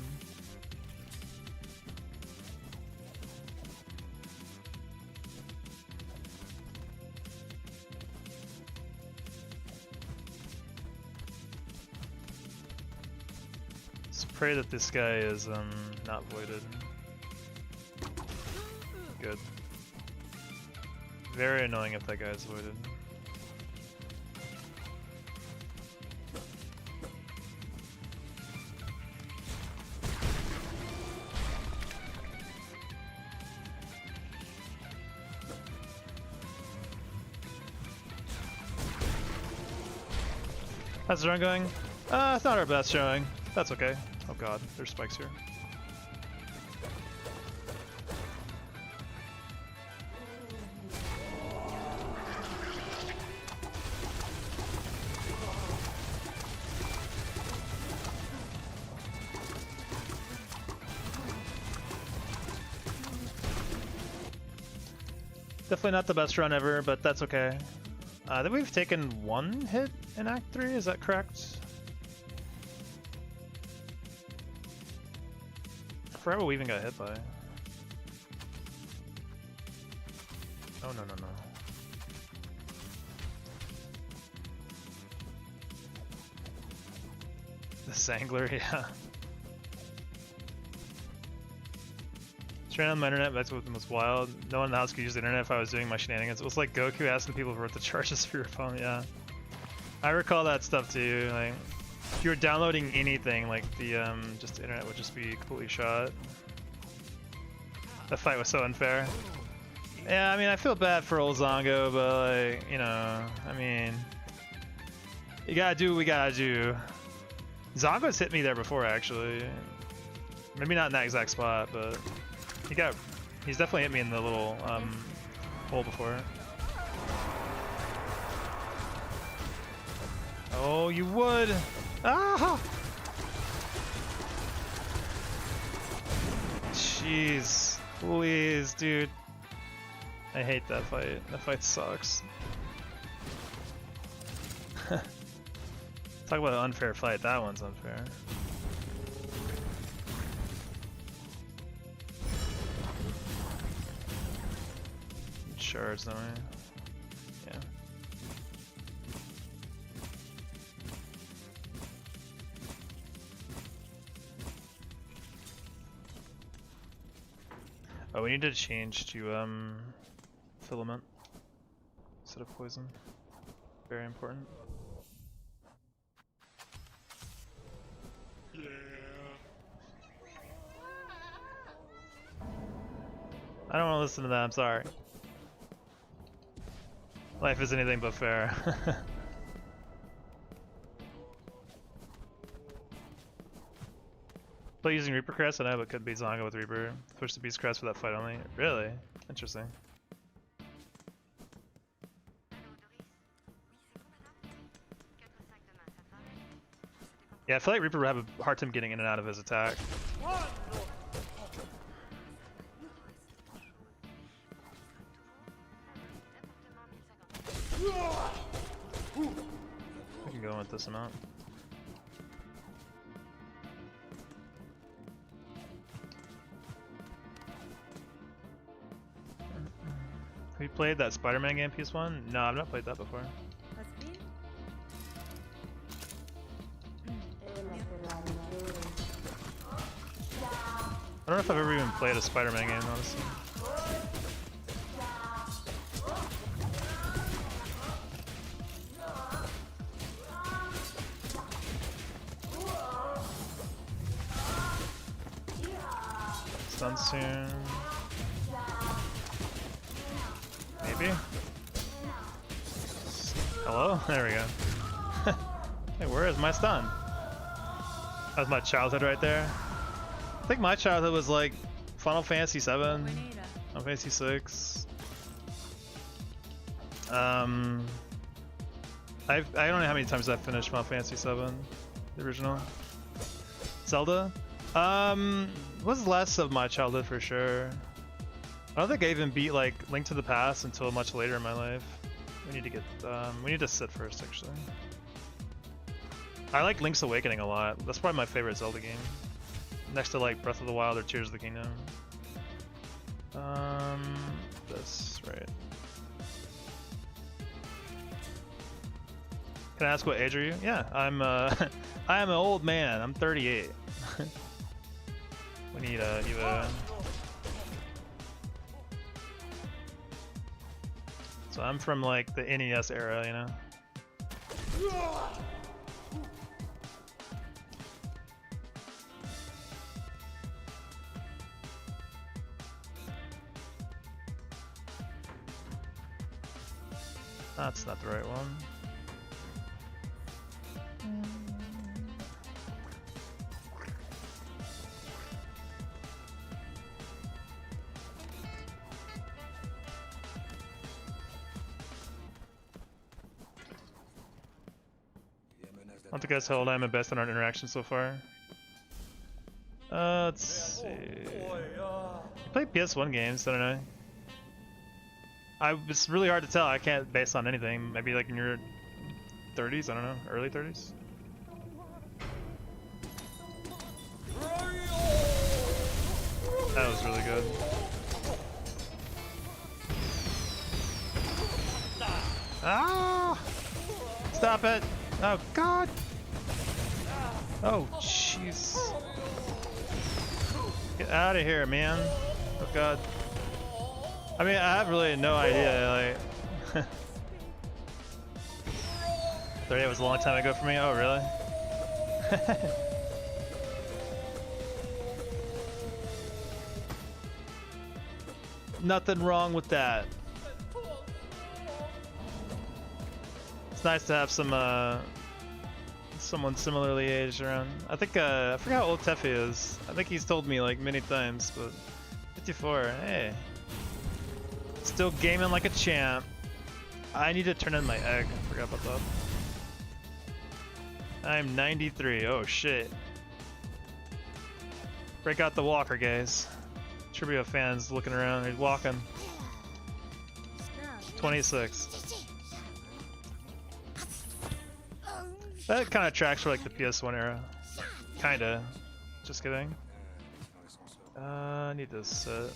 Let's pray that this guy is not voided. Good. Very annoying if that guy's voided. How's the run going? It's not our best showing. That's okay. Oh god, there's spikes here. Definitely not the best run ever, but that's okay. I think we've taken one hit in Act 3, is that correct? I forgot what we even got hit by. Oh, no. The Sangler, yeah. Straight on my internet, that's what was wild. No one in the house could use the internet if I was doing my shenanigans. It was like Goku asking people for the charges for your phone, yeah. I recall that stuff too, like, if you were downloading anything, like the, just the internet would just be completely shot. That fight was so unfair. Yeah, I mean, I feel bad for old Zongo, but like, you know, I mean, you gotta do what we gotta do. Zongo's hit me there before, actually. Maybe not in that exact spot, but he's definitely hit me in the little hole before. Oh, you would! Ah! Jeez, please, dude. I hate that fight. That fight sucks. Talk about an unfair fight. That one's unfair. Shards, don't we? Yeah. Oh, we need to change to filament instead of poison. Very important. Yeah. I don't want to listen to that, I'm sorry. Life is anything but fair. Play using Reaper Crest? I know, but could be Zongo with Reaper. Push the Beast Crest for that fight only. Really? Interesting. Yeah, I feel like Reaper would have a hard time getting in and out of his attack. I can go with this amount. Have you played that Spider-Man game PS1? No, I've not played that before. I don't know if I've ever even played a Spider-Man game, honestly. Stun soon. Maybe. maybe? Hello? There we go. Hey, where is my stun? That was my childhood right there. I think my childhood was like Final Fantasy 7, Final Fantasy 6. I don't know how many times I've finished Final Fantasy 7, the original. Zelda? Was less of my childhood for sure. I don't think I even beat like Link to the Past until much later in my life. We need to get we need to sit first actually. I like Link's Awakening a lot. That's probably my favorite Zelda game. Next to like Breath of the Wild or Tears of the Kingdom. This, right. Can I ask what age are you? Yeah, I'm I am an old man. I'm 38. We need Eva. So I'm from like the NES era, you know. That's not the right one. I want you guys how old I'm at best on our interaction so far. Let's see. You play PS1 games, I don't know. It's really hard to tell. I can't base on anything. Maybe like in your 30s, I don't know, early 30s. That was really good. Ah! Stop it! Oh God! Oh jeez! Get out of here, man! Oh God! I mean, I have really no idea. Like, 38 was a long time ago for me. Oh really? Nothing wrong with that. It's nice to have some someone similarly aged around. I think I forgot how old Teffy is. I think he's told me like many times, but 54. Hey, still gaming like a champ. I need to turn in my egg. I forgot about that. I'm 93. Oh shit. Break out the walker, guys. Trivia fans looking around. He's walking. 26. That kind of tracks for like the PS1 era. Kinda. Just kidding. I need to sit.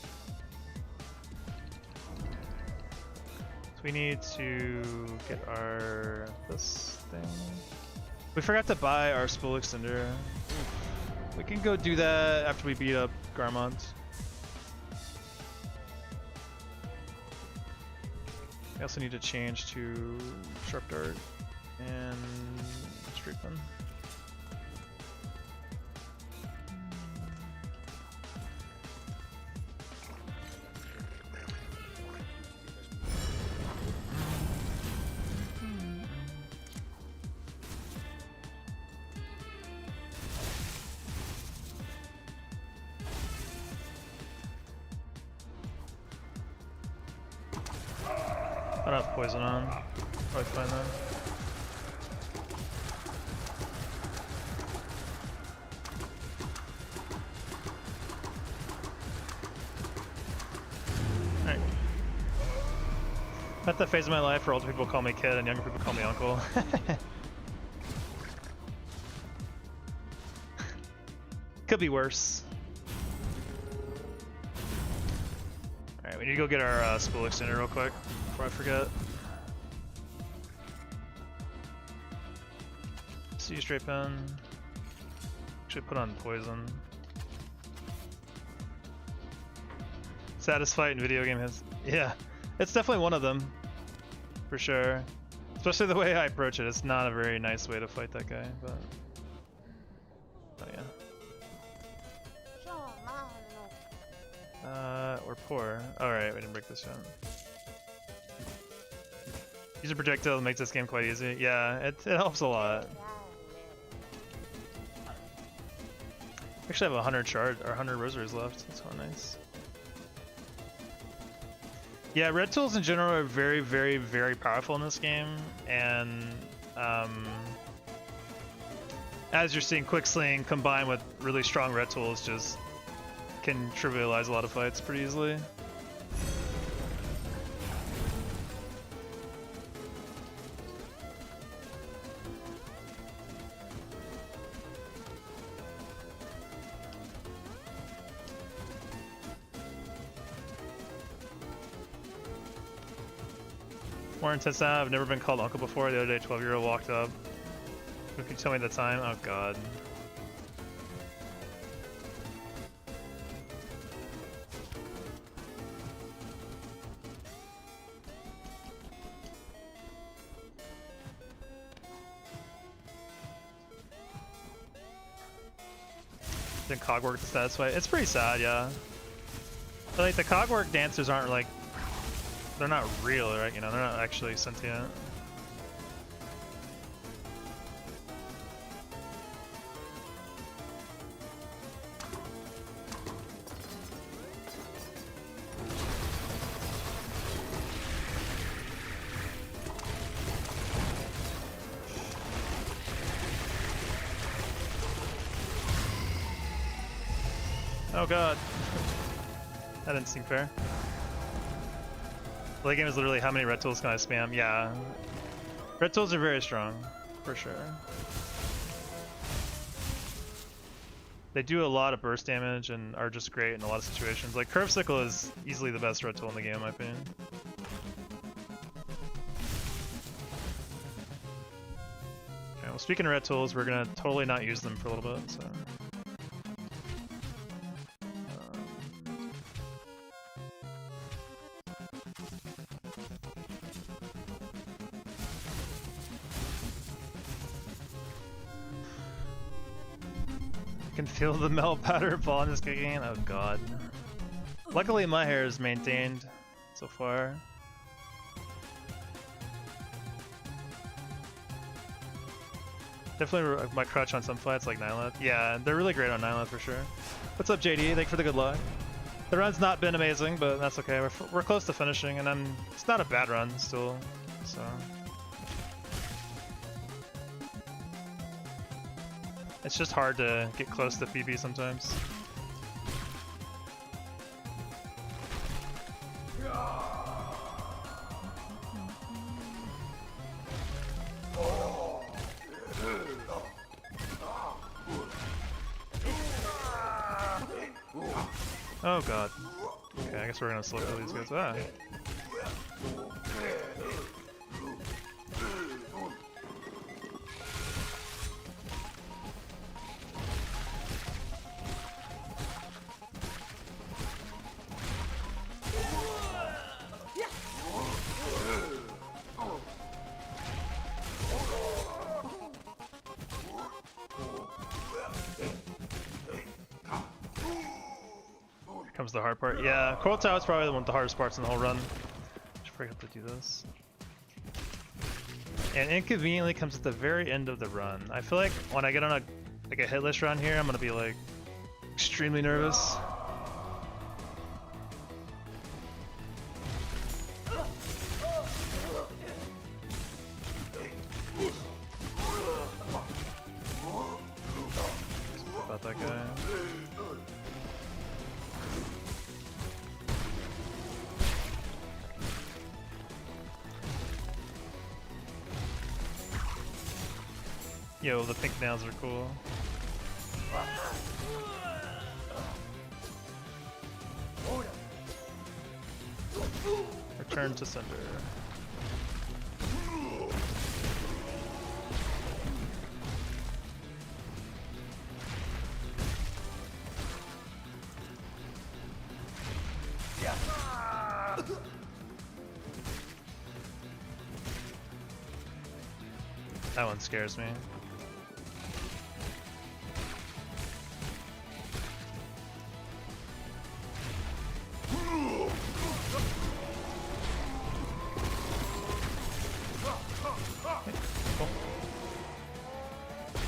So we need to get our this thing. We forgot to buy our spool extender. We can go do that after we beat up Garmont. I also need to change to Sharp Dart and Street Gun. I don't have poison on. Probably fine then. Alright. At that phase of my life where older people call me kid and younger people call me uncle. Could be worse. Alright, we need to go get our spool extender real quick before I forget. See you straight pen. Should put on poison. Saddest fight in video game has. Yeah, it's definitely one of them, for sure. Especially the way I approach it. It's not a very nice way to fight that guy, but. Oh yeah. We're poor. Alright, we didn't break this yet. Use a projectile makes this game quite easy. Yeah, it helps a lot. Actually, I have 100 shard or 100 rosaries left. That's kind of nice. Yeah, red tools in general are very, very, very powerful in this game, and as you're seeing, quick sling combined with really strong red tools just can trivialize a lot of fights pretty easily. More intense now. I've never been called uncle before. The other day, 12-year-old walked up. Who can tell me the time? Oh god. Didn't cog work to satisfy. It's pretty sad, yeah. But like the cog work dancers aren't like, they're not real, right? You know, they're not actually sentient. Oh god. That didn't seem fair. The late game is literally how many red tools can I spam? Yeah. Red tools are very strong, for sure. They do a lot of burst damage and are just great in a lot of situations. Like Curve Sickle is easily the best red tool in the game in my opinion. Okay, well speaking of red tools, we're gonna totally not use them for a little bit, so. Can feel the melt powder ball in this game. Oh god. Luckily my hair is maintained so far. Definitely my crutch on some fights like Nyleth. Yeah, they're really great on Nyleth for sure. What's up JD? Thanks for the good luck. The run's not been amazing, but that's okay. We're close to finishing, and it's not a bad run still, so. It's just hard to get close to Phoebe sometimes. Oh god. Okay, I guess we're gonna slow kill these guys. Ah. Comes the hard part. Yeah, Coral Tower is probably one of the hardest parts in the whole run. Should forget to do this. And inconveniently comes at the very end of the run. I feel like when I get on a hitless run here, I'm gonna be like extremely nervous. About that guy. Yo, the pink nails are cool. Return to sender. That one scares me.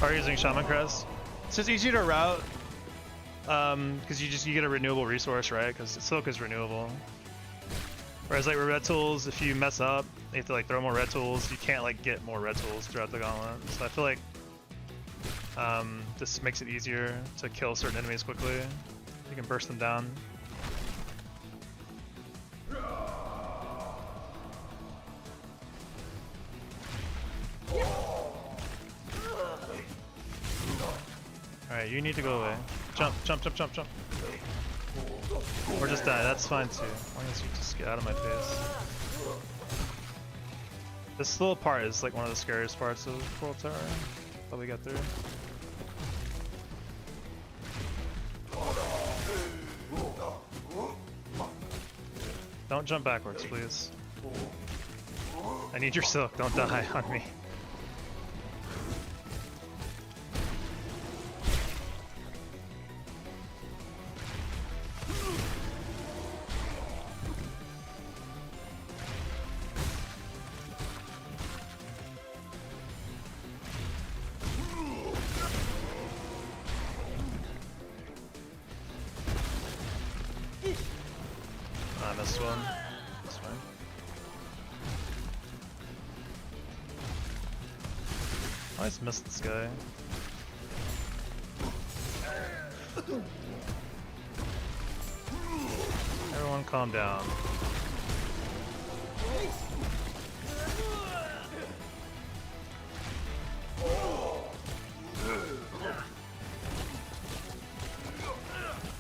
are using Shaman Crest. It's just easier to route, because you get a renewable resource, right? Because Silk is renewable. Whereas like with red tools, if you mess up, you have to like throw more red tools. You can't like get more red tools throughout the gauntlet. So I feel like this makes it easier to kill certain enemies quickly. You can burst them down. Alright, you need to go away. Jump, jump, jump, jump, jump. Or just die, that's fine too. As long as you just get out of my face. This little part is like one of the scariest parts of Coral Tower that we get through. Don't jump backwards, please. I need your silk, don't die on me. I missed one. That's fine. I always miss this guy. Everyone calm down.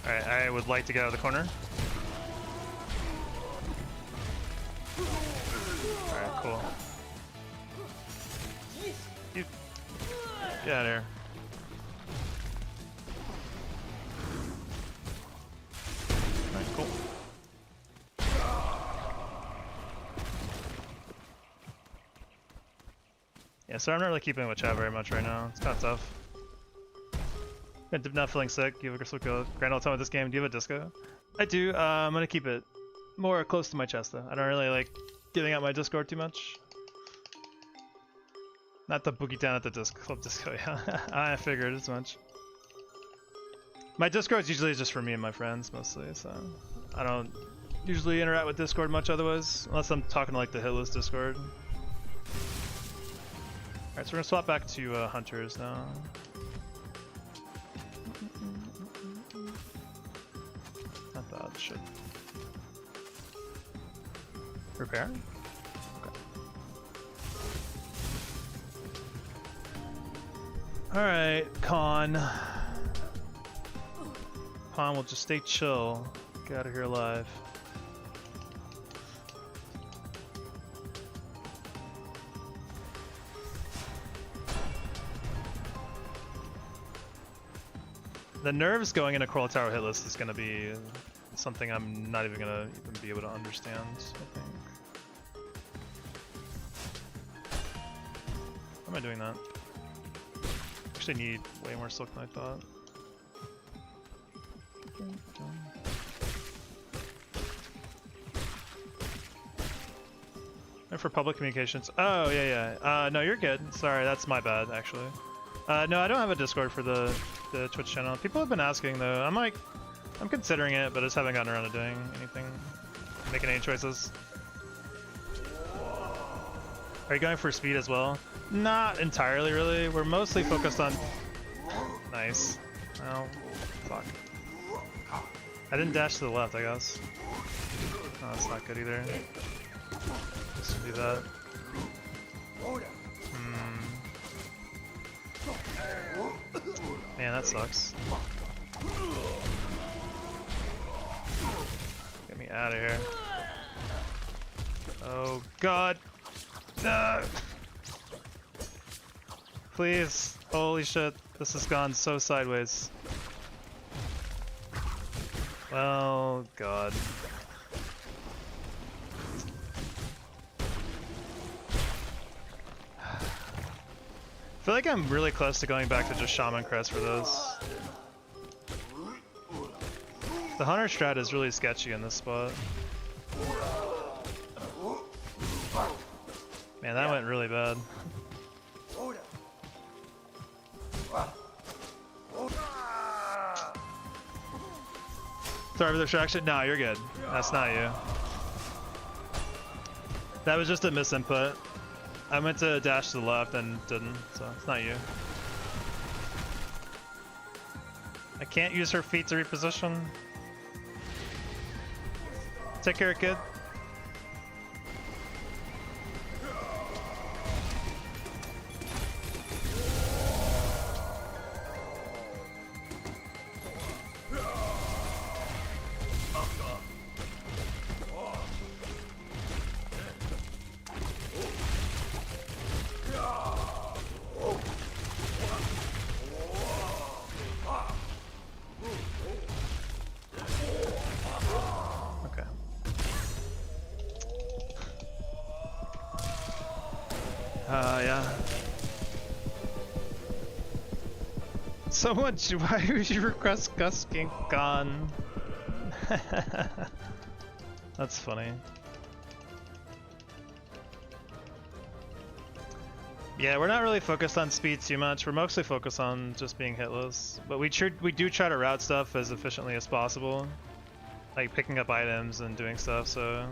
Alright, I would like to get out of the corner. Alright, cool. You get out of here. Alright, cool. Yeah, so I'm not really keeping with chat very much right now. It's kind of tough. I'm not feeling sick. You have a crystal kill. Grand old time with this game. Do you have a disco? I do. I'm gonna keep it more close to my chest though. I don't really like giving out my Discord too much. Not the boogie down at the club disco, yeah. I figured as much. My Discord is usually just for me and my friends mostly, so I don't usually interact with Discord much otherwise, unless I'm talking to like the Hitless Discord. Alright, so we're gonna swap back to Hunters now. Not bad, shit. Repair? Okay. Alright, Con. Con will just stay chill. Get out of here alive. The nerves going into Coral Tower Hitless is going to be something I'm not even going to be able to understand, I think. Why am I doing that? Actually need way more silk than I thought. And for public communications. Oh, yeah. No, you're good. Sorry, that's my bad, actually. No, I don't have a Discord for the Twitch channel. People have been asking, though. I'm considering it, but I just haven't gotten around to doing anything. Making any choices. Are you going for speed as well? Not entirely, really. We're mostly focused on... Nice. Oh, fuck. I didn't dash to the left, I guess. Oh, that's not good either. Just do that. Man, that sucks. Get me out of here. Oh god! Please! Holy shit, this has gone so sideways. Oh god. I feel like I'm really close to going back to just Shaman Crest for those. The Hunter strat is really sketchy in this spot. Man, that went really bad. Sorry for the distraction. No, you're good. That's not you. That was just a misinput. I went to dash to the left and didn't, so it's not you. I can't use her feet to reposition. Take care, kid. Yeah. So much. Why would you request Gus Gone? That's funny. Yeah, we're not really focused on speed too much. We're mostly focused on just being hitless. But we do try to route stuff as efficiently as possible, like picking up items and doing stuff. So.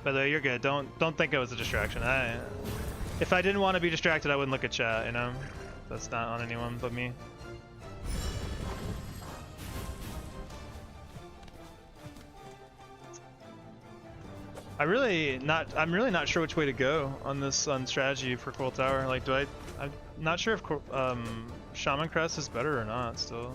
By the way, you're good. Don't think it was a distraction. If I didn't want to be distracted, I wouldn't look at chat, you know? That's not on anyone but me. I'm really not sure which way to go on this strategy for Coral Tower. Like, I'm not sure if Shaman Crest is better or not still.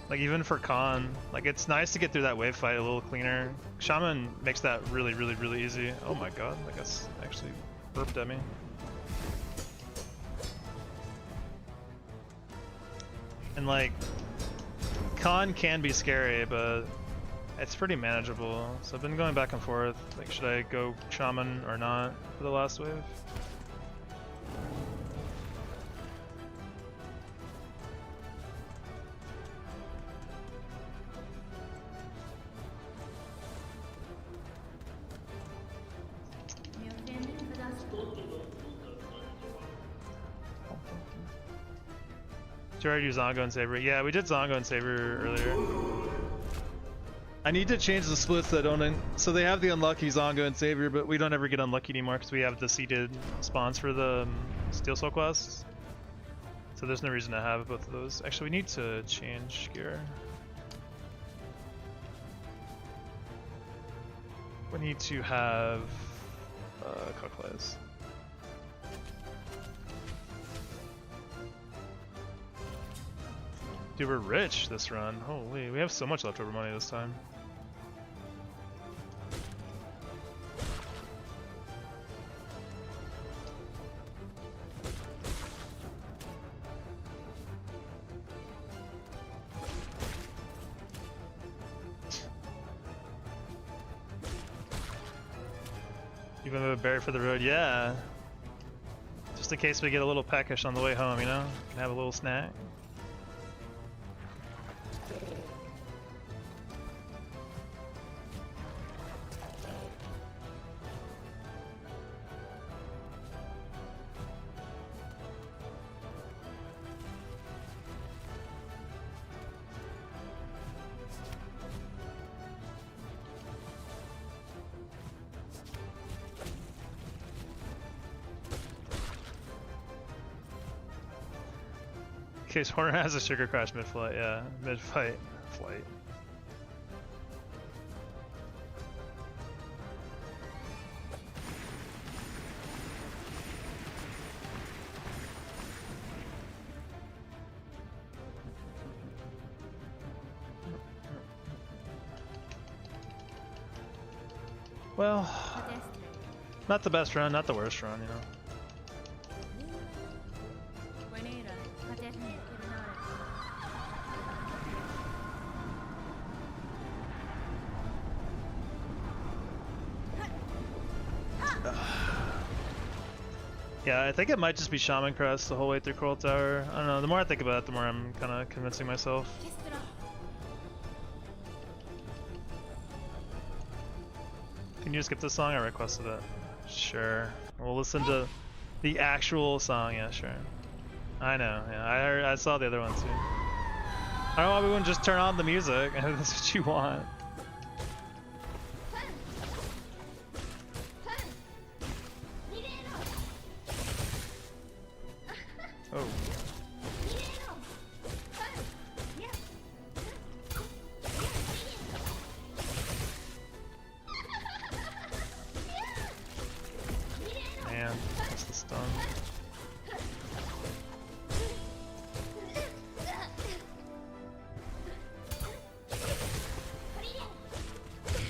Like, even for Khan, like, it's nice to get through that wave fight a little cleaner. Shaman makes that really, really, really easy. Oh my god, I guess actually burped at me. And like, Khan can be scary, but it's pretty manageable. So I've been going back and forth. Like, should I go Shaman or not for the last wave? Did you already do Zongo and Saber? Yeah, we did Zongo and Saber earlier. I need to change the splits that don't. So they have the unlucky Zongo and Saber, but we don't ever get unlucky anymore because we have the seeded spawns for the Steel Soul quests. So there's no reason to have both of those. Actually, we need to change gear. We need to have Cocklays. Dude, we're rich this run. Holy, we have so much leftover money this time. Even a berry for the road, yeah. Just in case we get a little peckish on the way home, you know? Can have a little snack. In case Horner has a sugar crash mid-flight, yeah, mid-fight flight. Well, not the best run, not the worst run, you know. Yeah, I think it might just be Shaman Crest the whole way through Coral Tower. I don't know, the more I think about it, the more I'm kind of convincing myself. Can Can you skip this song? I requested it. Sure. We'll listen to the actual song. Yeah, sure. I know. Yeah, I saw the other one too. I don't know why we wouldn't just turn on the music. That's what you want. Oh. Man, that's the stun.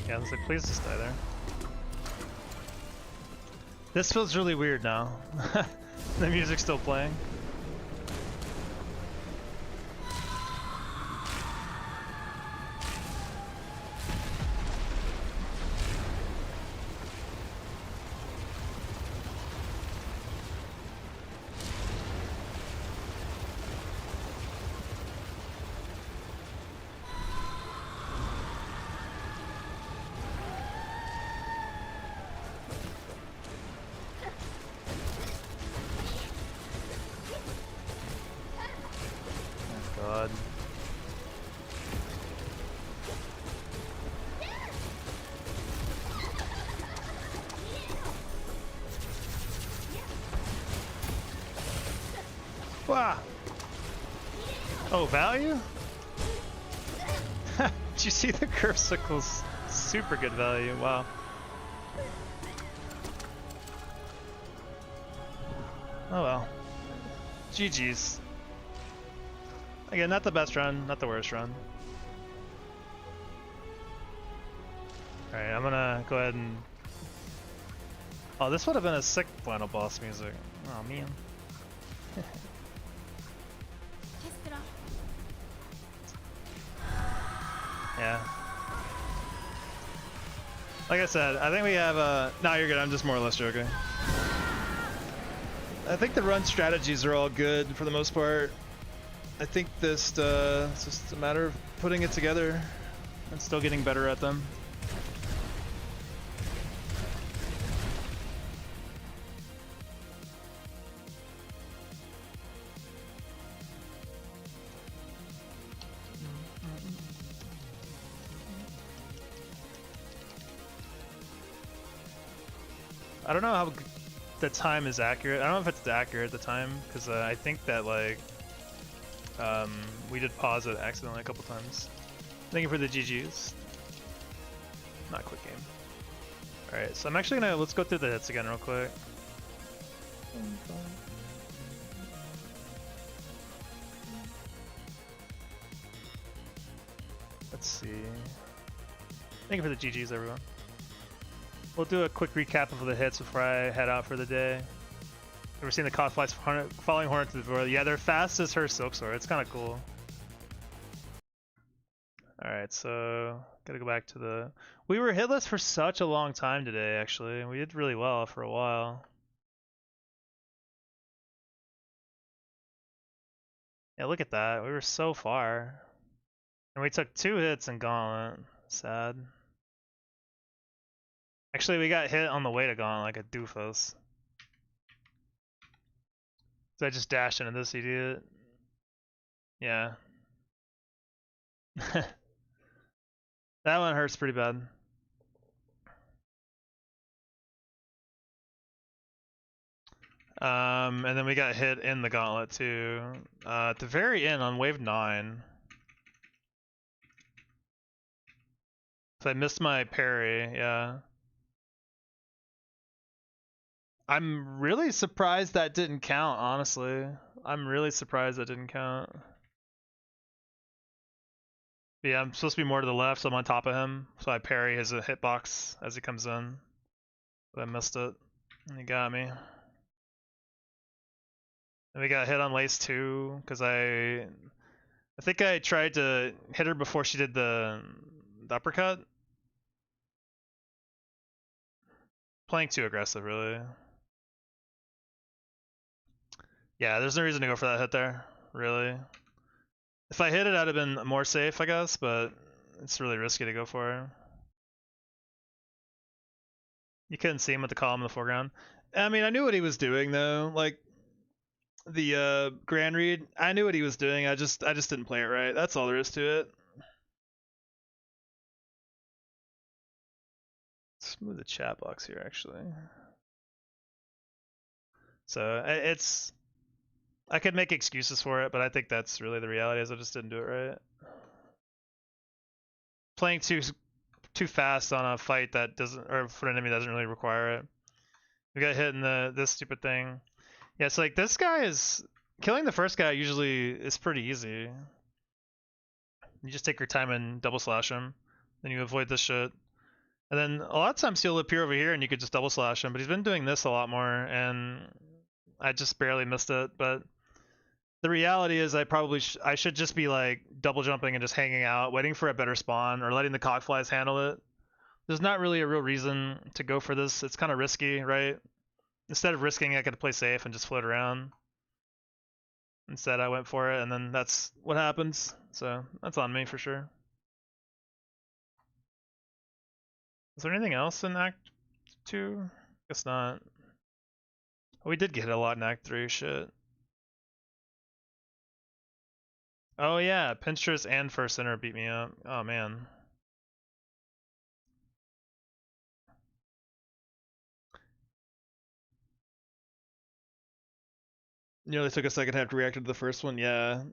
Yeah, I was like, please just die there. This feels really weird now. The music's still playing. God. Wow. Oh, value? Did you see the curve sickles? Super good value. Wow. Oh well. GG's. Again, not the best run, not the worst run. Alright, I'm gonna go ahead and... Oh, this would have been a sick final boss music. Oh man. Yeah. Like I said, I think we have no, you're good, I'm just more or less joking. I think the run strategies are all good for the most part. I think this it's just a matter of putting it together and still getting better at them. I don't know how the time is accurate. I don't know if it's accurate at the time because I think that like we did pause it accidentally a couple times. Thank you for the GGs. Not quick game. Alright, so I'm actually gonna, let's go through the hits again real quick. Let's see. Thank you for the GGs, everyone. We'll do a quick recap of the hits before I head out for the day. Ever seen the cost flies following Hornet to the door? Yeah, they're fast as her Silksong. It's kind of cool. Alright, so gotta go back to the... We were hitless for such a long time today, actually. We did really well for a while. Yeah, look at that. We were so far. And we took 2 hits in Gauntlet. Sad. Actually, we got hit on the way to Gauntlet like a doofus. So I just dashed into this idiot. Yeah. That one hurts pretty bad. And then we got hit in the Gauntlet too. At the very end on wave 9. So I missed my parry, yeah. I'm really surprised that didn't count, honestly. I'm really surprised that didn't count. But yeah, I'm supposed to be more to the left, so I'm on top of him. So I parry his hitbox as he comes in. But I missed it. And he got me. And we got hit on lace 2, because I think I tried to hit her before she did the uppercut. Playing too aggressive, really. Yeah, there's no reason to go for that hit there, really. If I hit it, I'd have been more safe, I guess, but it's really risky to go for. You couldn't see him with the column in the foreground. I mean, I knew what he was doing though. Like the Grand Read, I knew what he was doing. I just didn't play it right. That's all there is to it. Let's move the chat box here actually. So it's, I could make excuses for it, but I think that's really the reality. Is I just didn't do it right. Playing too fast on a fight that doesn't, or for an enemy doesn't really require it. We got hit in this stupid thing. Yeah, it's like this guy is killing the first guy usually is pretty easy. You just take your time and double slash him, then you avoid this shit. And then a lot of times he'll appear over here and you could just double slash him, but he's been doing this a lot more and I just barely missed it. But the reality is I should just be like double jumping and just hanging out, waiting for a better spawn or letting the cockflies handle it. There's not really a real reason to go for this. It's kind of risky, right? Instead of risking, I could play safe and just float around. Instead, I went for it, and then that's what happens. So that's on me for sure. Is there anything else in Act 2? Guess not. We did get hit a lot in Act 3, shit. Oh yeah, Pinstress and First Center beat me up. Oh man. Nearly took a second half to react to the first one, yeah.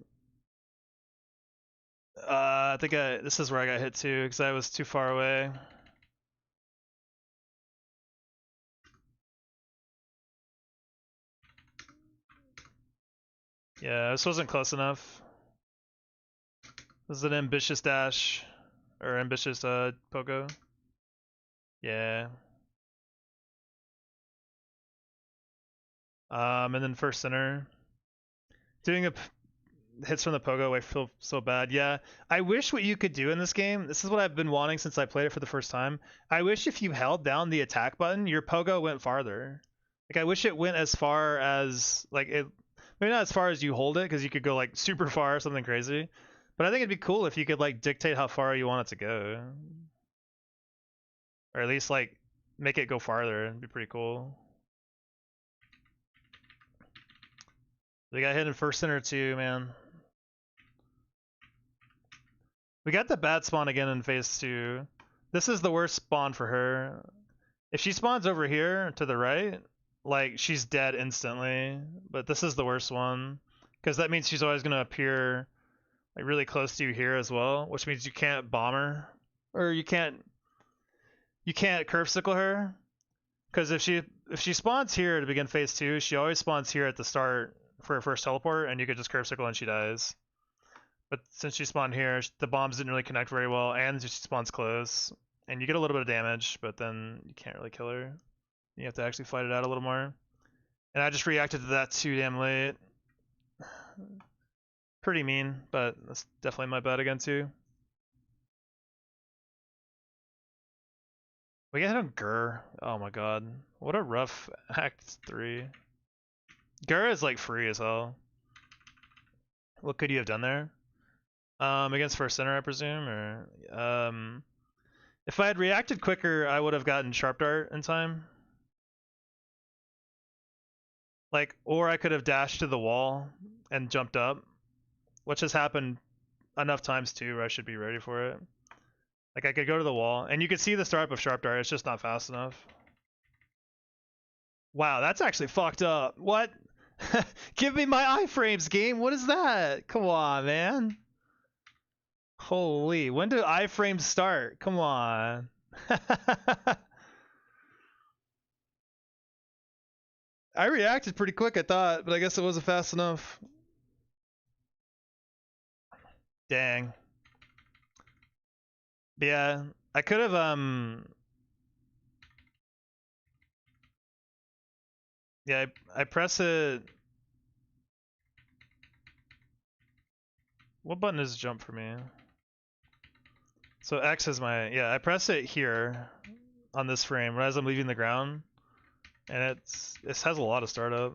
I think this is where I got hit too, because I was too far away. Yeah, this wasn't close enough. This is an ambitious dash, or ambitious pogo. Yeah. And then First Center. Doing a hits from the pogo, I feel so bad. Yeah, I wish what you could do in this game, this is what I've been wanting since I played it for the first time. I wish if you held down the attack button, your pogo went farther. Like, I wish it went as far as, like, it, maybe not as far as you hold it, because you could go, like, super far or something crazy. But I think it'd be cool if you could, like, dictate how far you want it to go. Or at least, like, make it go farther. It'd be pretty cool. They got hit in First Center too, man. We got the bad spawn again in phase 2. This is the worst spawn for her. If she spawns over here to the right, like, she's dead instantly. But this is the worst one, because that means she's always going to appear like really close to you here as well, which means you can't bomb her, or you can't curve sickle her. Because if she spawns here to begin phase 2, she always spawns here at the start for her first teleport, and you could just curve sickle and she dies. But since she spawned here, the bombs didn't really connect very well, and she spawns close, and you get a little bit of damage, but then you can't really kill her. You have to actually fight it out a little more. And I just reacted to that too damn late. Pretty mean, but that's definitely my bad again too. We get hit on Gur. Oh my god. What a rough Act 3. Gur is like free as hell. What could you have done there? Against First Center, I presume, or if I had reacted quicker, I would have gotten Sharp Dart in time. Like, or I could have dashed to the wall and jumped up, which has happened enough times too, where I should be ready for it. Like, I could go to the wall, and you could see the start of Sharp Dart. It's just not fast enough. Wow, that's actually fucked up. What? Give me my iframes, game. What is that? Come on, man. Holy, when do iframes start? Come on. I reacted pretty quick, I thought, but I guess it wasn't fast enough. Dang. But yeah, I could have yeah, I press it. What button is jump for me? So X is my, yeah, I press it here on this frame as I'm leaving the ground, and it has a lot of startup.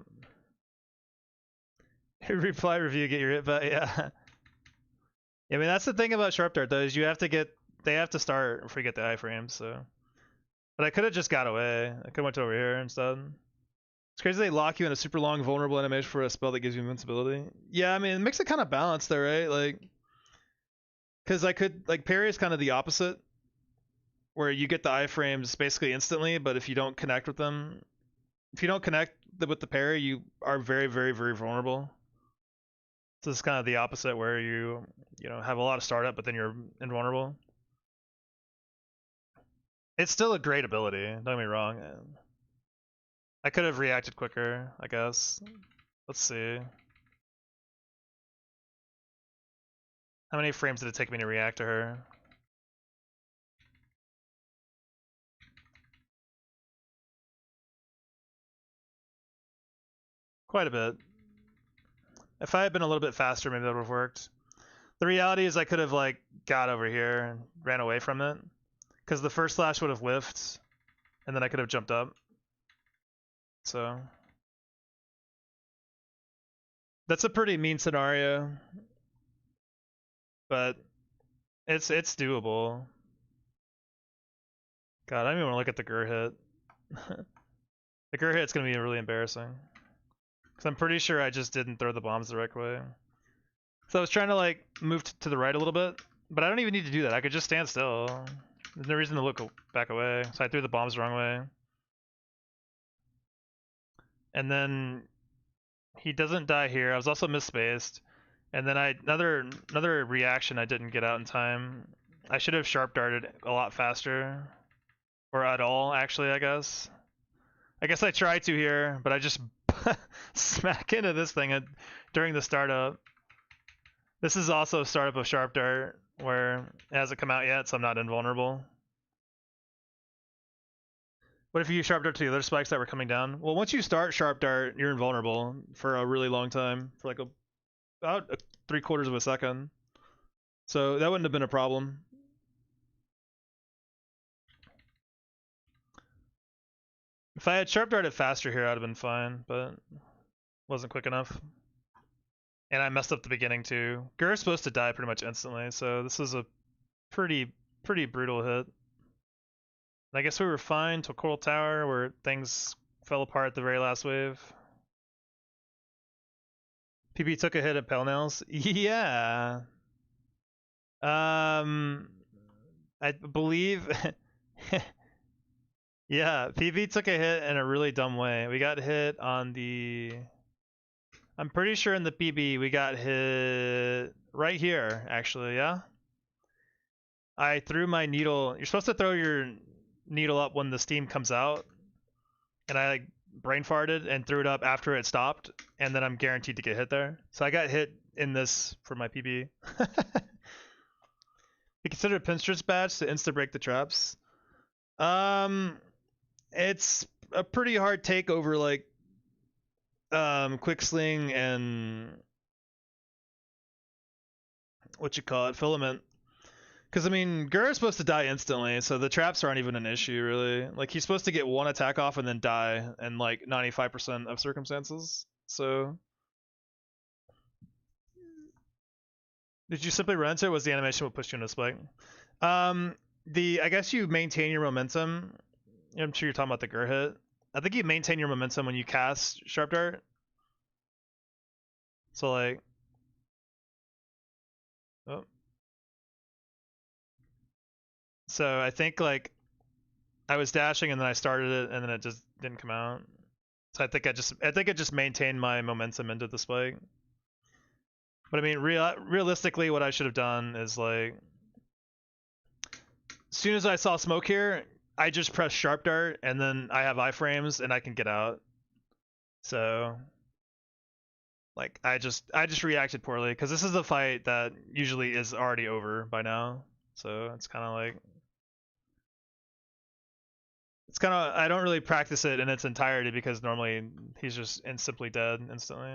Reply review, get your hit back, yeah. I mean, that's the thing about Sharp Dart though, is you have to get, they have to start before you get the iframes, so But I could have just got away. I could have went over here instead. It's crazy they lock you in a super long vulnerable animation for a spell that gives you invincibility. Yeah, I mean, it makes it kind of balanced there, right? Like, because I could, like, parry is kind of the opposite, where you get the iframes basically instantly, but if you don't connect with them, if you don't connect with the parry, you are very, very, very vulnerable. So it's kind of the opposite, where you know, have a lot of startup, but then you're invulnerable. It's still a great ability, don't get me wrong. I could have reacted quicker, I guess. Let's see. How many frames did it take me to react to her? Quite a bit. If I had been a little bit faster, maybe that would have worked. The reality is I could have, like, got over here and ran away from it, because the first slash would have whiffed, and then I could have jumped up. So that's a pretty mean scenario, but it's doable. God, I don't even want to look at the Gur hit. The Gur hit's gonna be really embarrassing, because I'm pretty sure I just didn't throw the bombs the right way. So I was trying to, like, move to the right a little bit, but I don't even need to do that. I could just stand still. There's no reason to look back away. So I threw the bombs the wrong way. And then he doesn't die here. I was also misspaced. And then another reaction I didn't get out in time. I should have sharp darted a lot faster. Or at all, actually, I guess. I guess I tried to here, but I just smack into this thing during the startup. This is also a startup of sharp dart, where it hasn't come out yet, so I'm not invulnerable. What if you sharp dart to the other spikes that were coming down? Well, once you start sharp dart, you're invulnerable for a really long time, for like about 3/4 of a second. So that wouldn't have been a problem. If I had sharp darted faster here, I'd have been fine, but wasn't quick enough. And I messed up the beginning too. Gur's supposed to die pretty much instantly, so this is a pretty brutal hit. And I guess we were fine till Coral Tower, where things fell apart at the very last wave. PB took a hit at Pale Nails. Yeah. I believe. Yeah, PB took a hit in a really dumb way. We got hit on the. I'm pretty sure in the PB we got hit right here, actually, yeah? I threw my needle. You're supposed to throw your needle up when the steam comes out. And I, like, brain farted and threw it up after it stopped. And then I'm guaranteed to get hit there. So I got hit in this for my PB. You consider Pinstrip's badge to insta-break the traps? It's a pretty hard take over, like, quick sling and what you call it, filament. Because I mean, Gur is supposed to die instantly, so the traps aren't even an issue really. Like, he's supposed to get one attack off and then die in like 95% of circumstances. So did you simply run into it? Was the animation what pushed you into a spike? I guess you maintain your momentum. I'm sure you're talking about the Gur hit. I think you maintain your momentum when you cast Sharp Dart. So like, oh. So I think, like, I was dashing and then I started it and then it just didn't come out. So I think I just maintained my momentum into the spike. But I mean, realistically, what I should have done is, like, as soon as I saw smoke here, I just pressed sharp dart and then I have iframes and I can get out. So, like, I just reacted poorly because this is a fight that usually is already over by now. So it's kind of like, I don't really practice it in its entirety because normally he's just simply dead instantly.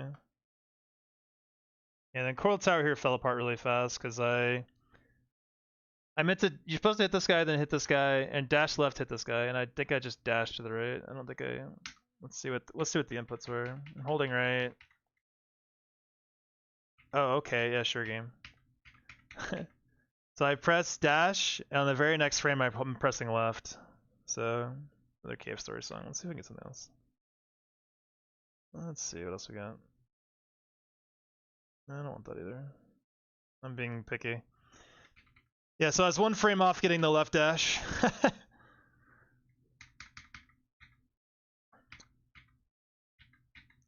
And then Coral Tower here fell apart really fast because I meant to. You're supposed to hit this guy, then hit this guy, and dash left hit this guy, and I think I just dashed to the right. I don't think I. Let's see what the inputs were. I'm holding right. Oh, okay, yeah, sure, game. So I press dash, and on the very next frame I'm pressing left. So, another cave story song. Let's see if we can get something else. Let's see what else we got. I don't want that either. I'm being picky. Yeah, so I was 1 frame off getting the left dash.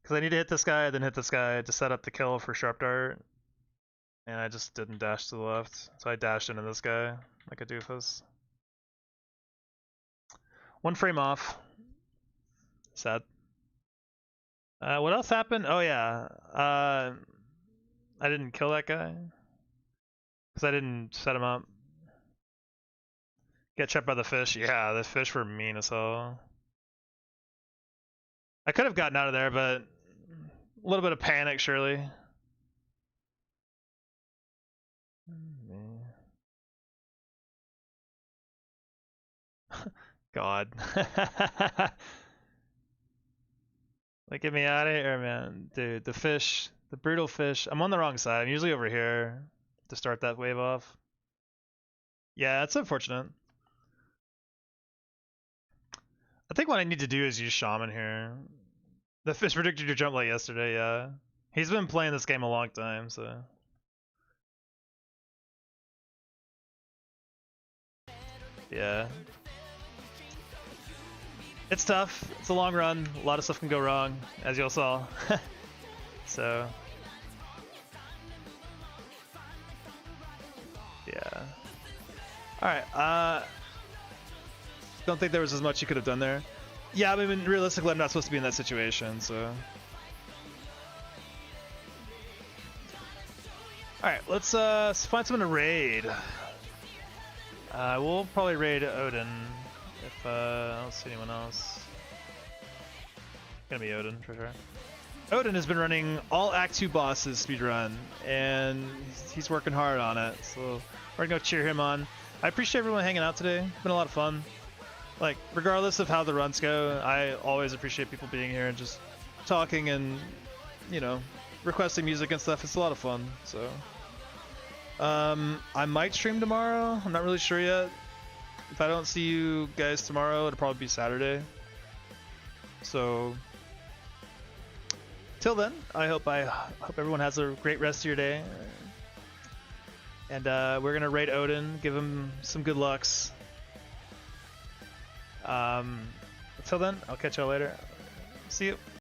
Because I need to hit this guy, then hit this guy to set up the kill for Sharp Dart. And I just didn't dash to the left. So I dashed into this guy like a doofus. 1 frame off. Sad. What else happened? Oh yeah. I didn't kill that guy. Because I didn't set him up. Get trapped by the fish. Yeah, the fish were mean as hell. I could have gotten out of there, but a little bit of panic, surely. God. Like, get me out of here, man. Dude, the fish, the brutal fish. I'm on the wrong side. I'm usually over here to start that wave off. Yeah, that's unfortunate. I think what I need to do is use Shaman here. The fish predicted your jump late yesterday, yeah. He's been playing this game a long time, so. Yeah. It's tough. It's a long run. A lot of stuff can go wrong, as y'all saw. So. Yeah. Alright, don't think there was as much you could have done there. Yeah, I mean, realistically, I'm not supposed to be in that situation, so. Alright, let's find someone to raid. We'll probably raid Odin if I don't see anyone else. Gonna be Odin for sure. Odin has been running all Act 2 bosses speedrun, and he's working hard on it, so we're gonna go cheer him on. I appreciate everyone hanging out today. It's been a lot of fun. Like, regardless of how the runs go, I always appreciate people being here and just talking and, you know, requesting music and stuff. It's a lot of fun, so. I might stream tomorrow. I'm not really sure yet. If I don't see you guys tomorrow, it'll probably be Saturday. So, till then, I hope everyone has a great rest of your day. And we're gonna raid Odin, give him some good lucks. Until then, I'll catch y'all later. See you.